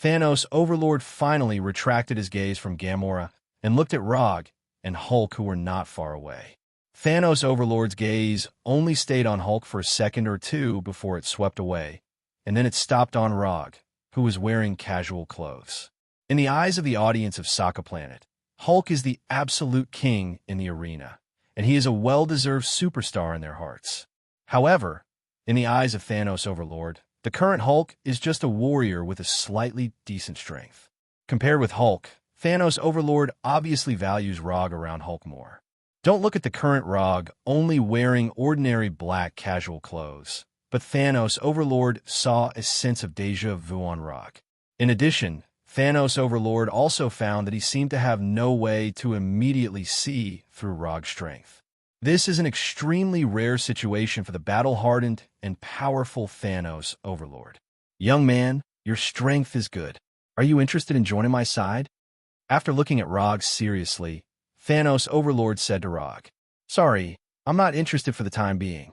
Thanos' overlord finally retracted his gaze from Gamora and looked at Rog and Hulk, who were not far away. Thanos' overlord's gaze only stayed on Hulk for a second or two before it swept away, and then it stopped on Rog, who was wearing casual clothes. In the eyes of the audience of Sokka Planet, Hulk is the absolute king in the arena, and he is a well-deserved superstar in their hearts. However, in the eyes of Thanos' overlord, the current Hulk is just a warrior with a slightly decent strength. Compared with Hulk, Thanos' overlord obviously values Rog around Hulk more. Don't look at the current Rog only wearing ordinary black casual clothes, but Thanos' overlord saw a sense of déjà vu on Rog. In addition, Thanos' overlord also found that he seemed to have no way to immediately see through Rog's strength. This is an extremely rare situation for the battle-hardened and powerful Thanos' overlord. Young man, your strength is good. Are you interested in joining my side? After looking at Rog seriously, Thanos' overlord said to Rog, "Sorry, I'm not interested for the time being."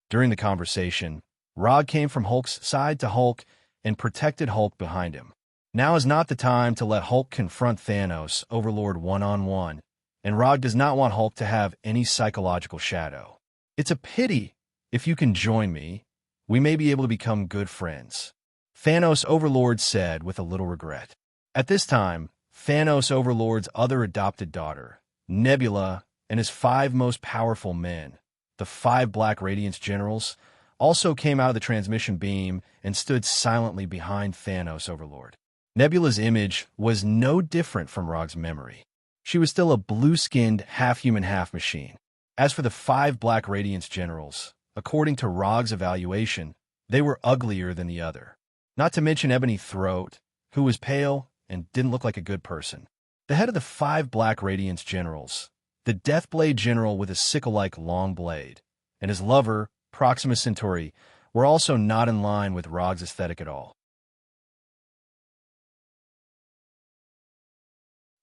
During the conversation, Rog came from Hulk's side to Hulk and protected Hulk behind him. Now is not the time to let Hulk confront Thanos' overlord one-on-one, and Rog does not want Hulk to have any psychological shadow. It's a pity. If you can join me, we may be able to become good friends, Thanos' overlord said with a little regret. At this time, Thanos' overlord's other adopted daughter, Nebula, and his 5 most powerful men, the 5 Black Radiance generals, also came out of the transmission beam and stood silently behind Thanos' overlord. Nebula's image was no different from Rog's memory. She was still a blue-skinned, half-human, half-machine. As for the 5 Black Radiance generals, according to Rog's evaluation, they were uglier than the other. Not to mention Ebony Throat, who was pale and didn't look like a good person. The head of the 5 Black Radiance generals, the Deathblade general with a sickle-like long blade, and his lover, Proxima Centauri, were also not in line with Rog's aesthetic at all.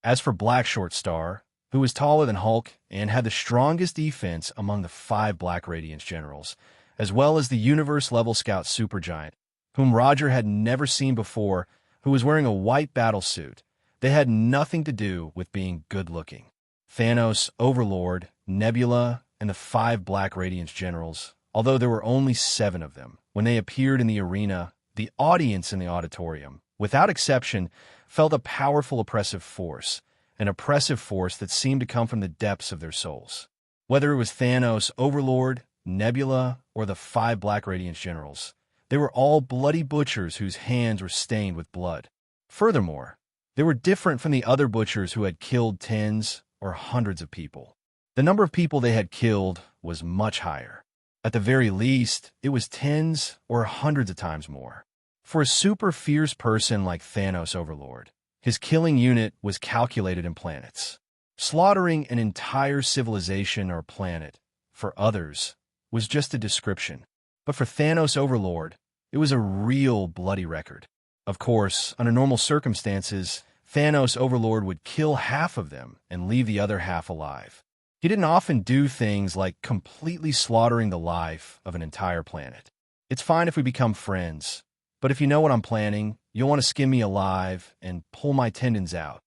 As for Black Short Star, who was taller than Hulk and had the strongest defense among the 5 Black Radiance generals, as well as the universe-level scout Supergiant, whom Roger had never seen before, who was wearing a white battlesuit, they had nothing to do with being good-looking. Thanos, Overlord, Nebula, and the 5 Black Radiance generals, although there were only 7 of them, when they appeared in the arena, the audience in the auditorium, without exception, felt a powerful oppressive force, an oppressive force that seemed to come from the depths of their souls. Whether it was Thanos, Overlord, Nebula, or the 5 Black Radiance generals, they were all bloody butchers whose hands were stained with blood. Furthermore, they were different from the other butchers who had killed tens or hundreds of people. The number of people they had killed was much higher. At the very least, it was tens or hundreds of times more. For a super fierce person like Thanos' Overlord, his killing unit was calculated in planets. Slaughtering an entire civilization or planet, for others, was just a description. But for Thanos' Overlord, it was a real bloody record. Of course, under normal circumstances, Thanos' Overlord would kill half of them and leave the other half alive. He didn't often do things like completely slaughtering the life of an entire planet. It's fine if we become friends, but if you know what I'm planning, you'll want to skin me alive and pull my tendons out.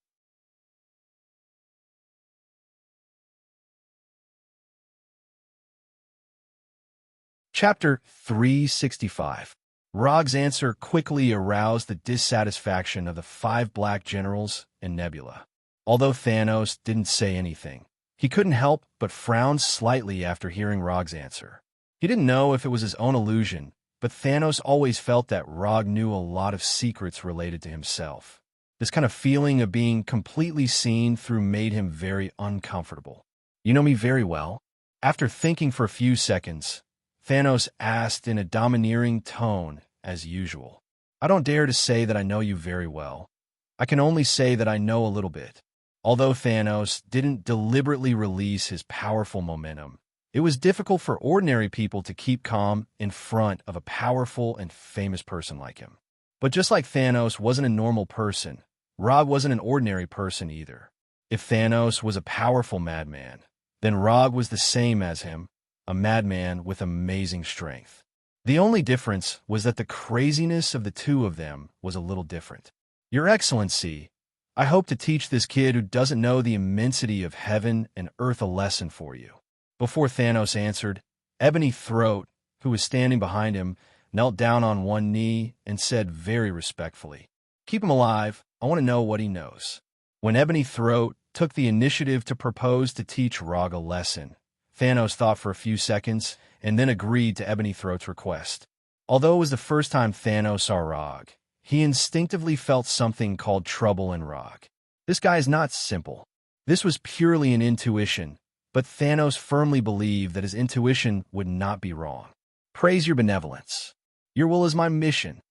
Chapter 365. Rog's answer quickly aroused the dissatisfaction of the 5 Black generals and Nebula. Although Thanos didn't say anything, he couldn't help but frown slightly after hearing Rog's answer. He didn't know if it was his own illusion, but Thanos always felt that Rog knew a lot of secrets related to himself. The This kind of feeling of being completely seen through made him very uncomfortable. "You know me very well?" After thinking for a few seconds, Thanos asked in a domineering tone as usual. "I don't dare to say that I know you very well. I can only say that I know a little bit." Although Thanos didn't deliberately release his powerful momentum, it was difficult for ordinary people to keep calm in front of a powerful and famous person like him. But just like Thanos wasn't a normal person, Rog wasn't an ordinary person either. If Thanos was a powerful madman, then Rog was the same as him, a madman with amazing strength. The only difference was that the craziness of the two of them was a little different. "Your Excellency, I hope to teach this kid who doesn't know the immensity of heaven and earth a lesson for you." Before Thanos answered, Ebony Throat, who was standing behind him, knelt down on one knee and said very respectfully, "Keep him alive. I want to know what he knows." When Ebony Throat took the initiative to propose to teach Rog a lesson, Thanos thought for a few seconds and then agreed to Ebony Throat's request. Although it was the first time Thanos saw Rog, he instinctively felt something called trouble in Rog. This guy is not simple. This was purely an intuition, but Thanos firmly believed that his intuition would not be wrong. "Praise your benevolence. Your will is my mission."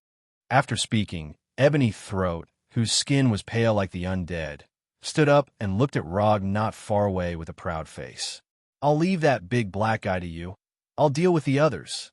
After speaking, Ebony Throat, whose skin was pale like the undead, stood up and looked at Rog not far away with a proud face. "I'll leave that big black guy to you. I'll deal with the others."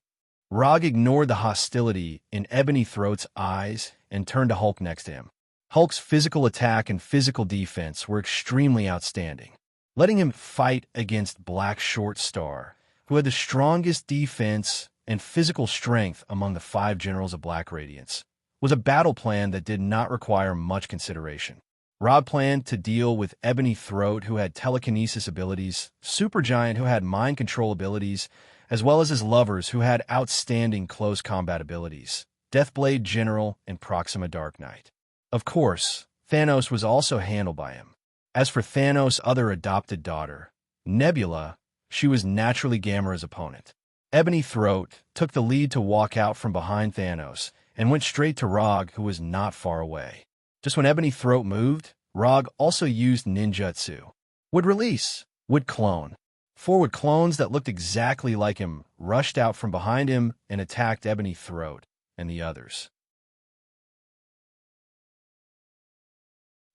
Rog ignored the hostility in Ebony Throat's eyes and turned to Hulk next to him. Hulk's physical attack and physical defense were extremely outstanding. Letting him fight against Black Short Star, who had the strongest defense and physical strength among the 5 generals of Black Radiance, was a battle plan that did not require much consideration. Rog planned to deal with Ebony Throat, who had telekinesis abilities, Supergiant, who had mind control abilities, as well as his lovers, who had outstanding close combat abilities, Deathblade General and Proxima Dark Knight. Of course, Thanos was also handled by him. As for Thanos' other adopted daughter, Nebula, she was naturally Gamera's opponent. Ebony Throat took the lead to walk out from behind Thanos and went straight to Rog, who was not far away. Just when Ebony Throat moved, Rog also used ninjutsu. Would release, would clone. 4 wood clones that looked exactly like him rushed out from behind him and attacked Ebony Throat and the others.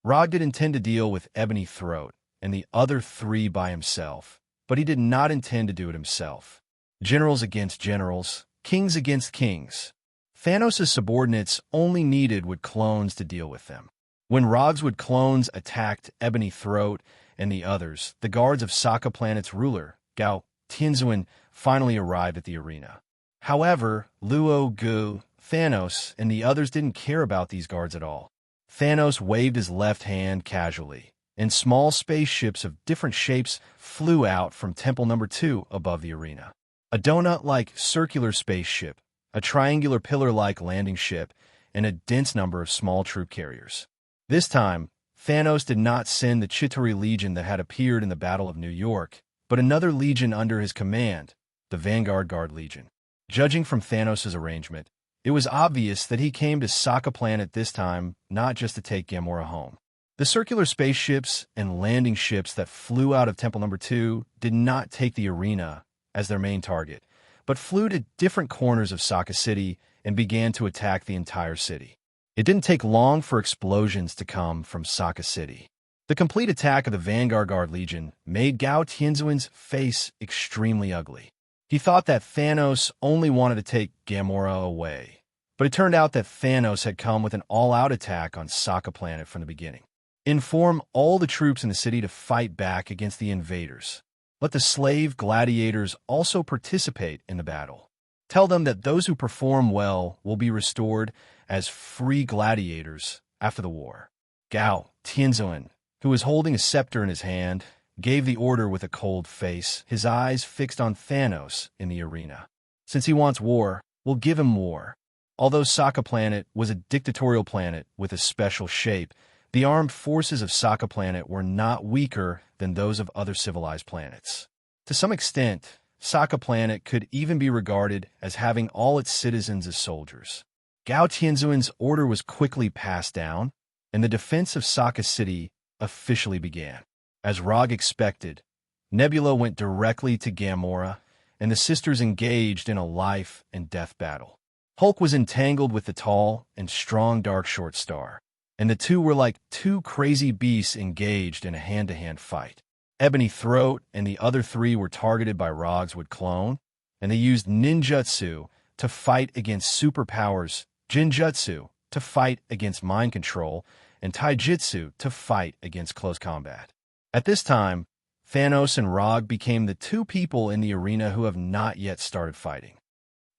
Rog did intend to deal with Ebony Throat and the other 3 by himself, but he did not intend to do it himself. Generals against generals, kings against kings. Thanos' subordinates only needed wood clones to deal with them. When Rog's wood clones attacked Ebony Throat and the others, the guards of Sokka Planet's ruler, Gao Tianzuan, finally arrived at the arena. However, Luo Gu, Thanos, and the others didn't care about these guards at all. Thanos waved his left hand casually, and small spaceships of different shapes flew out from Temple Number 2 above the arena. A donut-like circular spaceship, a triangular pillar-like landing ship, and a dense number of small troop carriers. This time, Thanos did not send the Chitauri Legion that had appeared in the Battle of New York, but another legion under his command, the Vanguard Guard Legion. Judging from Thanos' arrangement, it was obvious that he came to Sokka Planet this time not just to take Gamora home. The circular spaceships and landing ships that flew out of Temple Number 2 did not take the arena as their main target, but flew to different corners of Sokka City and began to attack the entire city. It didn't take long for explosions to come from Sokka City. The complete attack of the Vanguard Guard Legion made Gao Tianzuan's face extremely ugly. He thought that Thanos only wanted to take Gamora away, but it turned out that Thanos had come with an all-out attack on Sokka Planet from the beginning. Inform all the troops in the city to fight back against the invaders. Let the slave gladiators also participate in the battle. Tell them that those who perform well will be restored as free gladiators after the war. Gao Tianzuan, who was holding a scepter in his hand, gave the order with a cold face, his eyes fixed on Thanos in the arena. Since he wants war, we'll give him war. Although Sokka Planet was a dictatorial planet with a special shape, the armed forces of Sokka Planet were not weaker than those of other civilized planets. To some extent, Sokka Planet could even be regarded as having all its citizens as soldiers. Gao Tianzuan's order was quickly passed down, and the defense of Sokka City officially began. As Rog expected, Nebula went directly to Gamora, and the sisters engaged in a life-and-death battle. Hulk was entangled with the tall and strong Dark Short Star, and the two were like two crazy beasts engaged in a hand-to-hand fight. Ebony Throat and the other three were targeted by Rog's Wood Clone, and they used ninjutsu to fight against superpowers, Jinjutsu to fight against mind control, and Taijutsu to fight against close combat. At this time, Thanos and Rog became the two people in the arena who have not yet started fighting.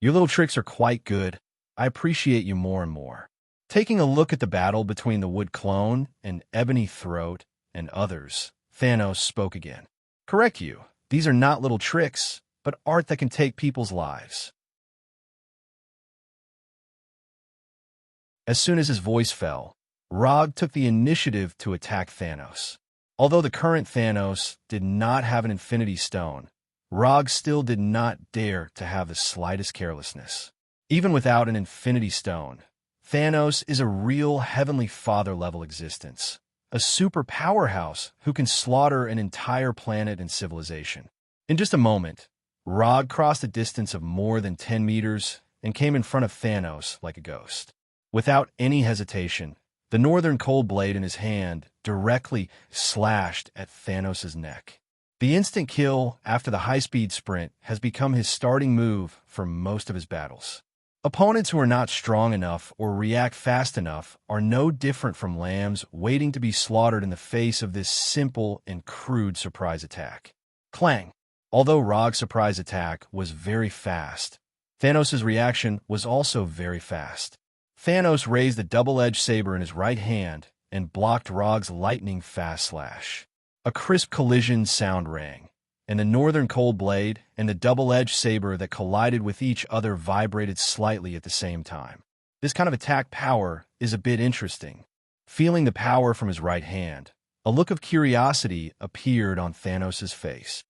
Your little tricks are quite good. I appreciate you more and more. Taking a look at the battle between the Wood Clone and Ebony Throat and others, Thanos spoke again. Correct you. These are not little tricks, but art that can take people's lives. As soon as his voice fell, Rog took the initiative to attack Thanos. Although the current Thanos did not have an Infinity Stone, Rog still did not dare to have the slightest carelessness. Even without an Infinity Stone, Thanos is a real Heavenly Father-level existence, a super powerhouse who can slaughter an entire planet and civilization. In just a moment, Rog crossed a distance of more than 10 meters and came in front of Thanos like a ghost. Without any hesitation, the Northern Cold Blade in his hand directly slashed at Thanos' neck. The instant kill after the high-speed sprint has become his starting move for most of his battles. Opponents who are not strong enough or react fast enough are no different from lambs waiting to be slaughtered in the face of this simple and crude surprise attack. Clang! Although Rog's surprise attack was very fast, Thanos' reaction was also very fast. Thanos raised the double-edged saber in his right hand and blocked Rog's lightning-fast slash. A crisp collision sound rang, and the Northern Cold Blade and the double-edged saber that collided with each other vibrated slightly at the same time. This kind of attack power is a bit interesting. Feeling the power from his right hand, a look of curiosity appeared on Thanos' face.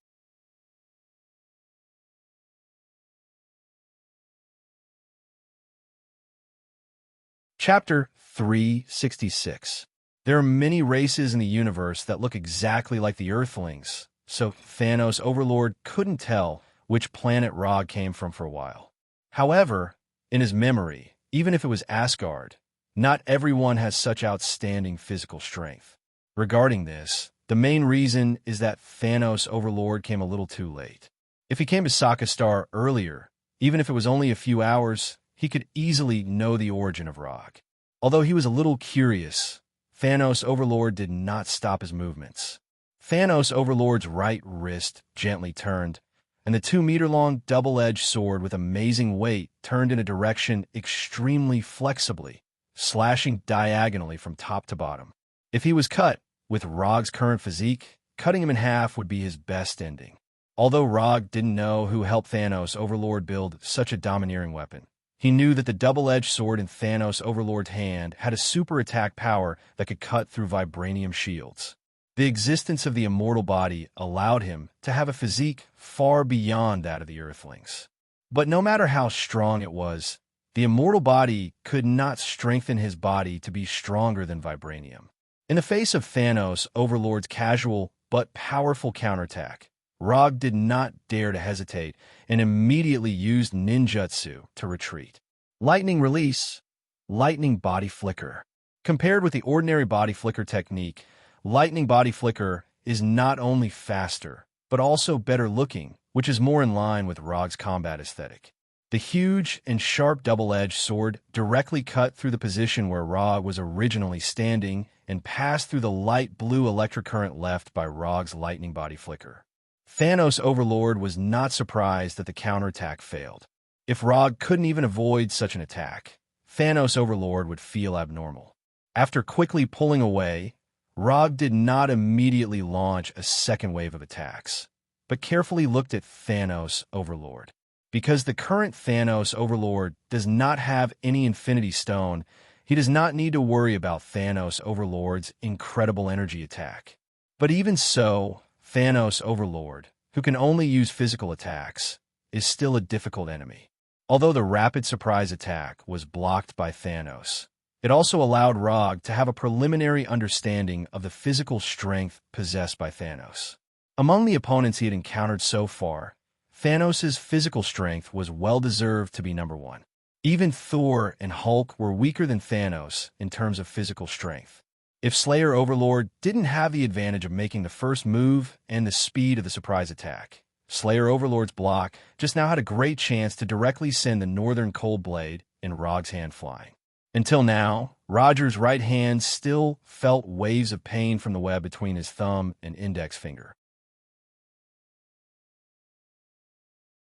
Chapter 366. There are many races in the universe that look exactly like the Earthlings, so Thanos Overlord couldn't tell which planet Rog came from for a while. However, in his memory, even if it was Asgard, not everyone has such outstanding physical strength. Regarding this, the main reason is that Thanos Overlord came a little too late. If he came to Sokka Star earlier, even if it was only a few hours, he could easily know the origin of Rog. Although he was a little curious, Thanos Overlord did not stop his movements. Thanos Overlord's right wrist gently turned, and the 2-meter-long double-edged sword with amazing weight turned in a direction extremely flexibly, slashing diagonally from top to bottom. If he was cut, with Rog's current physique, cutting him in half would be his best ending. Although Rog didn't know who helped Thanos Overlord build such a domineering weapon, he knew that the double-edged sword in Thanos Overlord's hand had a super attack power that could cut through vibranium shields. The existence of the immortal body allowed him to have a physique far beyond that of the Earthlings. But no matter how strong it was, the immortal body could not strengthen his body to be stronger than vibranium. In the face of Thanos Overlord's casual but powerful counterattack, Rog did not dare to hesitate and immediately used ninjutsu to retreat. Lightning Release, Lightning Body Flicker. Compared with the ordinary body flicker technique, Lightning Body Flicker is not only faster, but also better looking, which is more in line with Rog's combat aesthetic. The huge and sharp double-edged sword directly cut through the position where Rog was originally standing and passed through the light blue electric current left by Rog's Lightning Body Flicker. Thanos Overlord was not surprised that the counterattack failed. If Rog couldn't even avoid such an attack, Thanos Overlord would feel abnormal. After quickly pulling away, Rog did not immediately launch a second wave of attacks, but carefully looked at Thanos Overlord. Because the current Thanos Overlord does not have any Infinity Stone, he does not need to worry about Thanos Overlord's incredible energy attack. But even so, Thanos Overlord, who can only use physical attacks, is still a difficult enemy. Although the rapid surprise attack was blocked by Thanos, It also allowed Rog to have a preliminary understanding of the physical strength possessed by Thanos. Among the opponents he had encountered so far, Thanos' physical strength was well-deserved to be number one. Even Thor and Hulk were weaker than Thanos in terms of physical strength. If Slayer Overlord didn't have the advantage of making the first move and the speed of the surprise attack, Slayer Overlord's block just now had a great chance to directly send the Northern Cold Blade in Rog's hand flying. Until now, Roger's right hand still felt waves of pain from the web between his thumb and index finger.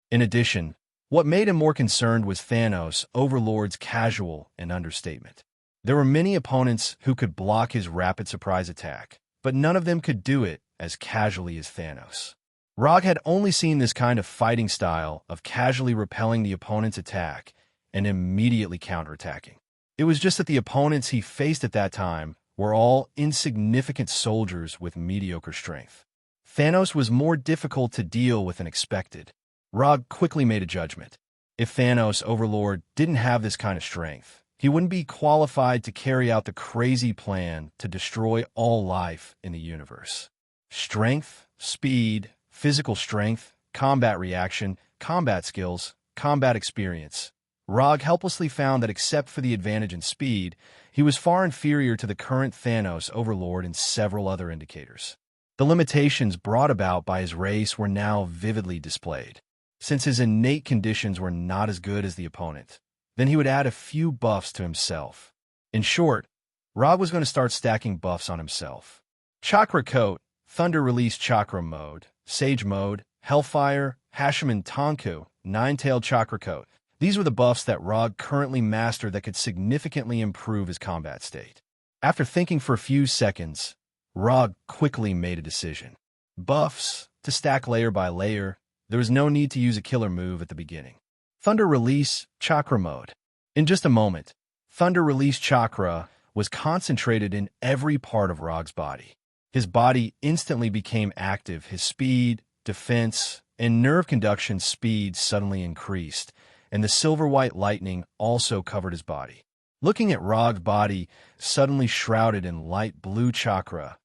In addition, what made him more concerned was Thanos' Overlord's casual and understatement. There were many opponents who could block his rapid surprise attack, but none of them could do it as casually as Thanos. Rog had only seen this kind of fighting style of casually repelling the opponent's attack and immediately counterattacking. It was just that the opponents he faced at that time were all insignificant soldiers with mediocre strength. Thanos was more difficult to deal with than expected. Rog quickly made a judgment. If Thanos Overlord didn't have this kind of strength, he wouldn't be qualified to carry out the crazy plan to destroy all life in the universe. Strength, speed, physical strength, combat reaction, combat skills, combat experience. Rog helplessly found that except for the advantage in speed, he was far inferior to the current Thanos Overlord in several other indicators. The limitations brought about by his race were now vividly displayed. Since his innate conditions were not as good as the opponent, then he would add a few buffs to himself. In short, Rog was going to start stacking buffs on himself. Chakra Coat, Thunder Release Chakra Mode, Sage Mode, Hellfire, Hashiman Tonku, Nine-Tailed Chakra Coat. These were the buffs that Rog currently mastered that could significantly improve his combat state. After thinking for a few seconds, Rog quickly made a decision. Buffs, to stack layer by layer. There was no need to use a killer move at the beginning. Thunder Release Chakra Mode. In just a moment, Thunder Release Chakra was concentrated in every part of Rog's body. His body instantly became active. His speed, defense, and nerve conduction speed suddenly increased, and the silver-white lightning also covered his body. Looking at Rog's body suddenly shrouded in light blue chakra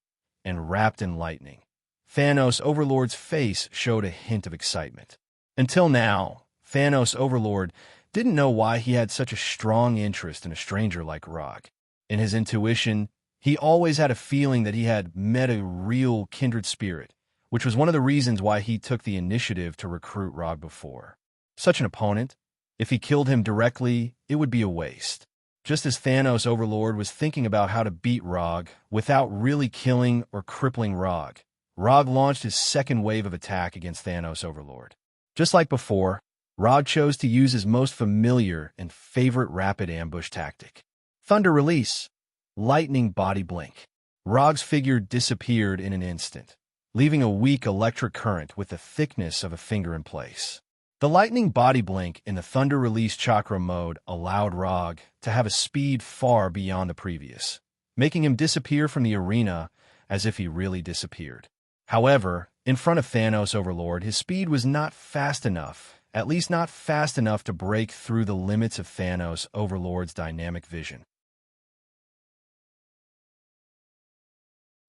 and wrapped in lightning, Thanos Overlord's face showed a hint of excitement. Until now, Thanos Overlord didn't know why he had such a strong interest in a stranger like Rog. In his intuition, he always had a feeling that he had met a real kindred spirit, which was one of the reasons why he took the initiative to recruit Rog before. Such an opponent, if he killed him directly, it would be a waste. Just as Thanos Overlord was thinking about how to beat Rog without really killing or crippling Rog, Rog launched his second wave of attack against Thanos Overlord. Just like before, Rog chose to use his most familiar and favorite rapid ambush tactic. Thunder Release, Lightning Body Blink. Rog's figure disappeared in an instant, leaving a weak electric current with the thickness of a finger in place. The Lightning Body Blink in the Thunder Release Chakra mode allowed Rog to have a speed far beyond the previous, making him disappear from the arena as if he really disappeared. However, in front of Thanos Overlord, his speed was not fast enough, at least not fast enough to break through the limits of Thanos Overlord's dynamic vision.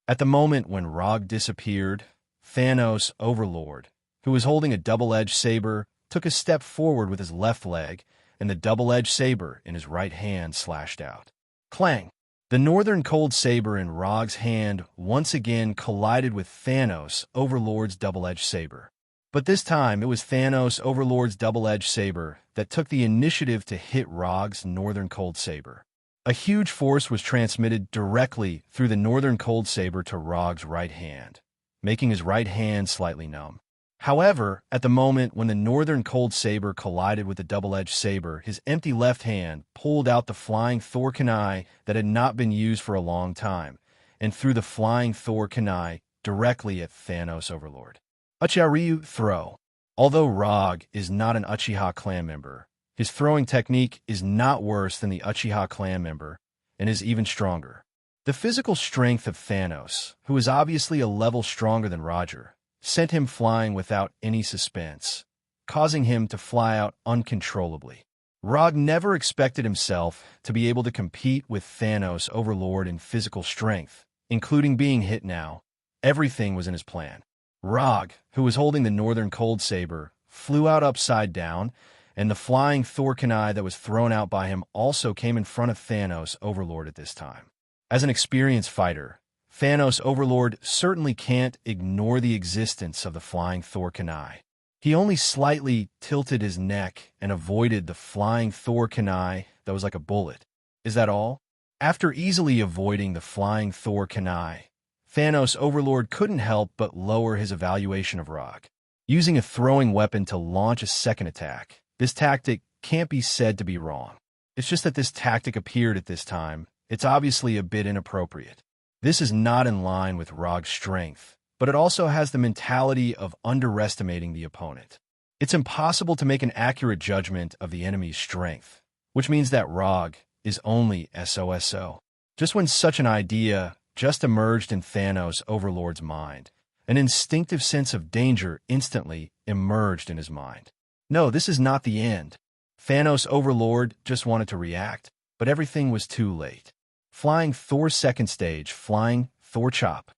At the moment when Rog disappeared, Thanos Overlord, who was holding a double-edged saber, took a step forward with his left leg, and the double-edged saber in his right hand slashed out. Clang! The Northern Cold Saber in Rog's hand once again collided with Thanos Overlord's double-edged saber. But this time, it was Thanos Overlord's double-edged saber that took the initiative to hit Rog's Northern Cold Saber. A huge force was transmitted directly through the Northern Cold Saber to Rog's right hand, making his right hand slightly numb. However, at the moment when the Northern Cold Saber collided with the double-edged saber, his empty left hand pulled out the flying Thor kunai that had not been used for a long time, and threw the flying Thor kunai directly at Thanos Overlord. Uchiha Throw. Although Rog is not an Uchiha clan member, his throwing technique is not worse than the Uchiha clan member, and is even stronger. The physical strength of Thanos, who is obviously a level stronger than Roger, sent him flying without any suspense, causing him to fly out uncontrollably. Rog never expected himself to be able to compete with Thanos' Overlord in physical strength, including being hit now. Everything was in his plan. Rog, who was holding the Northern Cold Saber, flew out upside down, and the flying Thor kunai that was thrown out by him also came in front of Thanos' Overlord at this time. As an experienced fighter, Thanos' Overlord certainly can't ignore the existence of the flying Thor kunai. He only slightly tilted his neck and avoided the flying Thor kunai that was like a bullet. Is that all? After easily avoiding the flying Thor kunai, Thanos' Overlord couldn't help but lower his evaluation of Rog. Using a throwing weapon to launch a second attack, this tactic can't be said to be wrong. It's just that this tactic appeared at this time. It's obviously a bit inappropriate. This is not in line with Rog's strength, but it also has the mentality of underestimating the opponent. It's impossible to make an accurate judgment of the enemy's strength, which means that Rog is only SOSO. Just when such an idea just emerged in Thanos' Overlord's mind, an instinctive sense of danger instantly emerged in his mind. No, this is not the end. Thanos' Overlord just wanted to react, but everything was too late. Flying Thor's second stage, Flying Thor Chop.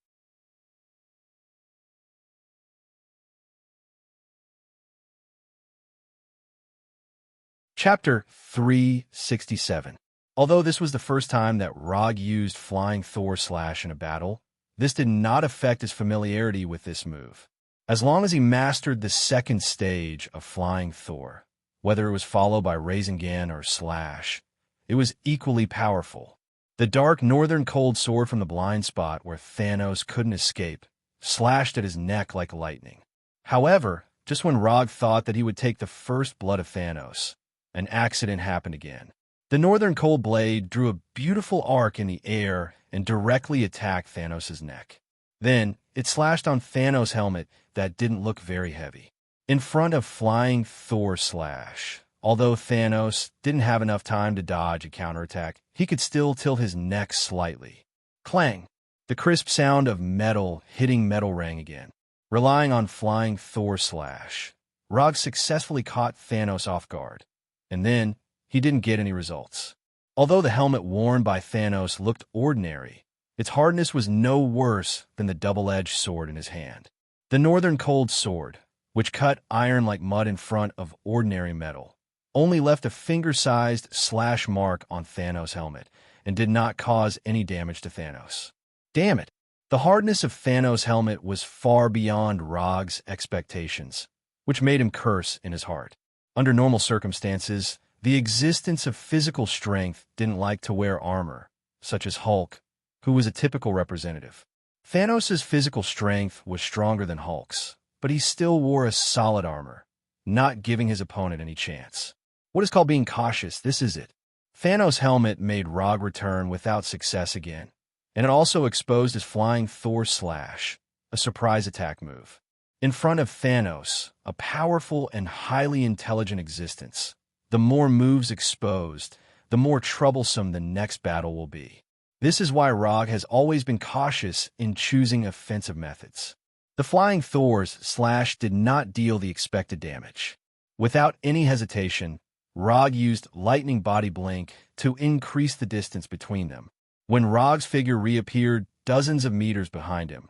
Chapter 367. Although this was the first time that Rog used Flying Thor Slash in a battle, this did not affect his familiarity with this move. As long as he mastered the second stage of Flying Thor, whether it was followed by Rasengan or Slash, it was equally powerful. The dark northern cold sword from the blind spot where Thanos couldn't escape slashed at his neck like lightning. However, just when Rog thought that he would take the first blood of Thanos, an accident happened again. The northern cold blade drew a beautiful arc in the air and directly attacked Thanos' neck. Then, it slashed on Thanos' helmet that didn't look very heavy. In front of Flying Thor Slash, although Thanos didn't have enough time to dodge a counterattack, he could still tilt his neck slightly. Clang! The crisp sound of metal hitting metal rang again. Relying on Flying Thor Slash, Rog successfully caught Thanos off guard. And then, he didn't get any results. Although the helmet worn by Thanos looked ordinary, its hardness was no worse than the double-edged sword in his hand. The Northern Cold Sword, which cut iron like mud in front of ordinary metal, only left a finger-sized slash mark on Thanos' helmet and did not cause any damage to Thanos. Damn it! The hardness of Thanos' helmet was far beyond Rog's expectations, which made him curse in his heart. Under normal circumstances, the existence of physical strength didn't like to wear armor, such as Hulk, who was a typical representative. Thanos' physical strength was stronger than Hulk's, but he still wore a solid armor, not giving his opponent any chance. What is called being cautious, this is it. Thanos' helmet made Rog return without success again, and it also exposed his Flying Thor Slash, a surprise attack move. In front of Thanos, a powerful and highly intelligent existence, the more moves exposed, the more troublesome the next battle will be. This is why Rog has always been cautious in choosing offensive methods. The Flying Thor's Slash did not deal the expected damage. Without any hesitation, Rog used Lightning Body Blink to increase the distance between them. When Rog's figure reappeared dozens of meters behind him,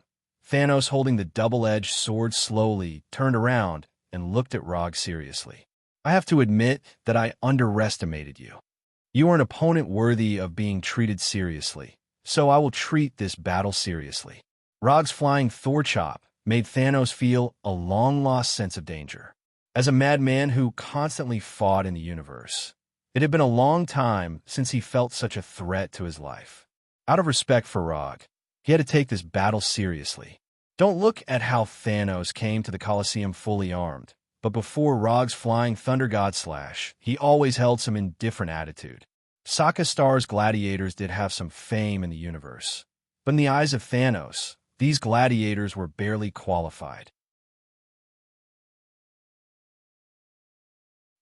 Thanos, holding the double-edged sword, slowly turned around and looked at Rog seriously. I have to admit that I underestimated you. You are an opponent worthy of being treated seriously, so I will treat this battle seriously. Rog's Flying Thor Chop made Thanos feel a long-lost sense of danger. As a madman who constantly fought in the universe, it had been a long time since he felt such a threat to his life. Out of respect for Rog, he had to take this battle seriously. Don't look at how Thanos came to the Colosseum fully armed, but before Rog's Flying Thunder God Slash, he always held some indifferent attitude. Sokka Star's gladiators did have some fame in the universe, but in the eyes of Thanos, these gladiators were barely qualified.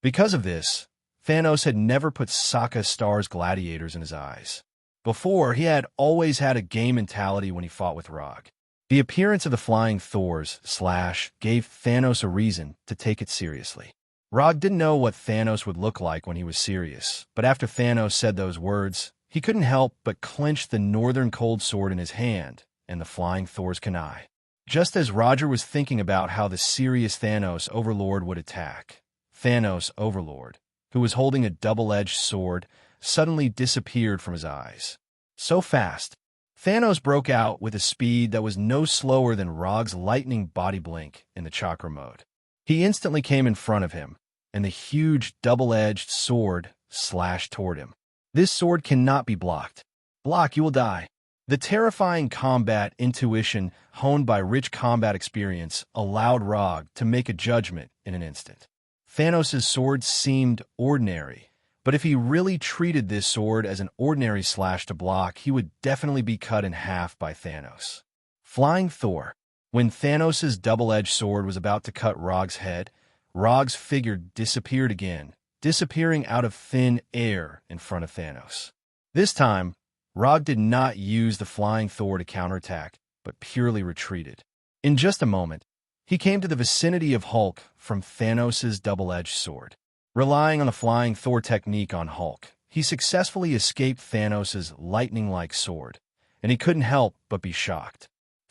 Because of this, Thanos had never put Sokka Star's gladiators in his eyes. Before, he had always had a game mentality when he fought with Rog. The appearance of the Flying Thor's Slash gave Thanos a reason to take it seriously. Rog didn't know what Thanos would look like when he was serious, but after Thanos said those words, he couldn't help but clench the Northern Cold Sword in his hand and the Flying Thor's kunai. Just as Roger was thinking about how the serious Thanos Overlord would attack, Thanos Overlord, who was holding a double-edged sword, suddenly disappeared from his eyes. So fast, Thanos broke out with a speed that was no slower than Rog's lightning body blink in the chakra mode. He instantly came in front of him, and the huge double-edged sword slashed toward him. This sword cannot be blocked. Block, you will die. The terrifying combat intuition honed by rich combat experience allowed Rog to make a judgment in an instant. Thanos' sword seemed ordinary, but if he really treated this sword as an ordinary slash to block, he would definitely be cut in half by Thanos. Flying Thor. When Thanos' double-edged sword was about to cut Rog's head, Rog's figure disappeared again, disappearing out of thin air in front of Thanos. This time, Rog did not use the Flying Thor to counterattack, but purely retreated. In just a moment, he came to the vicinity of Hulk from Thanos' double-edged sword. Relying on the Flying Thor technique on Hulk, he successfully escaped Thanos' lightning-like sword, and he couldn't help but be shocked.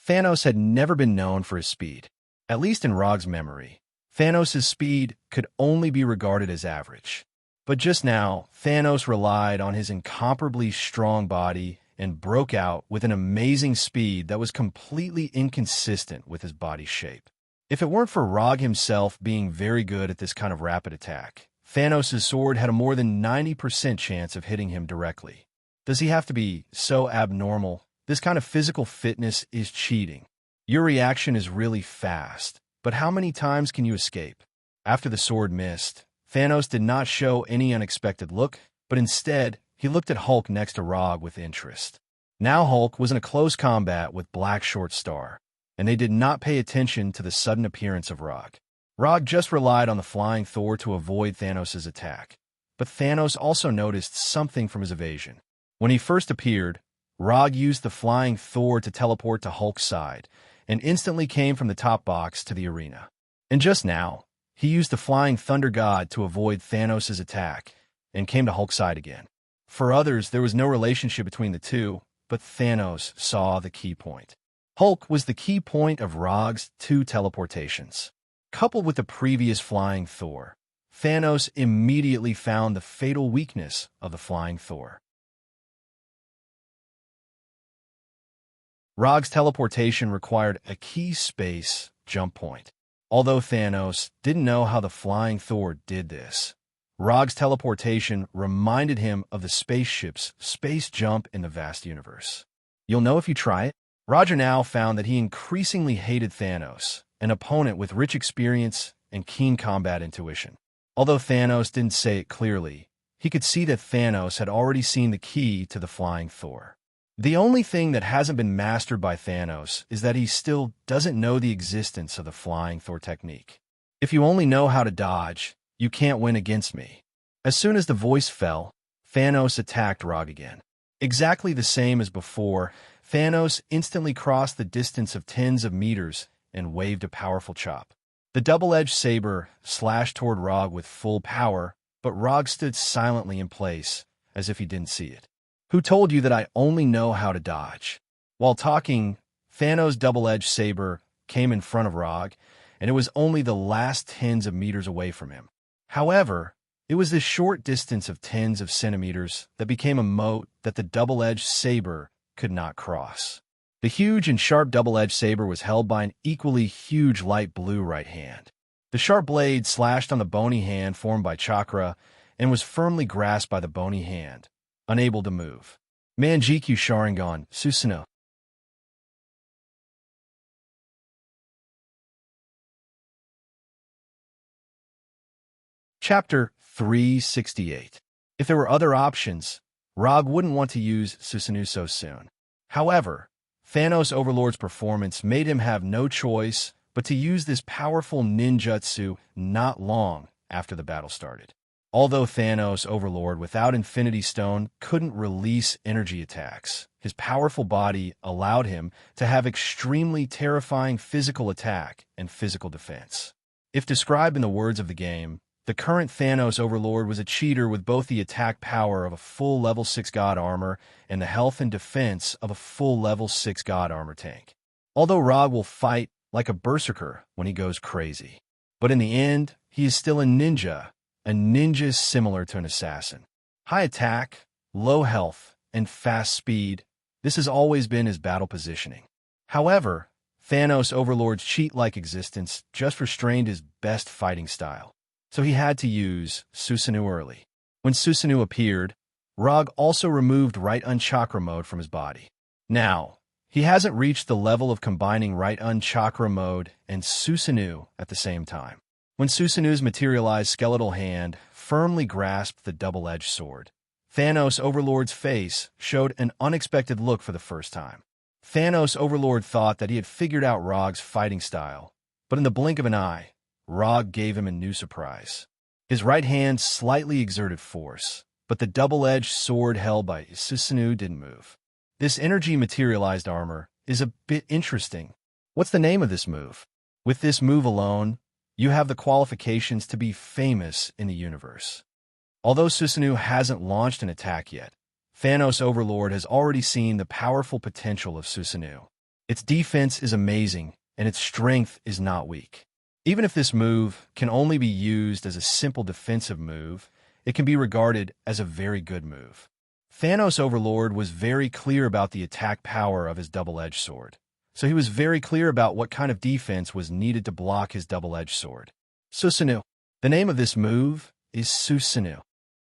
Thanos had never been known for his speed. At least in Rog's memory, Thanos' speed could only be regarded as average. But just now, Thanos relied on his incomparably strong body and broke out with an amazing speed that was completely inconsistent with his body shape. If it weren't for Rog himself being very good at this kind of rapid attack, Thanos' sword had a more than 90% chance of hitting him directly. Does he have to be so abnormal? This kind of physical fitness is cheating. Your reaction is really fast, but how many times can you escape? After the sword missed, Thanos did not show any unexpected look, but instead, he looked at Hulk next to Rog with interest. Now Hulk was in a close combat with Black Short Star, and they did not pay attention to the sudden appearance of Rog. Rog just relied on the Flying Thor to avoid Thanos' attack, but Thanos also noticed something from his evasion. When he first appeared, Rog used the Flying Thor to teleport to Hulk's side, and instantly came from the top box to the arena. And just now, he used the Flying Thunder God to avoid Thanos' attack, and came to Hulk's side again. For others, there was no relationship between the two, but Thanos saw the key point. Hulk was the key point of Rog's two teleportations. Coupled with the previous Flying Thor, Thanos immediately found the fatal weakness of the Flying Thor. Rog's teleportation required a key space jump point. Although Thanos didn't know how the Flying Thor did this, Rog's teleportation reminded him of the spaceship's space jump in the vast universe. You'll know if you try it. Roger now found that he increasingly hated Thanos, an opponent with rich experience and keen combat intuition. Although Thanos didn't say it clearly, he could see that Thanos had already seen the key to the Flying Thor. The only thing that hasn't been mastered by Thanos is that he still doesn't know the existence of the Flying Thor technique. If you only know how to dodge, you can't win against me. As soon as the voice fell, Thanos attacked Rog again. Exactly the same as before, Thanos instantly crossed the distance of tens of meters and waved a powerful chop. The double-edged saber slashed toward Rog with full power, but Rog stood silently in place, as if he didn't see it. Who told you that I only know how to dodge? While talking, Thanos' double-edged saber came in front of Rog, and it was only the last tens of meters away from him. However, it was this short distance of tens of centimeters that became a moat that the double-edged saber could not cross. The huge and sharp double-edged saber was held by an equally huge light blue right hand. The sharp blade slashed on the bony hand formed by chakra and was firmly grasped by the bony hand, unable to move. Manjikyu Sharingan, Susanoo. Chapter 368. If there were other options, Rog wouldn't want to use Susanoo so soon. However, Thanos Overlord's performance made him have no choice but to use this powerful ninjutsu not long after the battle started. Although Thanos Overlord without Infinity Stone couldn't release energy attacks, his powerful body allowed him to have extremely terrifying physical attack and physical defense. If described in the words of the game, The current Thanos Overlord was a cheater with both the attack power of a full level 6 God armor and the health and defense of a full level 6 God armor tank. Although Rog will fight like a berserker when he goes crazy. But in the end, he is still a ninja similar to an assassin. High attack, low health, and fast speed, this has always been his battle positioning. However, Thanos Overlord's cheat-like existence just restrained his best fighting style, so he had to use Susanoo early. When Susanoo appeared, Rog also removed right unchakra mode from his body. Now, he hasn't reached the level of combining right unchakra mode and Susanoo at the same time. When Susanoo's materialized skeletal hand firmly grasped the double-edged sword, Thanos Overlord's face showed an unexpected look for the first time. Thanos Overlord thought that he had figured out Rog's fighting style, but in the blink of an eye, Rog gave him a new surprise. His right hand slightly exerted force, but the double-edged sword held by Susanoo didn't move. This energy materialized armor is a bit interesting. What's the name of this move? With this move alone, you have the qualifications to be famous in the universe. Although Susanoo hasn't launched an attack yet, Thanos Overlord has already seen the powerful potential of Susanoo. Its defense is amazing, and its strength is not weak. Even if this move can only be used as a simple defensive move, it can be regarded as a very good move. Thanos Overlord was very clear about the attack power of his double-edged sword, so he was very clear about what kind of defense was needed to block his double-edged sword. Susanoo. The name of this move is Susanoo.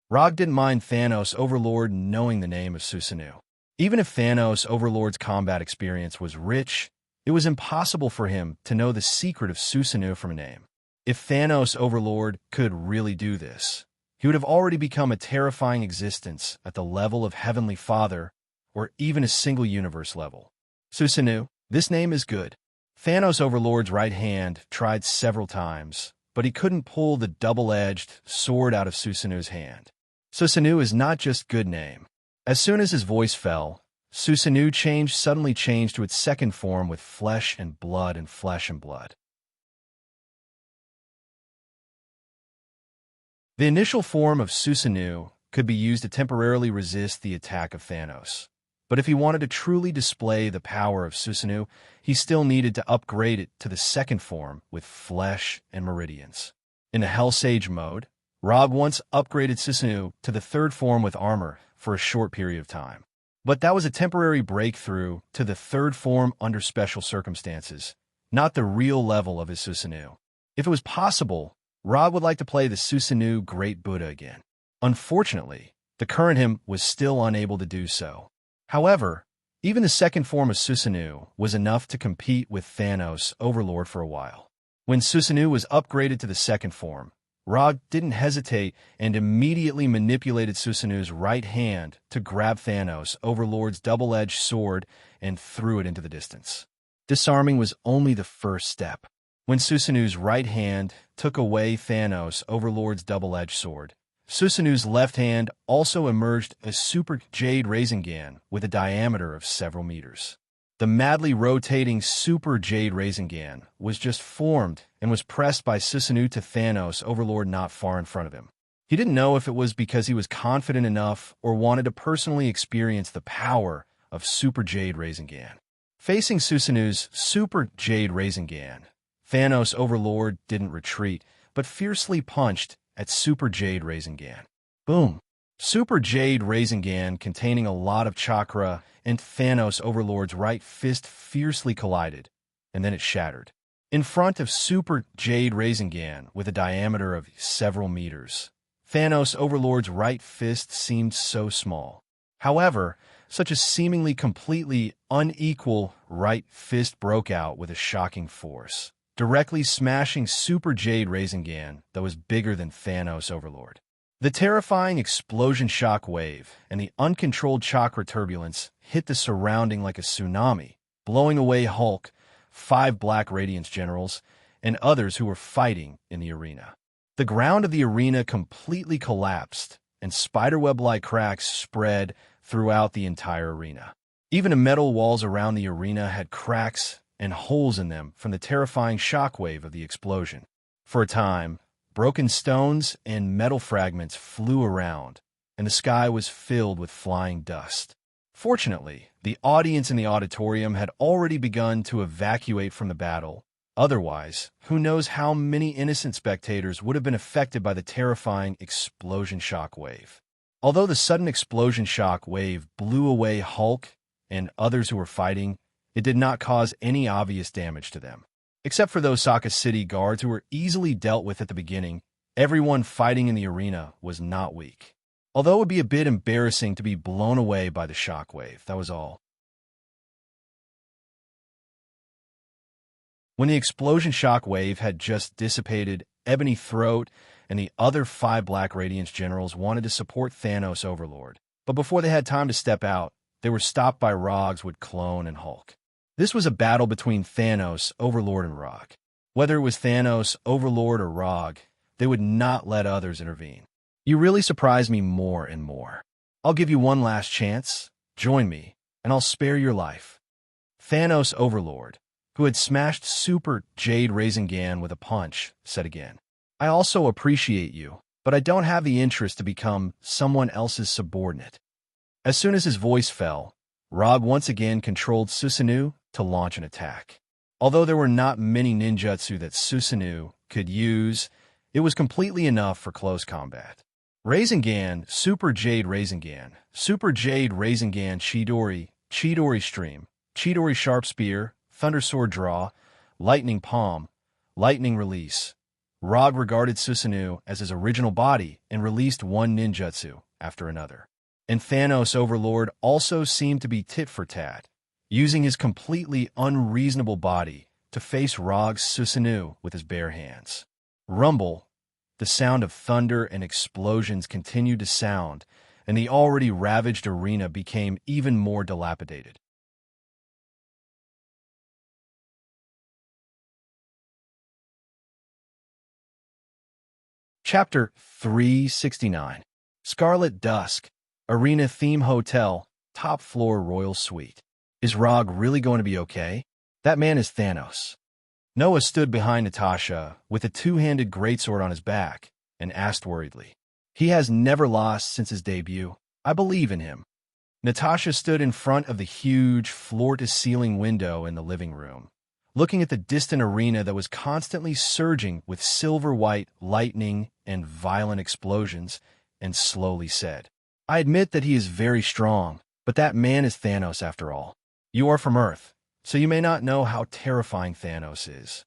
Rog didn't mind Thanos Overlord knowing the name of Susanoo. Even if Thanos Overlord's combat experience was rich, it was impossible for him to know the secret of Susanoo from a name. If Thanos Overlord could really do this, he would have already become a terrifying existence at the level of Heavenly Father or even a single universe level. Susanoo, this name is good. Thanos Overlord's right hand tried several times, but he couldn't pull the double-edged sword out of Susanoo's hand. Susanoo is not just good name. As soon as his voice fell, Susanoo suddenly changed to its second form with flesh and blood and flesh and blood. The initial form of Susanoo could be used to temporarily resist the attack of Thanos. But if he wanted to truly display the power of Susanoo, he still needed to upgrade it to the second form with flesh and meridians. In the Hell Sage mode, Rog once upgraded Susanoo to the third form with armor for a short period of time. But that was a temporary breakthrough to the third form under special circumstances, not the real level of his Susanoo. If it was possible, Rog would like to play the Susanoo Great Buddha again. Unfortunately, the current him was still unable to do so. However, even the second form of Susanoo was enough to compete with Thanos Overlord for a while. When Susanoo was upgraded to the second form, Rog didn't hesitate and immediately manipulated Susanoo's right hand to grab Thanos Overlord's double-edged sword and threw it into the distance. Disarming was only the first step. When Susanoo's right hand took away Thanos Overlord's double-edged sword, Susanoo's left hand also emerged a super Jade Rasengan with a diameter of several meters. The madly rotating Super Jade Rasengan was just formed and was pressed by Susanoo to Thanos Overlord not far in front of him. He didn't know if it was because he was confident enough or wanted to personally experience the power of Super Jade Rasengan. Facing Susanoo's Super Jade Rasengan, Thanos Overlord didn't retreat, but fiercely punched at Super Jade Rasengan. Boom! Super Jade Rasengan, containing a lot of chakra, and Thanos Overlord's right fist fiercely collided, and then it shattered. In front of Super Jade Rasengan, with a diameter of several meters, Thanos Overlord's right fist seemed so small. However, such a seemingly completely unequal right fist broke out with a shocking force, directly smashing Super Jade Rasengan that was bigger than Thanos Overlord. The terrifying explosion shock wave and the uncontrolled chakra turbulence hit the surrounding like a tsunami, blowing away Hulk, 5 Black Radiance generals, and others who were fighting in the arena. The ground of the arena completely collapsed, and spiderweb-like cracks spread throughout the entire arena. Even the metal walls around the arena had cracks and holes in them from the terrifying shockwave of the explosion. For a time, Broken stones and metal fragments flew around, and the sky was filled with flying dust. Fortunately, the audience in the auditorium had already begun to evacuate from the battle. Otherwise, who knows how many innocent spectators would have been affected by the terrifying explosion shock wave. Although the sudden explosion shock wave blew away Hulk and others who were fighting, it did not cause any obvious damage to them. Except for those Saka City guards who were easily dealt with at the beginning, everyone fighting in the arena was not weak. Although it would be a bit embarrassing to be blown away by the shockwave, that was all. When the explosion shockwave had just dissipated, Ebony Throat and the other 5 Black Radiance generals wanted to support Thanos Overlord. But before they had time to step out, they were stopped by Rogswood, Clone, and Hulk. This was a battle between Thanos, Overlord, and Rog. Whether it was Thanos, Overlord, or Rog, they would not let others intervene. You really surprise me more and more. I'll give you one last chance. Join me, and I'll spare your life. Thanos Overlord, who had smashed Super Jade Rasengan with a punch, said again. I also appreciate you, but I don't have the interest to become someone else's subordinate. As soon as his voice fell, Rog once again controlled Susanoo to launch an attack. Although there were not many ninjutsu that Susanoo could use, it was completely enough for close combat. Rasengan, Super Jade Rasengan, Super Jade Rasengan Chidori, Chidori Stream, Chidori Sharp Spear, Thunder Sword Draw, Lightning Palm, Lightning Release. Rog regarded Susanoo as his original body and released one ninjutsu after another. And Thanos Overlord also seemed to be tit for tat, using his completely unreasonable body to face Rog's Susanoo with his bare hands. Rumble, the sound of thunder and explosions continued to sound, and the already ravaged arena became even more dilapidated. Chapter 369. Scarlet Dusk, Arena Theme Hotel, Top Floor Royal Suite. Is Rog really going to be okay? That man is Thanos. Noah stood behind Natasha with a two-handed greatsword on his back and asked worriedly. He has never lost since his debut. I believe in him. Natasha stood in front of the huge floor-to-ceiling window in the living room, looking at the distant arena that was constantly surging with silver-white lightning and violent explosions, and slowly said, I admit that he is very strong, but that man is Thanos after all. You are from Earth, so you may not know how terrifying Thanos is.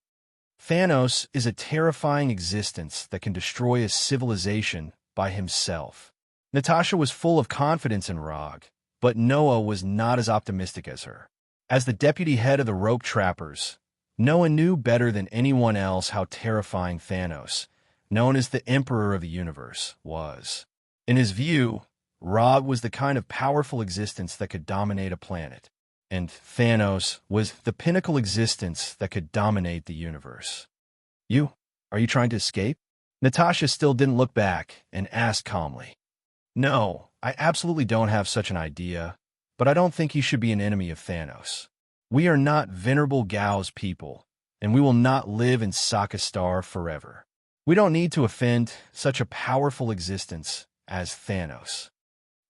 Thanos is a terrifying existence that can destroy a civilization by himself. Natasha was full of confidence in Rog, but Noah was not as optimistic as her. As the deputy head of the Rope Trappers, Noah knew better than anyone else how terrifying Thanos, known as the Emperor of the Universe, was. In his view, Rog was the kind of powerful existence that could dominate a planet, and Thanos was the pinnacle existence that could dominate the universe. Are you trying to escape? Natasha still didn't look back and asked calmly. No, I absolutely don't have such an idea, but I don't think you should be an enemy of Thanos. We are not Venerable Gao's people, and we will not live in Sakastar forever. We don't need to offend such a powerful existence as Thanos.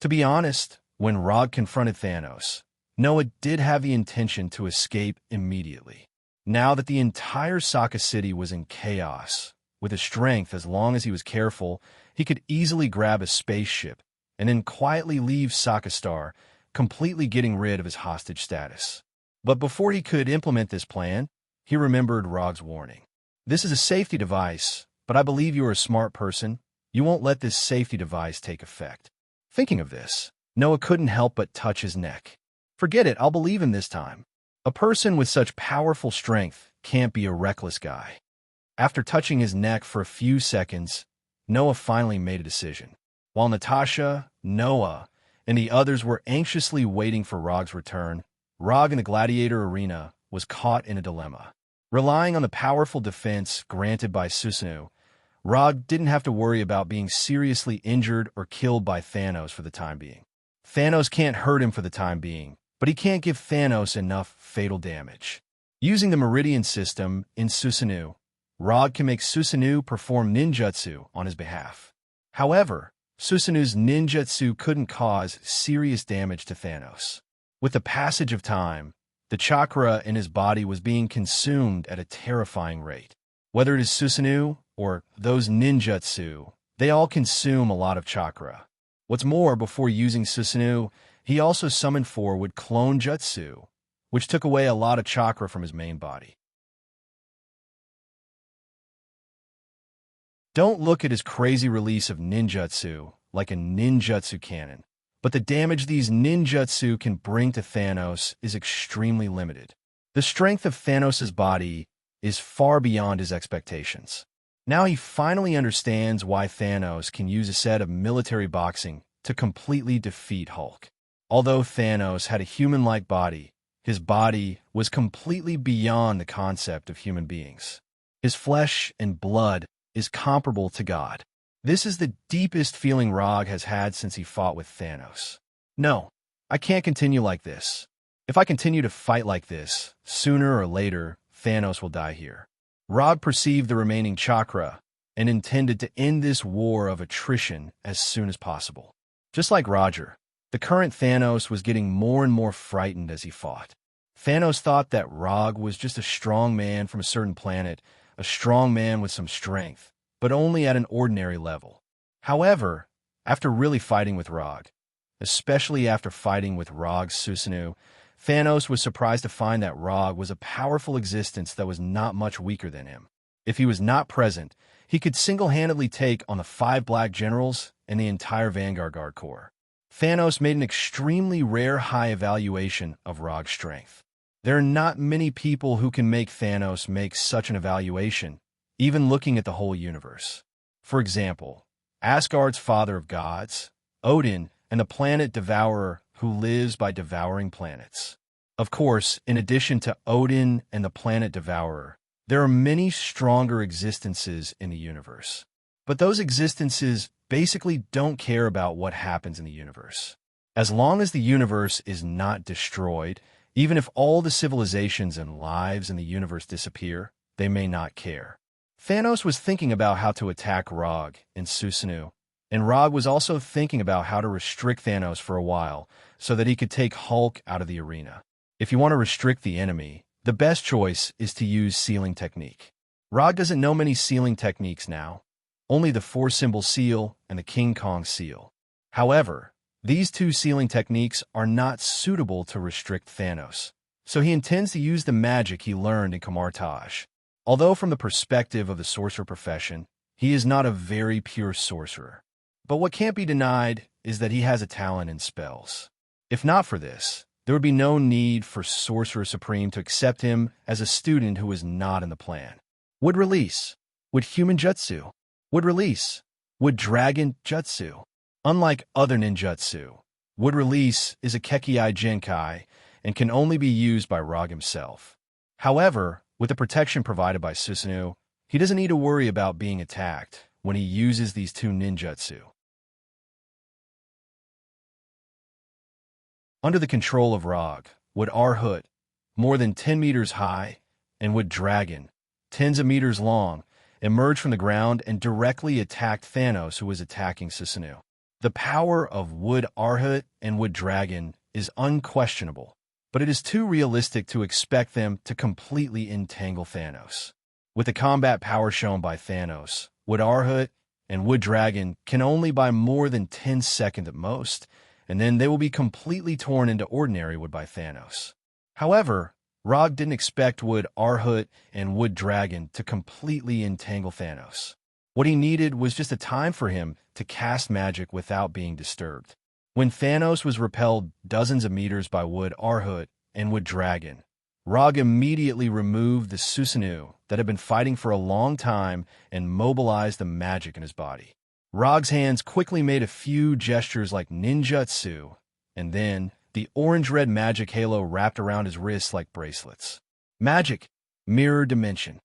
To be honest, when Rog confronted Thanos, Noah did have the intention to escape immediately. Now that the entire Saka City was in chaos, with his strength, as long as he was careful, he could easily grab a spaceship and then quietly leave Sakastar, completely getting rid of his hostage status. But before he could implement this plan, he remembered Rog's warning. This is a safety device, but I believe you are a smart person. You won't let this safety device take effect. Thinking of this, Noah couldn't help but touch his neck. Forget it, I'll believe him this time. A person with such powerful strength can't be a reckless guy. After touching his neck for a few seconds, Noah finally made a decision. While Natasha, Noah, and the others were anxiously waiting for Rog's return, Rog in the Gladiator Arena was caught in a dilemma. Relying on the powerful defense granted by Susanoo, Rog didn't have to worry about being seriously injured or killed by Thanos for the time being. Thanos can't hurt him for the time being, but he can't give Thanos enough fatal damage. Using the Meridian system in Susanoo, Rog can make Susanoo perform ninjutsu on his behalf. However, Susanoo's ninjutsu couldn't cause serious damage to Thanos. With the passage of time, the chakra in his body was being consumed at a terrifying rate. Whether it is Susanoo or those ninjutsu, they all consume a lot of chakra. What's more, before using Susanoo, he also summoned 4 wood clone jutsu, which took away a lot of chakra from his main body. Don't look at his crazy release of ninjutsu like a ninjutsu cannon, but the damage these ninjutsu can bring to Thanos is extremely limited. The strength of Thanos' body is far beyond his expectations. Now he finally understands why Thanos can use a set of military boxing to completely defeat Hulk. Although Thanos had a human-like body, his body was completely beyond the concept of human beings. His flesh and blood is comparable to God. This is the deepest feeling Rog has had since he fought with Thanos. No, I can't continue like this. If I continue to fight like this, sooner or later, Thanos will die here. Rog perceived the remaining chakra and intended to end this war of attrition as soon as possible. Just like Roger, the current Thanos was getting more and more frightened as he fought. Thanos thought that Rog was just a strong man from a certain planet, a strong man with some strength, but only at an ordinary level. However, after really fighting with Rog, especially after fighting with Rog's Susanoo, Thanos was surprised to find that Rog was a powerful existence that was not much weaker than him. If he was not present, he could single-handedly take on the 5 Black Generals and the entire Vanguard Guard Corps. Thanos made an extremely rare high evaluation of Rog's strength. There are not many people who can make Thanos make such an evaluation, even looking at the whole universe. For example, Asgard's father of gods, Odin, and the planet Devourer who lives by devouring planets. Of course, in addition to Odin and the planet Devourer, there are many stronger existences in the universe. But those existences basically don't care about what happens in the universe. As long as the universe is not destroyed, even if all the civilizations and lives in the universe disappear, they may not care. Thanos was thinking about how to attack Rog and Susanoo, and Rog was also thinking about how to restrict Thanos for a while so that he could take Hulk out of the arena. If you want to restrict the enemy, the best choice is to use sealing technique. Rog doesn't know many sealing techniques now, only the 4-symbol seal and the King Kong seal. However, these 2 sealing techniques are not suitable to restrict Thanos, so he intends to use the magic he learned in Kamartaj. Although from the perspective of the sorcerer profession, he is not a very pure sorcerer. But what can't be denied is that he has a talent in spells. If not for this, there would be no need for Sorcerer Supreme to accept him as a student who is not in the plan. Would release. Would human jutsu. Would release. Would dragon jutsu. Unlike other ninjutsu, Would release is a Kekkei Genkai and can only be used by Rog himself. However, with the protection provided by Susanoo, he doesn't need to worry about being attacked when he uses these 2 ninjutsu. Under the control of Rog, Would Arhut, more than 10 meters high, and Would Dragon, tens of meters long, emerged from the ground and directly attacked Thanos, who was attacking Susanoo. The power of Would Arhut and Would Dragon is unquestionable, but it is too realistic to expect them to completely entangle Thanos. With the combat power shown by Thanos, Would Arhut and Would Dragon can only buy more than 10 seconds at most, and then they will be completely torn into ordinary wood by Thanos. However, Rog didn't expect Would Arhut and Would Dragon to completely entangle Thanos. What he needed was just a time for him to cast magic without being disturbed. When Thanos was repelled dozens of meters by Would Arhut and Would Dragon, Rog immediately removed the Susanoo that had been fighting for a long time and mobilized the magic in his body. Rog's hands quickly made a few gestures like ninjutsu, and then the orange-red magic halo wrapped around his wrists like bracelets. Magic, mirror dimension.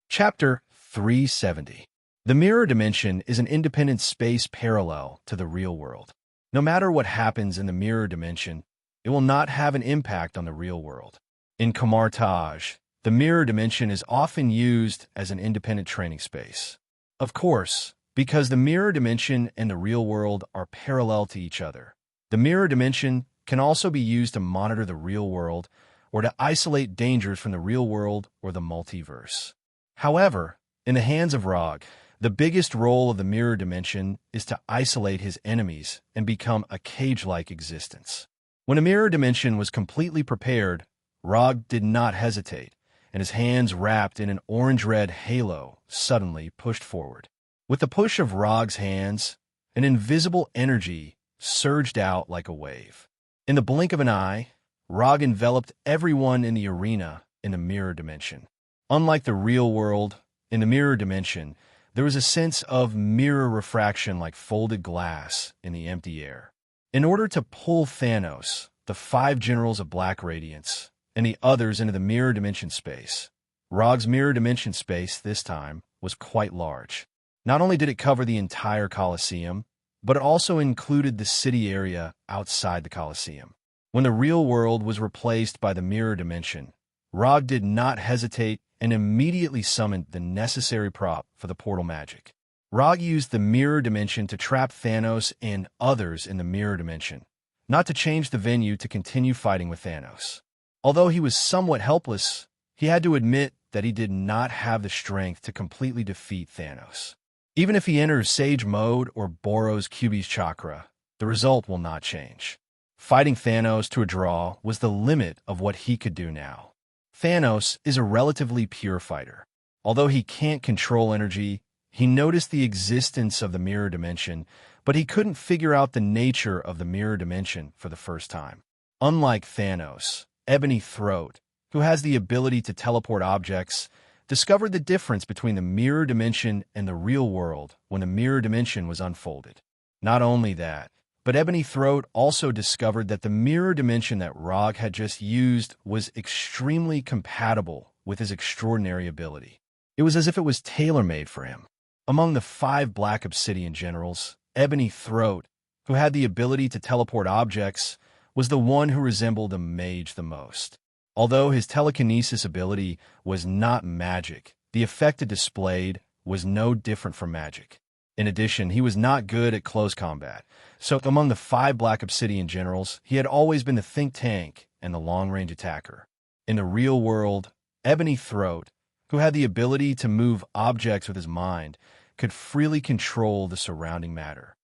Chapter 370. The mirror dimension is an independent space parallel to the real world. No matter what happens in the mirror dimension, it will not have an impact on the real world. In Camartage, the mirror dimension is often used as an independent training space. Of course, because the mirror dimension and the real world are parallel to each other, the mirror dimension can also be used to monitor the real world or to isolate dangers from the real world or the multiverse. However, in the hands of Rog, the biggest role of the mirror dimension is to isolate his enemies and become a cage-like existence. When a mirror dimension was completely prepared, Rog did not hesitate, and his hands wrapped in an orange-red halo suddenly pushed forward. With the push of Rog's hands, an invisible energy surged out like a wave. In the blink of an eye, Rog enveloped everyone in the arena in the mirror dimension. Unlike the real world, in the mirror dimension, there was a sense of mirror refraction like folded glass in the empty air. In order to pull Thanos, the 5 generals of Black Radiance, and the others into the mirror dimension space, Rog's mirror dimension space this time was quite large. Not only did it cover the entire Colosseum, but it also included the city area outside the Colosseum. When the real world was replaced by the mirror dimension, Rog did not hesitate and immediately summoned the necessary prop for the portal magic. Rog used the mirror dimension to trap Thanos and others in the mirror dimension, not to change the venue to continue fighting with Thanos. Although he was somewhat helpless, he had to admit that he did not have the strength to completely defeat Thanos. Even if he enters Sage Mode or borrows Kyuubi's chakra, the result will not change. Fighting Thanos to a draw was the limit of what he could do now. Thanos is a relatively pure fighter. Although he can't control energy, he noticed the existence of the mirror dimension, but he couldn't figure out the nature of the mirror dimension for the first time. Unlike Thanos, Ebony Throat, who has the ability to teleport objects, discovered the difference between the mirror dimension and the real world when the mirror dimension was unfolded. Not only that, but Ebony Throat also discovered that the mirror dimension that Rog had just used was extremely compatible with his extraordinary ability. It was as if it was tailor-made for him. Among the 5 Black Obsidian generals, Ebony Throat, who had the ability to teleport objects, was the one who resembled a mage the most. Although his telekinesis ability was not magic, the effect it displayed was no different from magic. In addition, he was not good at close combat, so among the 5 Black Obsidian generals, he had always been the think tank and the long-range attacker. In the real world, Ebony Throat, who had the ability to move objects with his mind, could freely control the surrounding matter.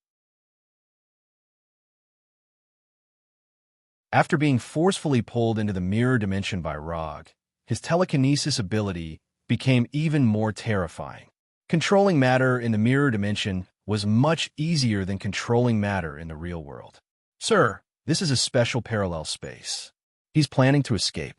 After being forcefully pulled into the mirror dimension by Rog, his telekinesis ability became even more terrifying. Controlling matter in the mirror dimension was much easier than controlling matter in the real world. Sir, this is a special parallel space. He's planning to escape.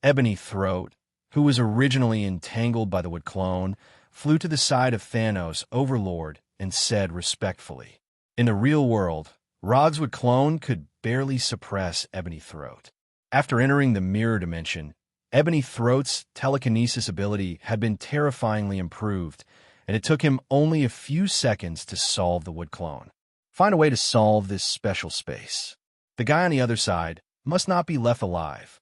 Ebony Throat, who was originally entangled by the wood clone, flew to the side of Thanos' overlord and said respectfully. In the real world, Rog's wood clone could barely suppress Ebony Throat. After entering the mirror dimension, Ebony Throat's telekinesis ability had been terrifyingly improved, and it took him only a few seconds to solve the wood clone. Find a way to solve this special space. The guy on the other side must not be left alive.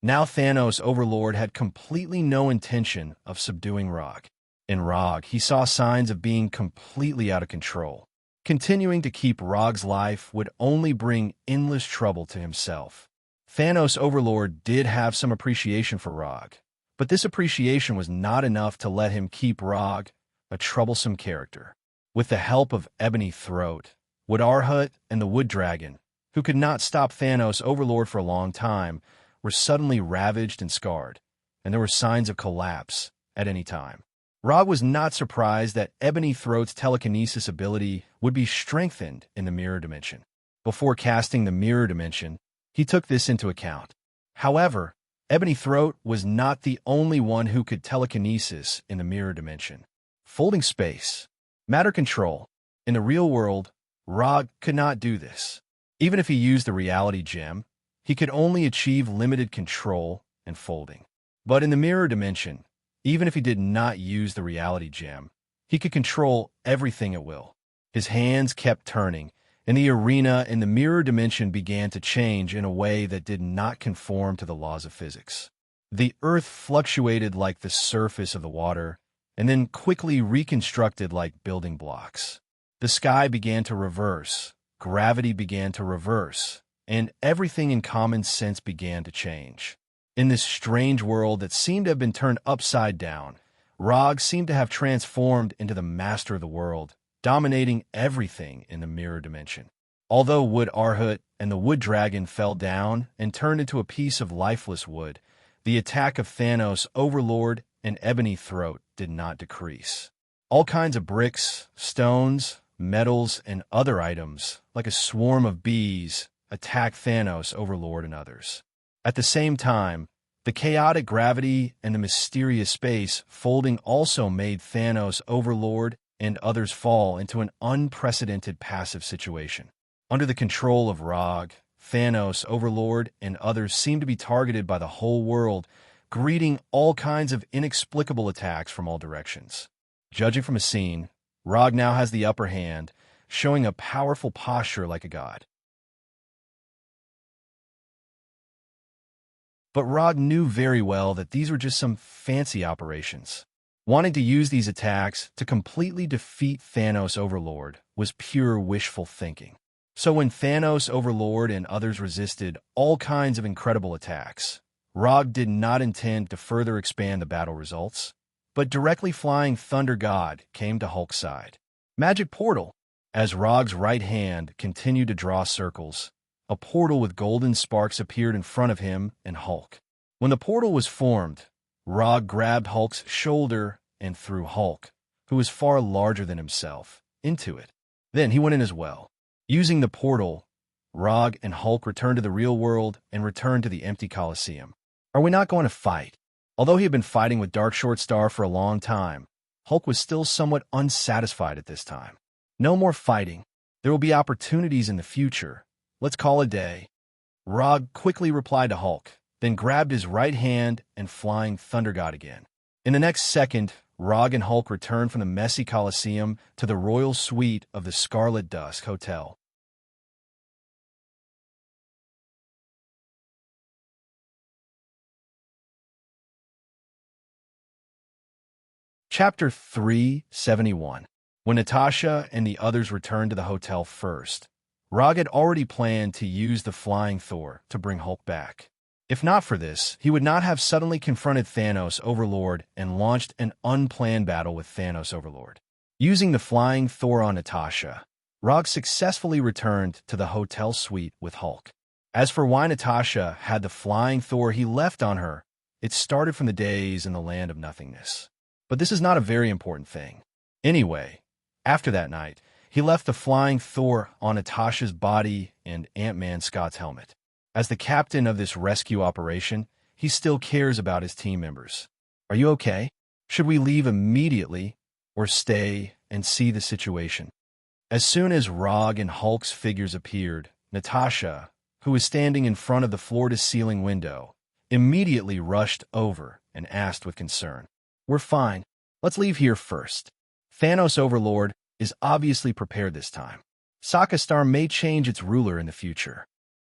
Now Thanos' overlord had completely no intention of subduing Rog. In Rog, he saw signs of being completely out of control. Continuing to keep Rog's life would only bring endless trouble to himself. Thanos' overlord did have some appreciation for Rog, but this appreciation was not enough to let him keep Rog a troublesome character. With the help of Ebony Throat, Wood Arhut, and the Wood Dragon, who could not stop Thanos' overlord for a long time, were suddenly ravaged and scarred, and there were signs of collapse at any time. Rog was not surprised that Ebony Throat's telekinesis ability would be strengthened in the mirror dimension. Before casting the mirror dimension, he took this into account. However, Ebony Throat was not the only one who could telekinesis in the mirror dimension. Folding space, matter control. In the real world, Rog could not do this. Even if he used the reality gem, he could only achieve limited control and folding. But in the mirror dimension, even if he did not use the reality gem, he could control everything at will. His hands kept turning, and the arena in the mirror dimension began to change in a way that did not conform to the laws of physics. The earth fluctuated like the surface of the water, and then quickly reconstructed like building blocks. The sky began to reverse, gravity began to reverse, and everything in common sense began to change. In this strange world that seemed to have been turned upside down, Rog seemed to have transformed into the master of the world, dominating everything in the mirror dimension. Although Wood Arhut and the Wood Dragon fell down and turned into a piece of lifeless wood, the attack of Thanos, Overlord, and Ebony Throat did not decrease. All kinds of bricks, stones, metals, and other items, like a swarm of bees, attacked Thanos, Overlord, and others. At the same time, the chaotic gravity and the mysterious space folding also made Thanos, Overlord, and others fall into an unprecedented passive situation. Under the control of Rog, Thanos, Overlord, and others seemed to be targeted by the whole world, greeting all kinds of inexplicable attacks from all directions. Judging from a scene, Rog now has the upper hand, showing a powerful posture like a god. But Rog knew very well that these were just some fancy operations. Wanting to use these attacks to completely defeat Thanos, Overlord was pure wishful thinking. So when Thanos, Overlord, and others resisted all kinds of incredible attacks, Rog did not intend to further expand the battle results, but directly flying Thunder God came to Hulk's side. Magic Portal. As Rog's right hand continued to draw circles, a portal with golden sparks appeared in front of him and Hulk. When the portal was formed, Rog grabbed Hulk's shoulder and threw Hulk, who was far larger than himself, into it. Then he went in as well. Using the portal, Rog and Hulk returned to the real world and returned to the empty Coliseum. Are we not going to fight? Although he had been fighting with Dark Short Star for a long time, Hulk was still somewhat unsatisfied at this time. No more fighting. There will be opportunities in the future. Let's call it a day. Rog quickly replied to Hulk, then grabbed his right hand and flying Thunder God again. In the next second, Rog and Hulk returned from the messy Coliseum to the royal suite of the Scarlet Dusk Hotel. Chapter 371. When Natasha and the others returned to the hotel first, Rog had already planned to use the Flying Thor to bring Hulk back. If not for this, he would not have suddenly confronted Thanos, Overlord, and launched an unplanned battle with Thanos, Overlord. Using the Flying Thor on Natasha, Rog successfully returned to the hotel suite with Hulk. As for why Natasha had the Flying Thor he left on her, it started from the days in the land of nothingness. But this is not a very important thing. Anyway, after that night, he left the Flying Thor on Natasha's body and Ant-Man Scott's helmet. As the captain of this rescue operation, he still cares about his team members. Are you okay? Should we leave immediately or stay and see the situation? As soon as Rog and Hulk's figures appeared, Natasha, who was standing in front of the floor-to-ceiling window, immediately rushed over and asked with concern, "We're fine. Let's leave here first. Thanos, Overlord, is obviously prepared this time. Sokka Star may change its ruler in the future."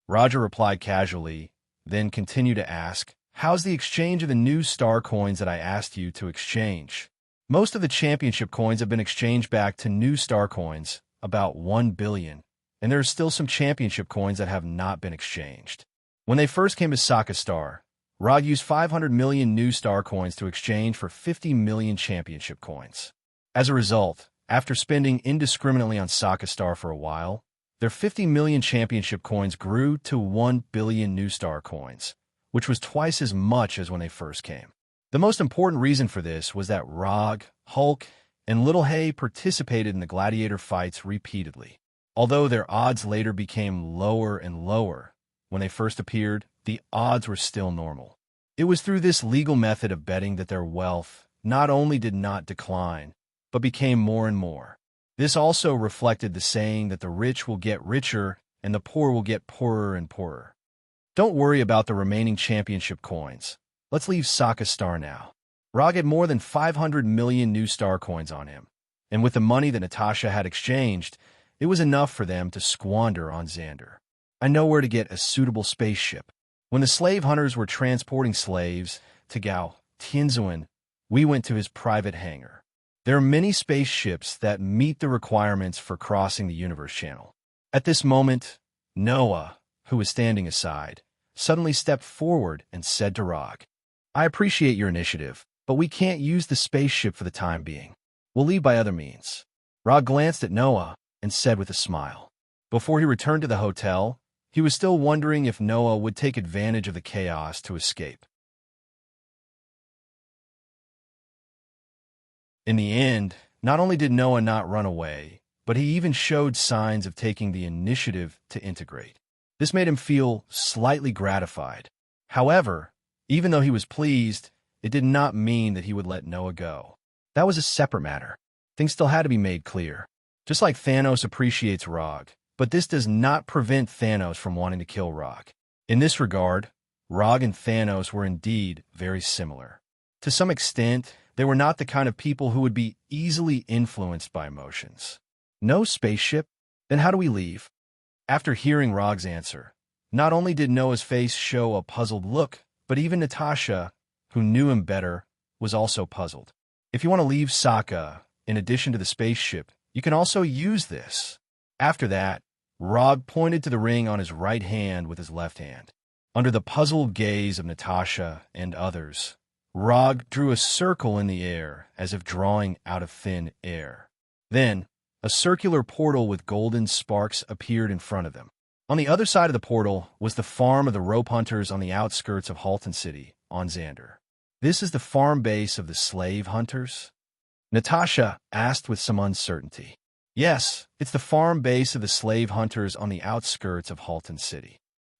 Roger replied casually, then continued to ask, "How's the exchange of the new star coins that I asked you to exchange?" Most of the championship coins have been exchanged back to new star coins, about 1 billion, and there are still some championship coins that have not been exchanged. When they first came to Sokka Star, Rog used 500 million new star coins to exchange for 50 million championship coins. As a result, after spending indiscriminately on Sokka Star for a while, their 50 million championship coins grew to 1 billion new star coins, which was twice as much as when they first came. The most important reason for this was that Rog, Hulk, and Little Hay participated in the gladiator fights repeatedly. Although their odds later became lower and lower, when they first appeared, the odds were still normal. It was through this legal method of betting that their wealth not only did not decline, but became more and more. This also reflected the saying that the rich will get richer and the poor will get poorer and poorer. Don't worry about the remaining championship coins. Let's leave Sokka Star now. Rog had more than 500 million new star coins on him, and with the money that Natasha had exchanged, it was enough for them to squander on Xander. I know where to get a suitable spaceship. When the slave hunters were transporting slaves to Gao Tianzuan, we went to his private hangar. There are many spaceships that meet the requirements for crossing the universe channel. At this moment, Noah, who was standing aside, suddenly stepped forward and said to Rog, "I appreciate your initiative, but we can't use the spaceship for the time being. We'll leave by other means." Rog glanced at Noah and said with a smile. Before he returned to the hotel, he was still wondering if Noah would take advantage of the chaos to escape. In the end, not only did Noah not run away, but he even showed signs of taking the initiative to integrate. This made him feel slightly gratified. However, even though he was pleased, it did not mean that he would let Noah go. That was a separate matter. Things still had to be made clear. Just like Thanos appreciates Rog, but this does not prevent Thanos from wanting to kill Rog. In this regard, Rog and Thanos were indeed very similar. To some extent, they were not the kind of people who would be easily influenced by emotions. No spaceship? Then how do we leave? After hearing Rog's answer, not only did Noah's face show a puzzled look, but even Natasha, who knew him better, was also puzzled. If you want to leave Sokka, in addition to the spaceship, you can also use this. After that, Rog pointed to the ring on his right hand with his left hand. Under the puzzled gaze of Natasha and others, Rog drew a circle in the air as if drawing out of thin air. Then, a circular portal with golden sparks appeared in front of them. On the other side of the portal was the farm of the rope hunters on the outskirts of Halton City, on Xander. "This is the farm base of the slave hunters?" Natasha asked with some uncertainty. "Yes, it's the farm base of the slave hunters on the outskirts of Halton City.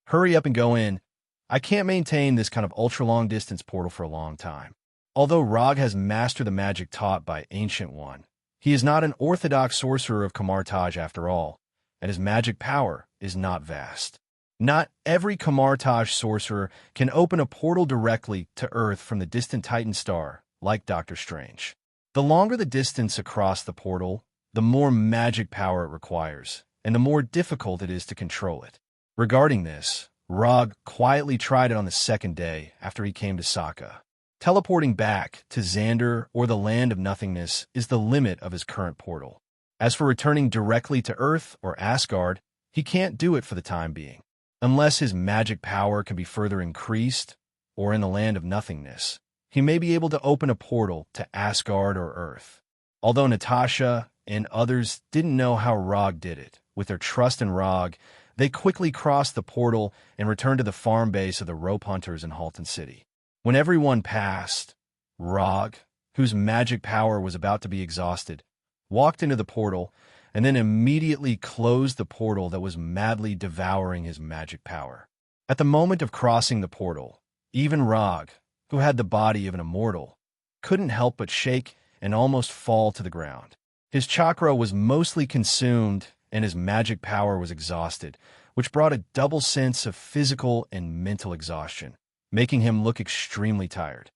Hurry up and go in. I can't maintain this kind of ultra-long distance portal for a long time." Although Rog has mastered the magic taught by Ancient One, he is not an orthodox sorcerer of Kamartaj after all, and his magic power is not vast. Not every Kamartaj sorcerer can open a portal directly to Earth from the distant Titan star, like Doctor Strange. The longer the distance across the portal, the more magic power it requires, and the more difficult it is to control it. Regarding this, Rog quietly tried it on the second day after he came to Sokka. Teleporting back to Xander or the Land of Nothingness is the limit of his current portal. As for returning directly to Earth or Asgard, he can't do it for the time being. Unless his magic power can be further increased, or in the Land of Nothingness, he may be able to open a portal to Asgard or Earth. Although Natasha and others didn't know how Rog did it, with their trust in Rog, they quickly crossed the portal and returned to the farm base of the rope hunters in Halton City. When everyone passed, Rog, whose magic power was about to be exhausted, walked into the portal and then immediately closed the portal that was madly devouring his magic power. At the moment of crossing the portal, even Rog, who had the body of an immortal, couldn't help but shake and almost fall to the ground. His chakra was mostly consumed and his magic power was exhausted, which brought a double sense of physical and mental exhaustion, making him look extremely tired.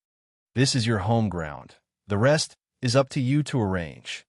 This is your home ground. The rest is up to you to arrange.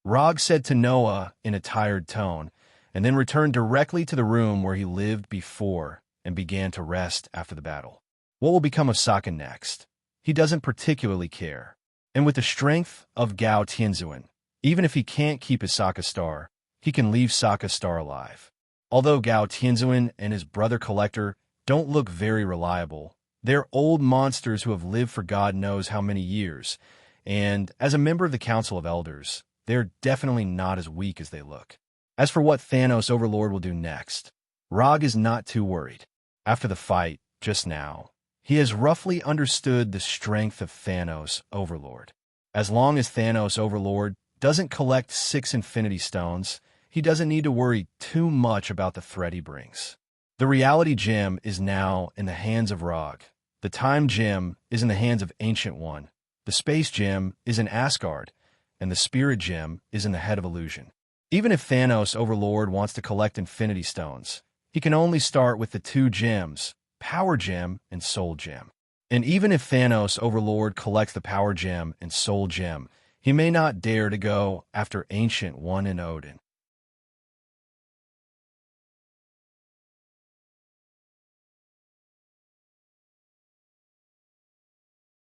Rog said to Noah in a tired tone, and then returned directly to the room where he lived before and began to rest after the battle. What will become of Sokka next? He doesn't particularly care. And with the strength of Gao Tianzuan, even if he can't keep his Sokka star, he can leave Sokka star alive. Although Gao Tianzuan and his brother Collector don't look very reliable, they're old monsters who have lived for God knows how many years, and as a member of the Council of Elders, they're definitely not as weak as they look. As for what Thanos Overlord will do next, Rog is not too worried. After the fight, just now, he has roughly understood the strength of Thanos Overlord. As long as Thanos Overlord doesn't collect 6 Infinity Stones, he doesn't need to worry too much about the threat he brings. The Reality Gem is now in the hands of Rog. The Time Gem is in the hands of Ancient One. The Space Gem is in Asgard, and the Spirit Gem is in the Head of Illusion. Even if Thanos Overlord wants to collect Infinity Stones, he can only start with the 2 gems, Power Gem and Soul Gem. And even if Thanos Overlord collects the Power Gem and Soul Gem, he may not dare to go after Ancient One and Odin.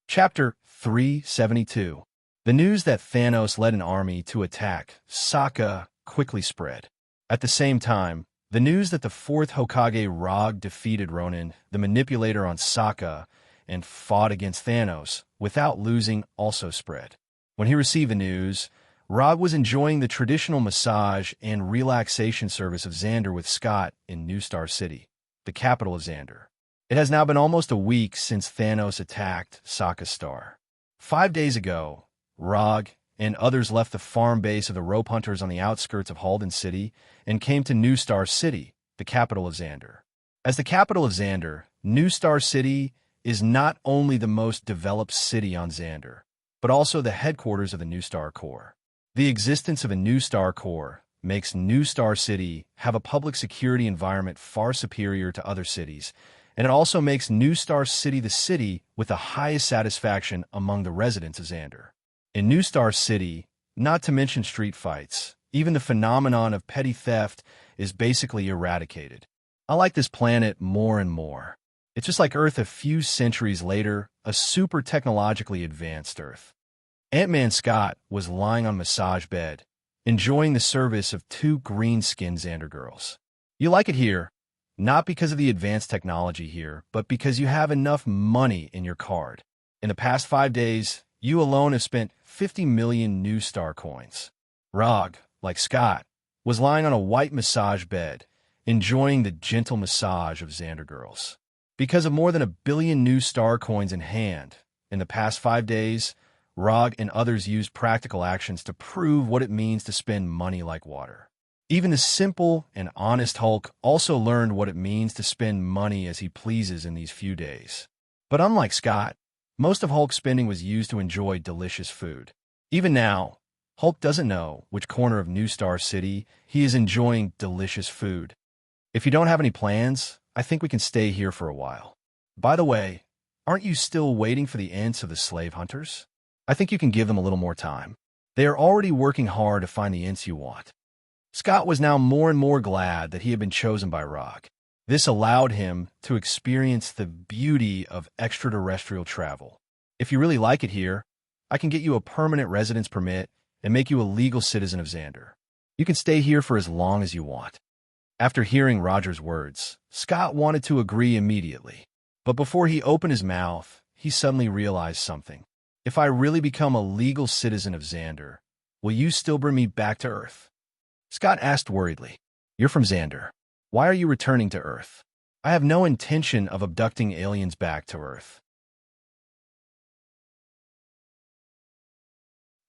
Chapter 372. The news that Thanos led an army to attack Sokka quickly spread. At the same time, the news that the fourth Hokage Rog defeated Ronin, the manipulator on Sokka, and fought against Thanos without losing also spread. When he received the news, Rog was enjoying the traditional massage and relaxation service of Xander with Scott in New Star City, the capital of Xander. It has now been almost a week since Thanos attacked Sokka's star. 5 days ago, Rog and others left the farm base of the rope hunters on the outskirts of Halden City and came to New Star City, the capital of Xander. As the capital of Xander, New Star City is not only the most developed city on Xander, but also the headquarters of the New Star Corps. The existence of a New Star Corps makes New Star City have a public security environment far superior to other cities, and it also makes New Star City the city with the highest satisfaction among the residents of Xander. In New Star City, not to mention street fights, even the phenomenon of petty theft is basically eradicated. I like this planet more and more. It's just like Earth a few centuries later, a super technologically advanced Earth. Ant-Man Scott was lying on a massage bed, enjoying the service of 2 green-skinned Xander girls. You like it here, not because of the advanced technology here, but because you have enough money in your card. In the past 5 days, you alone have spent 50 million New Star coins. Rog, like Scott, was lying on a white massage bed, enjoying the gentle massage of Xander girls. Because of more than 1 billion New Star coins in hand, in the past 5 days, Rog and others used practical actions to prove what it means to spend money like water. Even the simple and honest Hulk also learned what it means to spend money as he pleases in these few days. But unlike Scott, most of Hulk's spending was used to enjoy delicious food. Even now, Hulk doesn't know which corner of New Star City he is enjoying delicious food. If you don't have any plans, I think we can stay here for a while. By the way, aren't you still waiting for the ants of the slave hunters? I think you can give them a little more time. They are already working hard to find the ants you want. Scott was now more and more glad that he had been chosen by Rog. This allowed him to experience the beauty of extraterrestrial travel. If you really like it here, I can get you a permanent residence permit and make you a legal citizen of Xander. You can stay here for as long as you want. After hearing Roger's words, Scott wanted to agree immediately. But before he opened his mouth, he suddenly realized something. If I really become a legal citizen of Xander, will you still bring me back to Earth? Scott asked worriedly. You're from Xander. Why are you returning to Earth? I have no intention of abducting aliens back to Earth.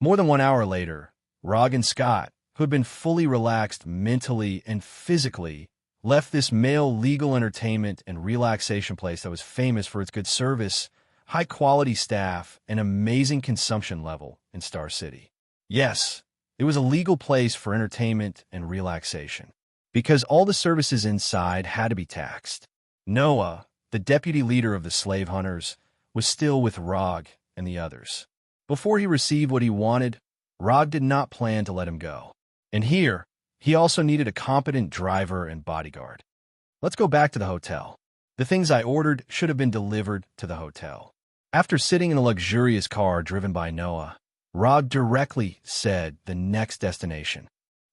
More than 1 hour later, Rog and Scott, who had been fully relaxed mentally and physically, left this male legal entertainment and relaxation place that was famous for its good service, high-quality staff, and amazing consumption level in Star City. Yes, it was a legal place for entertainment and relaxation, because all the services inside had to be taxed. Noah, the deputy leader of the slave hunters, was still with Rog and the others. Before he received what he wanted, Rog did not plan to let him go. And here, he also needed a competent driver and bodyguard. Let's go back to the hotel. The things I ordered should have been delivered to the hotel. After sitting in a luxurious car driven by Noah, Rog directly said the next destination.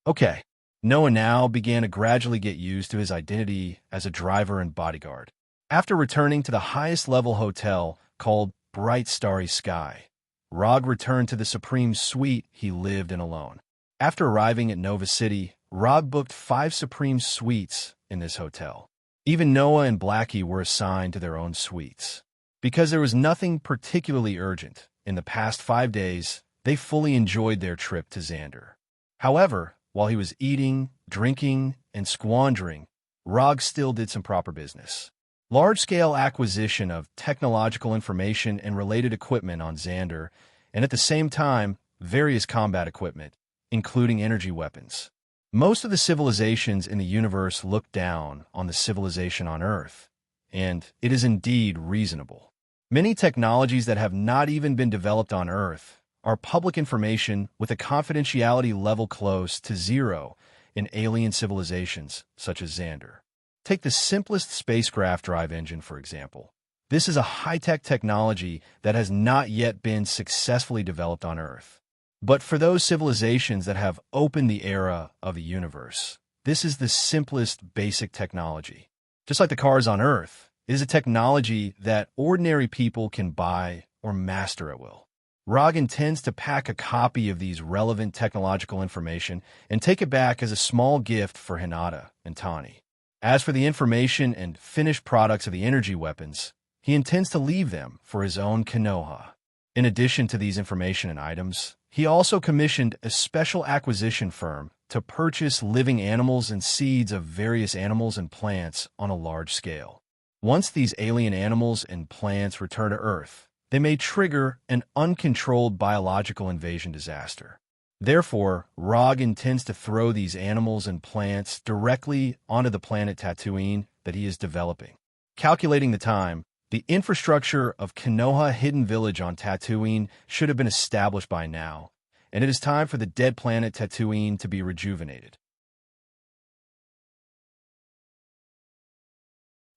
Okay. Noah now began to gradually get used to his identity as a driver and bodyguard. After returning to the highest level hotel called Bright Starry Sky, Rog returned to the supreme suite he lived in alone. After arriving at Nova City, Rog booked 5 supreme suites in this hotel. Even Noah and Blackie were assigned to their own suites. Because there was nothing particularly urgent, in the past 5 days, they fully enjoyed their trip to Xander. However, while he was eating, drinking, and squandering, Rog still did some proper business. Large-scale acquisition of technological information and related equipment on Xander, and at the same time, various combat equipment, including energy weapons. Most of the civilizations in the universe look down on the civilization on Earth, and it is indeed reasonable. Many technologies that have not even been developed on Earth are public information with a confidentiality level close to zero in alien civilizations such as Xander. Take the simplest spacecraft drive engine, for example. This is a high-tech technology that has not yet been successfully developed on Earth. But for those civilizations that have opened the era of the universe, this is the simplest basic technology. Just like the cars on Earth, it is a technology that ordinary people can buy or master at will. Rog intends to pack a copy of these relevant technological information and take it back as a small gift for Hinata and Tani. As for the information and finished products of the energy weapons, he intends to leave them for his own Konoha. In addition to these information and items, he also commissioned a special acquisition firm to purchase living animals and seeds of various animals and plants on a large scale. Once these alien animals and plants return to Earth, they may trigger an uncontrolled biological invasion disaster. Therefore, Rog intends to throw these animals and plants directly onto the planet Tatooine that he is developing. Calculating the time, the infrastructure of Konoha Hidden Village on Tatooine should have been established by now, and it is time for the dead planet Tatooine to be rejuvenated.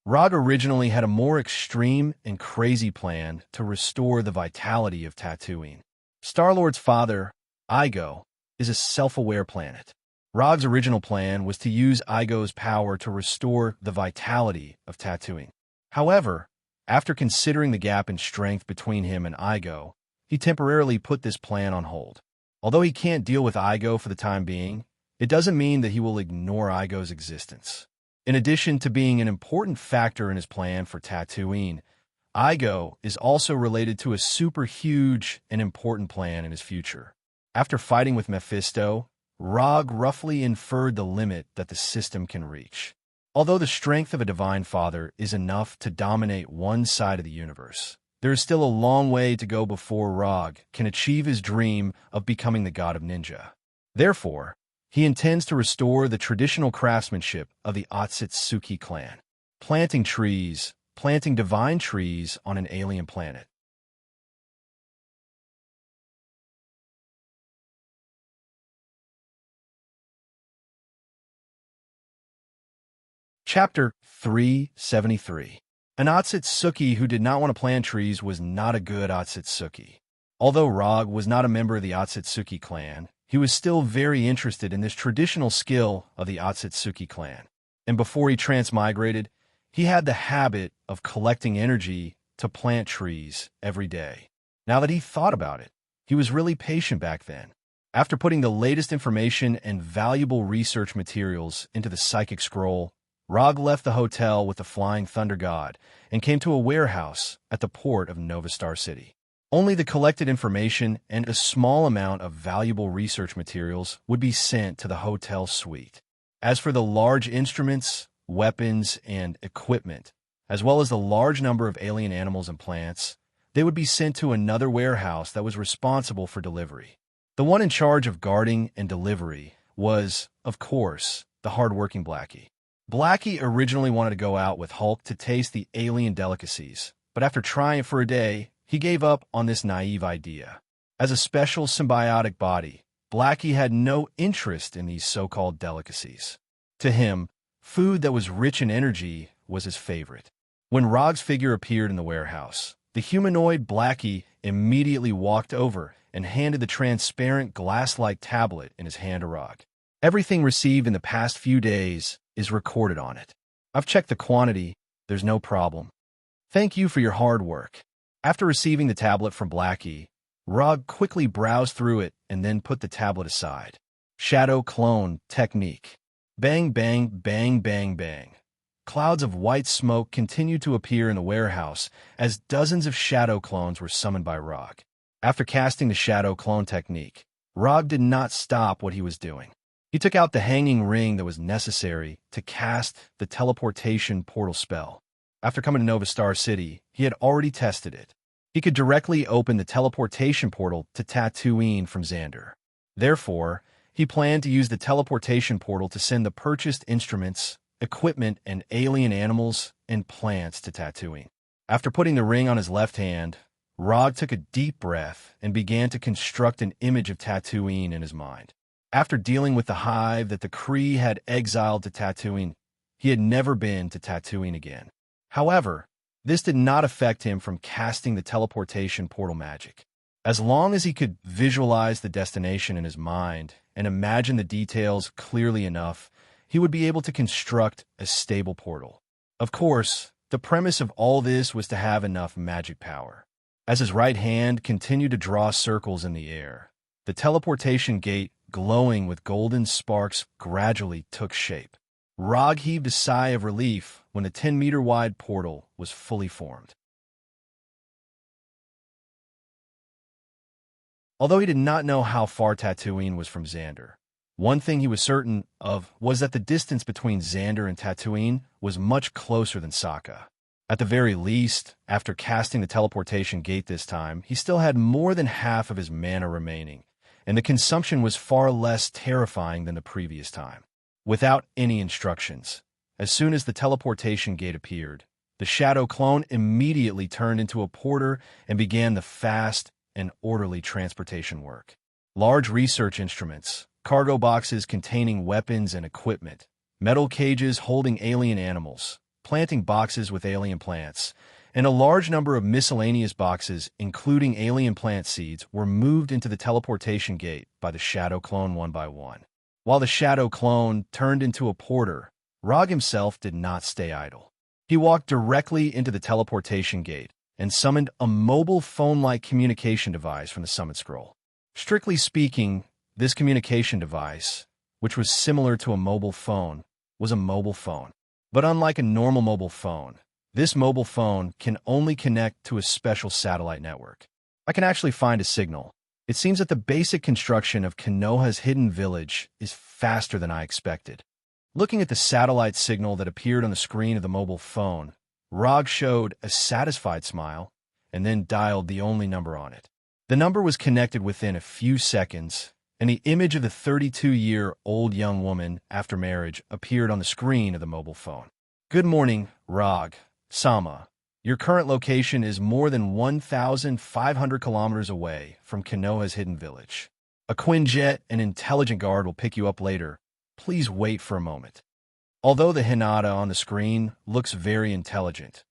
Rog originally had a more extreme and crazy plan to restore the vitality of Tatooine. Star-Lord's father, Igo, is a self-aware planet. Rog's original plan was to use Igo's power to restore the vitality of Tatooine. However, after considering the gap in strength between him and Igo, he temporarily put this plan on hold. Although he can't deal with Igo for the time being, it doesn't mean that he will ignore Igo's existence. In addition to being an important factor in his plan for Tatooine, Igo is also related to a super huge and important plan in his future. After fighting with Mephisto, Rog roughly inferred the limit that the system can reach. Although the strength of a divine father is enough to dominate one side of the universe, there is still a long way to go before Rog can achieve his dream of becoming the god of ninja. Therefore, he intends to restore the traditional craftsmanship of the Otsutsuki clan, planting divine trees on an alien planet. Chapter 373. An Otsutsuki who did not want to plant trees was not a good Otsutsuki. Although Rog was not a member of the Otsutsuki clan, he was still very interested in this traditional skill of the Otsutsuki clan. And before he transmigrated, he had the habit of collecting energy to plant trees every day. Now that he thought about it, he was really patient back then. After putting the latest information and valuable research materials into the psychic scroll, Rog left the hotel with the Flying Thunder God and came to a warehouse at the port of Nova Star City. Only the collected information and a small amount of valuable research materials would be sent to the hotel suite. As for the large instruments, weapons, and equipment, as well as the large number of alien animals and plants, they would be sent to another warehouse that was responsible for delivery. The one in charge of guarding and delivery was, of course, the hard-working Blackie. Blackie originally wanted to go out with Hulk to taste the alien delicacies, but after trying it for a day, he gave up on this naive idea. As a special symbiotic body, Blackie had no interest in these so-called delicacies. To him, food that was rich in energy was his favorite. When Rog's figure appeared in the warehouse, the humanoid Blackie immediately walked over and handed the transparent glass-like tablet in his hand to Rog. Everything received in the past few days is recorded on it. I've checked the quantity. There's no problem. Thank you for your hard work. After receiving the tablet from Blackie, Rog quickly browsed through it and then put the tablet aside. Shadow Clone Technique. Bang, bang, bang, bang, bang. Clouds of white smoke continued to appear in the warehouse as dozens of shadow clones were summoned by Rog. After casting the Shadow Clone Technique, Rog did not stop what he was doing. He took out the hanging ring that was necessary to cast the teleportation portal spell. After coming to Nova Star City, he had already tested it. He could directly open the teleportation portal to Tatooine from Xander. Therefore, he planned to use the teleportation portal to send the purchased instruments, equipment, and alien animals and plants to Tatooine. After putting the ring on his left hand, Rog took a deep breath and began to construct an image of Tatooine in his mind. After dealing with the hive that the Kree had exiled to Tatooine, he had never been to Tatooine again. However, this did not affect him from casting the teleportation portal magic. As long as he could visualize the destination in his mind and imagine the details clearly enough, he would be able to construct a stable portal. Of course, the premise of all this was to have enough magic power. As his right hand continued to draw circles in the air, the teleportation gate, glowing with golden sparks, gradually took shape. Rog heaved a sigh of relief when the 10-meter-wide portal was fully formed. Although he did not know how far Tatooine was from Xander, one thing he was certain of was that the distance between Xander and Tatooine was much closer than Sokka. At the very least, after casting the teleportation gate this time, he still had more than half of his mana remaining, and the consumption was far less terrifying than the previous time. Without any instructions, as soon as the teleportation gate appeared, the shadow clone immediately turned into a porter and began the fast and orderly transportation work. Large research instruments, cargo boxes containing weapons and equipment, metal cages holding alien animals, planting boxes with alien plants, and a large number of miscellaneous boxes, including alien plant seeds, were moved into the teleportation gate by the shadow clone one by one. While the shadow clone turned into a porter, Rog himself did not stay idle. He walked directly into the teleportation gate and summoned a mobile phone-like communication device from the summon scroll. Strictly speaking, this communication device, which was similar to a mobile phone, was a mobile phone. But unlike a normal mobile phone, this mobile phone can only connect to a special satellite network. I can actually find a signal. It seems that the basic construction of Konoha's hidden village is faster than I expected. Looking at the satellite signal that appeared on the screen of the mobile phone, Rog showed a satisfied smile and then dialed the only number on it. The number was connected within a few seconds, and the image of the 32-year-old young woman after marriage appeared on the screen of the mobile phone. "Good morning, Rog. Sama. Your current location is more than 1,500 kilometers away from Konoha's hidden village. A Quinjet and intelligent guard will pick you up later. Please wait for a moment." Although the Hinata on the screen looks very intelligent,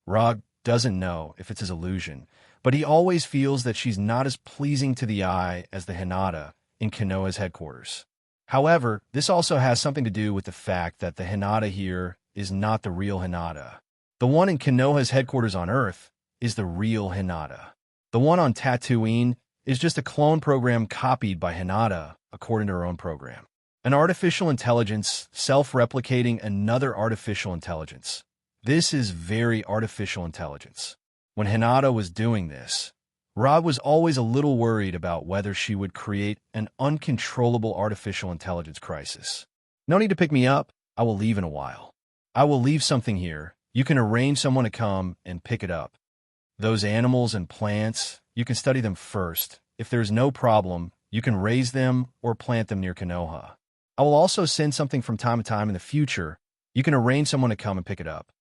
Rog doesn't know if it's his illusion, but he always feels that she's not as pleasing to the eye as the Hinata in Konoha's headquarters. However, this also has something to do with the fact that the Hinata here is not the real Hinata. The one in Konoha's headquarters on Earth is the real Hinata. The one on Tatooine is just a clone program copied by Hinata according to her own program. An artificial intelligence self-replicating another artificial intelligence. This is very artificial intelligence. When Hinata was doing this, Rod was always a little worried about whether she would create an uncontrollable artificial intelligence crisis. "No need to pick me up. I will leave in a while. I will leave something here. You can arrange someone to come and pick it up. Those animals and plants, you can study them first. If there's no problem, you can raise them or plant them near Konoha. I will also send something from time to time in the future. You can arrange someone to come and pick it up."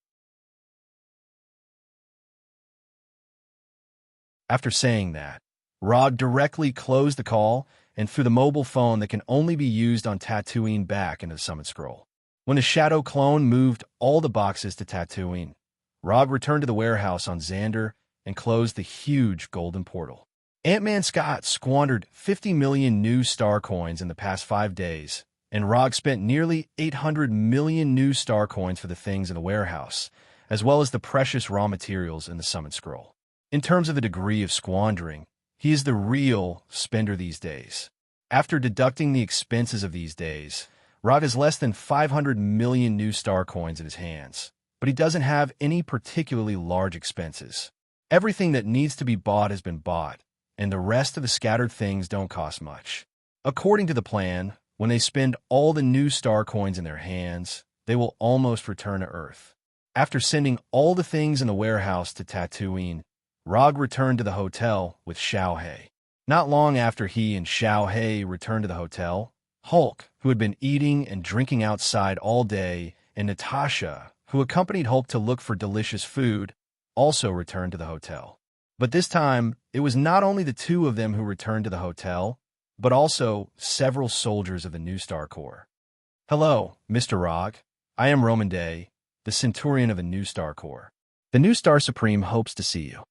After saying that, Rod directly closed the call and threw the mobile phone that can only be used on Tatooine back into the summon scroll. When the shadow clone moved all the boxes to Tatooine, Rod returned to the warehouse on Xander and closed the huge golden portal. Ant-Man Scott squandered 50 million new star coins in the past 5 days, and Rog spent nearly 800 million new star coins for the things in the warehouse, as well as the precious raw materials in the summon scroll. In terms of the degree of squandering, he is the real spender these days. After deducting the expenses of these days, Rog has less than 500 million new star coins in his hands, but he doesn't have any particularly large expenses. Everything that needs to be bought has been bought, and the rest of the scattered things don't cost much. According to the plan, when they spend all the new star coins in their hands, they will almost return to Earth. After sending all the things in the warehouse to Tatooine, Rog returned to the hotel with Xiao He. Not long after he and Xiao He returned to the hotel, Hulk, who had been eating and drinking outside all day, and Natasha, who accompanied Hulk to look for delicious food, also returned to the hotel. But this time, it was not only the two of them who returned to the hotel, but also several soldiers of the New Star Corps. "Hello, Mr. Rog. I am Roman Day, the Centurion of the New Star Corps. The New Star Supreme hopes to see you."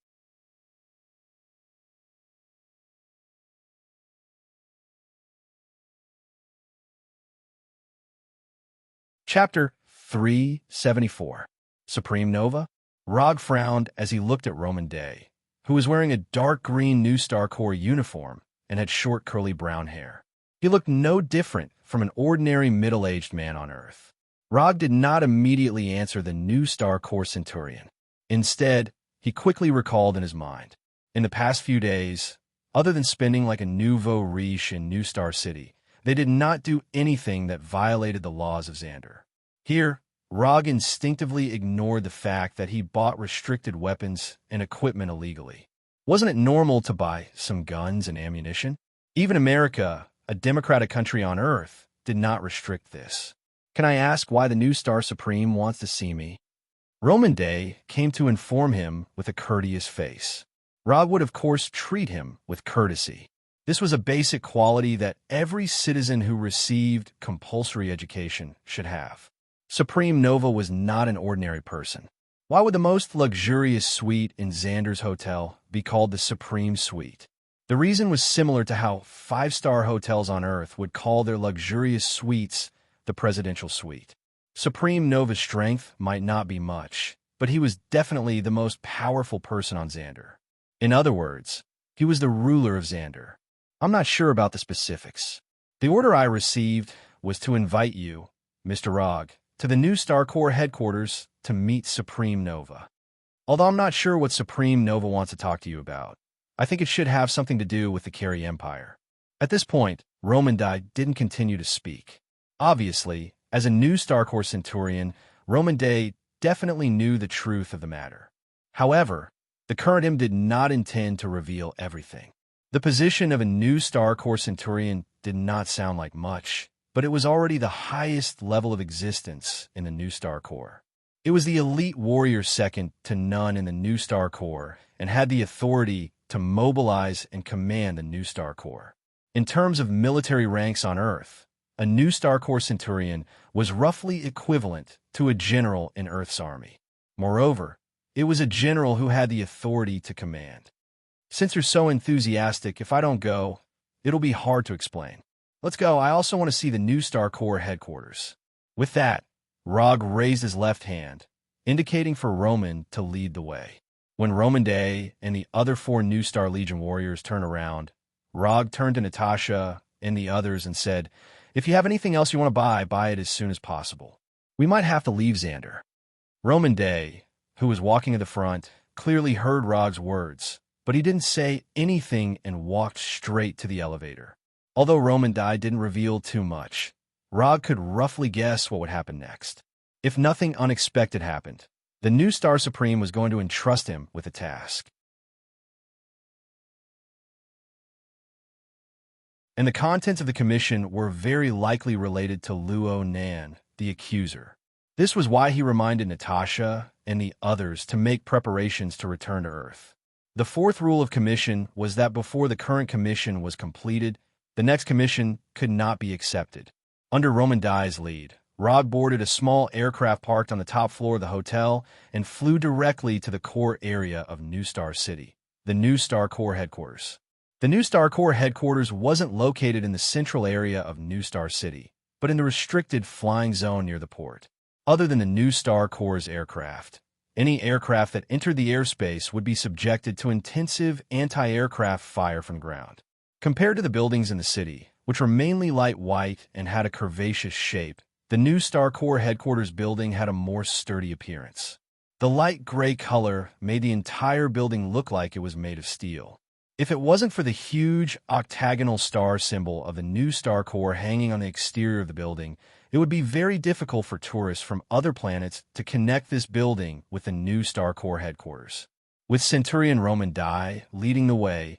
Chapter 374. Supreme Nova? Rog frowned as he looked at Roman Day, who was wearing a dark green New Star Corps uniform and had short curly brown hair. He looked no different from an ordinary middle-aged man on Earth. Rog did not immediately answer the New Star Corps Centurion. Instead, he quickly recalled in his mind. In the past few days, other than spending like a nouveau riche in New Star City, they did not do anything that violated the laws of Xander. Here, Rog instinctively ignored the fact that he bought restricted weapons and equipment illegally. Wasn't it normal to buy some guns and ammunition? Even America, a democratic country on Earth, did not restrict this. "Can I ask why the New Star Supreme wants to see me?" Roman Day came to inform him with a courteous face. Rog would of course treat him with courtesy. This was a basic quality that every citizen who received compulsory education should have. Supreme Nova was not an ordinary person. Why would the most luxurious suite in Xander's hotel be called the Supreme Suite? The reason was similar to how five-star hotels on Earth would call their luxurious suites the Presidential Suite. Supreme Nova's strength might not be much, but he was definitely the most powerful person on Xander. In other words, he was the ruler of Xander. "I'm not sure about the specifics. The order I received was to invite you, Mr. Rog, to the New Star Corps headquarters to meet Supreme Nova. Although I'm not sure what Supreme Nova wants to talk to you about. I think it should have something to do with the Carey Empire." At this point, Roman Day didn't continue to speak. Obviously, as a New Star Corps Centurion, Roman Day definitely knew the truth of the matter. However, the current him did not intend to reveal everything. The position of a New Star Corps Centurion did not sound like much, but it was already the highest level of existence in the New Star Corps. It was the elite warrior second to none in the New Star Corps and had the authority to mobilize and command the New Star Corps. In terms of military ranks on Earth, a New Star Corps Centurion was roughly equivalent to a general in Earth's army. Moreover, it was a general who had the authority to command. "Since you're so enthusiastic, if I don't go, it'll be hard to explain. Let's go. I also want to see the New Star Corps headquarters." With that, Rog raised his left hand, indicating for Roman to lead the way. When Roman Day and the other 4 New Star Legion warriors turned around, Rog turned to Natasha and the others and said, "If you have anything else you want to buy it as soon as possible. We might have to leave Xander." Roman Day, who was walking at the front, clearly heard Rog's words, but he didn't say anything and walked straight to the elevator. Although Roman Day didn't reveal too much, Rog could roughly guess what would happen next. If nothing unexpected happened, the New Star Supreme was going to entrust him with a task. And the contents of the commission were very likely related to Luo Nan, the accuser. This was why he reminded Natasha and the others to make preparations to return to Earth. The 4th rule of commission was that before the current commission was completed, the next commission could not be accepted. Under Roman Dai's lead, Rog boarded a small aircraft parked on the top floor of the hotel and flew directly to the core area of New Star City, the New Star Corps headquarters. The New Star Corps headquarters wasn't located in the central area of New Star City, but in the restricted flying zone near the port. Other than the New Star Corps' aircraft, any aircraft that entered the airspace would be subjected to intensive anti-aircraft fire from the ground. Compared to the buildings in the city, which were mainly light white and had a curvaceous shape, the New Star Corps headquarters building had a more sturdy appearance. The light gray color made the entire building look like it was made of steel. If it wasn't for the huge octagonal star symbol of the New Star Corps hanging on the exterior of the building, it would be very difficult for tourists from other planets to connect this building with the New Star Corps headquarters. With Centurion Roman Day leading the way,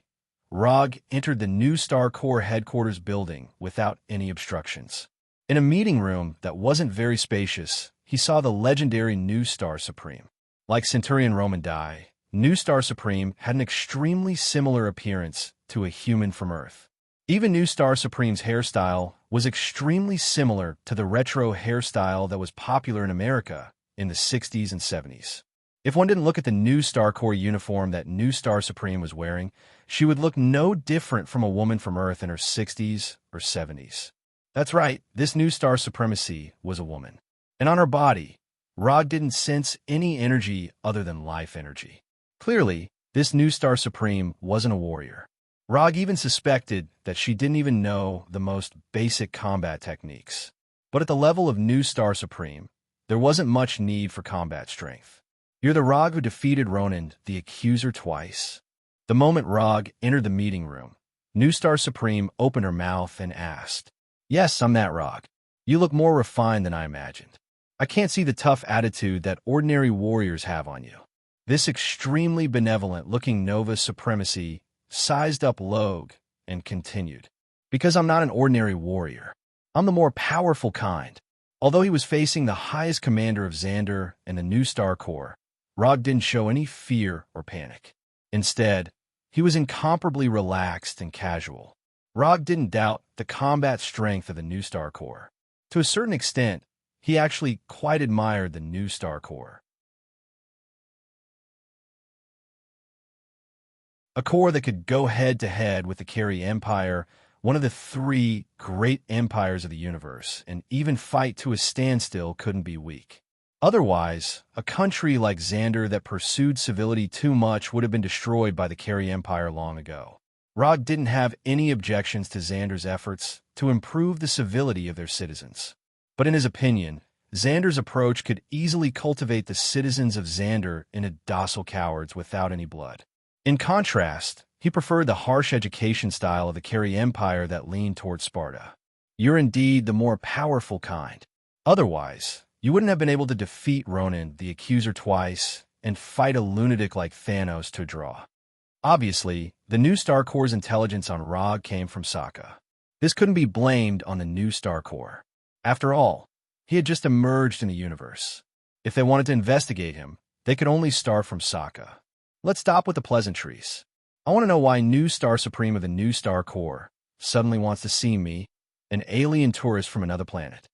Rog entered the New Star Corps headquarters building without any obstructions. In a meeting room that wasn't very spacious, he saw the legendary New Star Supreme. Like Centurion Roman Day, New Star Supreme had an extremely similar appearance to a human from Earth. Even New Star Supreme's hairstyle was extremely similar to the retro hairstyle that was popular in America in the 60s and 70s. If one didn't look at the New Star Corps uniform that New Star Supreme was wearing, she would look no different from a woman from Earth in her 60s or 70s. That's right, this New Star Supremacy was a woman. And on her body, Rog didn't sense any energy other than life energy. Clearly, this New Star Supreme wasn't a warrior. Rog even suspected that she didn't even know the most basic combat techniques. But at the level of New Star Supreme, there wasn't much need for combat strength. You're the Rog who defeated Ronan, the Accuser, twice. The moment Rog entered the meeting room, New Star Supreme opened her mouth and asked, "Yes, I'm that Rog. You look more refined than I imagined. I can't see the tough attitude that ordinary warriors have on you." This extremely benevolent-looking Nova Supremacy sized up Logue and continued, "Because I'm not an ordinary warrior. I'm the more powerful kind." Although he was facing the highest commander of Xander and the New Star Corps, Rog didn't show any fear or panic. Instead, he was incomparably relaxed and casual. Rog didn't doubt the combat strength of the New Star Corps. To a certain extent, he actually quite admired the New Star Corps. A corps that could go head-to-head with the Carey Empire, one of the three great empires of the universe, and even fight to a standstill couldn't be weak. Otherwise, a country like Xander that pursued civility too much would have been destroyed by the Carey Empire long ago. Rog didn't have any objections to Xander's efforts to improve the civility of their citizens. But in his opinion, Xander's approach could easily cultivate the citizens of Xander into docile cowards without any blood. In contrast, he preferred the harsh education style of the Carey Empire that leaned toward Sparta. You're indeed the more powerful kind. Otherwise, you wouldn't have been able to defeat Ronan, the Accuser, twice and fight a lunatic like Thanos to a draw. Obviously, the New Star Corps' intelligence on Rog came from Sokka. This couldn't be blamed on the New Star Corps. After all, he had just emerged in the universe. If they wanted to investigate him, they could only start from Sokka. Let's stop with the pleasantries. I want to know why New Star Supreme of the New Star Corps suddenly wants to see me, an alien tourist from another planet.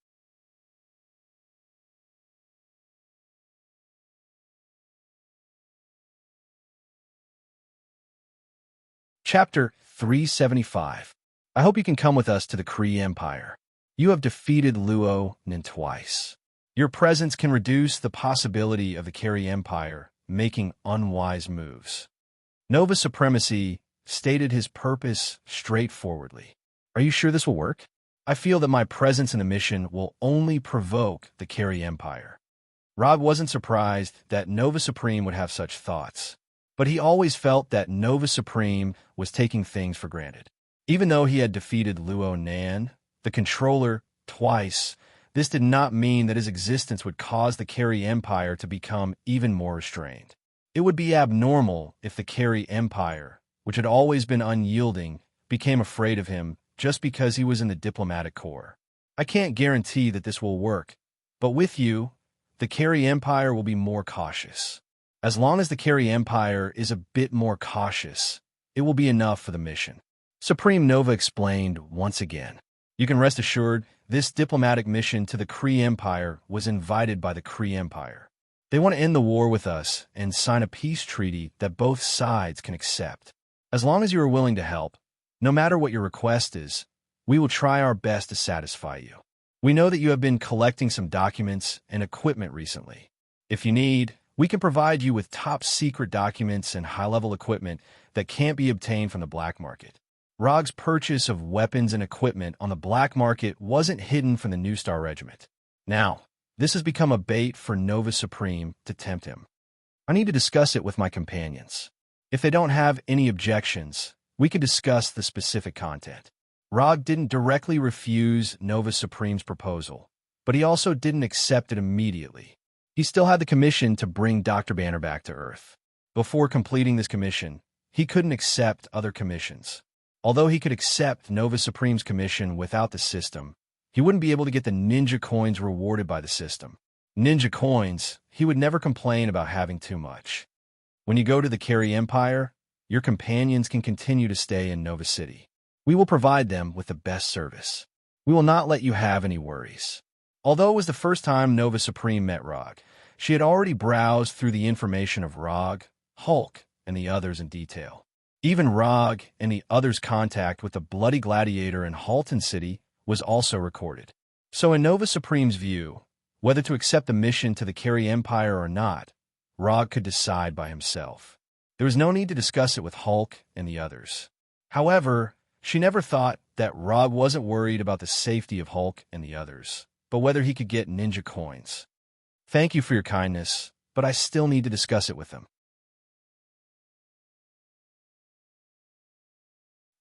Chapter 375. I hope you can come with us to the Kree Empire. You have defeated Luo Nin twice. Your presence can reduce the possibility of the Carey Empire making unwise moves. Nova Supremacy stated his purpose straightforwardly. Are you sure this will work? I feel that my presence in the mission will only provoke the Carey Empire. Rog wasn't surprised that Nova Supreme would have such thoughts, but he always felt that Nova Supreme was taking things for granted. Even though he had defeated Luo Nan, the controller, twice, this did not mean that his existence would cause the Carey Empire to become even more restrained. It would be abnormal if the Carey Empire, which had always been unyielding, became afraid of him just because he was in the diplomatic corps. I can't guarantee that this will work, but with you, the Carey Empire will be more cautious. As long as the Carey Empire is a bit more cautious, it will be enough for the mission. Supreme Nova explained once again. You can rest assured, this diplomatic mission to the Kree Empire was invited by the Kree Empire. They want to end the war with us and sign a peace treaty that both sides can accept. As long as you are willing to help, no matter what your request is, we will try our best to satisfy you. We know that you have been collecting some documents and equipment recently. If you need, we can provide you with top-secret documents and high-level equipment that can't be obtained from the black market. Rog's purchase of weapons and equipment on the black market wasn't hidden from the New Star Regiment. Now, this has become a bait for Nova Supreme to tempt him. I need to discuss it with my companions. If they don't have any objections, we can discuss the specific content. Rog didn't directly refuse Nova Supreme's proposal, but he also didn't accept it immediately. He still had the commission to bring Dr. Banner back to Earth. Before completing this commission, he couldn't accept other commissions. Although he could accept Nova Supreme's commission without the system, he wouldn't be able to get the ninja coins rewarded by the system. Ninja coins, he would never complain about having too much. When you go to the Carey Empire, your companions can continue to stay in Nova City. We will provide them with the best service. We will not let you have any worries." Although it was the first time Nova Supreme met Rog, she had already browsed through the information of Rog, Hulk, and the others in detail. Even Rog and the others' contact with the Bloody Gladiator in Halton City was also recorded. So in Nova Supreme's view, whether to accept the mission to the Carey Empire or not, Rog could decide by himself. There was no need to discuss it with Hulk and the others. However, she never thought that Rog wasn't worried about the safety of Hulk and the others, but whether he could get ninja coins. "Thank you for your kindness, but I still need to discuss it with them.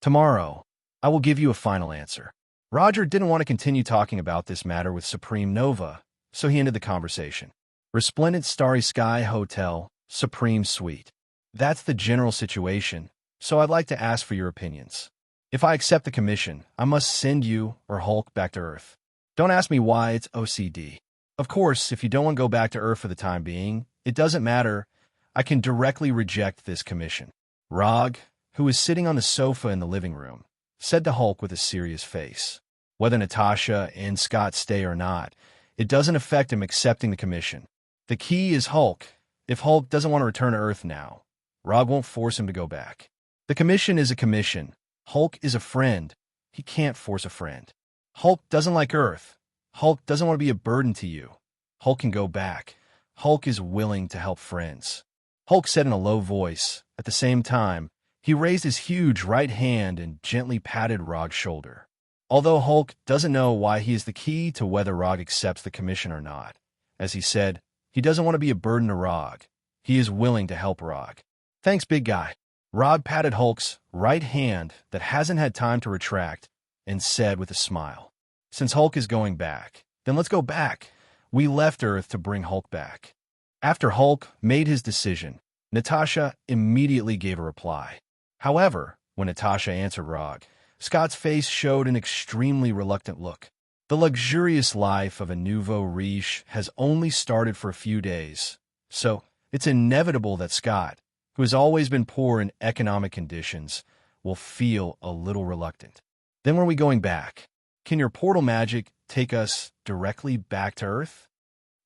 Tomorrow, I will give you a final answer." Roger didn't want to continue talking about this matter with Supreme Nova, so he ended the conversation. "Resplendent Starry Sky Hotel, Supreme Suite. That's the general situation, so I'd like to ask for your opinions. If I accept the commission, I must send you or Hulk back to Earth. Don't ask me why, it's OCD. Of course, if you don't want to go back to Earth for the time being, it doesn't matter. I can directly reject this commission." Rog, who was sitting on the sofa in the living room, said to Hulk with a serious face, "Whether Natasha and Scott stay or not, it doesn't affect him accepting the commission. The key is Hulk. If Hulk doesn't want to return to Earth now, Rog won't force him to go back. The commission is a commission. Hulk is a friend. He can't force a friend. Hulk doesn't like Earth. Hulk doesn't want to be a burden to you. Hulk can go back. Hulk is willing to help friends." Hulk said in a low voice. At the same time, he raised his huge right hand and gently patted Rog's shoulder. Although Hulk doesn't know why he is the key to whether Rog accepts the commission or not, as he said, he doesn't want to be a burden to Rog. He is willing to help Rog. "Thanks, big guy." Rog patted Hulk's right hand that hasn't had time to retract and said with a smile, "Since Hulk is going back, then let's go back. We left Earth to bring Hulk back." After Hulk made his decision, Natasha immediately gave a reply. However, when Natasha answered Rog, Scott's face showed an extremely reluctant look. The luxurious life of a nouveau riche has only started for a few days, so it's inevitable that Scott, who has always been poor in economic conditions, will feel a little reluctant. "Then when are we going back? Can your portal magic take us directly back to Earth?"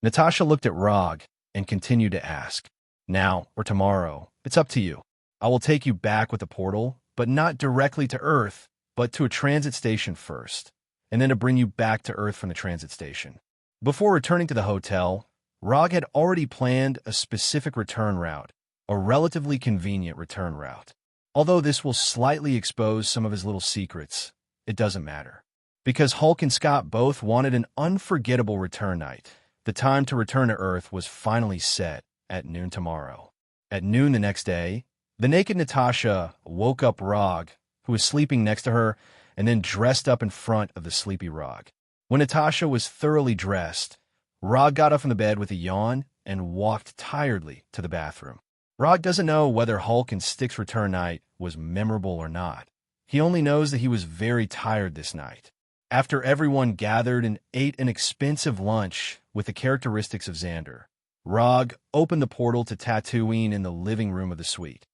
Natasha looked at Rog and continued to ask, "Now or tomorrow, it's up to you. I will take you back with the portal, but not directly to Earth, but to a transit station first, and then to bring you back to Earth from the transit station." Before returning to the hotel, Rog had already planned a specific return route, a relatively convenient return route. Although this will slightly expose some of his little secrets, it doesn't matter. Because Hulk and Scott both wanted an unforgettable return night, the time to return to Earth was finally set at noon tomorrow. At noon the next day, the naked Natasha woke up Rog, who was sleeping next to her, and then dressed up in front of the sleepy Rog. When Natasha was thoroughly dressed, Rog got up from the bed with a yawn and walked tiredly to the bathroom. Rog doesn't know whether Hulk and Stick's return night was memorable or not. He only knows that he was very tired this night. After everyone gathered and ate an expensive lunch with the characteristics of Xander, Rog opened the portal to Tatooine in the living room of the suite.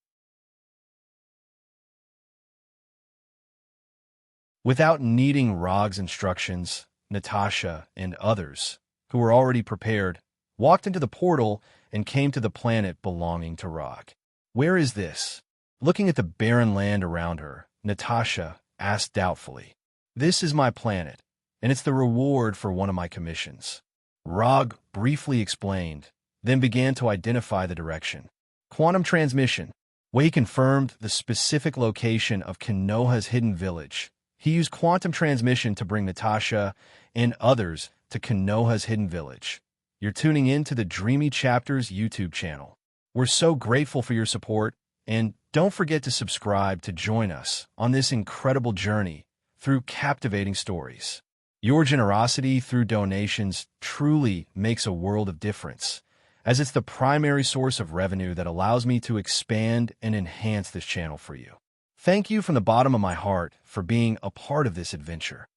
Without needing Rog's instructions, Natasha and others, who were already prepared, walked into the portal and came to the planet belonging to Rog. "Where is this?" Looking at the barren land around her, Natasha asked doubtfully. "This is my planet, and it's the reward for one of my commissions." Rog briefly explained, then began to identify the direction. Quantum transmission. When he confirmed the specific location of Konoha's hidden village, he used quantum transmission to bring Natasha and others to Konoha's hidden village. You're tuning in to the Dreamy Chapters YouTube channel. We're so grateful for your support, and don't forget to subscribe to join us on this incredible journey through captivating stories. Your generosity through donations truly makes a world of difference, as it's the primary source of revenue that allows me to expand and enhance this channel for you. Thank you from the bottom of my heart for being a part of this adventure.